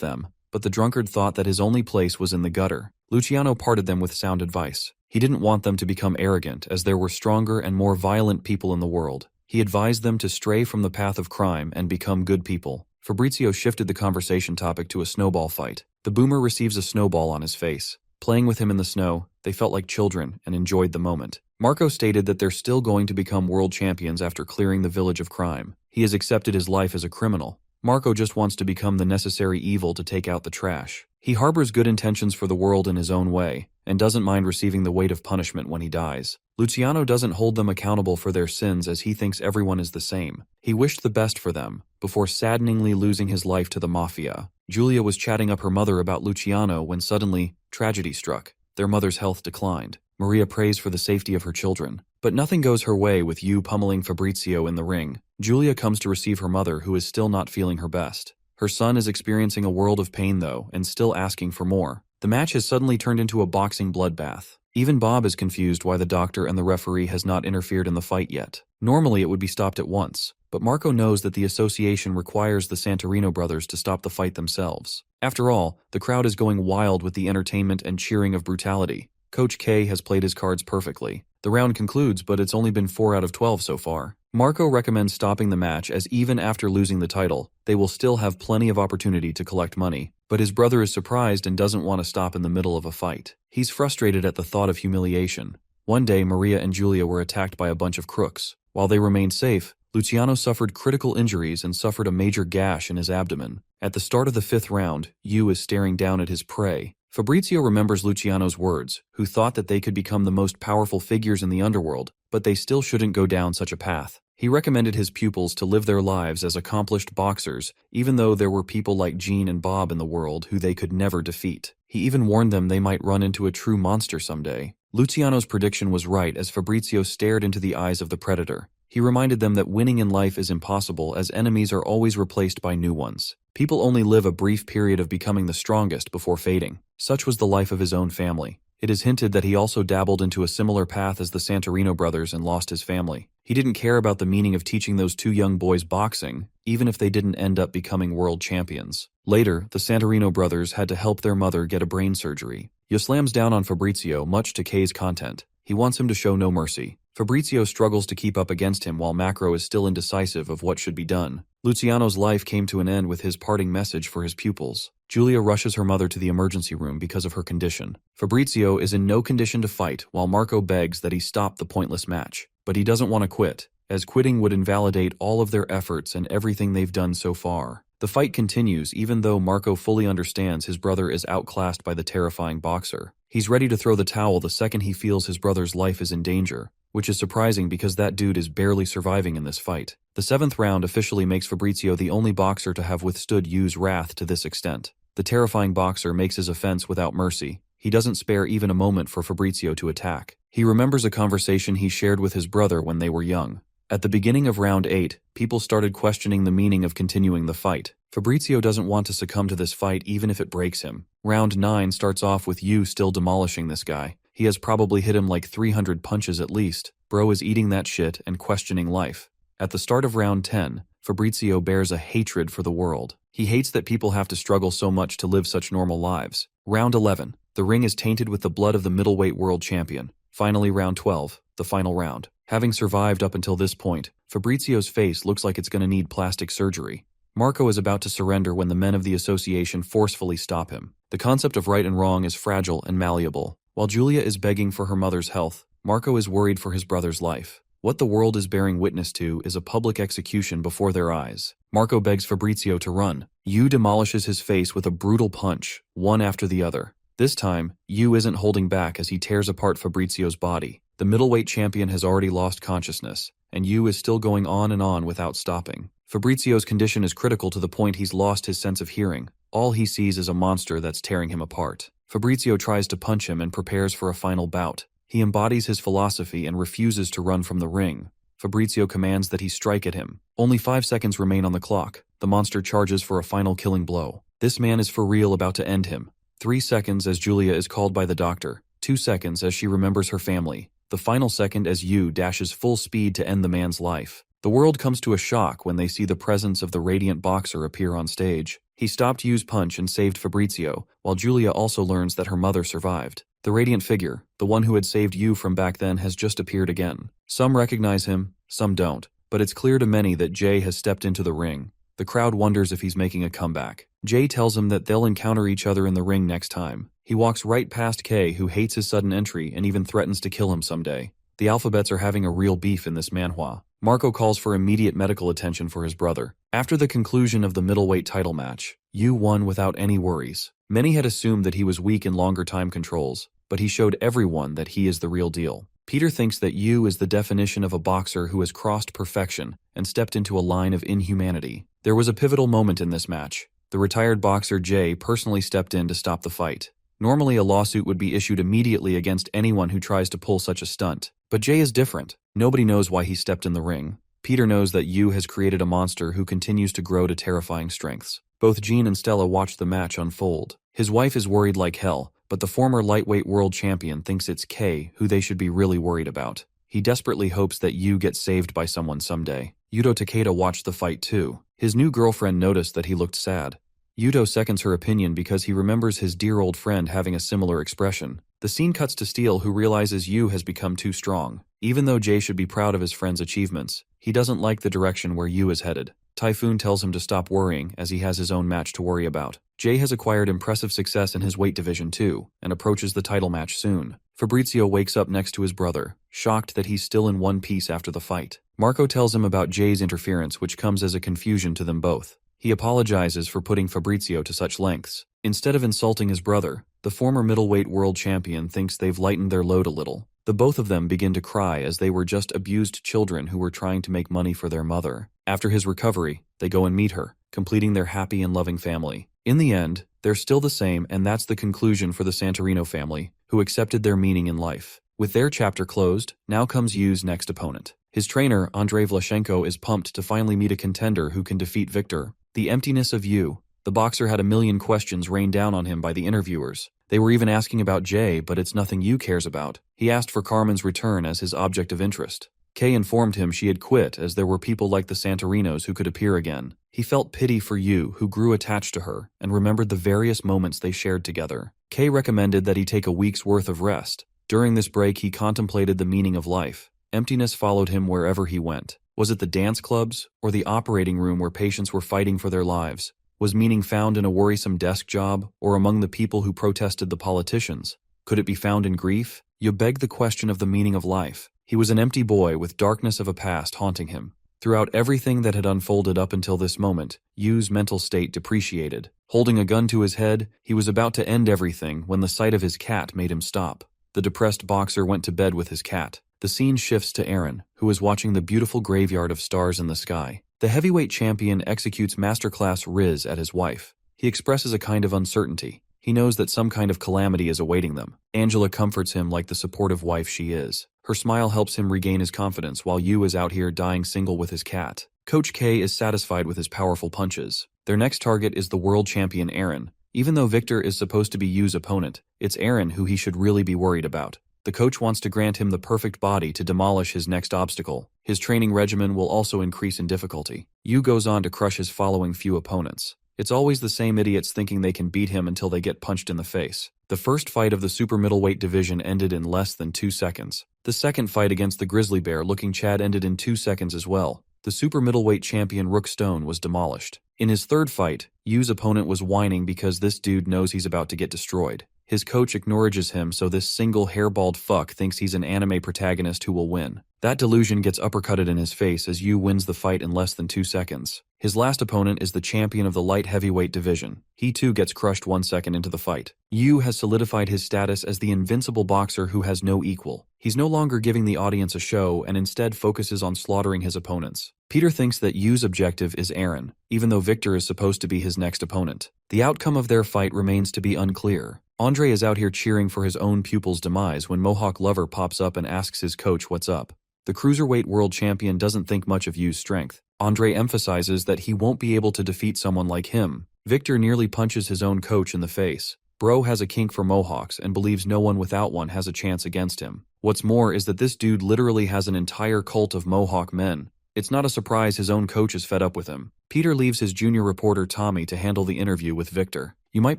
them, but the drunkard thought that his only place was in the gutter. Luciano parted them with sound advice. He didn't want them to become arrogant, as there were stronger and more violent people in the world. He advised them to stray from the path of crime and become good people. Fabrizio shifted the conversation topic to a snowball fight. The boomer receives a snowball on his face. Playing with him in the snow, they felt like children and enjoyed the moment. Marco stated that they're still going to become world champions after clearing the village of crime. He has accepted his life as a criminal. Marco just wants to become the necessary evil to take out the trash. He harbors good intentions for the world in his own way, and doesn't mind receiving the weight of punishment when he dies. Luciano doesn't hold them accountable for their sins as he thinks everyone is the same. He wished the best for them, before saddeningly losing his life to the mafia. Julia was chatting up her mother about Luciano when suddenly, tragedy struck. Their mother's health declined. Maria prays for the safety of her children. But nothing goes her way with Yu pummeling Fabrizio in the ring. Julia comes to receive her mother, who is still not feeling her best. Her son is experiencing a world of pain though, and still asking for more. The match has suddenly turned into a boxing bloodbath. Even Bob is confused why the doctor and the referee has not interfered in the fight yet. Normally it would be stopped at once, but Marco knows that the association requires the Santorino brothers to stop the fight themselves. After all, the crowd is going wild with the entertainment and cheering of brutality. Coach K has played his cards perfectly. The round concludes, but it's only been 4 out of 12 so far. Marco recommends stopping the match as even after losing the title, they will still have plenty of opportunity to collect money. But his brother is surprised and doesn't want to stop in the middle of a fight. He's frustrated at the thought of humiliation. One day, Maria and Julia were attacked by a bunch of crooks. While they remained safe, Luciano suffered critical injuries and suffered a major gash in his abdomen. At the start of the 5th round, Yu is staring down at his prey. Fabrizio remembers Luciano's words, who thought that they could become the most powerful figures in the underworld, but they still shouldn't go down such a path. He recommended his pupils to live their lives as accomplished boxers, even though there were people like Jean and Bob in the world who they could never defeat. He even warned them they might run into a true monster someday. Luciano's prediction was right as Fabrizio stared into the eyes of the predator. He reminded them that winning in life is impossible as enemies are always replaced by new ones. People only live a brief period of becoming the strongest before fading. Such was the life of his own family. It is hinted that he also dabbled into a similar path as the Santorino brothers and lost his family. He didn't care about the meaning of teaching those two young boys boxing, even if they didn't end up becoming world champions. Later, the Santorino brothers had to help their mother get a brain surgery. Yo slams down on Fabrizio, much to Kei's content. He wants him to show no mercy. Fabrizio struggles to keep up against him while Macro is still indecisive of what should be done. Luciano's life came to an end with his parting message for his pupils. Julia rushes her mother to the emergency room because of her condition. Fabrizio is in no condition to fight while Marco begs that he stop the pointless match. But he doesn't want to quit, as quitting would invalidate all of their efforts and everything they've done so far. The fight continues even though Marco fully understands his brother is outclassed by the terrifying boxer. He's ready to throw the towel the second he feels his brother's life is in danger, which is surprising because that dude is barely surviving in this fight. The 7th round officially makes Fabrizio the only boxer to have withstood Yu's wrath to this extent. The terrifying boxer makes his offense without mercy. He doesn't spare even a moment for Fabrizio to attack. He remembers a conversation he shared with his brother when they were young. At the beginning of round 8, people started questioning the meaning of continuing the fight. Fabrizio doesn't want to succumb to this fight even if it breaks him. Round 9 starts off with Yu still demolishing this guy. He has probably hit him like 300 punches at least. Bro is eating that shit and questioning life. At the start of round 10, Fabrizio bears a hatred for the world. He hates that people have to struggle so much to live such normal lives. Round 11, the ring is tainted with the blood of the middleweight world champion. Finally, round 12, the final round. Having survived up until this point, Fabrizio's face looks like it's going to need plastic surgery. Marco is about to surrender when the men of the association forcefully stop him. The concept of right and wrong is fragile and malleable. While Julia is begging for her mother's health, Marco is worried for his brother's life. What the world is bearing witness to is a public execution before their eyes. Marco begs Fabrizio to run. Yu demolishes his face with a brutal punch, one after the other. This time, Yu isn't holding back as he tears apart Fabrizio's body. The middleweight champion has already lost consciousness, and Yu is still going on and on without stopping. Fabrizio's condition is critical to the point he's lost his sense of hearing. All he sees is a monster that's tearing him apart. Fabrizio tries to punch him and prepares for a final bout. He embodies his philosophy and refuses to run from the ring. Fabrizio commands that he strike at him. Only 5 seconds remain on the clock. The monster charges for a final killing blow. This man is for real about to end him. 3 seconds as Julia is called by the doctor. 2 seconds as she remembers her family. The final second as Yu dashes full speed to end the man's life. The world comes to a shock when they see the presence of the radiant boxer appear on stage. He stopped Yu's punch and saved Fabrizio, while Julia also learns that her mother survived. The radiant figure, the one who had saved Yu from back then, has just appeared again. Some recognize him, some don't, but it's clear to many that Jay has stepped into the ring. The crowd wonders if he's making a comeback. Jay tells him that they'll encounter each other in the ring next time. He walks right past Kei, who hates his sudden entry and even threatens to kill him someday. The alphabets are having a real beef in this manhwa. Marco calls for immediate medical attention for his brother. After the conclusion of the middleweight title match, Yu won without any worries. Many had assumed that he was weak in longer time controls, but he showed everyone that he is the real deal. Peter thinks that Yu is the definition of a boxer who has crossed perfection and stepped into a line of inhumanity. There was a pivotal moment in this match. The retired boxer Jay personally stepped in to stop the fight. Normally, a lawsuit would be issued immediately against anyone who tries to pull such a stunt. But Jay is different. Nobody knows why he stepped in the ring. Peter knows that Yu has created a monster who continues to grow to terrifying strengths. Both Jean and Stella watch the match unfold. His wife is worried like hell, but the former lightweight world champion thinks it's Kei who they should be really worried about. He desperately hopes that Yu gets saved by someone someday. Yuto Takeda watched the fight too. His new girlfriend noticed that he looked sad. Yuto seconds her opinion because he remembers his dear old friend having a similar expression. The scene cuts to Steel, who realizes Yu has become too strong. Even though Jay should be proud of his friend's achievements, he doesn't like the direction where Yu is headed. Typhoon tells him to stop worrying as he has his own match to worry about. Jay has acquired impressive success in his weight division too, and approaches the title match soon. Fabrizio wakes up next to his brother, shocked that he's still in one piece after the fight. Marco tells him about Jay's interference, which comes as a confusion to them both. He apologizes for putting Fabrizio to such lengths. Instead of insulting his brother, the former middleweight world champion thinks they've lightened their load a little. The both of them begin to cry as they were just abused children who were trying to make money for their mother. After his recovery, they go and meet her, completing their happy and loving family. In the end, they're still the same, and that's the conclusion for the Santorino family, who accepted their meaning in life. With their chapter closed, now comes Yu's next opponent. His trainer, Andrei Vlashenko, is pumped to finally meet a contender who can defeat Victor. The emptiness of Yu. The boxer had a million questions rained down on him by the interviewers. They were even asking about Jay, but it's nothing Yu cares about. He asked for Carmen's return as his object of interest. Kay informed him she had quit as there were people like the Santorinos who could appear again. He felt pity for Yu, who grew attached to her, and remembered the various moments they shared together. Kay recommended that he take a week's worth of rest. During this break, he contemplated the meaning of life. Emptiness followed him wherever he went. Was it the dance clubs, or the operating room where patients were fighting for their lives? Was meaning found in a worrisome desk job, or among the people who protested the politicians? Could it be found in grief? You beg the question of the meaning of life. He was an empty boy with darkness of a past haunting him. Throughout everything that had unfolded up until this moment, Yu's mental state depreciated. Holding a gun to his head, he was about to end everything when the sight of his cat made him stop. The depressed boxer went to bed with his cat. The scene shifts to Aaron, who is watching the beautiful graveyard of stars in the sky. The heavyweight champion executes masterclass Riz at his wife. He expresses a kind of uncertainty. He knows that some kind of calamity is awaiting them. Angela comforts him like the supportive wife she is. Her smile helps him regain his confidence while Yu is out here dying single with his cat. Coach K is satisfied with his powerful punches. Their next target is the world champion Aaron. Even though Victor is supposed to be Yu's opponent, it's Aaron who he should really be worried about. The coach wants to grant him the perfect body to demolish his next obstacle. His training regimen will also increase in difficulty. Yu goes on to crush his following few opponents. It's always the same idiots thinking they can beat him until they get punched in the face. The first fight of the super middleweight division ended in less than 2 seconds. The second fight against the grizzly bear-looking Chad ended in 2 seconds as well. The super middleweight champion Rook Stone was demolished. In his third fight, Yu's opponent was whining because this dude knows he's about to get destroyed. His coach acknowledges him, so this single hairballed fuck thinks he's an anime protagonist who will win. That delusion gets uppercutted in his face as Yu wins the fight in less than 2 seconds. His last opponent is the champion of the light heavyweight division. He too gets crushed 1 second into the fight. Yu has solidified his status as the invincible boxer who has no equal. He's no longer giving the audience a show and instead focuses on slaughtering his opponents. Peter thinks that Yu's objective is Aaron, even though Victor is supposed to be his next opponent. The outcome of their fight remains to be unclear. Andre is out here cheering for his own pupil's demise when Mohawk Lover pops up and asks his coach what's up. The cruiserweight world champion doesn't think much of Yu's strength. Andre emphasizes that he won't be able to defeat someone like him. Victor nearly punches his own coach in the face. Bro has a kink for Mohawks and believes no one without one has a chance against him. What's more is that this dude literally has an entire cult of Mohawk men. It's not a surprise his own coach is fed up with him. Peter leaves his junior reporter Tommy to handle the interview with Victor. You might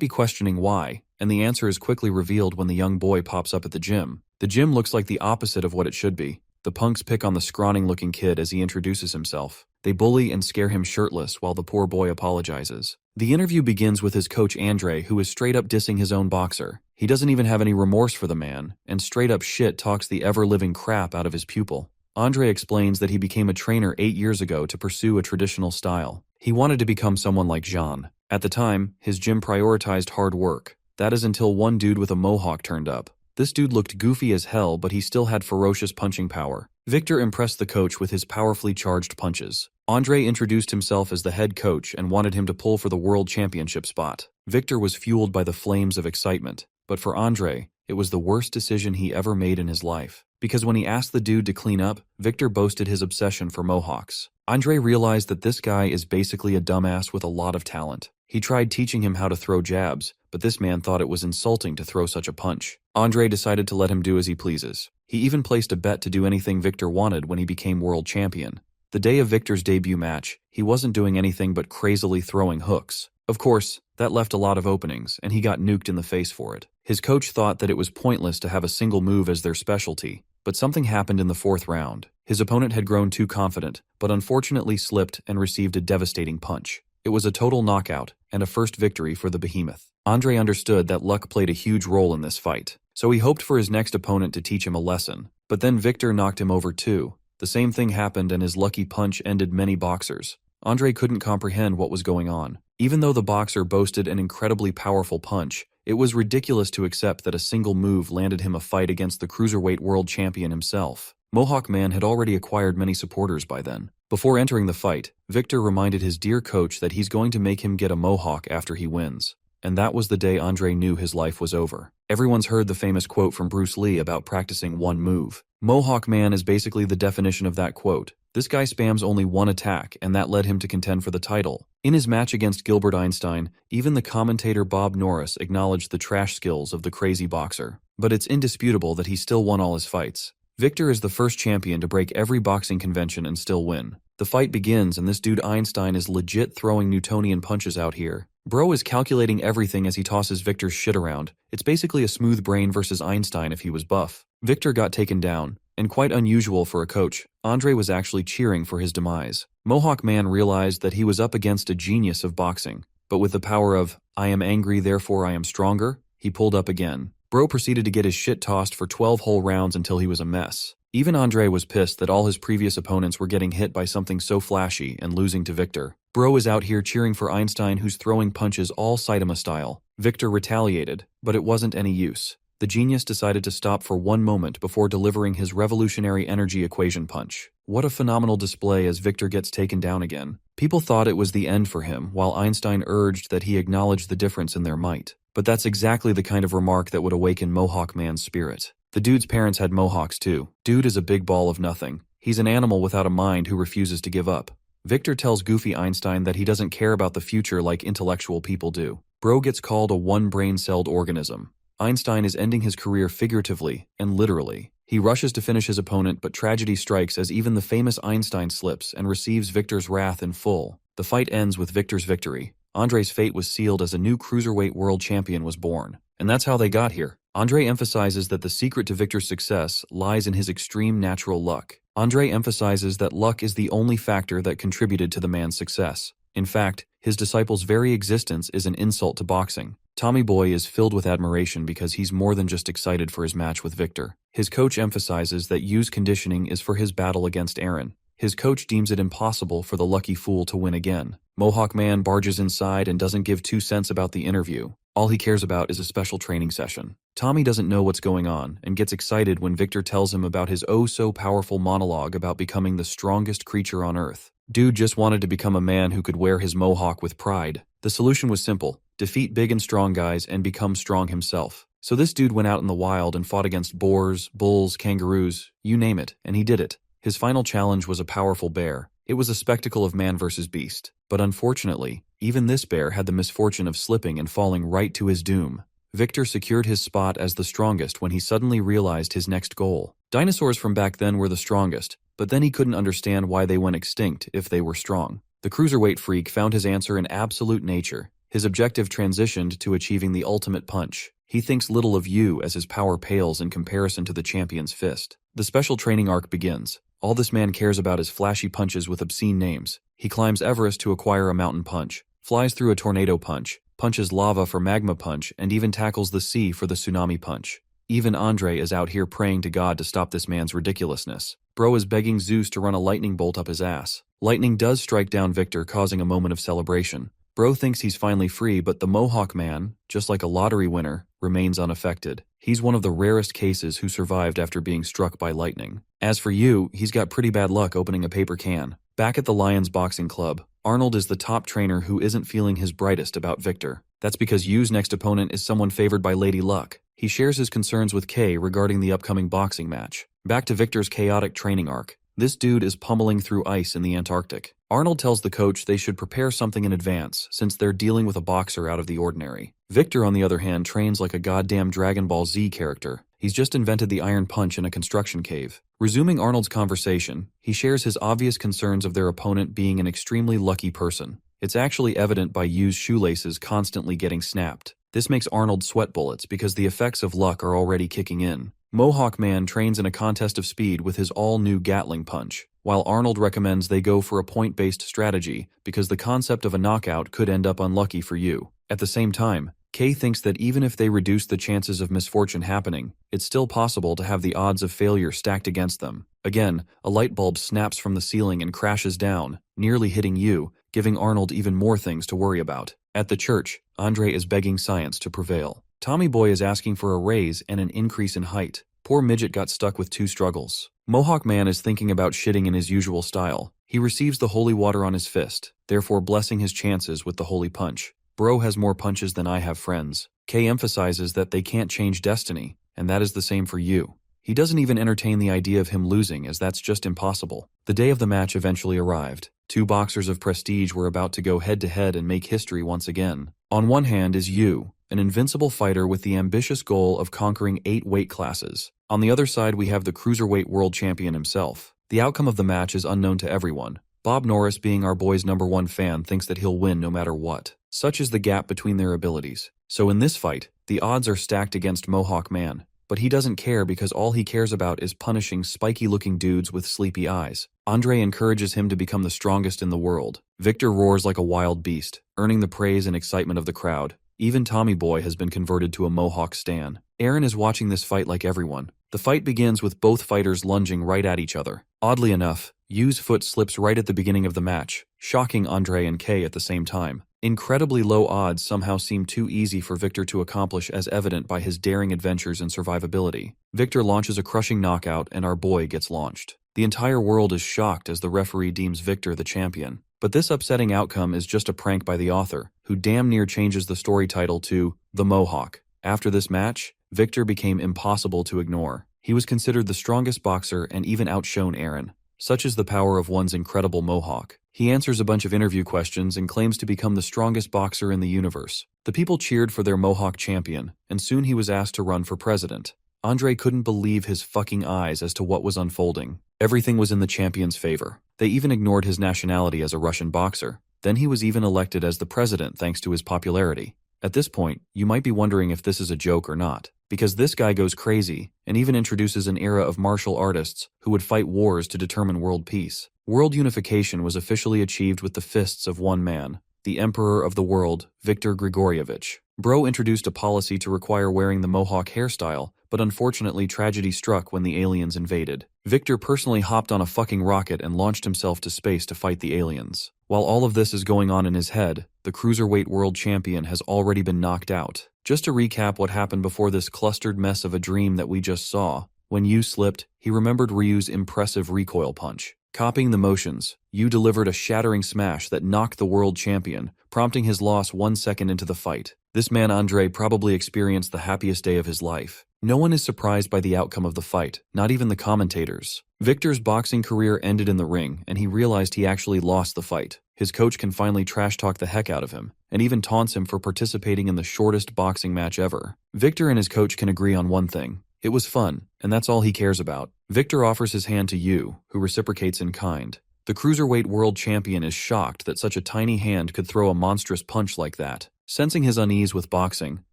be questioning why, and the answer is quickly revealed when the young boy pops up at the gym. The gym looks like the opposite of what it should be. The punks pick on the scrawny-looking kid as he introduces himself. They bully and scare him shirtless while the poor boy apologizes. The interview begins with his coach Andre, who is straight up dissing his own boxer. He doesn't even have any remorse for the man, and straight up shit talks the ever-living crap out of his pupil. Andre explains that he became a trainer 8 years ago to pursue a traditional style. He wanted to become someone like Jean. At the time, his gym prioritized hard work. That is until one dude with a mohawk turned up. This dude looked goofy as hell, but he still had ferocious punching power. Victor impressed the coach with his powerfully charged punches. Andre introduced himself as the head coach and wanted him to pull for the world championship spot. Victor was fueled by the flames of excitement, but for Andre, it was the worst decision he ever made in his life. Because when he asked the dude to clean up, Victor boasted his obsession for mohawks. Andre realized that this guy is basically a dumbass with a lot of talent. He tried teaching him how to throw jabs, but this man thought it was insulting to throw such a punch. Andre decided to let him do as he pleases. He even placed a bet to do anything Victor wanted when he became world champion. The day of Victor's debut match, he wasn't doing anything but crazily throwing hooks. Of course, that left a lot of openings, and he got nuked in the face for it. His coach thought that it was pointless to have a single move as their specialty, but something happened in the 4th round. His opponent had grown too confident, but unfortunately slipped and received a devastating punch. It was a total knockout, and a first victory for the behemoth. Andre understood that luck played a huge role in this fight, so he hoped for his next opponent to teach him a lesson. But then Victor knocked him over too. The same thing happened and his lucky punch ended many boxers. Andre couldn't comprehend what was going on. Even though the boxer boasted an incredibly powerful punch, It was ridiculous to accept that a single move landed him a fight against the cruiserweight world champion himself. Mohawk Man had already acquired many supporters by then. Before entering the fight, Victor reminded his dear coach that he's going to make him get a mohawk after he wins. And that was the day Andre knew his life was over. Everyone's heard the famous quote from Bruce Lee about practicing one move. Mohawk Man is basically the definition of that quote. This guy spams only one attack, and that led him to contend for the title. In his match against Gilbert Einstein, even the commentator Bob Norris acknowledged the trash skills of the crazy boxer. But it's indisputable that he still won all his fights. Victor is the first champion to break every boxing convention and still win. The fight begins, and this dude Einstein is legit throwing Newtonian punches out here. Bro is calculating everything as he tosses Victor's shit around. It's basically a smooth brain versus Einstein if he was buff. Victor got taken down, and quite unusual for a coach, Andre was actually cheering for his demise. Mohawk Man realized that he was up against a genius of boxing, but with the power of, I am angry therefore I am stronger, he pulled up again. Bro proceeded to get his shit tossed for 12 whole rounds until he was a mess. Even Andre was pissed that all his previous opponents were getting hit by something so flashy and losing to Victor. Bro is out here cheering for Einstein, who's throwing punches all Saitama style. Victor retaliated, but it wasn't any use. The genius decided to stop for one moment before delivering his revolutionary energy equation punch. What a phenomenal display as Victor gets taken down again. People thought it was the end for him, while Einstein urged that he acknowledge the difference in their might. But that's exactly the kind of remark that would awaken Mohawk Man's spirit. The dude's parents had mohawks too. Dude is a big ball of nothing. He's an animal without a mind who refuses to give up. Victor tells goofy Einstein that he doesn't care about the future like intellectual people do. Bro gets called a one-brain-celled organism. Einstein is ending his career figuratively and literally. He rushes to finish his opponent, but tragedy strikes as even the famous Einstein slips and receives Victor's wrath in full. The fight ends with Victor's victory. Andre's fate was sealed as a new cruiserweight world champion was born. And that's how they got here. Andre emphasizes that the secret to Victor's success lies in his extreme natural luck. Andre emphasizes that luck is the only factor that contributed to the man's success. In fact, his disciple's very existence is an insult to boxing. Tommy Boy is filled with admiration because he's more than just excited for his match with Victor. His coach emphasizes that Yu's conditioning is for his battle against Aaron. His coach deems it impossible for the lucky fool to win again. Mohawk Man barges inside and doesn't give 2 cents about the interview. All he cares about is a special training session. Tommy doesn't know what's going on and gets excited when Victor tells him about his oh-so-powerful monologue about becoming the strongest creature on Earth. Dude just wanted to become a man who could wear his mohawk with pride. The solution was simple: defeat big and strong guys and become strong himself. So this dude went out in the wild and fought against boars, bulls, kangaroos, you name it, and he did it. His final challenge was a powerful bear. It was a spectacle of man versus beast. But unfortunately, even this bear had the misfortune of slipping and falling right to his doom. Victor secured his spot as the strongest when he suddenly realized his next goal. Dinosaurs from back then were the strongest, but then he couldn't understand why they went extinct if they were strong. The cruiserweight freak found his answer in absolute nature. His objective transitioned to achieving the ultimate punch. He thinks little of you as his power pales in comparison to the champion's fist. The special training arc begins. All this man cares about is flashy punches with obscene names. He climbs Everest to acquire a mountain punch, flies through a tornado punch, punches lava for magma punch, and even tackles the sea for the tsunami punch. Even Andre is out here praying to God to stop this man's ridiculousness. Bro is begging Zeus to run a lightning bolt up his ass. Lightning does strike down Victor, causing a moment of celebration. Bro thinks he's finally free, but the Mohawk Man, just like a lottery winner, remains unaffected. He's one of the rarest cases who survived after being struck by lightning. As for Yu, he's got pretty bad luck opening a paper can. Back at the Lions Boxing Club, Arnold is the top trainer who isn't feeling his brightest about Victor. That's because Yu's next opponent is someone favored by Lady Luck. He shares his concerns with Kay regarding the upcoming boxing match. Back to Victor's chaotic training arc. This dude is pummeling through ice in the Antarctic. Arnold tells the coach they should prepare something in advance since they're dealing with a boxer out of the ordinary. Victor, on the other hand, trains like a goddamn Dragon Ball Z character. He's just invented the iron punch in a construction cave. Resuming Arnold's conversation, he shares his obvious concerns of their opponent being an extremely lucky person. It's actually evident by Yu's shoelaces constantly getting snapped. This makes Arnold sweat bullets because the effects of luck are already kicking in. Mohawk Man trains in a contest of speed with his all-new Gatling punch, while Arnold recommends they go for a point-based strategy because the concept of a knockout could end up unlucky for you. At the same time, Kay thinks that even if they reduce the chances of misfortune happening, it's still possible to have the odds of failure stacked against them. Again, a light bulb snaps from the ceiling and crashes down, nearly hitting Yu, giving Arnold even more things to worry about. At the church, Andre is begging science to prevail. Tommy Boy is asking for a raise and an increase in height. Poor midget got stuck with 2 struggles. Mohawk Man is thinking about shitting in his usual style. He receives the holy water on his fist, therefore blessing his chances with the holy punch. Bro has more punches than I have friends. K emphasizes that they can't change destiny, and that is the same for you. He doesn't even entertain the idea of him losing, as that's just impossible. The day of the match eventually arrived. 2 boxers of prestige were about to go head-to-head and make history once again. On one hand is Yu, an invincible fighter with the ambitious goal of conquering 8 weight classes. On the other side we have the cruiserweight world champion himself. The outcome of the match is unknown to everyone. Bob Norris, being our boy's #1 fan, thinks that he'll win no matter what. Such is the gap between their abilities. So in this fight, the odds are stacked against Mohawk Man. But he doesn't care because all he cares about is punishing spiky-looking dudes with sleepy eyes. Andre encourages him to become the strongest in the world. Victor roars like a wild beast, earning the praise and excitement of the crowd. Even Tommy Boy has been converted to a Mohawk stan. Aaron is watching this fight like everyone. The fight begins with both fighters lunging right at each other. Oddly enough, Yu's foot slips right at the beginning of the match, shocking Andre and Kay at the same time. Incredibly low odds somehow seem too easy for Victor to accomplish, as evident by his daring adventures and survivability. Victor launches a crushing knockout and our boy gets launched. The entire world is shocked as the referee deems Victor the champion. But this upsetting outcome is just a prank by the author, who damn near changes the story title to The Mohawk. After this match, Victor became impossible to ignore. He was considered the strongest boxer and even outshone Aaron. Such is the power of one's incredible Mohawk. He answers a bunch of interview questions and claims to become the strongest boxer in the universe. The people cheered for their Mohawk champion, and soon he was asked to run for president. Andre couldn't believe his fucking eyes as to what was unfolding. Everything was in the champion's favor. They even ignored his nationality as a Russian boxer. Then he was even elected as the president thanks to his popularity. At this point, you might be wondering if this is a joke or not, because this guy goes crazy and even introduces an era of martial artists who would fight wars to determine world peace. World unification was officially achieved with the fists of one man, the Emperor of the World, Viktor Grigorievich. Bro introduced a policy to require wearing the Mohawk hairstyle, but unfortunately tragedy struck when the aliens invaded. Victor personally hopped on a fucking rocket and launched himself to space to fight the aliens. While all of this is going on in his head, the cruiserweight world champion has already been knocked out. Just to recap what happened before this clustered mess of a dream that we just saw, when Yu slipped, he remembered Ryu's impressive recoil punch. Copying the motions, Yu delivered a shattering smash that knocked the world champion, prompting his loss 1 second into the fight. This man Andre probably experienced the happiest day of his life. No one is surprised by the outcome of the fight, not even the commentators. Victor's boxing career ended in the ring, and he realized he actually lost the fight. His coach can finally trash-talk the heck out of him, and even taunts him for participating in the shortest boxing match ever. Victor and his coach can agree on one thing. It was fun, and that's all he cares about. Victor offers his hand to Yu, who reciprocates in kind. The cruiserweight world champion is shocked that such a tiny hand could throw a monstrous punch like that. Sensing his unease with boxing,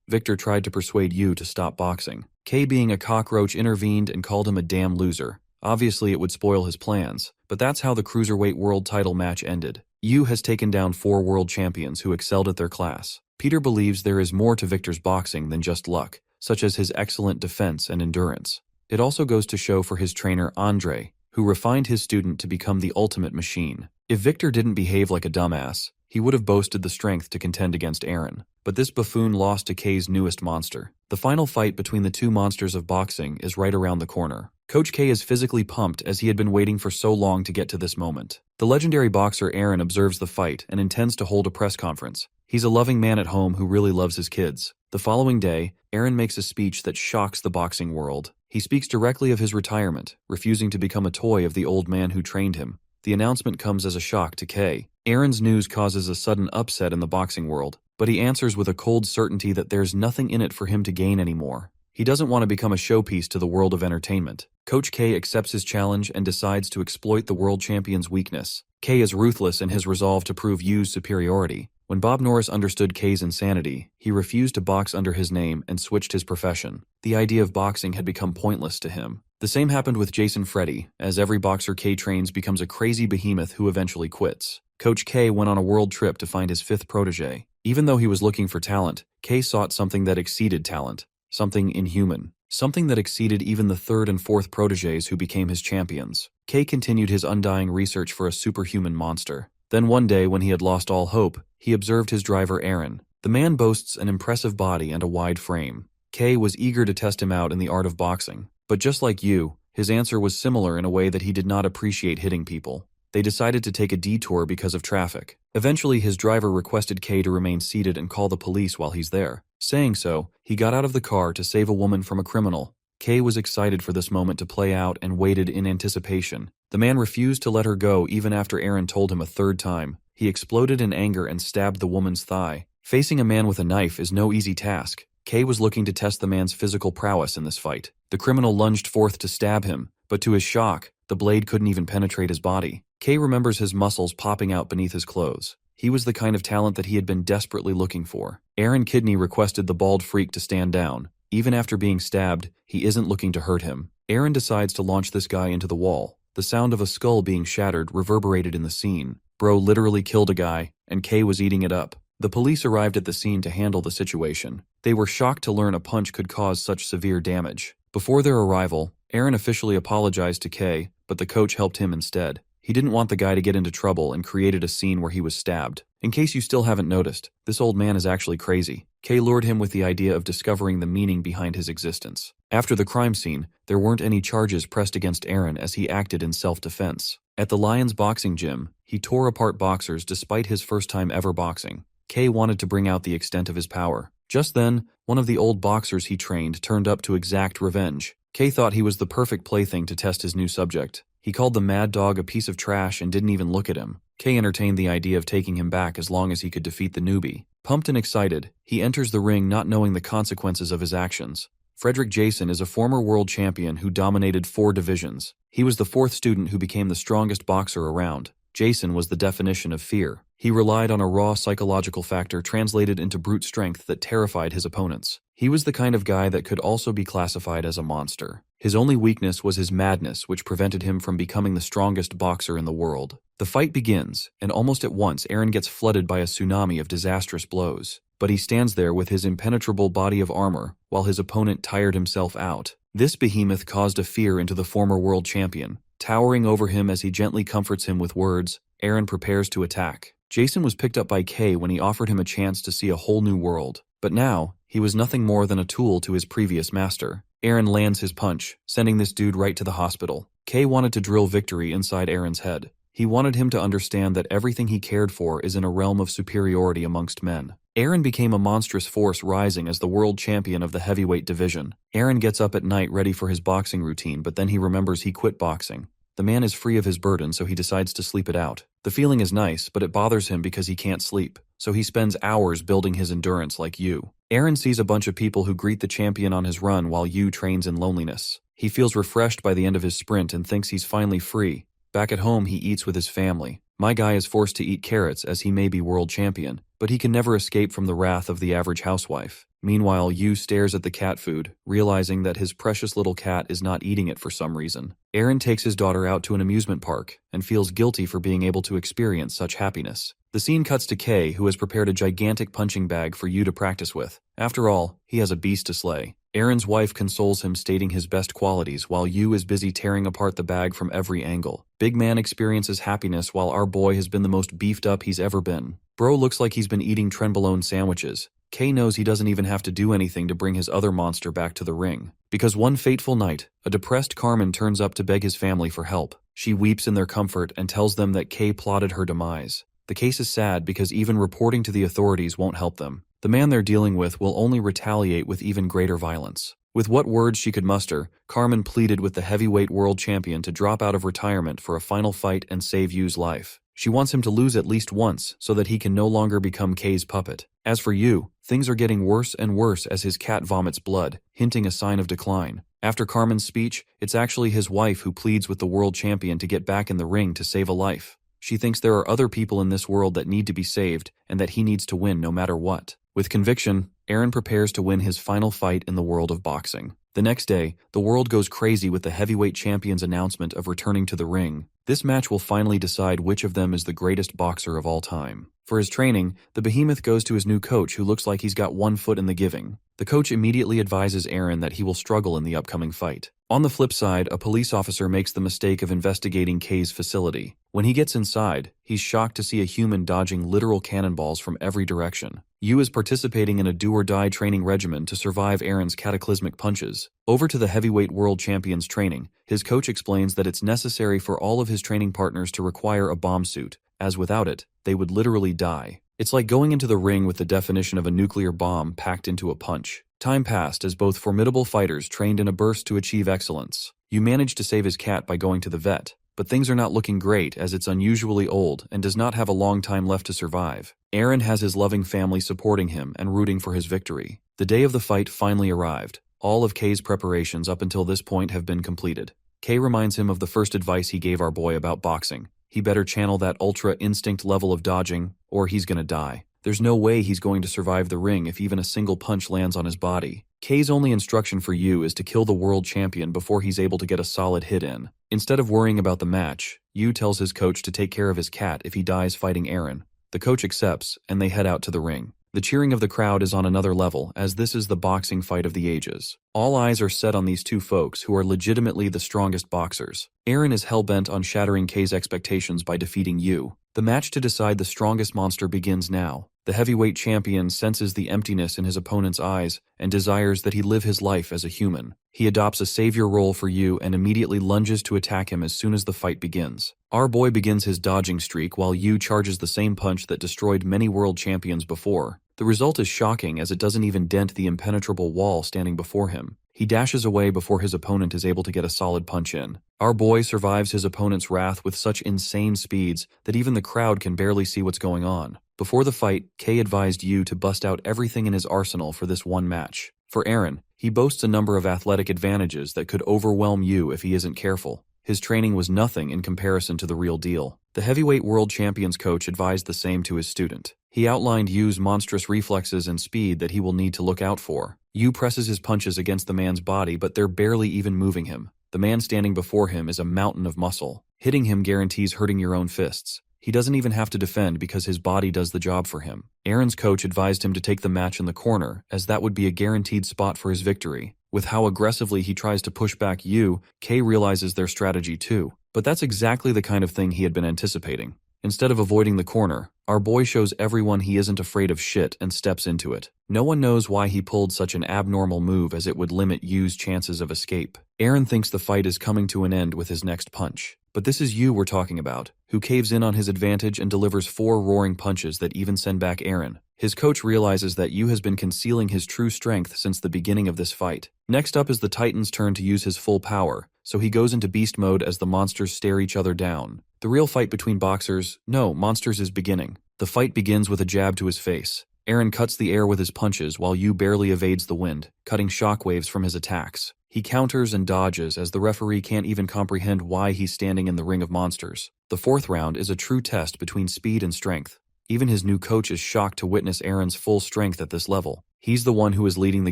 Victor tried to persuade Yu to stop boxing. Kay, being a cockroach, intervened and called him a damn loser. Obviously it would spoil his plans, but that's how the cruiserweight world title match ended. Yu has taken down 4 world champions who excelled at their class. Peter believes there is more to Victor's boxing than just luck, such as his excellent defense and endurance. It also goes to show for his trainer Andre, who refined his student to become the ultimate machine. If Victor didn't behave like a dumbass, he would have boasted the strength to contend against Aaron. But this buffoon lost to Kay's newest monster. The final fight between the 2 monsters of boxing is right around the corner. Coach K is physically pumped as he had been waiting for so long to get to this moment. The legendary boxer Aaron observes the fight and intends to hold a press conference. He's a loving man at home who really loves his kids. The following day, Aaron makes a speech that shocks the boxing world. He speaks directly of his retirement, refusing to become a toy of the old man who trained him. The announcement comes as a shock to Kay. Aaron's news causes a sudden upset in the boxing world, but he answers with a cold certainty that there's nothing in it for him to gain anymore. He doesn't want to become a showpiece to the world of entertainment. Coach K accepts his challenge and decides to exploit the world champion's weakness. K is ruthless in his resolve to prove Yu's superiority. When Bob Norris understood Kay's insanity, he refused to box under his name and switched his profession. The idea of boxing had become pointless to him. The same happened with Jason Freddy, as every boxer K trains becomes a crazy behemoth who eventually quits. Coach K went on a world trip to find his 5th protege. Even though he was looking for talent, K sought something that exceeded talent, something inhuman, something that exceeded even the 3rd and 4th proteges who became his champions. K continued his undying research for a superhuman monster. Then one day, when he had lost all hope, he observed his driver Aaron. The man boasts an impressive body and a wide frame. K was eager to test him out in the art of boxing, but just like you, his answer was similar in a way that he did not appreciate hitting people. They decided to take a detour because of traffic. Eventually, his driver requested K to remain seated and call the police while he's there. Saying so, he got out of the car to save a woman from a criminal. K was excited for this moment to play out and waited in anticipation. The man refused to let her go even after Aaron told him a third time. He exploded in anger and stabbed the woman's thigh. Facing a man with a knife is no easy task. K was looking to test the man's physical prowess in this fight. The criminal lunged forth to stab him, but to his shock, the blade couldn't even penetrate his body. K remembers his muscles popping out beneath his clothes. He was the kind of talent that he had been desperately looking for. Aaron Kidney requested the bald freak to stand down. Even after being stabbed, he isn't looking to hurt him. Aaron decides to launch this guy into the wall. The sound of a skull being shattered reverberated in the scene. Bro literally killed a guy, and K was eating it up. The police arrived at the scene to handle the situation. They were shocked to learn a punch could cause such severe damage. Before their arrival, Aaron officially apologized to K, but the coach helped him instead. He didn't want the guy to get into trouble and created a scene where he was stabbed. In case you still haven't noticed, this old man is actually crazy. K lured him with the idea of discovering the meaning behind his existence. After the crime scene, there weren't any charges pressed against Aaron as he acted in self-defense. At the Lions boxing gym, he tore apart boxers despite his first time ever boxing. K wanted to bring out the extent of his power. Just then, one of the old boxers he trained turned up to exact revenge. K thought he was the perfect plaything to test his new subject. He called the mad dog a piece of trash and didn't even look at him. K entertained the idea of taking him back as long as he could defeat the newbie. Pumped and excited, he enters the ring not knowing the consequences of his actions. Frederick Jason is a former world champion who dominated 4 divisions. He was the 4th student who became the strongest boxer around. Jason was the definition of fear. He relied on a raw psychological factor translated into brute strength that terrified his opponents. He was the kind of guy that could also be classified as a monster. His only weakness was his madness, which prevented him from becoming the strongest boxer in the world. The fight begins, and almost at once Aaron gets flooded by a tsunami of disastrous blows. But he stands there with his impenetrable body of armor, while his opponent tired himself out. This behemoth caused a fear into the former world champion. Towering over him as he gently comforts him with words, Aaron prepares to attack. Jason was picked up by K when he offered him a chance to see a whole new world. But now, he was nothing more than a tool to his previous master. Aaron lands his punch, sending this dude right to the hospital. K wanted to drill victory inside Aaron's head. He wanted him to understand that everything he cared for is in a realm of superiority amongst men. Aaron became a monstrous force rising as the world champion of the heavyweight division. Aaron gets up at night ready for his boxing routine, but then he remembers he quit boxing. The man is free of his burden, so he decides to sleep it out. The feeling is nice, but it bothers him because he can't sleep, so he spends hours building his endurance like you. Aaron sees a bunch of people who greet the champion on his run while Yu trains in loneliness. He feels refreshed by the end of his sprint and thinks he's finally free. Back at home, he eats with his family. My guy is forced to eat carrots as he may be world champion, but he can never escape from the wrath of the average housewife. Meanwhile, Yu stares at the cat food, realizing that his precious little cat is not eating it for some reason. Aaron takes his daughter out to an amusement park and feels guilty for being able to experience such happiness. The scene cuts to K, who has prepared a gigantic punching bag for Yu to practice with. After all, he has a beast to slay. Aaron's wife consoles him, stating his best qualities, while Yu is busy tearing apart the bag from every angle. Big man experiences happiness while our boy has been the most beefed up he's ever been. Bro looks like he's been eating trenbolone sandwiches. K knows he doesn't even have to do anything to bring his other monster back to the ring. Because one fateful night, a depressed Carmen turns up to beg his family for help. She weeps in their comfort and tells them that K plotted her demise. The case is sad because even reporting to the authorities won't help them. The man they're dealing with will only retaliate with even greater violence. With what words she could muster, Carmen pleaded with the heavyweight world champion to drop out of retirement for a final fight and save Yu's life. She wants him to lose at least once so that he can no longer become K's puppet. As for Yu, things are getting worse and worse as his cat vomits blood, hinting a sign of decline. After Carmen's speech, it's actually his wife who pleads with the world champion to get back in the ring to save a life. She thinks there are other people in this world that need to be saved and that he needs to win no matter what. With conviction, Aaron prepares to win his final fight in the world of boxing. The next day, the world goes crazy with the heavyweight champion's announcement of returning to the ring. This match will finally decide which of them is the greatest boxer of all time. For his training, the behemoth goes to his new coach who looks like he's got one foot in the giving. The coach immediately advises Aaron that he will struggle in the upcoming fight. On the flip side, a police officer makes the mistake of investigating K's facility. When he gets inside, he's shocked to see a human dodging literal cannonballs from every direction. Yu is participating in a do-or-die training regimen to survive Aaron's cataclysmic punches. Over to the heavyweight world champion's training, his coach explains that it's necessary for all of his training partners to require a bomb suit, as without it, they would literally die. It's like going into the ring with the definition of a nuclear bomb packed into a punch. Time passed as both formidable fighters trained in a burst to achieve excellence. Yu managed to save his cat by going to the vet, but things are not looking great as it's unusually old and does not have a long time left to survive. Aaron has his loving family supporting him and rooting for his victory. The day of the fight finally arrived. All of K's preparations up until this point have been completed. K reminds him of the first advice he gave our boy about boxing. He better channel that ultra instinct level of dodging, or he's gonna die. There's no way he's going to survive the ring if even a single punch lands on his body. K's only instruction for Yu is to kill the world champion before he's able to get a solid hit in. Instead of worrying about the match, Yu tells his coach to take care of his cat if he dies fighting Aaron. The coach accepts, and they head out to the ring. The cheering of the crowd is on another level, as this is the boxing fight of the ages. All eyes are set on these two folks who are legitimately the strongest boxers. Aaron is hell-bent on shattering K's expectations by defeating Yu. The match to decide the strongest monster begins now. The heavyweight champion senses the emptiness in his opponent's eyes and desires that he live his life as a human. He adopts a savior role for Yu and immediately lunges to attack him as soon as the fight begins. Our boy begins his dodging streak while Yu charges the same punch that destroyed many world champions before. The result is shocking as it doesn't even dent the impenetrable wall standing before him. He dashes away before his opponent is able to get a solid punch in. Our boy survives his opponent's wrath with such insane speeds that even the crowd can barely see what's going on. Before the fight, K advised Yu to bust out everything in his arsenal for this one match. For Aaron, he boasts a number of athletic advantages that could overwhelm Yu if he isn't careful. His training was nothing in comparison to the real deal. The heavyweight world champion's coach advised the same to his student. He outlined Yu's monstrous reflexes and speed that he will need to look out for. Yu presses his punches against the man's body, but they're barely even moving him. The man standing before him is a mountain of muscle. Hitting him guarantees hurting your own fists. He doesn't even have to defend because his body does the job for him. Aaron's coach advised him to take the match in the corner, as that would be a guaranteed spot for his victory. With how aggressively he tries to push back Yu, K realizes their strategy too. But that's exactly the kind of thing he had been anticipating. Instead of avoiding the corner, our boy shows everyone he isn't afraid of shit and steps into it. No one knows why he pulled such an abnormal move, as it would limit Yu's chances of escape. Aaron thinks the fight is coming to an end with his next punch. But this is Yu we're talking about, who caves in on his advantage and delivers 4 roaring punches that even send back Aaron. His coach realizes that Yu has been concealing his true strength since the beginning of this fight. Next up is the Titan's turn to use his full power, so he goes into beast mode as the monsters stare each other down. The real fight between monsters is beginning. The fight begins with a jab to his face. Aaron cuts the air with his punches while Yu barely evades the wind, cutting shockwaves from his attacks. He counters and dodges as the referee can't even comprehend why he's standing in the ring of monsters. The 4th round is a true test between speed and strength. Even his new coach is shocked to witness Aaron's full strength at this level. He's the one who is leading the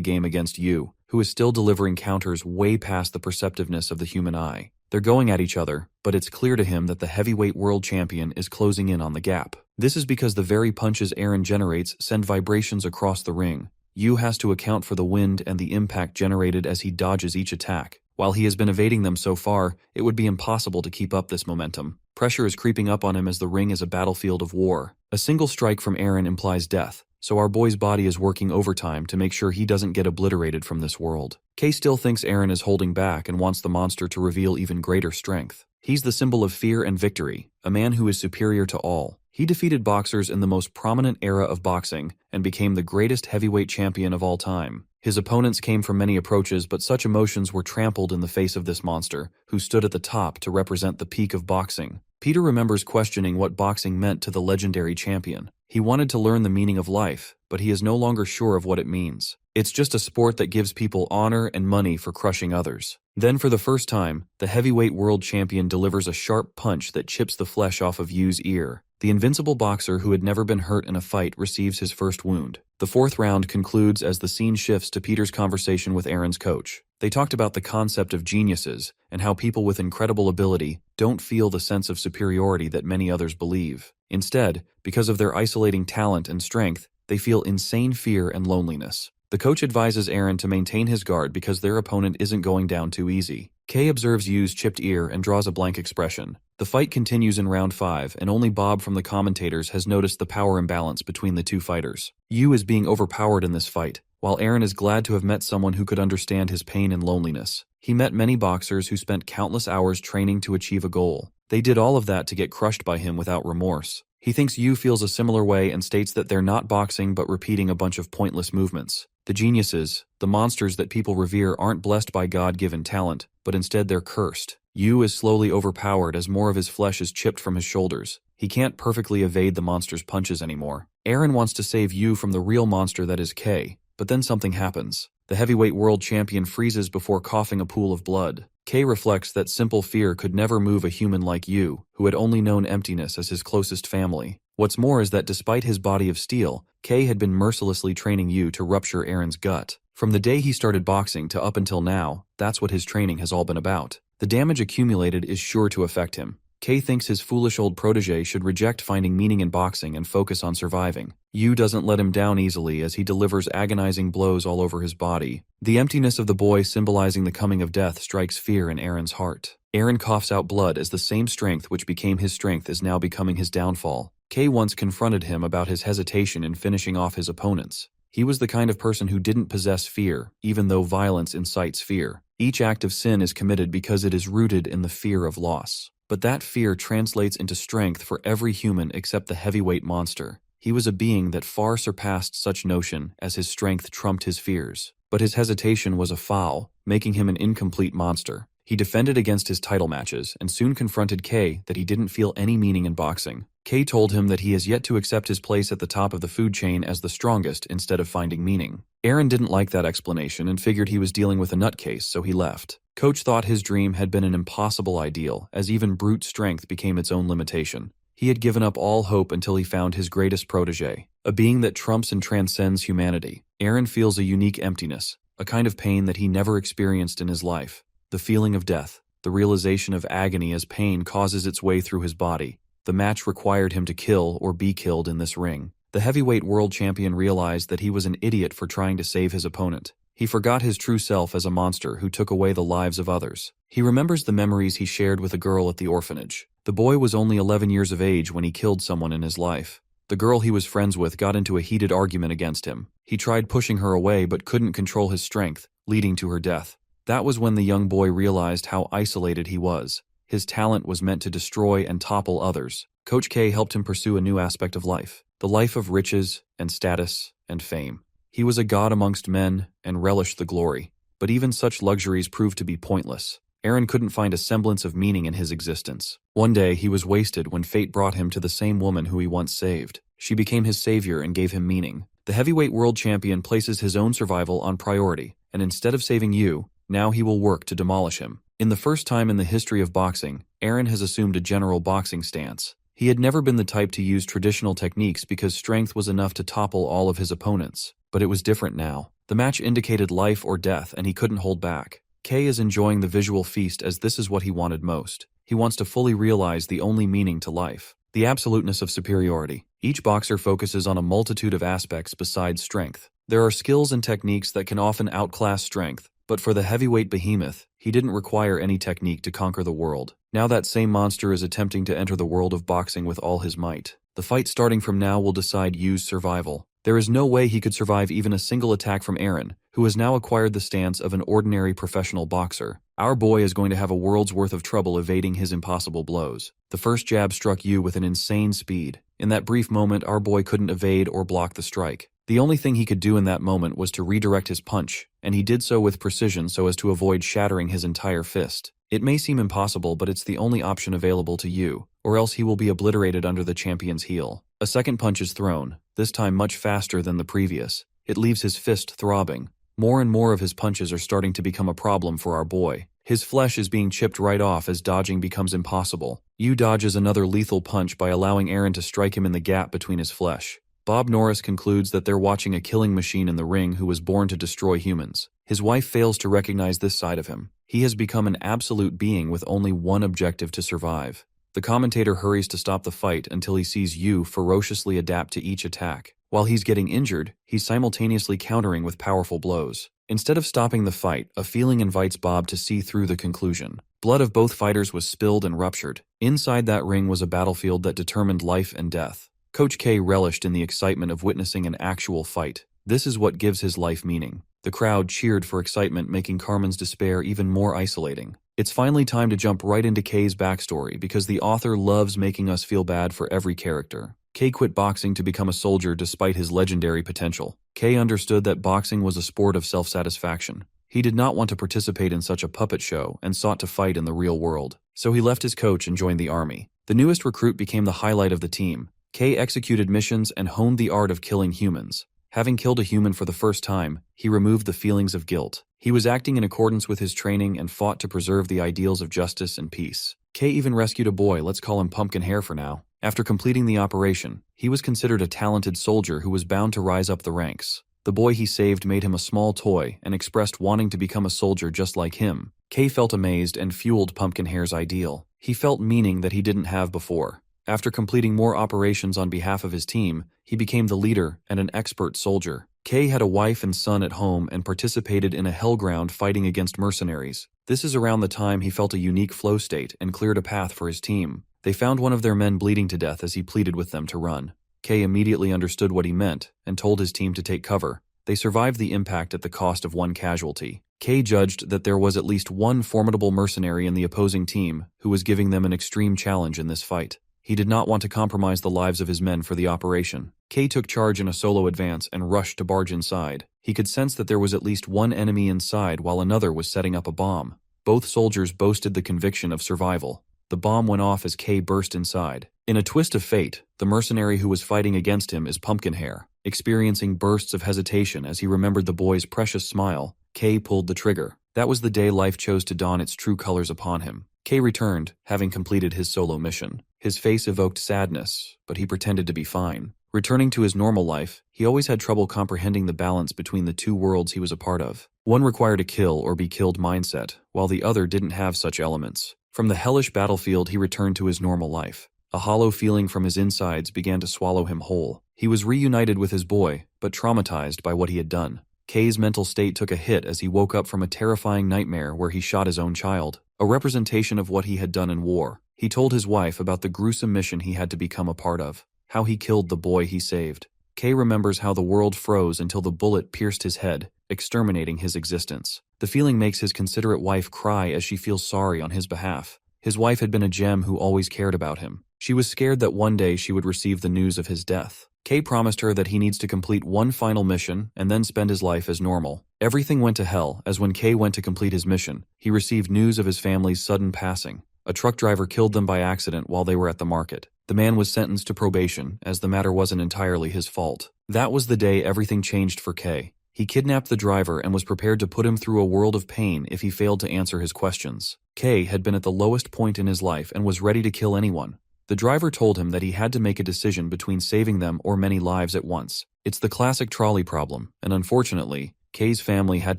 game against Yu, who is still delivering counters way past the perceptiveness of the human eye. They're going at each other, but it's clear to him that the heavyweight world champion is closing in on the gap. This is because the very punches Aaron generates send vibrations across the ring. Yu has to account for the wind and the impact generated as he dodges each attack. While he has been evading them so far, it would be impossible to keep up this momentum. Pressure is creeping up on him as the ring is a battlefield of war. A single strike from Aaron implies death, so our boy's body is working overtime to make sure he doesn't get obliterated from this world. Kay still thinks Aaron is holding back and wants the monster to reveal even greater strength. He's the symbol of fear and victory, a man who is superior to all. He defeated boxers in the most prominent era of boxing and became the greatest heavyweight champion of all time. His opponents came from many approaches, but such emotions were trampled in the face of this monster, who stood at the top to represent the peak of boxing. Peter remembers questioning what boxing meant to the legendary champion. He wanted to learn the meaning of life, but he is no longer sure of what it means. It's just a sport that gives people honor and money for crushing others. Then for the first time, the heavyweight world champion delivers a sharp punch that chips the flesh off of Yu's ear. The invincible boxer who had never been hurt in a fight receives his first wound. The 4th round concludes as the scene shifts to Peter's conversation with Aaron's coach. They talked about the concept of geniuses and how people with incredible ability don't feel the sense of superiority that many others believe. Instead, because of their isolating talent and strength, they feel insane fear and loneliness. The coach advises Aaron to maintain his guard because their opponent isn't going down too easy. Kay observes Yu's chipped ear and draws a blank expression. The fight continues in round 5, and only Bob from the commentators has noticed the power imbalance between the two fighters. Yu is being overpowered in this fight, while Aaron is glad to have met someone who could understand his pain and loneliness. He met many boxers who spent countless hours training to achieve a goal. They did all of that to get crushed by him without remorse. He thinks Yu feels a similar way and states that they're not boxing but repeating a bunch of pointless movements. The geniuses, the monsters that people revere, aren't blessed by God-given talent, but instead they're cursed. Yu is slowly overpowered as more of his flesh is chipped from his shoulders. He can't perfectly evade the monster's punches anymore. Aaron wants to save Yu from the real monster that is Kay, but then something happens. The heavyweight world champion freezes before coughing a pool of blood. Kay reflects that simple fear could never move a human like Yu, who had only known emptiness as his closest family. What's more is that despite his body of steel, Kay had been mercilessly training Yu to rupture Aaron's gut. From the day he started boxing to up until now, that's what his training has all been about. The damage accumulated is sure to affect him. Kay thinks his foolish old protege should reject finding meaning in boxing and focus on surviving. Yu doesn't let him down easily as he delivers agonizing blows all over his body. The emptiness of the boy symbolizing the coming of death strikes fear in Aaron's heart. Aaron coughs out blood as the same strength which became his strength is now becoming his downfall. Kay once confronted him about his hesitation in finishing off his opponents. He was the kind of person who didn't possess fear, even though violence incites fear. Each act of sin is committed because it is rooted in the fear of loss. But that fear translates into strength for every human except the heavyweight monster. He was a being that far surpassed such notion as his strength trumped his fears. But his hesitation was a foul, making him an incomplete monster. He defended against his title matches and soon confronted Kay that he didn't feel any meaning in boxing. Kay told him that he has yet to accept his place at the top of the food chain as the strongest instead of finding meaning. Aaron didn't like that explanation and figured he was dealing with a nutcase, so he left. Coach thought his dream had been an impossible ideal, as even brute strength became its own limitation. He had given up all hope until he found his greatest protege, a being that trumps and transcends humanity. Aaron feels a unique emptiness, a kind of pain that he never experienced in his life. The feeling of death, the realization of agony as pain causes its way through his body. The match required him to kill or be killed in this ring. The heavyweight world champion realized that he was an idiot for trying to save his opponent. He forgot his true self as a monster who took away the lives of others. He remembers the memories he shared with a girl at the orphanage. The boy was only 11 years of age when he killed someone in his life. The girl he was friends with got into a heated argument against him. He tried pushing her away but couldn't control his strength, leading to her death. That was when the young boy realized how isolated he was. His talent was meant to destroy and topple others. Coach K helped him pursue a new aspect of life, the life of riches and status and fame. He was a god amongst men and relished the glory, but even such luxuries proved to be pointless. Aaron couldn't find a semblance of meaning in his existence. One day he was wasted when fate brought him to the same woman who he once saved. She became his savior and gave him meaning. The heavyweight world champion places his own survival on priority, and instead of saving Yu, now he will work to demolish him. In the first time in the history of boxing, Aaron has assumed a general boxing stance. He had never been the type to use traditional techniques because strength was enough to topple all of his opponents. But it was different now. The match indicated life or death and he couldn't hold back. Kay is enjoying the visual feast as this is what he wanted most. He wants to fully realize the only meaning to life, the absoluteness of superiority. Each boxer focuses on a multitude of aspects besides strength. There are skills and techniques that can often outclass strength, but for the heavyweight behemoth, he didn't require any technique to conquer the world. Now that same monster is attempting to enter the world of boxing with all his might. The fight starting from now will decide Yu's survival. There is no way he could survive even a single attack from Aaron, who has now acquired the stance of an ordinary professional boxer. Our boy is going to have a world's worth of trouble evading his impossible blows. The first jab struck Yu with an insane speed. In that brief moment, our boy couldn't evade or block the strike. The only thing he could do in that moment was to redirect his punch, and he did so with precision so as to avoid shattering his entire fist. It may seem impossible, but it's the only option available to Yu, or else he will be obliterated under the champion's heel. A second punch is thrown, this time much faster than the previous. It leaves his fist throbbing. More and more of his punches are starting to become a problem for our boy. His flesh is being chipped right off as dodging becomes impossible. Yu dodges another lethal punch by allowing Aaron to strike him in the gap between his flesh. Bob Norris concludes that they're watching a killing machine in the ring who was born to destroy humans. His wife fails to recognize this side of him. He has become an absolute being with only one objective: to survive. The commentator hurries to stop the fight until he sees Yu ferociously adapt to each attack. While he's getting injured, he's simultaneously countering with powerful blows. Instead of stopping the fight, a feeling invites Bob to see through the conclusion. Blood of both fighters was spilled and ruptured. Inside that ring was a battlefield that determined life and death. Coach K relished in the excitement of witnessing an actual fight. This is what gives his life meaning. The crowd cheered for excitement, making Carmen's despair even more isolating. It's finally time to jump right into K's backstory because the author loves making us feel bad for every character. K quit boxing to become a soldier despite his legendary potential. K understood that boxing was a sport of self-satisfaction. He did not want to participate in such a puppet show and sought to fight in the real world. So he left his coach and joined the army. The newest recruit became the highlight of the team. K executed missions and honed the art of killing humans. Having killed a human for the first time, he removed the feelings of guilt. He was acting in accordance with his training and fought to preserve the ideals of justice and peace. K even rescued a boy, let's call him Pumpkin Hair for now. After completing the operation, he was considered a talented soldier who was bound to rise up the ranks. The boy he saved made him a small toy and expressed wanting to become a soldier just like him. K felt amazed and fueled Pumpkin Hair's ideal. He felt meaning that he didn't have before. After completing more operations on behalf of his team, he became the leader and an expert soldier. K had a wife and son at home and participated in a hellground fighting against mercenaries. This is around the time he felt a unique flow state and cleared a path for his team. They found one of their men bleeding to death as he pleaded with them to run. K immediately understood what he meant and told his team to take cover. They survived the impact at the cost of one casualty. K judged that there was at least one formidable mercenary in the opposing team who was giving them an extreme challenge in this fight. He did not want to compromise the lives of his men for the operation. K took charge in a solo advance and rushed to barge inside. He could sense that there was at least one enemy inside while another was setting up a bomb. Both soldiers boasted the conviction of survival. The bomb went off as K burst inside. In a twist of fate, the mercenary who was fighting against him is Pumpkin Hair. Experiencing bursts of hesitation as he remembered the boy's precious smile, K pulled the trigger. That was the day life chose to don its true colors upon him. K returned, having completed his solo mission. His face evoked sadness, but he pretended to be fine. Returning to his normal life, he always had trouble comprehending the balance between the two worlds he was a part of. One required a kill or be killed mindset, while the other didn't have such elements. From the hellish battlefield, he returned to his normal life. A hollow feeling from his insides began to swallow him whole. He was reunited with his boy, but traumatized by what he had done. K's mental state took a hit as he woke up from a terrifying nightmare where he shot his own child, a representation of what he had done in war. He told his wife about the gruesome mission he had to become a part of, how he killed the boy he saved. K remembers how the world froze until the bullet pierced his head, exterminating his existence. The feeling makes his considerate wife cry as she feels sorry on his behalf. His wife had been a gem who always cared about him. She was scared that one day she would receive the news of his death. K promised her that he needs to complete one final mission and then spend his life as normal. Everything went to hell as when K went to complete his mission, he received news of his family's sudden passing. A truck driver killed them by accident while they were at the market. The man was sentenced to probation as the matter wasn't entirely his fault. That was the day everything changed for K. He kidnapped the driver and was prepared to put him through a world of pain if he failed to answer his questions. K had been at the lowest point in his life and was ready to kill anyone. The driver told him that he had to make a decision between saving them or many lives at once. It's the classic trolley problem, and unfortunately, K's family had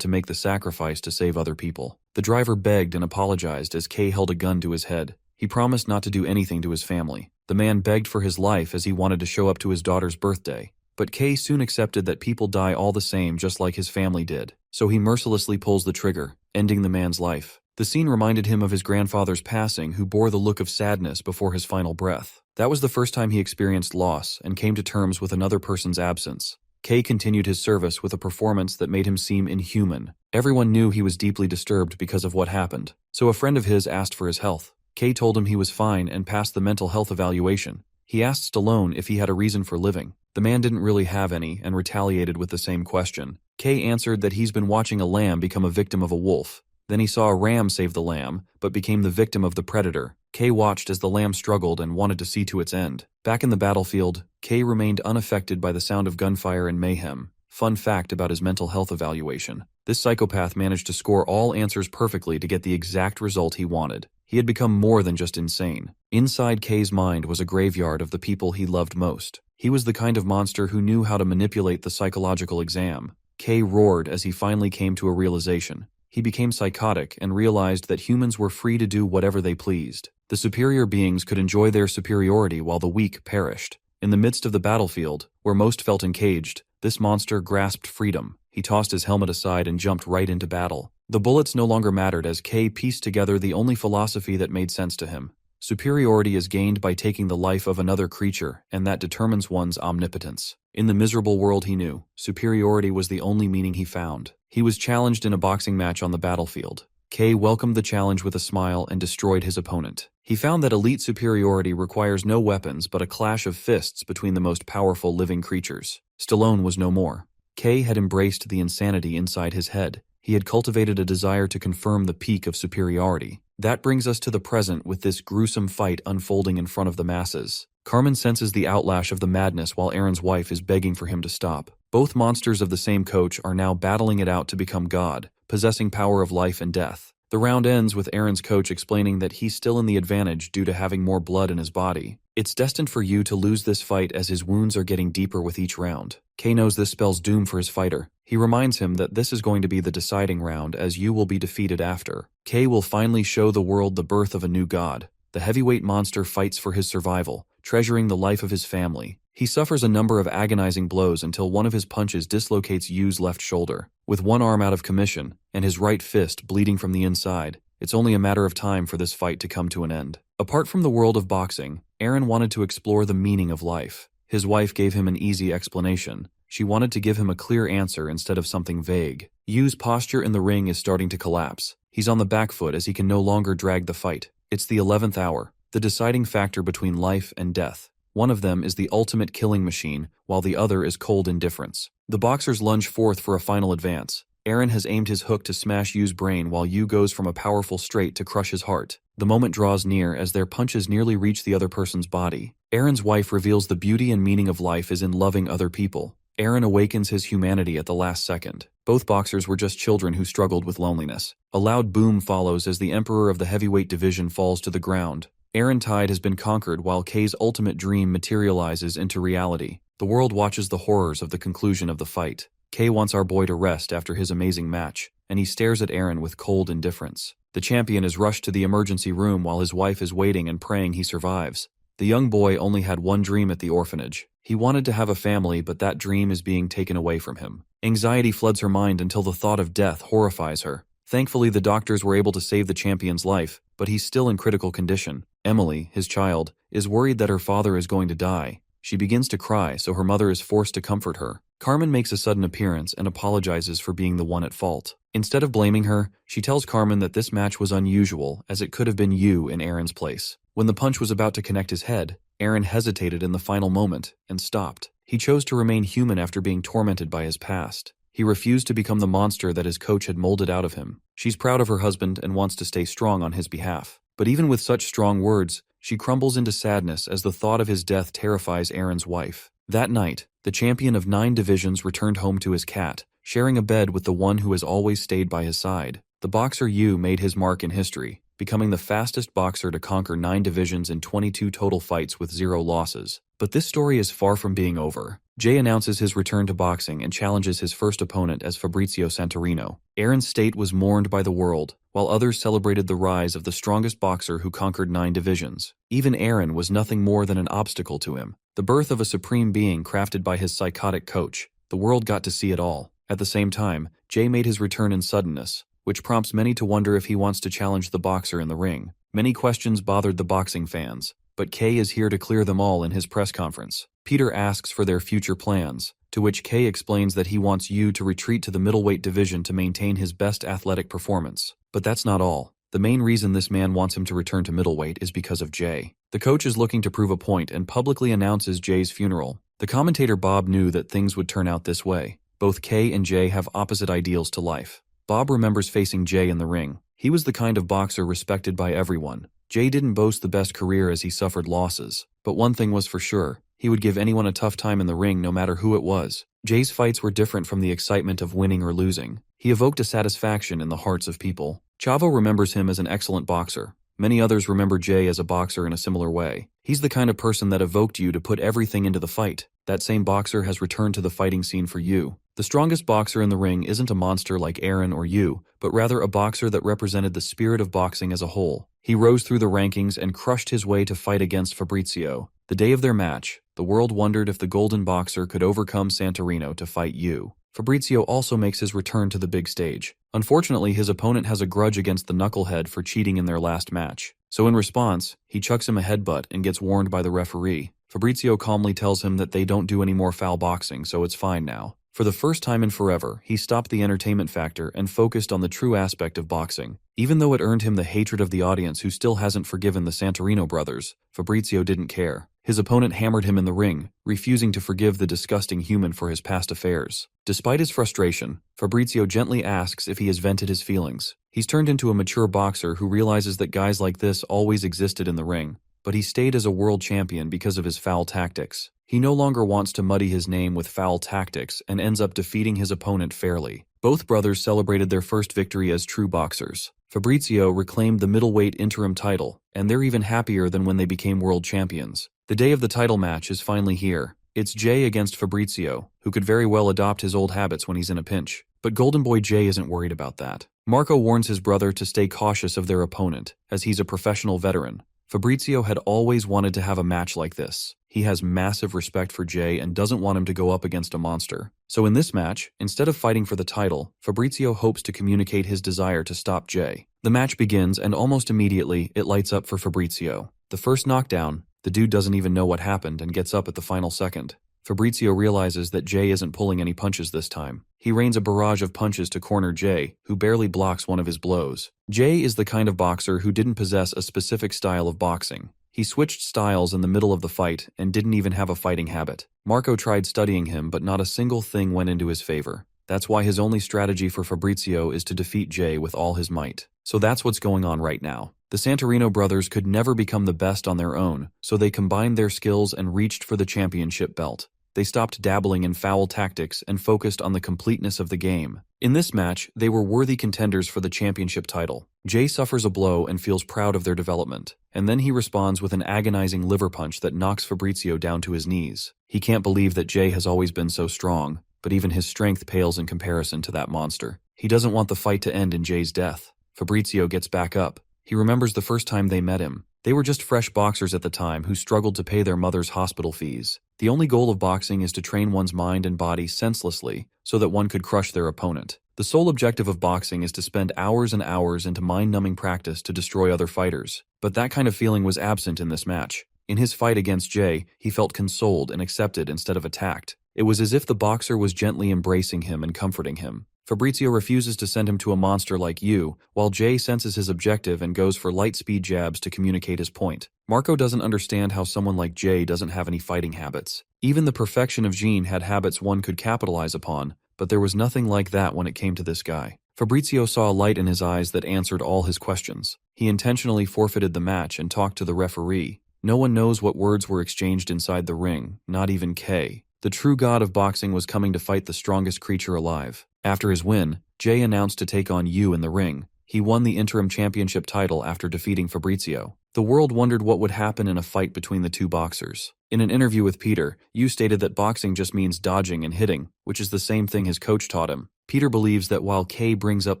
to make the sacrifice to save other people. The driver begged and apologized as K held a gun to his head. He promised not to do anything to his family. The man begged for his life as he wanted to show up to his daughter's birthday. But K soon accepted that people die all the same just like his family did. So he mercilessly pulls the trigger, ending the man's life. The scene reminded him of his grandfather's passing, who bore the look of sadness before his final breath. That was the first time he experienced loss and came to terms with another person's absence. K continued his service with a performance that made him seem inhuman. Everyone knew he was deeply disturbed because of what happened, so a friend of his asked for his health. K told him he was fine and passed the mental health evaluation. He asked Stallone if he had a reason for living. The man didn't really have any and retaliated with the same question. K answered that he's been watching a lamb become a victim of a wolf. Then he saw a ram save the lamb, but became the victim of the predator. K watched as the lamb struggled and wanted to see to its end. Back in the battlefield, K remained unaffected by the sound of gunfire and mayhem. Fun fact about his mental health evaluation: this psychopath managed to score all answers perfectly to get the exact result he wanted. He had become more than just insane. Inside K's mind was a graveyard of the people he loved most. He was the kind of monster who knew how to manipulate the psychological exam. K roared as he finally came to a realization. He became psychotic and realized that humans were free to do whatever they pleased. The superior beings could enjoy their superiority while the weak perished. In the midst of the battlefield, where most felt encaged, this monster grasped freedom. He tossed his helmet aside and jumped right into battle. The bullets no longer mattered as K pieced together the only philosophy that made sense to him. Superiority is gained by taking the life of another creature, and that determines one's omnipotence. In the miserable world he knew, superiority was the only meaning he found. He was challenged in a boxing match on the battlefield. K welcomed the challenge with a smile and destroyed his opponent. He found that elite superiority requires no weapons but a clash of fists between the most powerful living creatures. Stallone was no more. K had embraced the insanity inside his head. He had cultivated a desire to confirm the peak of superiority. That brings us to the present with this gruesome fight unfolding in front of the masses. Carmen senses the outlash of the madness while Aaron's wife is begging for him to stop. Both monsters of the same coach are now battling it out to become God, possessing power of life and death. The round ends with Aaron's coach explaining that he's still in the advantage due to having more blood in his body. It's destined for you to lose this fight as his wounds are getting deeper with each round. K knows this spells doom for his fighter. He reminds him that this is going to be the deciding round as you will be defeated after. K will finally show the world the birth of a new god. The heavyweight monster fights for his survival, treasuring the life of his family. He suffers a number of agonizing blows until one of his punches dislocates Yu's left shoulder. With one arm out of commission, and his right fist bleeding from the inside, it's only a matter of time for this fight to come to an end. Apart from the world of boxing, Aaron wanted to explore the meaning of life. His wife gave him an easy explanation. She wanted to give him a clear answer instead of something vague. Yu's posture in the ring is starting to collapse. He's on the back foot as he can no longer drag the fight. It's the 11th hour, the deciding factor between life and death. One of them is the ultimate killing machine, while the other is cold indifference. The boxers lunge forth for a final advance. Aaron has aimed his hook to smash Yu's brain while Yu goes from a powerful straight to crush his heart. The moment draws near as their punches nearly reach the other person's body. Aaron's wife reveals the beauty and meaning of life is in loving other people. Aaron awakens his humanity at the last second. Both boxers were just children who struggled with loneliness. A loud boom follows as the emperor of the heavyweight division falls to the ground. Aaron Tide has been conquered while K's ultimate dream materializes into reality. The world watches the horrors of the conclusion of the fight. K wants our boy to rest after his amazing match, and he stares at Aaron with cold indifference. The champion is rushed to the emergency room while his wife is waiting and praying he survives. The young boy only had one dream at the orphanage. He wanted to have a family, but that dream is being taken away from him. Anxiety floods her mind until the thought of death horrifies her. Thankfully, the doctors were able to save the champion's life, but he's still in critical condition. Emily, his child, is worried that her father is going to die. She begins to cry, so her mother is forced to comfort her. Carmen makes a sudden appearance and apologizes for being the one at fault. Instead of blaming her, she tells Carmen that this match was unusual, as it could have been Yu in Aaron's place. When the punch was about to connect his head, Aaron hesitated in the final moment and stopped. He chose to remain human after being tormented by his past. He refused to become the monster that his coach had molded out of him. She's proud of her husband and wants to stay strong on his behalf. But even with such strong words, she crumbles into sadness as the thought of his death terrifies Aaron's wife. That night, the champion of 9 divisions returned home to his cat, sharing a bed with the one who has always stayed by his side. The boxer Yu made his mark in history, becoming the fastest boxer to conquer 9 divisions in 22 total fights with 0 losses. But this story is far from being over. Jay announces his return to boxing and challenges his first opponent as Fabrizio Santorino. Aaron's state was mourned by the world, while others celebrated the rise of the strongest boxer who conquered 9 divisions. Even Aaron was nothing more than an obstacle to him. The birth of a supreme being crafted by his psychotic coach. The world got to see it all. At the same time, Jay made his return in suddenness, which prompts many to wonder if he wants to challenge the boxer in the ring. Many questions bothered the boxing fans, but Kay is here to clear them all in his press conference. Peter asks for their future plans, to which Kay explains that he wants Yu to retreat to the middleweight division to maintain his best athletic performance. But that's not all. The main reason this man wants him to return to middleweight is because of Jay. The coach is looking to prove a point and publicly announces Jay's funeral. The commentator Bob knew that things would turn out this way. Both Kay and Jay have opposite ideals to life. Bob remembers facing Jay in the ring. He was the kind of boxer respected by everyone. Jay didn't boast the best career as he suffered losses. But one thing was for sure, he would give anyone a tough time in the ring no matter who it was. Jay's fights were different from the excitement of winning or losing. He evoked a satisfaction in the hearts of people. Chavo remembers him as an excellent boxer. Many others remember Jay as a boxer in a similar way. He's the kind of person that evoked you to put everything into the fight. That same boxer has returned to the fighting scene for you. The strongest boxer in the ring isn't a monster like Aaron or you, but rather a boxer that represented the spirit of boxing as a whole. He rose through the rankings and crushed his way to fight against Fabrizio. The day of their match, the world wondered if the golden boxer could overcome Santorino to fight Yu. Fabrizio also makes his return to the big stage. Unfortunately, his opponent has a grudge against the knucklehead for cheating in their last match. So in response, he chucks him a headbutt and gets warned by the referee. Fabrizio calmly tells him that they don't do any more foul boxing, so it's fine now. For the first time in forever, he stopped the entertainment factor and focused on the true aspect of boxing. Even though it earned him the hatred of the audience who still hasn't forgiven the Santorino brothers, Fabrizio didn't care. His opponent hammered him in the ring, refusing to forgive the disgusting human for his past affairs. Despite his frustration, Fabrizio gently asks if he has vented his feelings. He's turned into a mature boxer who realizes that guys like this always existed in the ring, but he stayed as a world champion because of his foul tactics. He no longer wants to muddy his name with foul tactics and ends up defeating his opponent fairly. Both brothers celebrated their first victory as true boxers. Fabrizio reclaimed the middleweight interim title, and they're even happier than when they became world champions. The day of the title match is finally here. It's Jay against Fabrizio, who could very well adopt his old habits when he's in a pinch. But Golden Boy Jay isn't worried about that. Marco warns his brother to stay cautious of their opponent, as he's a professional veteran. Fabrizio had always wanted to have a match like this. He has massive respect for Jay and doesn't want him to go up against a monster. So in this match, instead of fighting for the title, Fabrizio hopes to communicate his desire to stop Jay. The match begins and almost immediately, it lights up for Fabrizio. The first knockdown, the dude doesn't even know what happened and gets up at the final second. Fabrizio realizes that Jay isn't pulling any punches this time. He rains a barrage of punches to corner Jay, who barely blocks one of his blows. Jay is the kind of boxer who didn't possess a specific style of boxing. He switched styles in the middle of the fight and didn't even have a fighting habit. Marco tried studying him, but not a single thing went into his favor. That's why his only strategy for Fabrizio is to defeat Jay with all his might. So that's what's going on right now. The Santorino brothers could never become the best on their own, so they combined their skills and reached for the championship belt. They stopped dabbling in foul tactics and focused on the completeness of the game. In this match, they were worthy contenders for the championship title. Jay suffers a blow and feels proud of their development, and then he responds with an agonizing liver punch that knocks Fabrizio down to his knees. He can't believe that Jay has always been so strong, but even his strength pales in comparison to that monster. He doesn't want the fight to end in Jay's death. Fabrizio gets back up. He remembers the first time they met him. They were just fresh boxers at the time who struggled to pay their mother's hospital fees. The only goal of boxing is to train one's mind and body senselessly so that one could crush their opponent. The sole objective of boxing is to spend hours and hours into mind-numbing practice to destroy other fighters. But that kind of feeling was absent in this match. In his fight against Jay, he felt consoled and accepted instead of attacked. It was as if the boxer was gently embracing him and comforting him. Fabrizio refuses to send him to a monster like Yu, while Jay senses his objective and goes for light-speed jabs to communicate his point. Marco doesn't understand how someone like Jay doesn't have any fighting habits. Even the perfection of Jean had habits one could capitalize upon, but there was nothing like that when it came to this guy. Fabrizio saw a light in his eyes that answered all his questions. He intentionally forfeited the match and talked to the referee. No one knows what words were exchanged inside the ring, not even Kay. The true god of boxing was coming to fight the strongest creature alive. After his win, Jay announced to take on Yu in the ring. He won the interim championship title after defeating Fabrizio. The world wondered what would happen in a fight between the two boxers. In an interview with Peter, Yu stated that boxing just means dodging and hitting, which is the same thing his coach taught him. Peter believes that while Kay brings up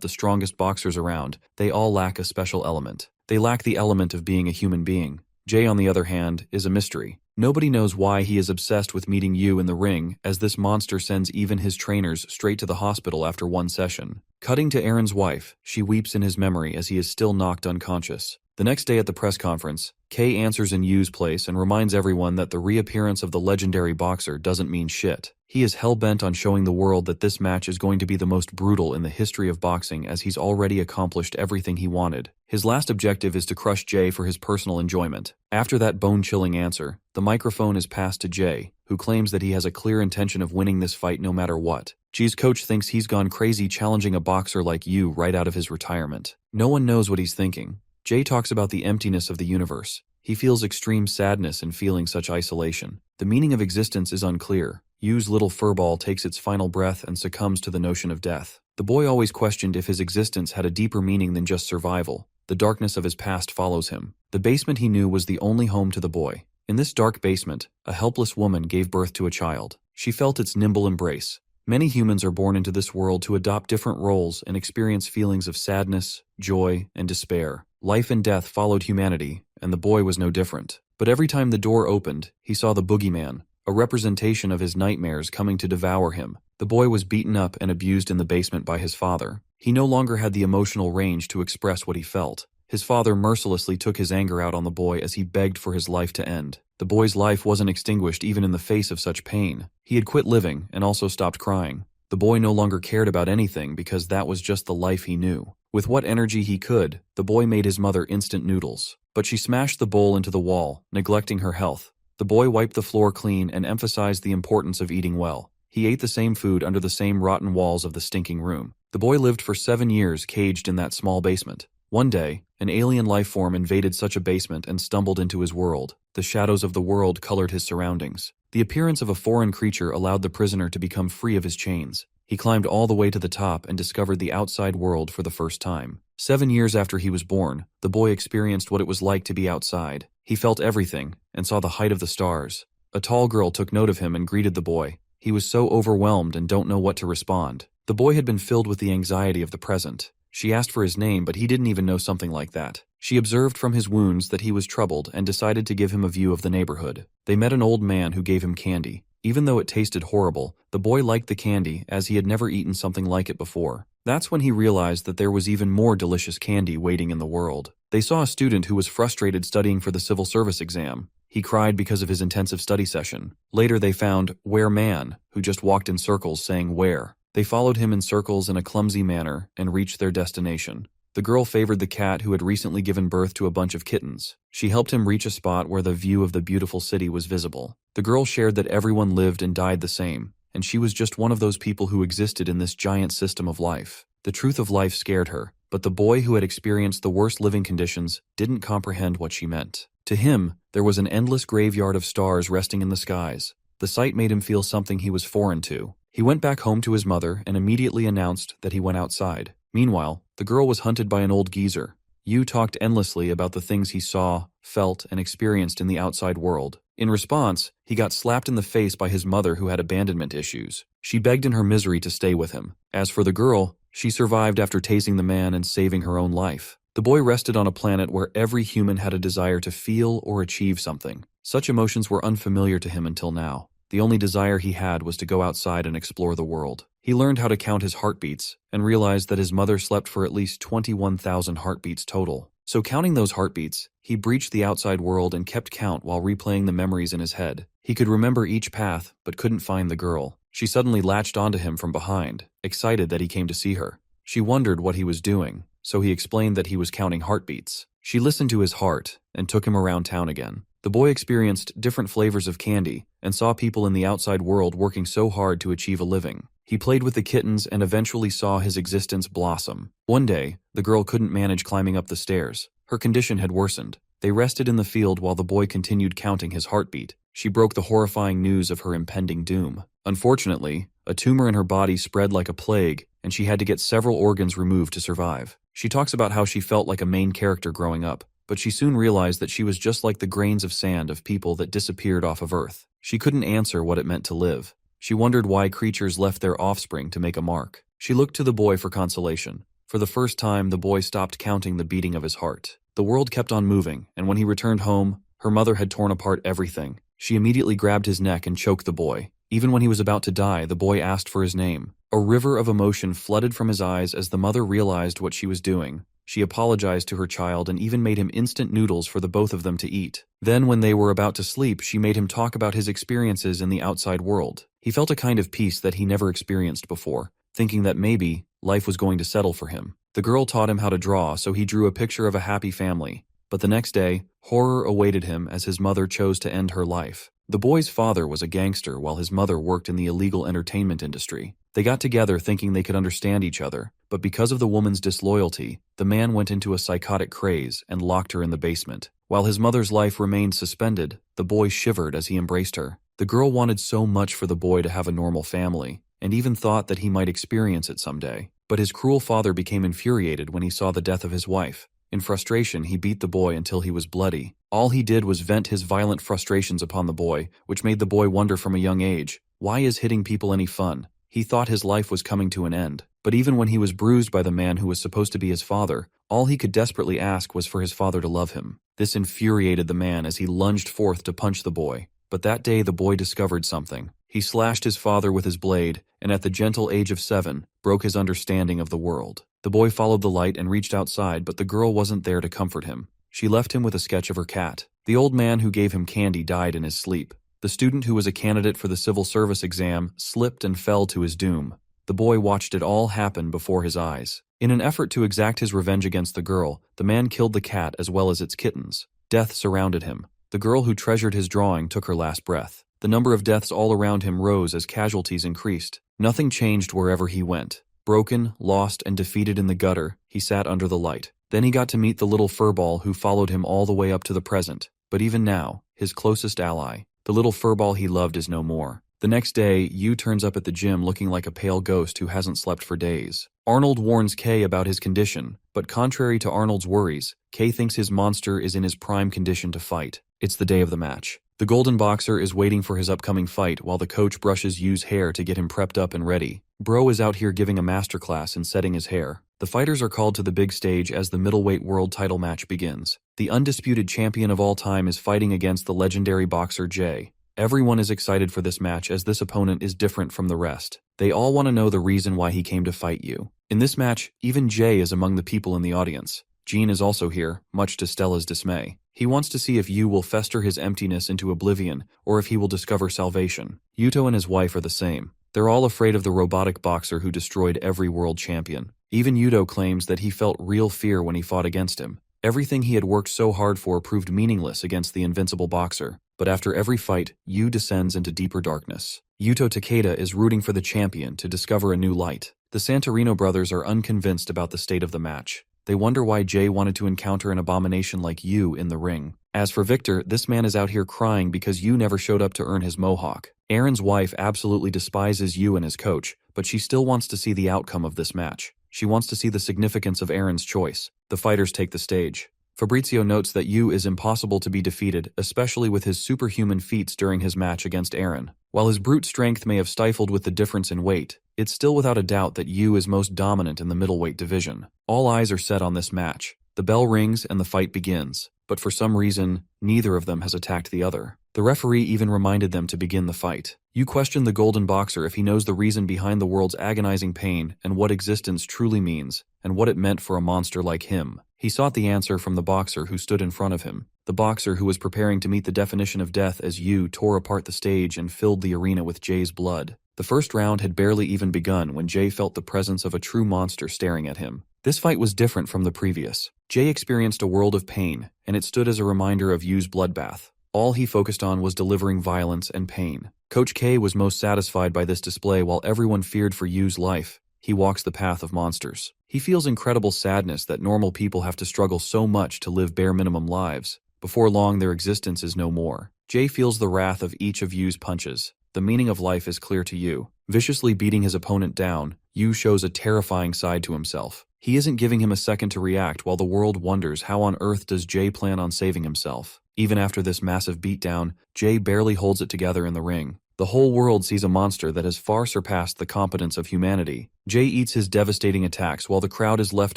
the strongest boxers around, they all lack a special element. They lack the element of being a human being. Jay, on the other hand, is a mystery. Nobody knows why he is obsessed with meeting Yu in the ring, as this monster sends even his trainers straight to the hospital after one session. Cutting to Aaron's wife, she weeps in his memory as he is still knocked unconscious. The next day at the press conference, Kay answers in Yu's place and reminds everyone that the reappearance of the legendary boxer doesn't mean shit. He is hell-bent on showing the world that this match is going to be the most brutal in the history of boxing, as he's already accomplished everything he wanted. His last objective is to crush Jay for his personal enjoyment. After that bone-chilling answer, the microphone is passed to Jay, who claims that he has a clear intention of winning this fight no matter what. Jay's coach thinks he's gone crazy challenging a boxer like Yu right out of his retirement. No one knows what he's thinking. Jay talks about the emptiness of the universe. He feels extreme sadness in feeling such isolation. The meaning of existence is unclear. Yu's little furball takes its final breath and succumbs to the notion of death. The boy always questioned if his existence had a deeper meaning than just survival. The darkness of his past follows him. The basement he knew was the only home to the boy. In this dark basement, a helpless woman gave birth to a child. She felt its nimble embrace. Many humans are born into this world to adopt different roles and experience feelings of sadness, joy, and despair. Life and death followed humanity, and the boy was no different. But every time the door opened, he saw the boogeyman, a representation of his nightmares coming to devour him. The boy was beaten up and abused in the basement by his father. He no longer had the emotional range to express what he felt. His father mercilessly took his anger out on the boy as he begged for his life to end. The boy's life wasn't extinguished even in the face of such pain. He had quit living and also stopped crying. The boy no longer cared about anything because that was just the life he knew. With what energy he could, the boy made his mother instant noodles. But she smashed the bowl into the wall, neglecting her health. The boy wiped the floor clean and emphasized the importance of eating well. He ate the same food under the same rotten walls of the stinking room. The boy lived for 7 years caged in that small basement. One day, an alien life form invaded such a basement and stumbled into his world. The shadows of the world colored his surroundings. The appearance of a foreign creature allowed the prisoner to become free of his chains. He climbed all the way to the top and discovered the outside world for the first time. 7 years after he was born, the boy experienced what it was like to be outside. He felt everything and saw the height of the stars. A tall girl took note of him and greeted the boy. He was so overwhelmed and don't know what to respond. The boy had been filled with the anxiety of the present. She asked for his name, but he didn't even know something like that. She observed from his wounds that he was troubled and decided to give him a view of the neighborhood. They met an old man who gave him candy. Even though it tasted horrible, the boy liked the candy as he had never eaten something like it before. That's when he realized that there was even more delicious candy waiting in the world. They saw a student who was frustrated studying for the civil service exam. He cried because of his intensive study session. Later they found Where Man, who just walked in circles saying where. They followed him in circles in a clumsy manner and reached their destination. The girl favored the cat who had recently given birth to a bunch of kittens. She helped him reach a spot where the view of the beautiful city was visible. The girl shared that everyone lived and died the same, and she was just one of those people who existed in this giant system of life. The truth of life scared her, but the boy who had experienced the worst living conditions didn't comprehend what she meant. To him, there was an endless graveyard of stars resting in the skies. The sight made him feel something he was foreign to. He went back home to his mother and immediately announced that he went outside. Meanwhile, the girl was hunted by an old geezer. Yu talked endlessly about the things he saw, felt, and experienced in the outside world. In response, he got slapped in the face by his mother who had abandonment issues. She begged in her misery to stay with him. As for the girl, she survived after tasing the man and saving her own life. The boy rested on a planet where every human had a desire to feel or achieve something. Such emotions were unfamiliar to him until now. The only desire he had was to go outside and explore the world. He learned how to count his heartbeats and realized that his mother slept for at least 21,000 heartbeats total. So counting those heartbeats, he breached the outside world and kept count while replaying the memories in his head. He could remember each path, but couldn't find the girl. She suddenly latched onto him from behind, excited that he came to see her. She wondered what he was doing, so he explained that he was counting heartbeats. She listened to his heart and took him around town again. The boy experienced different flavors of candy and saw people in the outside world working so hard to achieve a living. He played with the kittens and eventually saw his existence blossom. One day, the girl couldn't manage climbing up the stairs. Her condition had worsened. They rested in the field while the boy continued counting his heartbeat. She broke the horrifying news of her impending doom. Unfortunately, a tumor in her body spread like a plague, and she had to get several organs removed to survive. She talks about how she felt like a main character growing up, but she soon realized that she was just like the grains of sand of people that disappeared off of Earth. She couldn't answer what it meant to live. She wondered why creatures left their offspring to make a mark. She looked to the boy for consolation. For the first time, the boy stopped counting the beating of his heart. The world kept on moving, and when he returned home, her mother had torn apart everything. She immediately grabbed his neck and choked the boy. Even when he was about to die, the boy asked for his name. A river of emotion flooded from his eyes as the mother realized what she was doing. She apologized to her child and even made him instant noodles for the both of them to eat. Then, when they were about to sleep, she made him talk about his experiences in the outside world. He felt a kind of peace that he never experienced before, thinking that maybe life was going to settle for him. The girl taught him how to draw, so he drew a picture of a happy family. But the next day, horror awaited him as his mother chose to end her life. The boy's father was a gangster while his mother worked in the illegal entertainment industry. They got together thinking they could understand each other, but because of the woman's disloyalty, the man went into a psychotic craze and locked her in the basement. While his mother's life remained suspended, the boy shivered as he embraced her. The girl wanted so much for the boy to have a normal family, and even thought that he might experience it someday. But his cruel father became infuriated when he saw the death of his wife. In frustration, he beat the boy until he was bloody. All he did was vent his violent frustrations upon the boy, which made the boy wonder from a young age, why is hitting people any fun? He thought his life was coming to an end. But even when he was bruised by the man who was supposed to be his father, all he could desperately ask was for his father to love him. This infuriated the man as he lunged forth to punch the boy. But that day the boy discovered something. He slashed his father with his blade, and at the gentle age of 7, broke his understanding of the world. The boy followed the light and reached outside, but the girl wasn't there to comfort him. She left him with a sketch of her cat. The old man who gave him candy died in his sleep. The student who was a candidate for the civil service exam slipped and fell to his doom. The boy watched it all happen before his eyes. In an effort to exact his revenge against the girl, the man killed the cat as well as its kittens. Death surrounded him. The girl who treasured his drawing took her last breath. The number of deaths all around him rose as casualties increased. Nothing changed wherever he went. Broken, lost, and defeated in the gutter, he sat under the light. Then he got to meet the little furball who followed him all the way up to the present. But even now, his closest ally, the little furball he loved, is no more. The next day, Yu turns up at the gym looking like a pale ghost who hasn't slept for days. Arnold warns Kei about his condition, but contrary to Arnold's worries, Kei thinks his monster is in his prime condition to fight. It's the day of the match. The golden boxer is waiting for his upcoming fight while the coach brushes Yu's hair to get him prepped up and ready. Bro is out here giving a masterclass in setting his hair. The fighters are called to the big stage as the middleweight world title match begins. The undisputed champion of all time is fighting against the legendary boxer Jay. Everyone is excited for this match as this opponent is different from the rest. They all want to know the reason why he came to fight you. In this match, even Jay is among the people in the audience. Jean is also here, much to Stella's dismay. He wants to see if Yu will fester his emptiness into oblivion, or if he will discover salvation. Yuto and his wife are the same. They're all afraid of the robotic boxer who destroyed every world champion. Even Yuto claims that he felt real fear when he fought against him. Everything he had worked so hard for proved meaningless against the invincible boxer. But after every fight, Yu descends into deeper darkness. Yuto Takeda is rooting for the champion to discover a new light. The Santorino brothers are unconvinced about the state of the match. They wonder why Jay wanted to encounter an abomination like Yu in the ring. As for Victor, this man is out here crying because Yu never showed up to earn his mohawk. Aaron's wife absolutely despises Yu and his coach, but she still wants to see the outcome of this match. She wants to see the significance of Aaron's choice. The fighters take the stage. Fabrizio notes that Yu is impossible to be defeated, especially with his superhuman feats during his match against Aaron. While his brute strength may have stifled with the difference in weight, it's still without a doubt that Yu is most dominant in the middleweight division. All eyes are set on this match. The bell rings and the fight begins, but for some reason, neither of them has attacked the other. The referee even reminded them to begin the fight. Yu questioned the golden boxer if he knows the reason behind the world's agonizing pain and what existence truly means, and what it meant for a monster like him. He sought the answer from the boxer who stood in front of him, the boxer who was preparing to meet the definition of death as Yu tore apart the stage and filled the arena with Jay's blood. The first round had barely even begun when Jay felt the presence of a true monster staring at him. This fight was different from the previous. Jay experienced a world of pain, and it stood as a reminder of Yu's bloodbath. All he focused on was delivering violence and pain. Coach K was most satisfied by this display while everyone feared for Yu's life. He walks the path of monsters. He feels incredible sadness that normal people have to struggle so much to live bare minimum lives. Before long, their existence is no more. Jay feels the wrath of each of Yu's punches. The meaning of life is clear to Yu. Viciously beating his opponent down, Yu shows a terrifying side to himself. He isn't giving him a second to react while the world wonders how on earth does Jay plan on saving himself. Even after this massive beatdown, Jay barely holds it together in the ring. The whole world sees a monster that has far surpassed the competence of humanity. Jay eats his devastating attacks while the crowd is left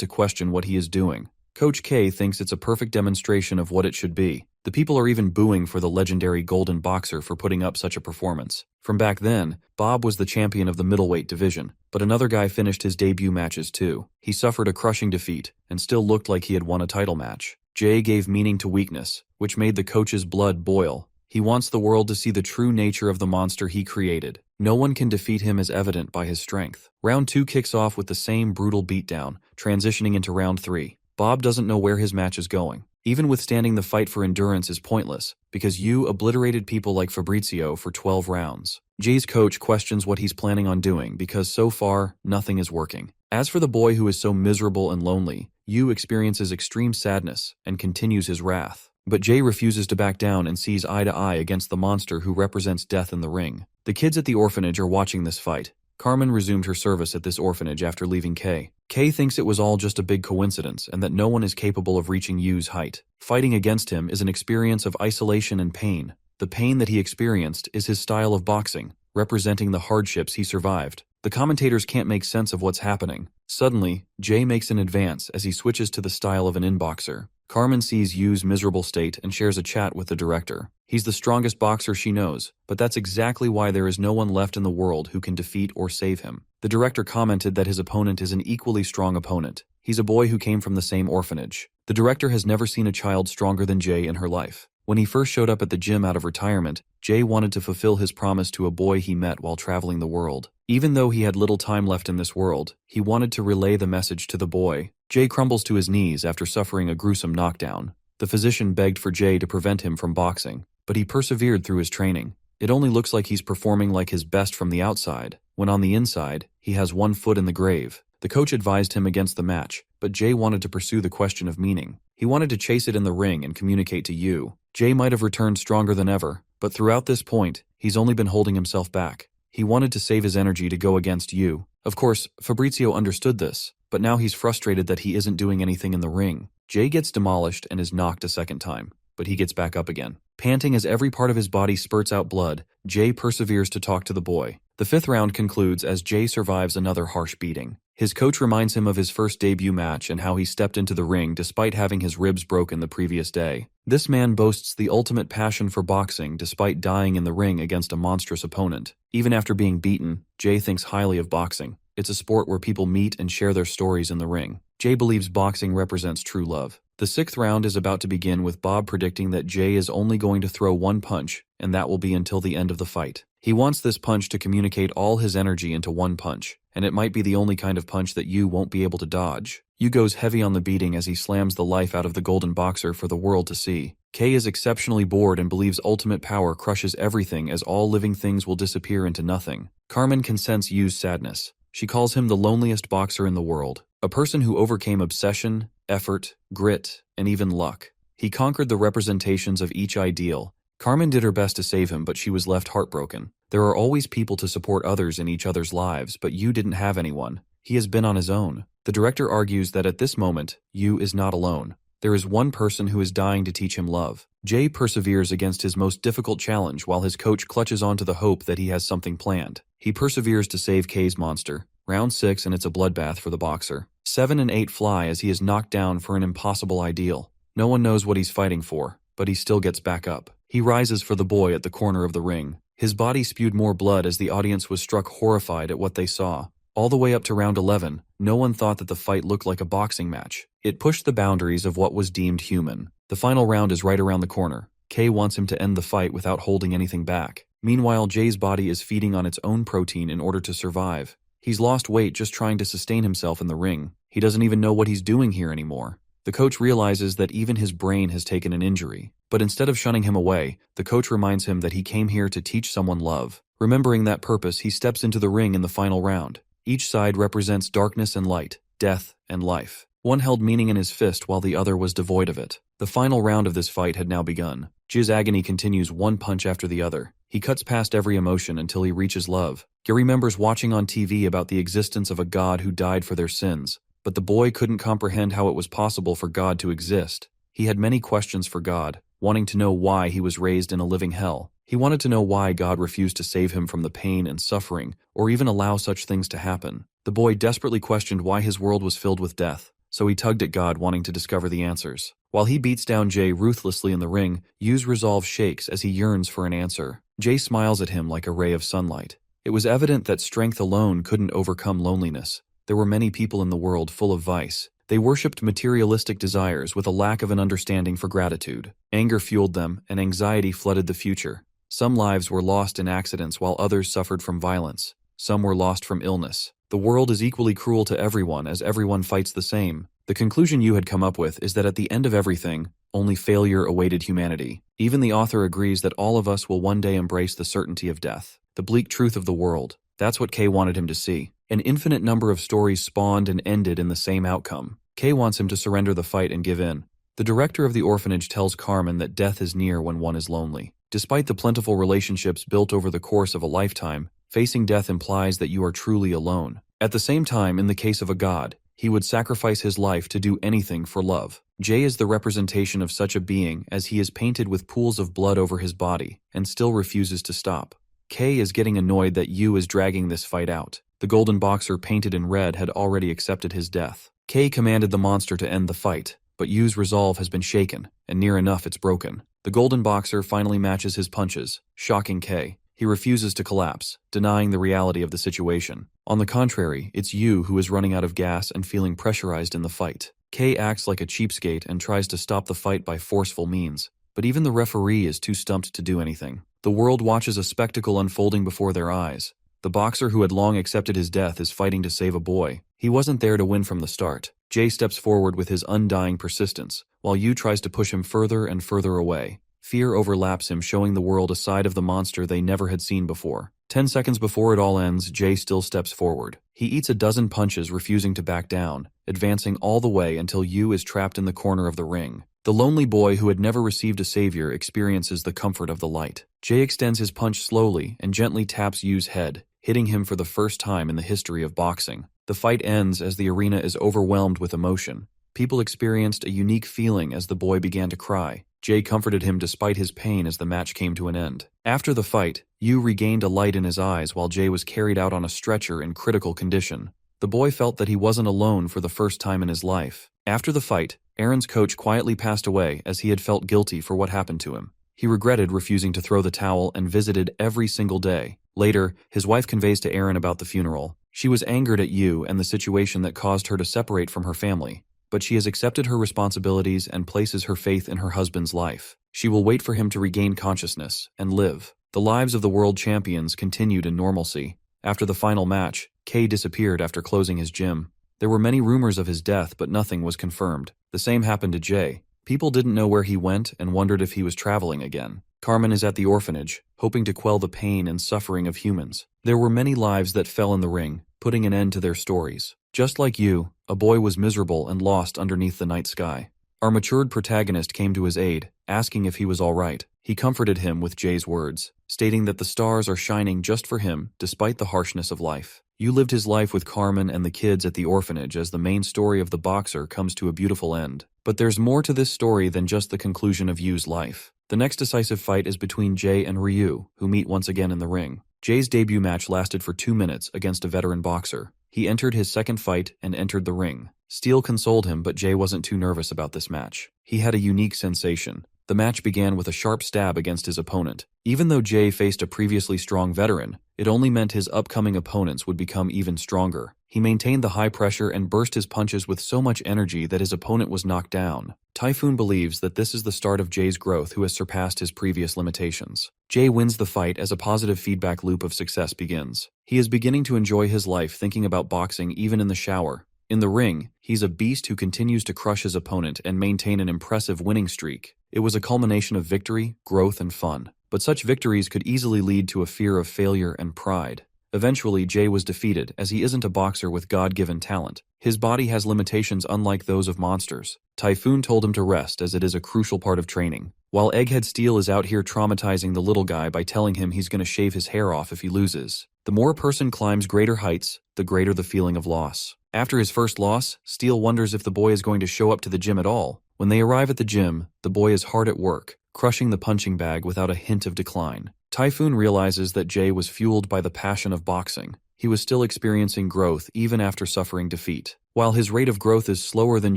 to question what he is doing. Coach K thinks it's a perfect demonstration of what it should be. The people are even booing for the legendary golden boxer for putting up such a performance. From back then, Bob was the champion of the middleweight division, but another guy finished his debut matches too. He suffered a crushing defeat and still looked like he had won a title match. Jay gave meaning to weakness, which made the coach's blood boil. He wants the world to see the true nature of the monster he created. No one can defeat him as evident by his strength. Round 2 kicks off with the same brutal beatdown, transitioning into round 3. Bob doesn't know where his match is going. Even withstanding the fight for endurance is pointless, because Yu obliterated people like Fabrizio for 12 rounds. Jay's coach questions what he's planning on doing because so far, nothing is working. As for the boy who is so miserable and lonely, Yu experiences extreme sadness and continues his wrath. But Jay refuses to back down and sees eye to eye against the monster who represents death in the ring. The kids at the orphanage are watching this fight. Carmen resumed her service at this orphanage after leaving Kay. Kay thinks it was all just a big coincidence and that no one is capable of reaching Yu's height. Fighting against him is an experience of isolation and pain. The pain that he experienced is his style of boxing, representing the hardships he survived. The commentators can't make sense of what's happening. Suddenly, Jay makes an advance as he switches to the style of an inboxer. Carmen sees Yu's miserable state and shares a chat with the director. He's the strongest boxer she knows, but that's exactly why there is no one left in the world who can defeat or save him. The director commented that his opponent is an equally strong opponent. He's a boy who came from the same orphanage. The director has never seen a child stronger than Jay in her life. When he first showed up at the gym out of retirement, Jay wanted to fulfill his promise to a boy he met while traveling the world. Even though he had little time left in this world, he wanted to relay the message to the boy. Jay crumbles to his knees after suffering a gruesome knockdown. The physician begged for Jay to prevent him from boxing, but he persevered through his training. It only looks like he's performing like his best from the outside, when on the inside, he has one foot in the grave. The coach advised him against the match, but Jay wanted to pursue the question of meaning. He wanted to chase it in the ring and communicate to Yu. Jay might have returned stronger than ever, but throughout this point, he's only been holding himself back. He wanted to save his energy to go against Yu. Of course, Fabrizio understood this, but now he's frustrated that he isn't doing anything in the ring. Jay gets demolished and is knocked a second time, but he gets back up again. Panting as every part of his body spurts out blood, Jay perseveres to talk to the boy. The fifth round concludes as Jay survives another harsh beating. His coach reminds him of his first debut match and how he stepped into the ring despite having his ribs broken the previous day. This man boasts the ultimate passion for boxing despite dying in the ring against a monstrous opponent. Even after being beaten, Jay thinks highly of boxing. It's a sport where people meet and share their stories in the ring. Jay believes boxing represents true love. The sixth round is about to begin with Bob predicting that Jay is only going to throw one punch, and that will be until the end of the fight. He wants this punch to communicate all his energy into one punch, and it might be the only kind of punch that Yu won't be able to dodge. Yu goes heavy on the beating as he slams the life out of the golden boxer for the world to see. Kei is exceptionally bored and believes ultimate power crushes everything as all living things will disappear into nothing. Carmen can sense Yu's sadness. She calls him the loneliest boxer in the world, a person who overcame obsession, effort, grit, and even luck. He conquered the representations of each ideal. Carmen did her best to save him, but she was left heartbroken. There are always people to support others in each other's lives, but Yu didn't have anyone. He has been on his own. The director argues that at this moment, Yu is not alone. There is one person who is dying to teach him love. Jay perseveres against his most difficult challenge while his coach clutches onto the hope that he has something planned. He perseveres to save Kei's monster. Round 6 and it's a bloodbath for the boxer. 7 and 8 fly as he is knocked down for an impossible ideal. No one knows what he's fighting for, but he still gets back up. He rises for the boy at the corner of the ring. His body spewed more blood as the audience was struck horrified at what they saw. All the way up to round 11, no one thought that the fight looked like a boxing match. It pushed the boundaries of what was deemed human. The final round is right around the corner. Kei wants him to end the fight without holding anything back. Meanwhile, Jay's body is feeding on its own protein in order to survive. He's lost weight just trying to sustain himself in the ring. He doesn't even know what he's doing here anymore. The coach realizes that even his brain has taken an injury. But instead of shunning him away, the coach reminds him that he came here to teach someone love. Remembering that purpose, he steps into the ring in the final round. Each side represents darkness and light, death and life. One held meaning in his fist while the other was devoid of it. The final round of this fight had now begun. Jay's agony continues one punch after the other. He cuts past every emotion until he reaches love. He remembers watching on TV about the existence of a God who died for their sins, but the boy couldn't comprehend how it was possible for God to exist. He had many questions for God, wanting to know why he was raised in a living hell. He wanted to know why God refused to save him from the pain and suffering, or even allow such things to happen. The boy desperately questioned why his world was filled with death, so he tugged at God wanting to discover the answers. While he beats down Jay ruthlessly in the ring, Yu's resolve shakes as he yearns for an answer. Jay smiles at him like a ray of sunlight. It was evident that strength alone couldn't overcome loneliness. There were many people in the world full of vice. They worshipped materialistic desires with a lack of an understanding for gratitude. Anger fueled them, and anxiety flooded the future. Some lives were lost in accidents while others suffered from violence. Some were lost from illness. The world is equally cruel to everyone as everyone fights the same. The conclusion Yu had come up with is that at the end of everything, only failure awaited humanity. Even the author agrees that all of us will one day embrace the certainty of death. The bleak truth of the world. That's what Kei wanted him to see. An infinite number of stories spawned and ended in the same outcome. Kei wants him to surrender the fight and give in. The director of the orphanage tells Carmen that death is near when one is lonely. Despite the plentiful relationships built over the course of a lifetime, facing death implies that you are truly alone. At the same time, in the case of a god, he would sacrifice his life to do anything for love. Jay is the representation of such a being as he is painted with pools of blood over his body and still refuses to stop. Kei is getting annoyed that Yu is dragging this fight out. The golden boxer painted in red had already accepted his death. K commanded the monster to end the fight, but Yu's resolve has been shaken, and near enough it's broken. The golden boxer finally matches his punches, shocking K. He refuses to collapse, denying the reality of the situation. On the contrary, it's Yu who is running out of gas and feeling pressurized in the fight. K acts like a cheapskate and tries to stop the fight by forceful means, but even the referee is too stumped to do anything. The world watches a spectacle unfolding before their eyes. The boxer who had long accepted his death is fighting to save a boy. He wasn't there to win from the start. Jay steps forward with his undying persistence, while Yu tries to push him further and further away. Fear overlaps him, showing the world a side of the monster they never had seen before. 10 seconds before it all ends, Jay still steps forward. He eats a dozen punches, refusing to back down, advancing all the way until Yu is trapped in the corner of the ring. The lonely boy who had never received a savior experiences the comfort of the light. Jay extends his punch slowly and gently taps Yu's head, hitting him for the first time in the history of boxing. The fight ends as the arena is overwhelmed with emotion. People experienced a unique feeling as the boy began to cry. Jay comforted him despite his pain as the match came to an end. After the fight, Yu regained a light in his eyes while Jay was carried out on a stretcher in critical condition. The boy felt that he wasn't alone for the first time in his life. After the fight, Aaron's coach quietly passed away as he had felt guilty for what happened to him. He regretted refusing to throw the towel and visited every single day. Later, his wife conveys to Aaron about the funeral. She was angered at Yu and the situation that caused her to separate from her family, but she has accepted her responsibilities and places her faith in her husband's life. She will wait for him to regain consciousness and live. The lives of the world champions continued in normalcy. After the final match, Kay disappeared after closing his gym. There were many rumors of his death, but nothing was confirmed. The same happened to Jay. People didn't know where he went and wondered if he was traveling again. Carmen is at the orphanage, hoping to quell the pain and suffering of humans. There were many lives that fell in the ring, putting an end to their stories. Just like you, a boy was miserable and lost underneath the night sky. Our matured protagonist came to his aid, asking if he was all right. He comforted him with Jay's words, stating that the stars are shining just for him, despite the harshness of life. You lived his life with Carmen and the kids at the orphanage as the main story of the boxer comes to a beautiful end. But there's more to this story than just the conclusion of Yu's life. The next decisive fight is between Jay and Ryu, who meet once again in the ring. Jay's debut match lasted for 2 minutes against a veteran boxer. He entered his second fight and entered the ring. Steel consoled him, but Jay wasn't too nervous about this match. He had a unique sensation. The match began with a sharp stab against his opponent. Even though Jay faced a previously strong veteran, it only meant his upcoming opponents would become even stronger. He maintained the high pressure and burst his punches with so much energy that his opponent was knocked down. Typhoon believes that this is the start of Jay's growth, who has surpassed his previous limitations. Jay wins the fight as a positive feedback loop of success begins. He is beginning to enjoy his life, thinking about boxing even in the shower. In the ring, he's a beast who continues to crush his opponent and maintain an impressive winning streak. It was a culmination of victory, growth, and fun. But such victories could easily lead to a fear of failure and pride. Eventually, Jay was defeated, as he isn't a boxer with God-given talent. His body has limitations unlike those of monsters. Typhoon told him to rest, as it is a crucial part of training. While Egghead Steel is out here traumatizing the little guy by telling him he's going to shave his hair off if he loses. The more a person climbs greater heights, the greater the feeling of loss. After his first loss, Steel wonders if the boy is going to show up to the gym at all. When they arrive at the gym, the boy is hard at work, crushing the punching bag without a hint of decline. Typhoon realizes that Jay was fueled by the passion of boxing. He was still experiencing growth even after suffering defeat. While his rate of growth is slower than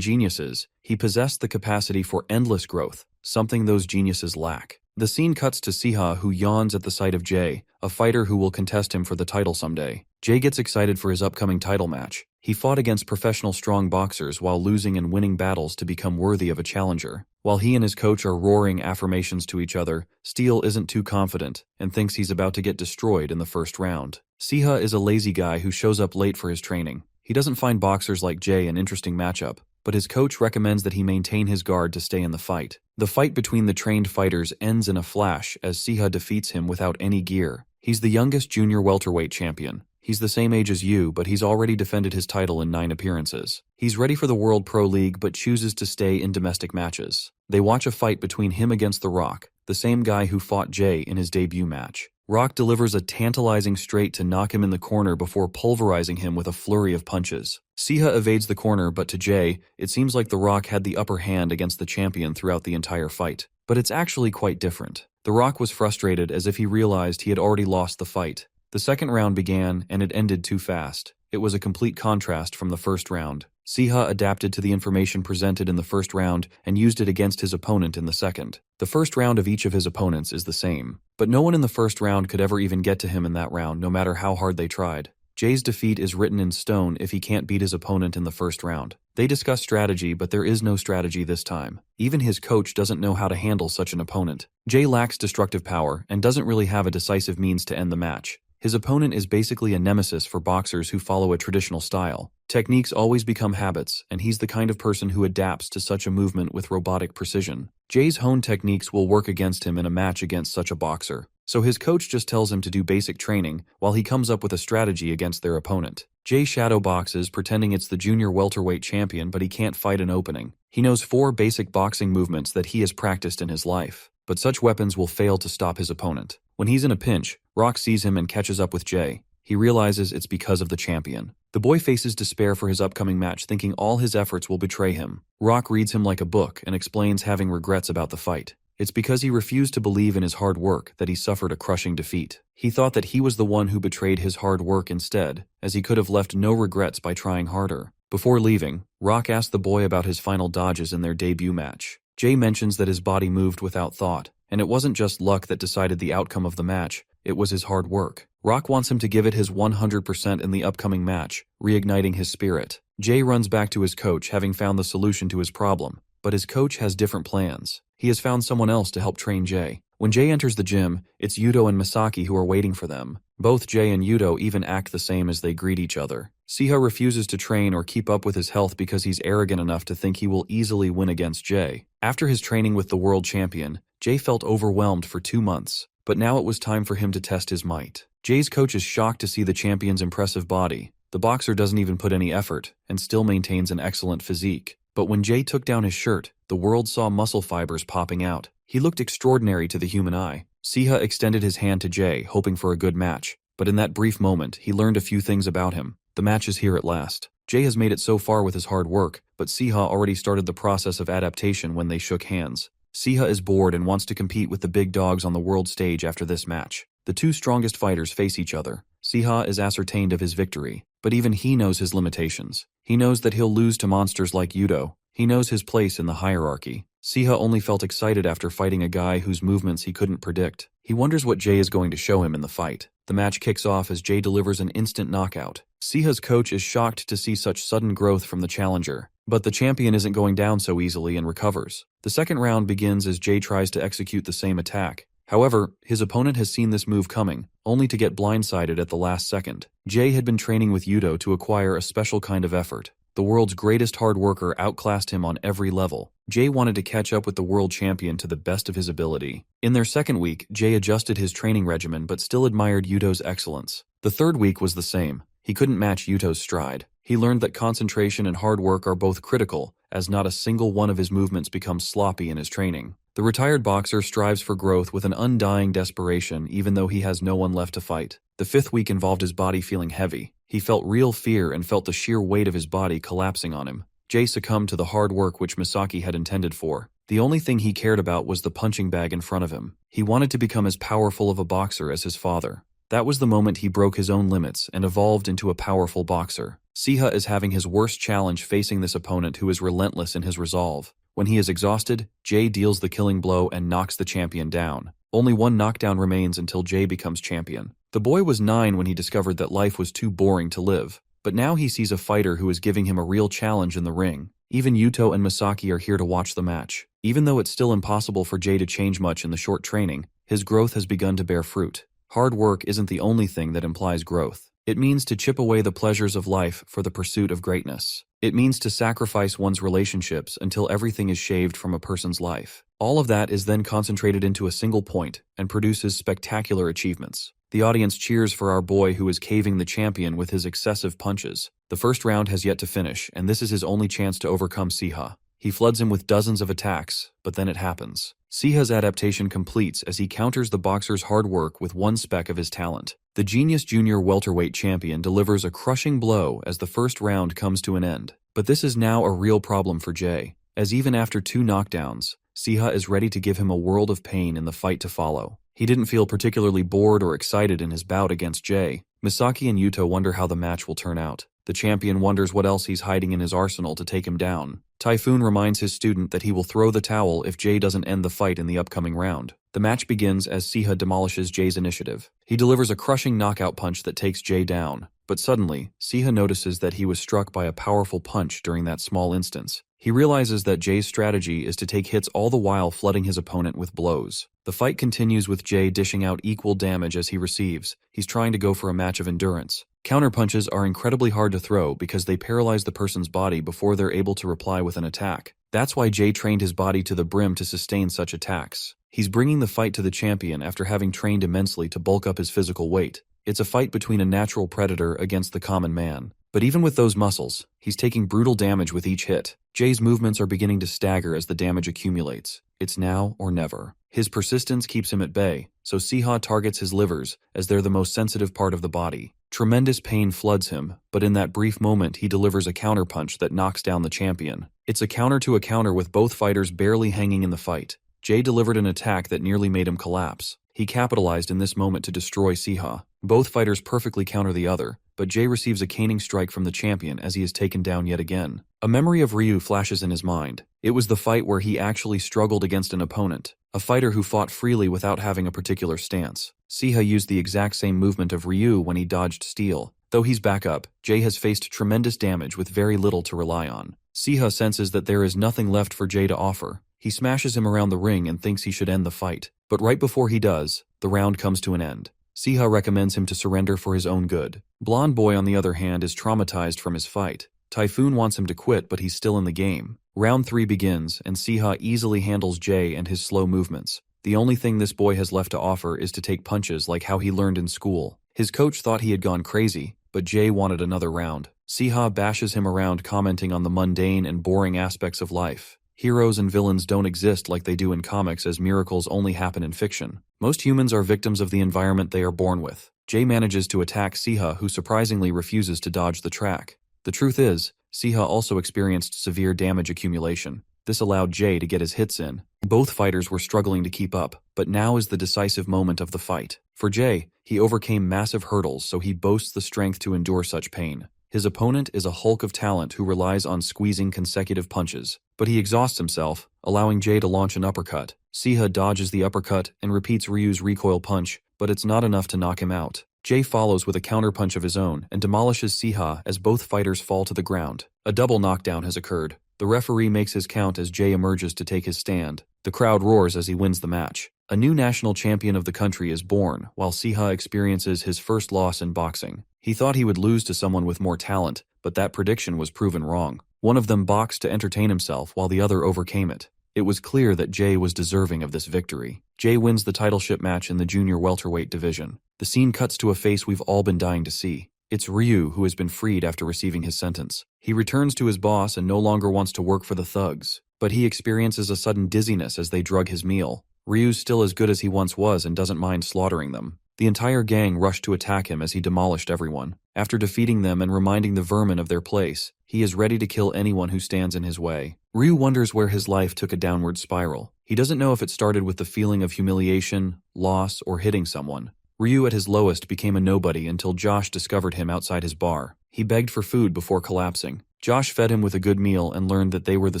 geniuses, he possessed the capacity for endless growth, something those geniuses lack. The scene cuts to Siha, who yawns at the sight of Jay, a fighter who will contest him for the title someday. Jay gets excited for his upcoming title match. He fought against professional strong boxers while losing and winning battles to become worthy of a challenger. While he and his coach are roaring affirmations to each other, Steel isn't too confident and thinks he's about to get destroyed in the first round. Siha is a lazy guy who shows up late for his training. He doesn't find boxers like Jay an interesting matchup, but his coach recommends that he maintain his guard to stay in the fight. The fight between the trained fighters ends in a flash as Siha defeats him without any gear. He's the youngest junior welterweight champion. He's the same age as you, but he's already defended his title in 9 appearances. He's ready for the World Pro League, but chooses to stay in domestic matches. They watch a fight between him against The Rock, the same guy who fought Jay in his debut match. Rock delivers a tantalizing straight to knock him in the corner before pulverizing him with a flurry of punches. Siha evades the corner, but to Jay, it seems like The Rock had the upper hand against the champion throughout the entire fight. But it's actually quite different. The Rock was frustrated as if he realized he had already lost the fight. The second round began, and it ended too fast. It was a complete contrast from the first round. Siha adapted to the information presented in the first round and used it against his opponent in the second. The first round of each of his opponents is the same, but no one in the first round could ever even get to him in that round, no matter how hard they tried. Jay's defeat is written in stone if he can't beat his opponent in the first round. They discuss strategy, but there is no strategy this time. Even his coach doesn't know how to handle such an opponent. Jay lacks destructive power and doesn't really have a decisive means to end the match. His opponent is basically a nemesis for boxers who follow a traditional style. Techniques always become habits, and he's the kind of person who adapts to such a movement with robotic precision. Jay's honed techniques will work against him in a match against such a boxer, so his coach just tells him to do basic training while he comes up with a strategy against their opponent. Jay shadow boxes, pretending it's the junior welterweight champion, but he can't fight an opening. He knows 4 basic boxing movements that he has practiced in his life, but such weapons will fail to stop his opponent. When he's in a pinch, Rock sees him and catches up with Jay. He realizes it's because of the champion. The boy faces despair for his upcoming match, thinking all his efforts will betray him. Rock reads him like a book and explains having regrets about the fight. It's because he refused to believe in his hard work that he suffered a crushing defeat. He thought that he was the one who betrayed his hard work instead, as he could have left no regrets by trying harder. Before leaving, Rock asked the boy about his final dodges in their debut match. Jay mentions that his body moved without thought, and it wasn't just luck that decided the outcome of the match, it was his hard work. Rock wants him to give it his 100% in the upcoming match, reigniting his spirit. Jay runs back to his coach, having found the solution to his problem, but his coach has different plans. He has found someone else to help train Jay. When Jay enters the gym, it's Yuto and Misaki who are waiting for them. Both Jay and Yuto even act the same as they greet each other. Siha refuses to train or keep up with his health because he's arrogant enough to think he will easily win against Jay. After his training with the world champion, Jay felt overwhelmed for 2 months, but now it was time for him to test his might. Jay's coach is shocked to see the champion's impressive body. The boxer doesn't even put any effort and still maintains an excellent physique. But when Jay took down his shirt, the world saw muscle fibers popping out. He looked extraordinary to the human eye. Siha extended his hand to Jay, hoping for a good match. But in that brief moment, he learned a few things about him. The match is here at last. Jay has made it so far with his hard work, but Siha already started the process of adaptation when they shook hands. Siha is bored and wants to compete with the big dogs on the world stage after this match. The 2 strongest fighters face each other. Siha is ascertained of his victory, but even he knows his limitations. He knows that he'll lose to monsters like Yuto. He knows his place in the hierarchy. Siha only felt excited after fighting a guy whose movements he couldn't predict. He wonders what Jay is going to show him in the fight. The match kicks off as Jay delivers an instant knockout. Siha's coach is shocked to see such sudden growth from the challenger, but the champion isn't going down so easily and recovers. The second round begins as Jay tries to execute the same attack. However, his opponent has seen this move coming, only to get blindsided at the last second. Jay had been training with Yuto to acquire a special kind of effort. The world's greatest hard worker outclassed him on every level. Jay wanted to catch up with the world champion to the best of his ability. In their second week, Jay adjusted his training regimen but still admired Yuto's excellence. The third week was the same. He couldn't match Yuto's stride. He learned that concentration and hard work are both critical, as not a single one of his movements becomes sloppy in his training. The retired boxer strives for growth with an undying desperation even though he has no one left to fight. The fifth week involved his body feeling heavy. He felt real fear and felt the sheer weight of his body collapsing on him. Jay succumbed to the hard work which Misaki had intended for. The only thing he cared about was the punching bag in front of him. He wanted to become as powerful of a boxer as his father. That was the moment he broke his own limits and evolved into a powerful boxer. Siha is having his worst challenge facing this opponent who is relentless in his resolve. When he is exhausted, Jay deals the killing blow and knocks the champion down. Only one knockdown remains until Jay becomes champion. The boy was 9 when he discovered that life was too boring to live, but now he sees a fighter who is giving him a real challenge in the ring. Even Yuto and Misaki are here to watch the match. Even though it's still impossible for Jay to change much in the short training, his growth has begun to bear fruit. Hard work isn't the only thing that implies growth. It means to chip away the pleasures of life for the pursuit of greatness. It means to sacrifice one's relationships until everything is shaved from a person's life. All of that is then concentrated into a single point and produces spectacular achievements. The audience cheers for our boy who is caving the champion with his excessive punches. The first round has yet to finish, and this is his only chance to overcome Siha. He floods him with dozens of attacks, but then it happens. Siha's adaptation completes as he counters the boxer's hard work with one speck of his talent. The genius junior welterweight champion delivers a crushing blow as the first round comes to an end. But this is now a real problem for Jay, as even after 2 knockdowns, Siha is ready to give him a world of pain in the fight to follow. He didn't feel particularly bored or excited in his bout against Jay. Misaki and Yuto wonder how the match will turn out. The champion wonders what else he's hiding in his arsenal to take him down. Typhoon reminds his student that he will throw the towel if Jay doesn't end the fight in the upcoming round. The match begins as Siha demolishes Jay's initiative. He delivers a crushing knockout punch that takes Jay down. But suddenly, Siha notices that he was struck by a powerful punch during that small instance. He realizes that Jay's strategy is to take hits all the while flooding his opponent with blows. The fight continues with Jay dishing out equal damage as he receives. He's trying to go for a match of endurance. Counterpunches are incredibly hard to throw because they paralyze the person's body before they're able to reply with an attack. That's why Jay trained his body to the brim to sustain such attacks. He's bringing the fight to the champion after having trained immensely to bulk up his physical weight. It's a fight between a natural predator against the common man. But even with those muscles, he's taking brutal damage with each hit. Jay's movements are beginning to stagger as the damage accumulates. It's now or never. His persistence keeps him at bay, so Siha targets his livers, as they're the most sensitive part of the body. Tremendous pain floods him, but in that brief moment he delivers a counterpunch that knocks down the champion. It's a counter to a counter with both fighters barely hanging in the fight. Jay delivered an attack that nearly made him collapse. He capitalized in this moment to destroy Siha. Both fighters perfectly counter the other, but Jay receives a caning strike from the champion as he is taken down yet again. A memory of Ryu flashes in his mind. It was the fight where he actually struggled against an opponent, a fighter who fought freely without having a particular stance. Siha used the exact same movement of Ryu when he dodged steel. Though he's back up, Jay has faced tremendous damage with very little to rely on. Siha senses that there is nothing left for Jay to offer. He smashes him around the ring and thinks he should end the fight. But right before he does, the round comes to an end. Siha recommends him to surrender for his own good. Blonde Boy, on the other hand, is traumatized from his fight. Typhoon wants him to quit, but he's still in the game. Round 3 begins, and Siha easily handles Jay and his slow movements. The only thing this boy has left to offer is to take punches like how he learned in school. His coach thought he had gone crazy, but Jay wanted another round. Siha bashes him around, commenting on the mundane and boring aspects of life. Heroes and villains don't exist like they do in comics, as miracles only happen in fiction. Most humans are victims of the environment they are born with. Jay manages to attack Siha, who surprisingly refuses to dodge the track. The truth is, Siha also experienced severe damage accumulation. This allowed Jay to get his hits in. Both fighters were struggling to keep up, but now is the decisive moment of the fight. For Jay, he overcame massive hurdles, so he boasts the strength to endure such pain. His opponent is a hulk of talent who relies on squeezing consecutive punches, but he exhausts himself, allowing Jay to launch an uppercut. Siha dodges the uppercut and repeats Ryu's recoil punch, but it's not enough to knock him out. Jay follows with a counterpunch of his own and demolishes Siha as both fighters fall to the ground. A double knockdown has occurred. The referee makes his count as Jay emerges to take his stand. The crowd roars as he wins the match. A new national champion of the country is born, while Siha experiences his first loss in boxing. He thought he would lose to someone with more talent, but that prediction was proven wrong. One of them boxed to entertain himself while the other overcame it. It was clear that Jay was deserving of this victory. Jay wins the titleship match in the junior welterweight division. The scene cuts to a face we've all been dying to see. It's Ryu, who has been freed after receiving his sentence. He returns to his boss and no longer wants to work for the thugs, but he experiences a sudden dizziness as they drug his meal. Ryu's still as good as he once was and doesn't mind slaughtering them. The entire gang rushed to attack him as he demolished everyone. After defeating them and reminding the vermin of their place, he is ready to kill anyone who stands in his way. Ryu wonders where his life took a downward spiral. He doesn't know if it started with the feeling of humiliation, loss, or hitting someone. Ryu at his lowest became a nobody until Josh discovered him outside his bar. He begged for food before collapsing. Josh fed him with a good meal and learned that they were the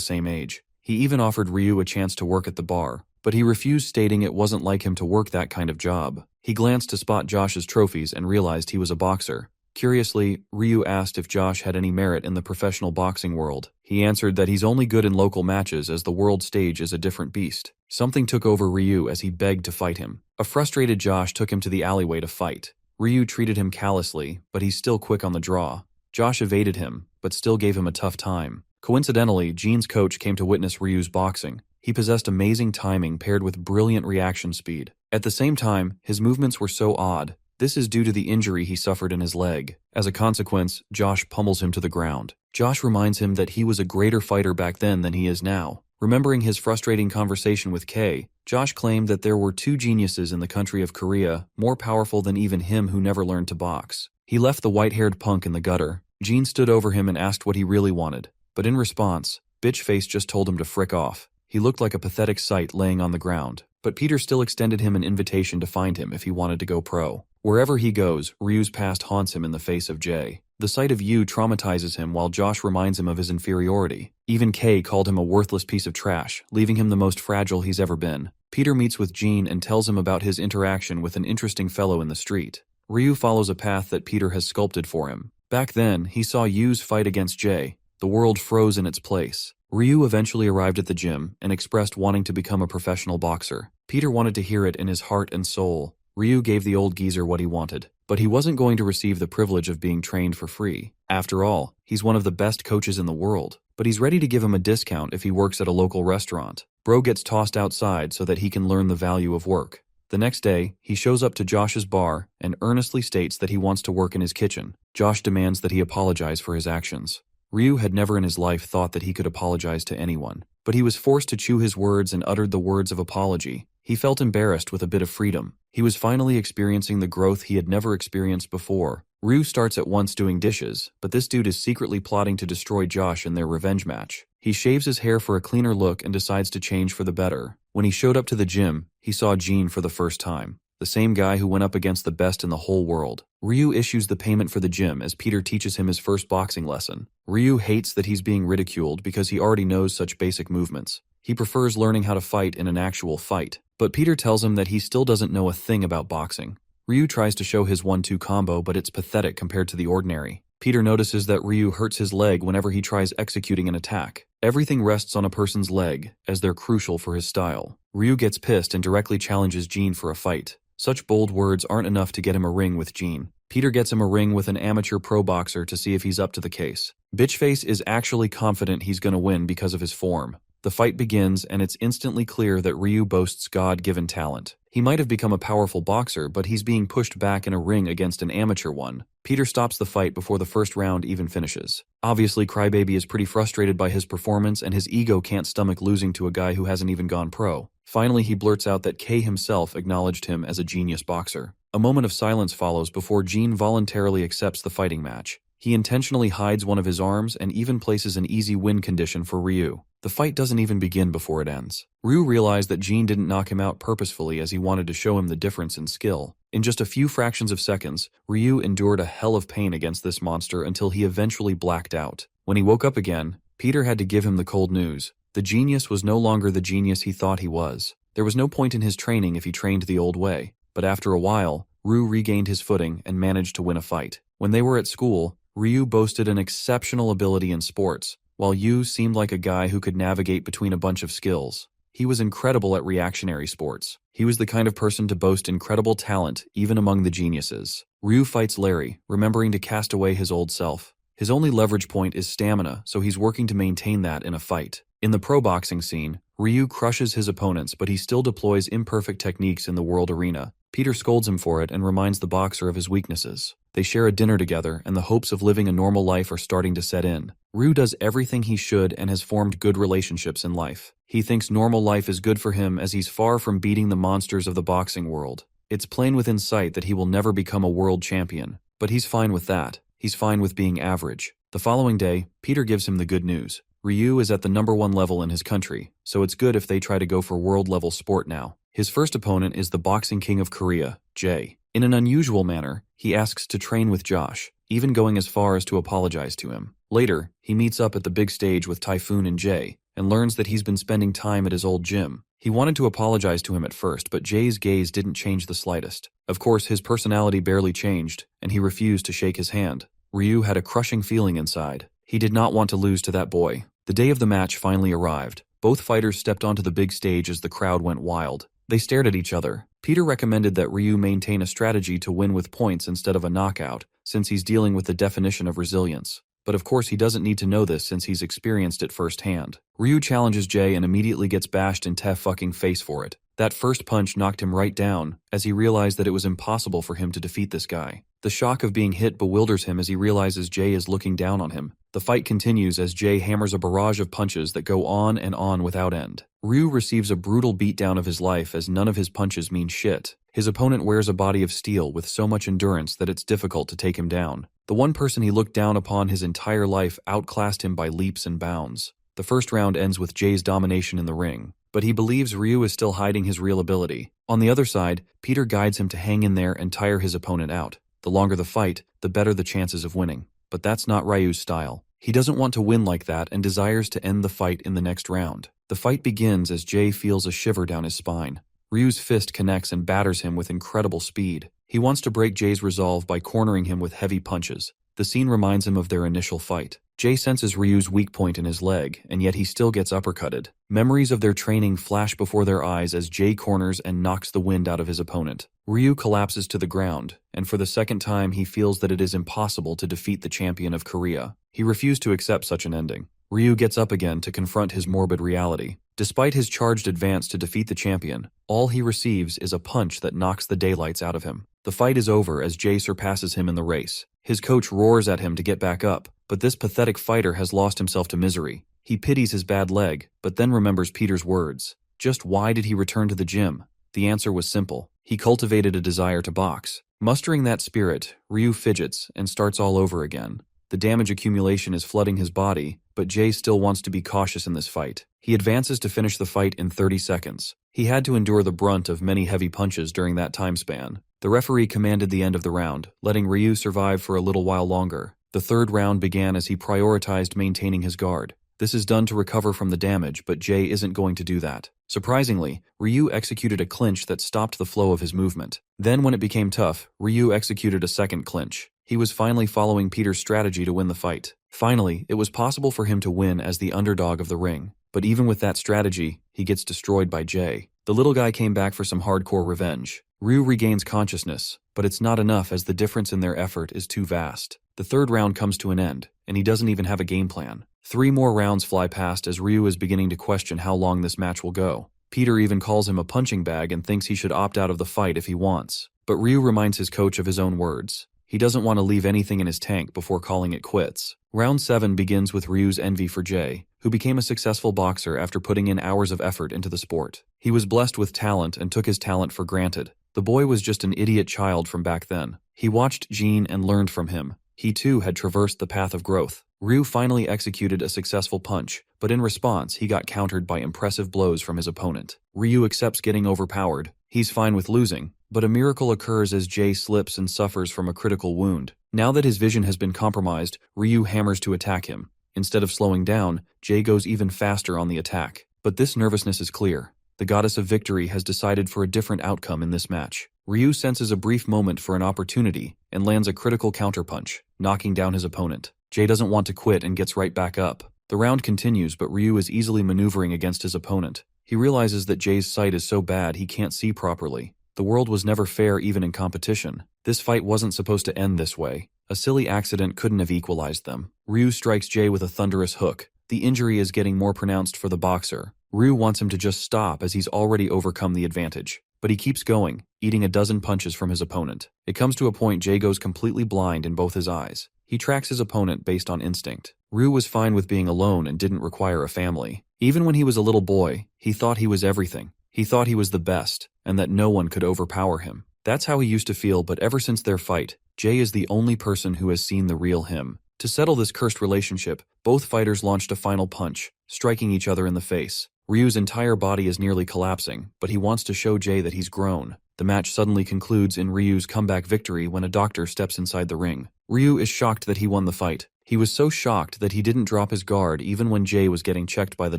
same age. He even offered Ryu a chance to work at the bar, but he refused, stating it wasn't like him to work that kind of job. He glanced to spot Josh's trophies and realized he was a boxer. Curiously, Ryu asked if Josh had any merit in the professional boxing world. He answered that he's only good in local matches as the world stage is a different beast. Something took over Ryu as he begged to fight him. A frustrated Josh took him to the alleyway to fight. Ryu treated him callously, but he's still quick on the draw. Josh evaded him, but still gave him a tough time. Coincidentally, Gene's coach came to witness Ryu's boxing. He possessed amazing timing paired with brilliant reaction speed. At the same time, his movements were so odd. This is due to the injury he suffered in his leg. As a consequence, Josh pummels him to the ground. Josh reminds him that he was a greater fighter back then than he is now. Remembering his frustrating conversation with Kay, Josh claimed that there were two geniuses in the country of Korea, more powerful than even him, who never learned to box. He left the white-haired punk in the gutter. Gene stood over him and asked what he really wanted. But in response, Bitchface just told him to frick off. He looked like a pathetic sight laying on the ground, but Peter still extended him an invitation to find him if he wanted to go pro. Wherever he goes, Ryu's past haunts him in the face of Jay. The sight of Yu traumatizes him while Josh reminds him of his inferiority. Even Kei called him a worthless piece of trash, leaving him the most fragile he's ever been. Peter meets with Jean and tells him about his interaction with an interesting fellow in the street. Ryu follows a path that Peter has sculpted for him. Back then, he saw Yu's fight against Jay. The world froze in its place. Ryu eventually arrived at the gym and expressed wanting to become a professional boxer. Peter wanted to hear it in his heart and soul. Ryu gave the old geezer what he wanted, but he wasn't going to receive the privilege of being trained for free. After all, he's one of the best coaches in the world, but he's ready to give him a discount if he works at a local restaurant. Bro gets tossed outside so that he can learn the value of work. The next day, he shows up to Josh's bar and earnestly states that he wants to work in his kitchen. Josh demands that he apologize for his actions. Ryu had never in his life thought that he could apologize to anyone, but he was forced to chew his words and uttered the words of apology. He felt embarrassed with a bit of freedom. He was finally experiencing the growth he had never experienced before. Ryu starts at once doing dishes, but this dude is secretly plotting to destroy Josh in their revenge match. He shaves his hair for a cleaner look and decides to change for the better. When he showed up to the gym, he saw Jean for the first time, the same guy who went up against the best in the whole world. Ryu issues the payment for the gym as Peter teaches him his first boxing lesson. Ryu hates that he's being ridiculed because he already knows such basic movements. He prefers learning how to fight in an actual fight, but Peter tells him that he still doesn't know a thing about boxing. Ryu tries to show his 1-2 combo, but it's pathetic compared to the ordinary. Peter notices that Ryu hurts his leg whenever he tries executing an attack. Everything rests on a person's leg, as they're crucial for his style. Ryu gets pissed and directly challenges Jean for a fight. Such bold words aren't enough to get him a ring with Jean. Peter gets him a ring with an amateur pro boxer to see if he's up to the case. Bitchface is actually confident he's gonna win because of his form. The fight begins, and it's instantly clear that Ryu boasts God-given talent. He might have become a powerful boxer, but he's being pushed back in a ring against an amateur one. Peter stops the fight before the first round even finishes. Obviously, Crybaby is pretty frustrated by his performance, and his ego can't stomach losing to a guy who hasn't even gone pro. Finally, he blurts out that Kei himself acknowledged him as a genius boxer. A moment of silence follows before Jean voluntarily accepts the fighting match. He intentionally hides one of his arms and even places an easy win condition for Ryu. The fight doesn't even begin before it ends. Ryu realized that Jean didn't knock him out purposefully as he wanted to show him the difference in skill. In just a few fractions of seconds, Ryu endured a hell of pain against this monster until he eventually blacked out. When he woke up again, Peter had to give him the cold news. The genius was no longer the genius he thought he was. There was no point in his training if he trained the old way. But after a while, Ryu regained his footing and managed to win a fight. When they were at school, Ryu boasted an exceptional ability in sports, while Yu seemed like a guy who could navigate between a bunch of skills. He was incredible at reactionary sports. He was the kind of person to boast incredible talent, even among the geniuses. Ryu fights Larry, remembering to cast away his old self. His only leverage point is stamina, so he's working to maintain that in a fight. In the pro boxing scene, Ryu crushes his opponents, but he still deploys imperfect techniques in the world arena. Peter scolds him for it and reminds the boxer of his weaknesses. They share a dinner together, and the hopes of living a normal life are starting to set in. Ryu does everything he should and has formed good relationships in life. He thinks normal life is good for him as he's far from beating the monsters of the boxing world. It's plain within sight that he will never become a world champion, but he's fine with that. He's fine with being average. The following day, Peter gives him the good news. Ryu is at the #1 level in his country, so it's good if they try to go for world-level sport now. His first opponent is the boxing king of Korea, Jay. In an unusual manner, he asks to train with Josh, even going as far as to apologize to him. Later, he meets up at the big stage with Typhoon and Jay, and learns that he's been spending time at his old gym. He wanted to apologize to him at first, but Jay's gaze didn't change the slightest. Of course, his personality barely changed, and he refused to shake his hand. Ryu had a crushing feeling inside. He did not want to lose to that boy. The day of the match finally arrived. Both fighters stepped onto the big stage as the crowd went wild. They stared at each other. Peter recommended that Ryu maintain a strategy to win with points instead of a knockout, since he's dealing with the definition of resilience. But of course he doesn't need to know this since he's experienced it firsthand. Ryu challenges Jay and immediately gets bashed in fucking face for it. That first punch knocked him right down, as he realized that it was impossible for him to defeat this guy. The shock of being hit bewilders him as he realizes Jay is looking down on him. The fight continues as Jay hammers a barrage of punches that go on and on without end. Ryu receives a brutal beatdown of his life as none of his punches mean shit. His opponent wears a body of steel with so much endurance that it's difficult to take him down. The one person he looked down upon his entire life outclassed him by leaps and bounds. The first round ends with Jay's domination in the ring, but he believes Ryu is still hiding his real ability. On the other side, Peter guides him to hang in there and tire his opponent out. The longer the fight, the better the chances of winning. But that's not Ryu's style. He doesn't want to win like that and desires to end the fight in the next round. The fight begins as Jay feels a shiver down his spine. Ryu's fist connects and batters him with incredible speed. He wants to break Jay's resolve by cornering him with heavy punches. The scene reminds him of their initial fight. Jay senses Ryu's weak point in his leg, and yet he still gets uppercutted. Memories of their training flash before their eyes as Jay corners and knocks the wind out of his opponent. Ryu collapses to the ground, and for the second time he feels that it is impossible to defeat the champion of Korea. He refused to accept such an ending. Ryu gets up again to confront his morbid reality. Despite his charged advance to defeat the champion, all he receives is a punch that knocks the daylights out of him. The fight is over as Jay surpasses him in the race. His coach roars at him to get back up, but this pathetic fighter has lost himself to misery. He pities his bad leg, but then remembers Peter's words. Just why did he return to the gym? The answer was simple. He cultivated a desire to box. Mustering that spirit, Ryu fidgets and starts all over again. The damage accumulation is flooding his body, but Jay still wants to be cautious in this fight. He advances to finish the fight in 30 seconds. He had to endure the brunt of many heavy punches during that time span. The referee commanded the end of the round, letting Ryu survive for a little while longer. The third round began as he prioritized maintaining his guard. This is done to recover from the damage, but Jay isn't going to do that. Surprisingly, Ryu executed a clinch that stopped the flow of his movement. Then when it became tough, Ryu executed a second clinch. He was finally following Peter's strategy to win the fight. Finally, it was possible for him to win as the underdog of the ring. But even with that strategy, he gets destroyed by Jay. The little guy came back for some hardcore revenge. Ryu regains consciousness, but it's not enough as the difference in their effort is too vast. The third round comes to an end, and he doesn't even have a game plan. 3 more rounds fly past as Ryu is beginning to question how long this match will go. Peter even calls him a punching bag and thinks he should opt out of the fight if he wants. But Ryu reminds his coach of his own words. He doesn't want to leave anything in his tank before calling it quits. Round 7 begins with Ryu's envy for Jay, who became a successful boxer after putting in hours of effort into the sport. He was blessed with talent and took his talent for granted. The boy was just an idiot child from back then. He watched Gene and learned from him. He too had traversed the path of growth. Ryu finally executed a successful punch, but in response he got countered by impressive blows from his opponent. Ryu accepts getting overpowered. He's fine with losing, but a miracle occurs as Jay slips and suffers from a critical wound. Now that his vision has been compromised, Ryu hammers to attack him. Instead of slowing down, Jay goes even faster on the attack. But this nervousness is clear. The goddess of victory has decided for a different outcome in this match. Ryu senses a brief moment for an opportunity and lands a critical counterpunch, knocking down his opponent. Jay doesn't want to quit and gets right back up. The round continues, but Ryu is easily maneuvering against his opponent. He realizes that Jay's sight is so bad he can't see properly. The world was never fair even in competition. This fight wasn't supposed to end this way. A silly accident couldn't have equalized them. Ryu strikes Jay with a thunderous hook. The injury is getting more pronounced for the boxer. Ryu wants him to just stop as he's already overcome the advantage. But he keeps going, eating a dozen punches from his opponent. It comes to a point Jay goes completely blind in both his eyes. He tracks his opponent based on instinct. Ryu was fine with being alone and didn't require a family. Even when he was a little boy, he thought he was everything. He thought he was the best, and that no one could overpower him. That's how he used to feel, but ever since their fight, Jay is the only person who has seen the real him. To settle this cursed relationship, both fighters launched a final punch, striking each other in the face. Ryu's entire body is nearly collapsing, but he wants to show Jay that he's grown. The match suddenly concludes in Ryu's comeback victory when a doctor steps inside the ring. Ryu is shocked that he won the fight. He was so shocked that he didn't drop his guard even when Jay was getting checked by the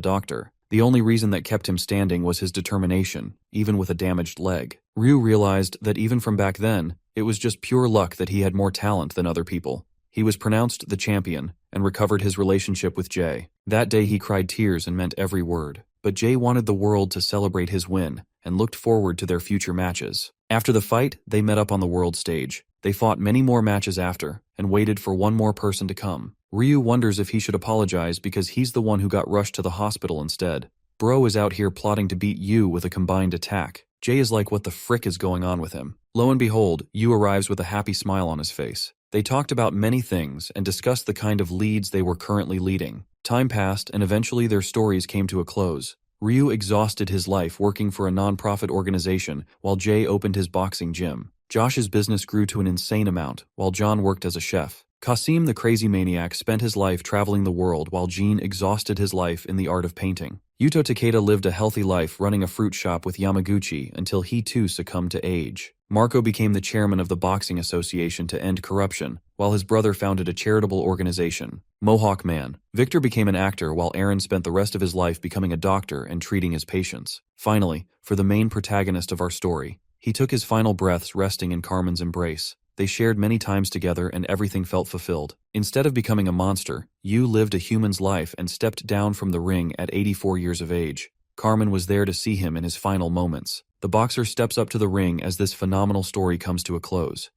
doctor. The only reason that kept him standing was his determination, even with a damaged leg. Ryu realized that even from back then, it was just pure luck that he had more talent than other people. He was pronounced the champion and recovered his relationship with Jay. That day he cried tears and meant every word. But Jay wanted the world to celebrate his win and looked forward to their future matches. After the fight, they met up on the world stage. They fought many more matches after and waited for one more person to come. Ryu wonders if he should apologize because he's the one who got rushed to the hospital instead. Bro is out here plotting to beat Yu with a combined attack. Jay is like, what the frick is going on with him? Lo and behold, Yu arrives with a happy smile on his face. They talked about many things and discussed the kind of leads they were currently leading. Time passed and eventually their stories came to a close. Ryu exhausted his life working for a non-profit organization while Jay opened his boxing gym. Josh's business grew to an insane amount while John worked as a chef. Kasim the crazy maniac spent his life traveling the world while Jean exhausted his life in the art of painting. Yuto Takeda lived a healthy life running a fruit shop with Yamaguchi until he too succumbed to age. Marco became the chairman of the Boxing Association to end corruption, while his brother founded a charitable organization, Mohawk Man. Victor became an actor while Aaron spent the rest of his life becoming a doctor and treating his patients. Finally, for the main protagonist of our story, he took his final breaths resting in Carmen's embrace. They shared many times together and everything felt fulfilled. Instead of becoming a monster, Yu lived a human's life and stepped down from the ring at 84 years of age. Carmen was there to see him in his final moments. The boxer steps up to the ring as this phenomenal story comes to a close.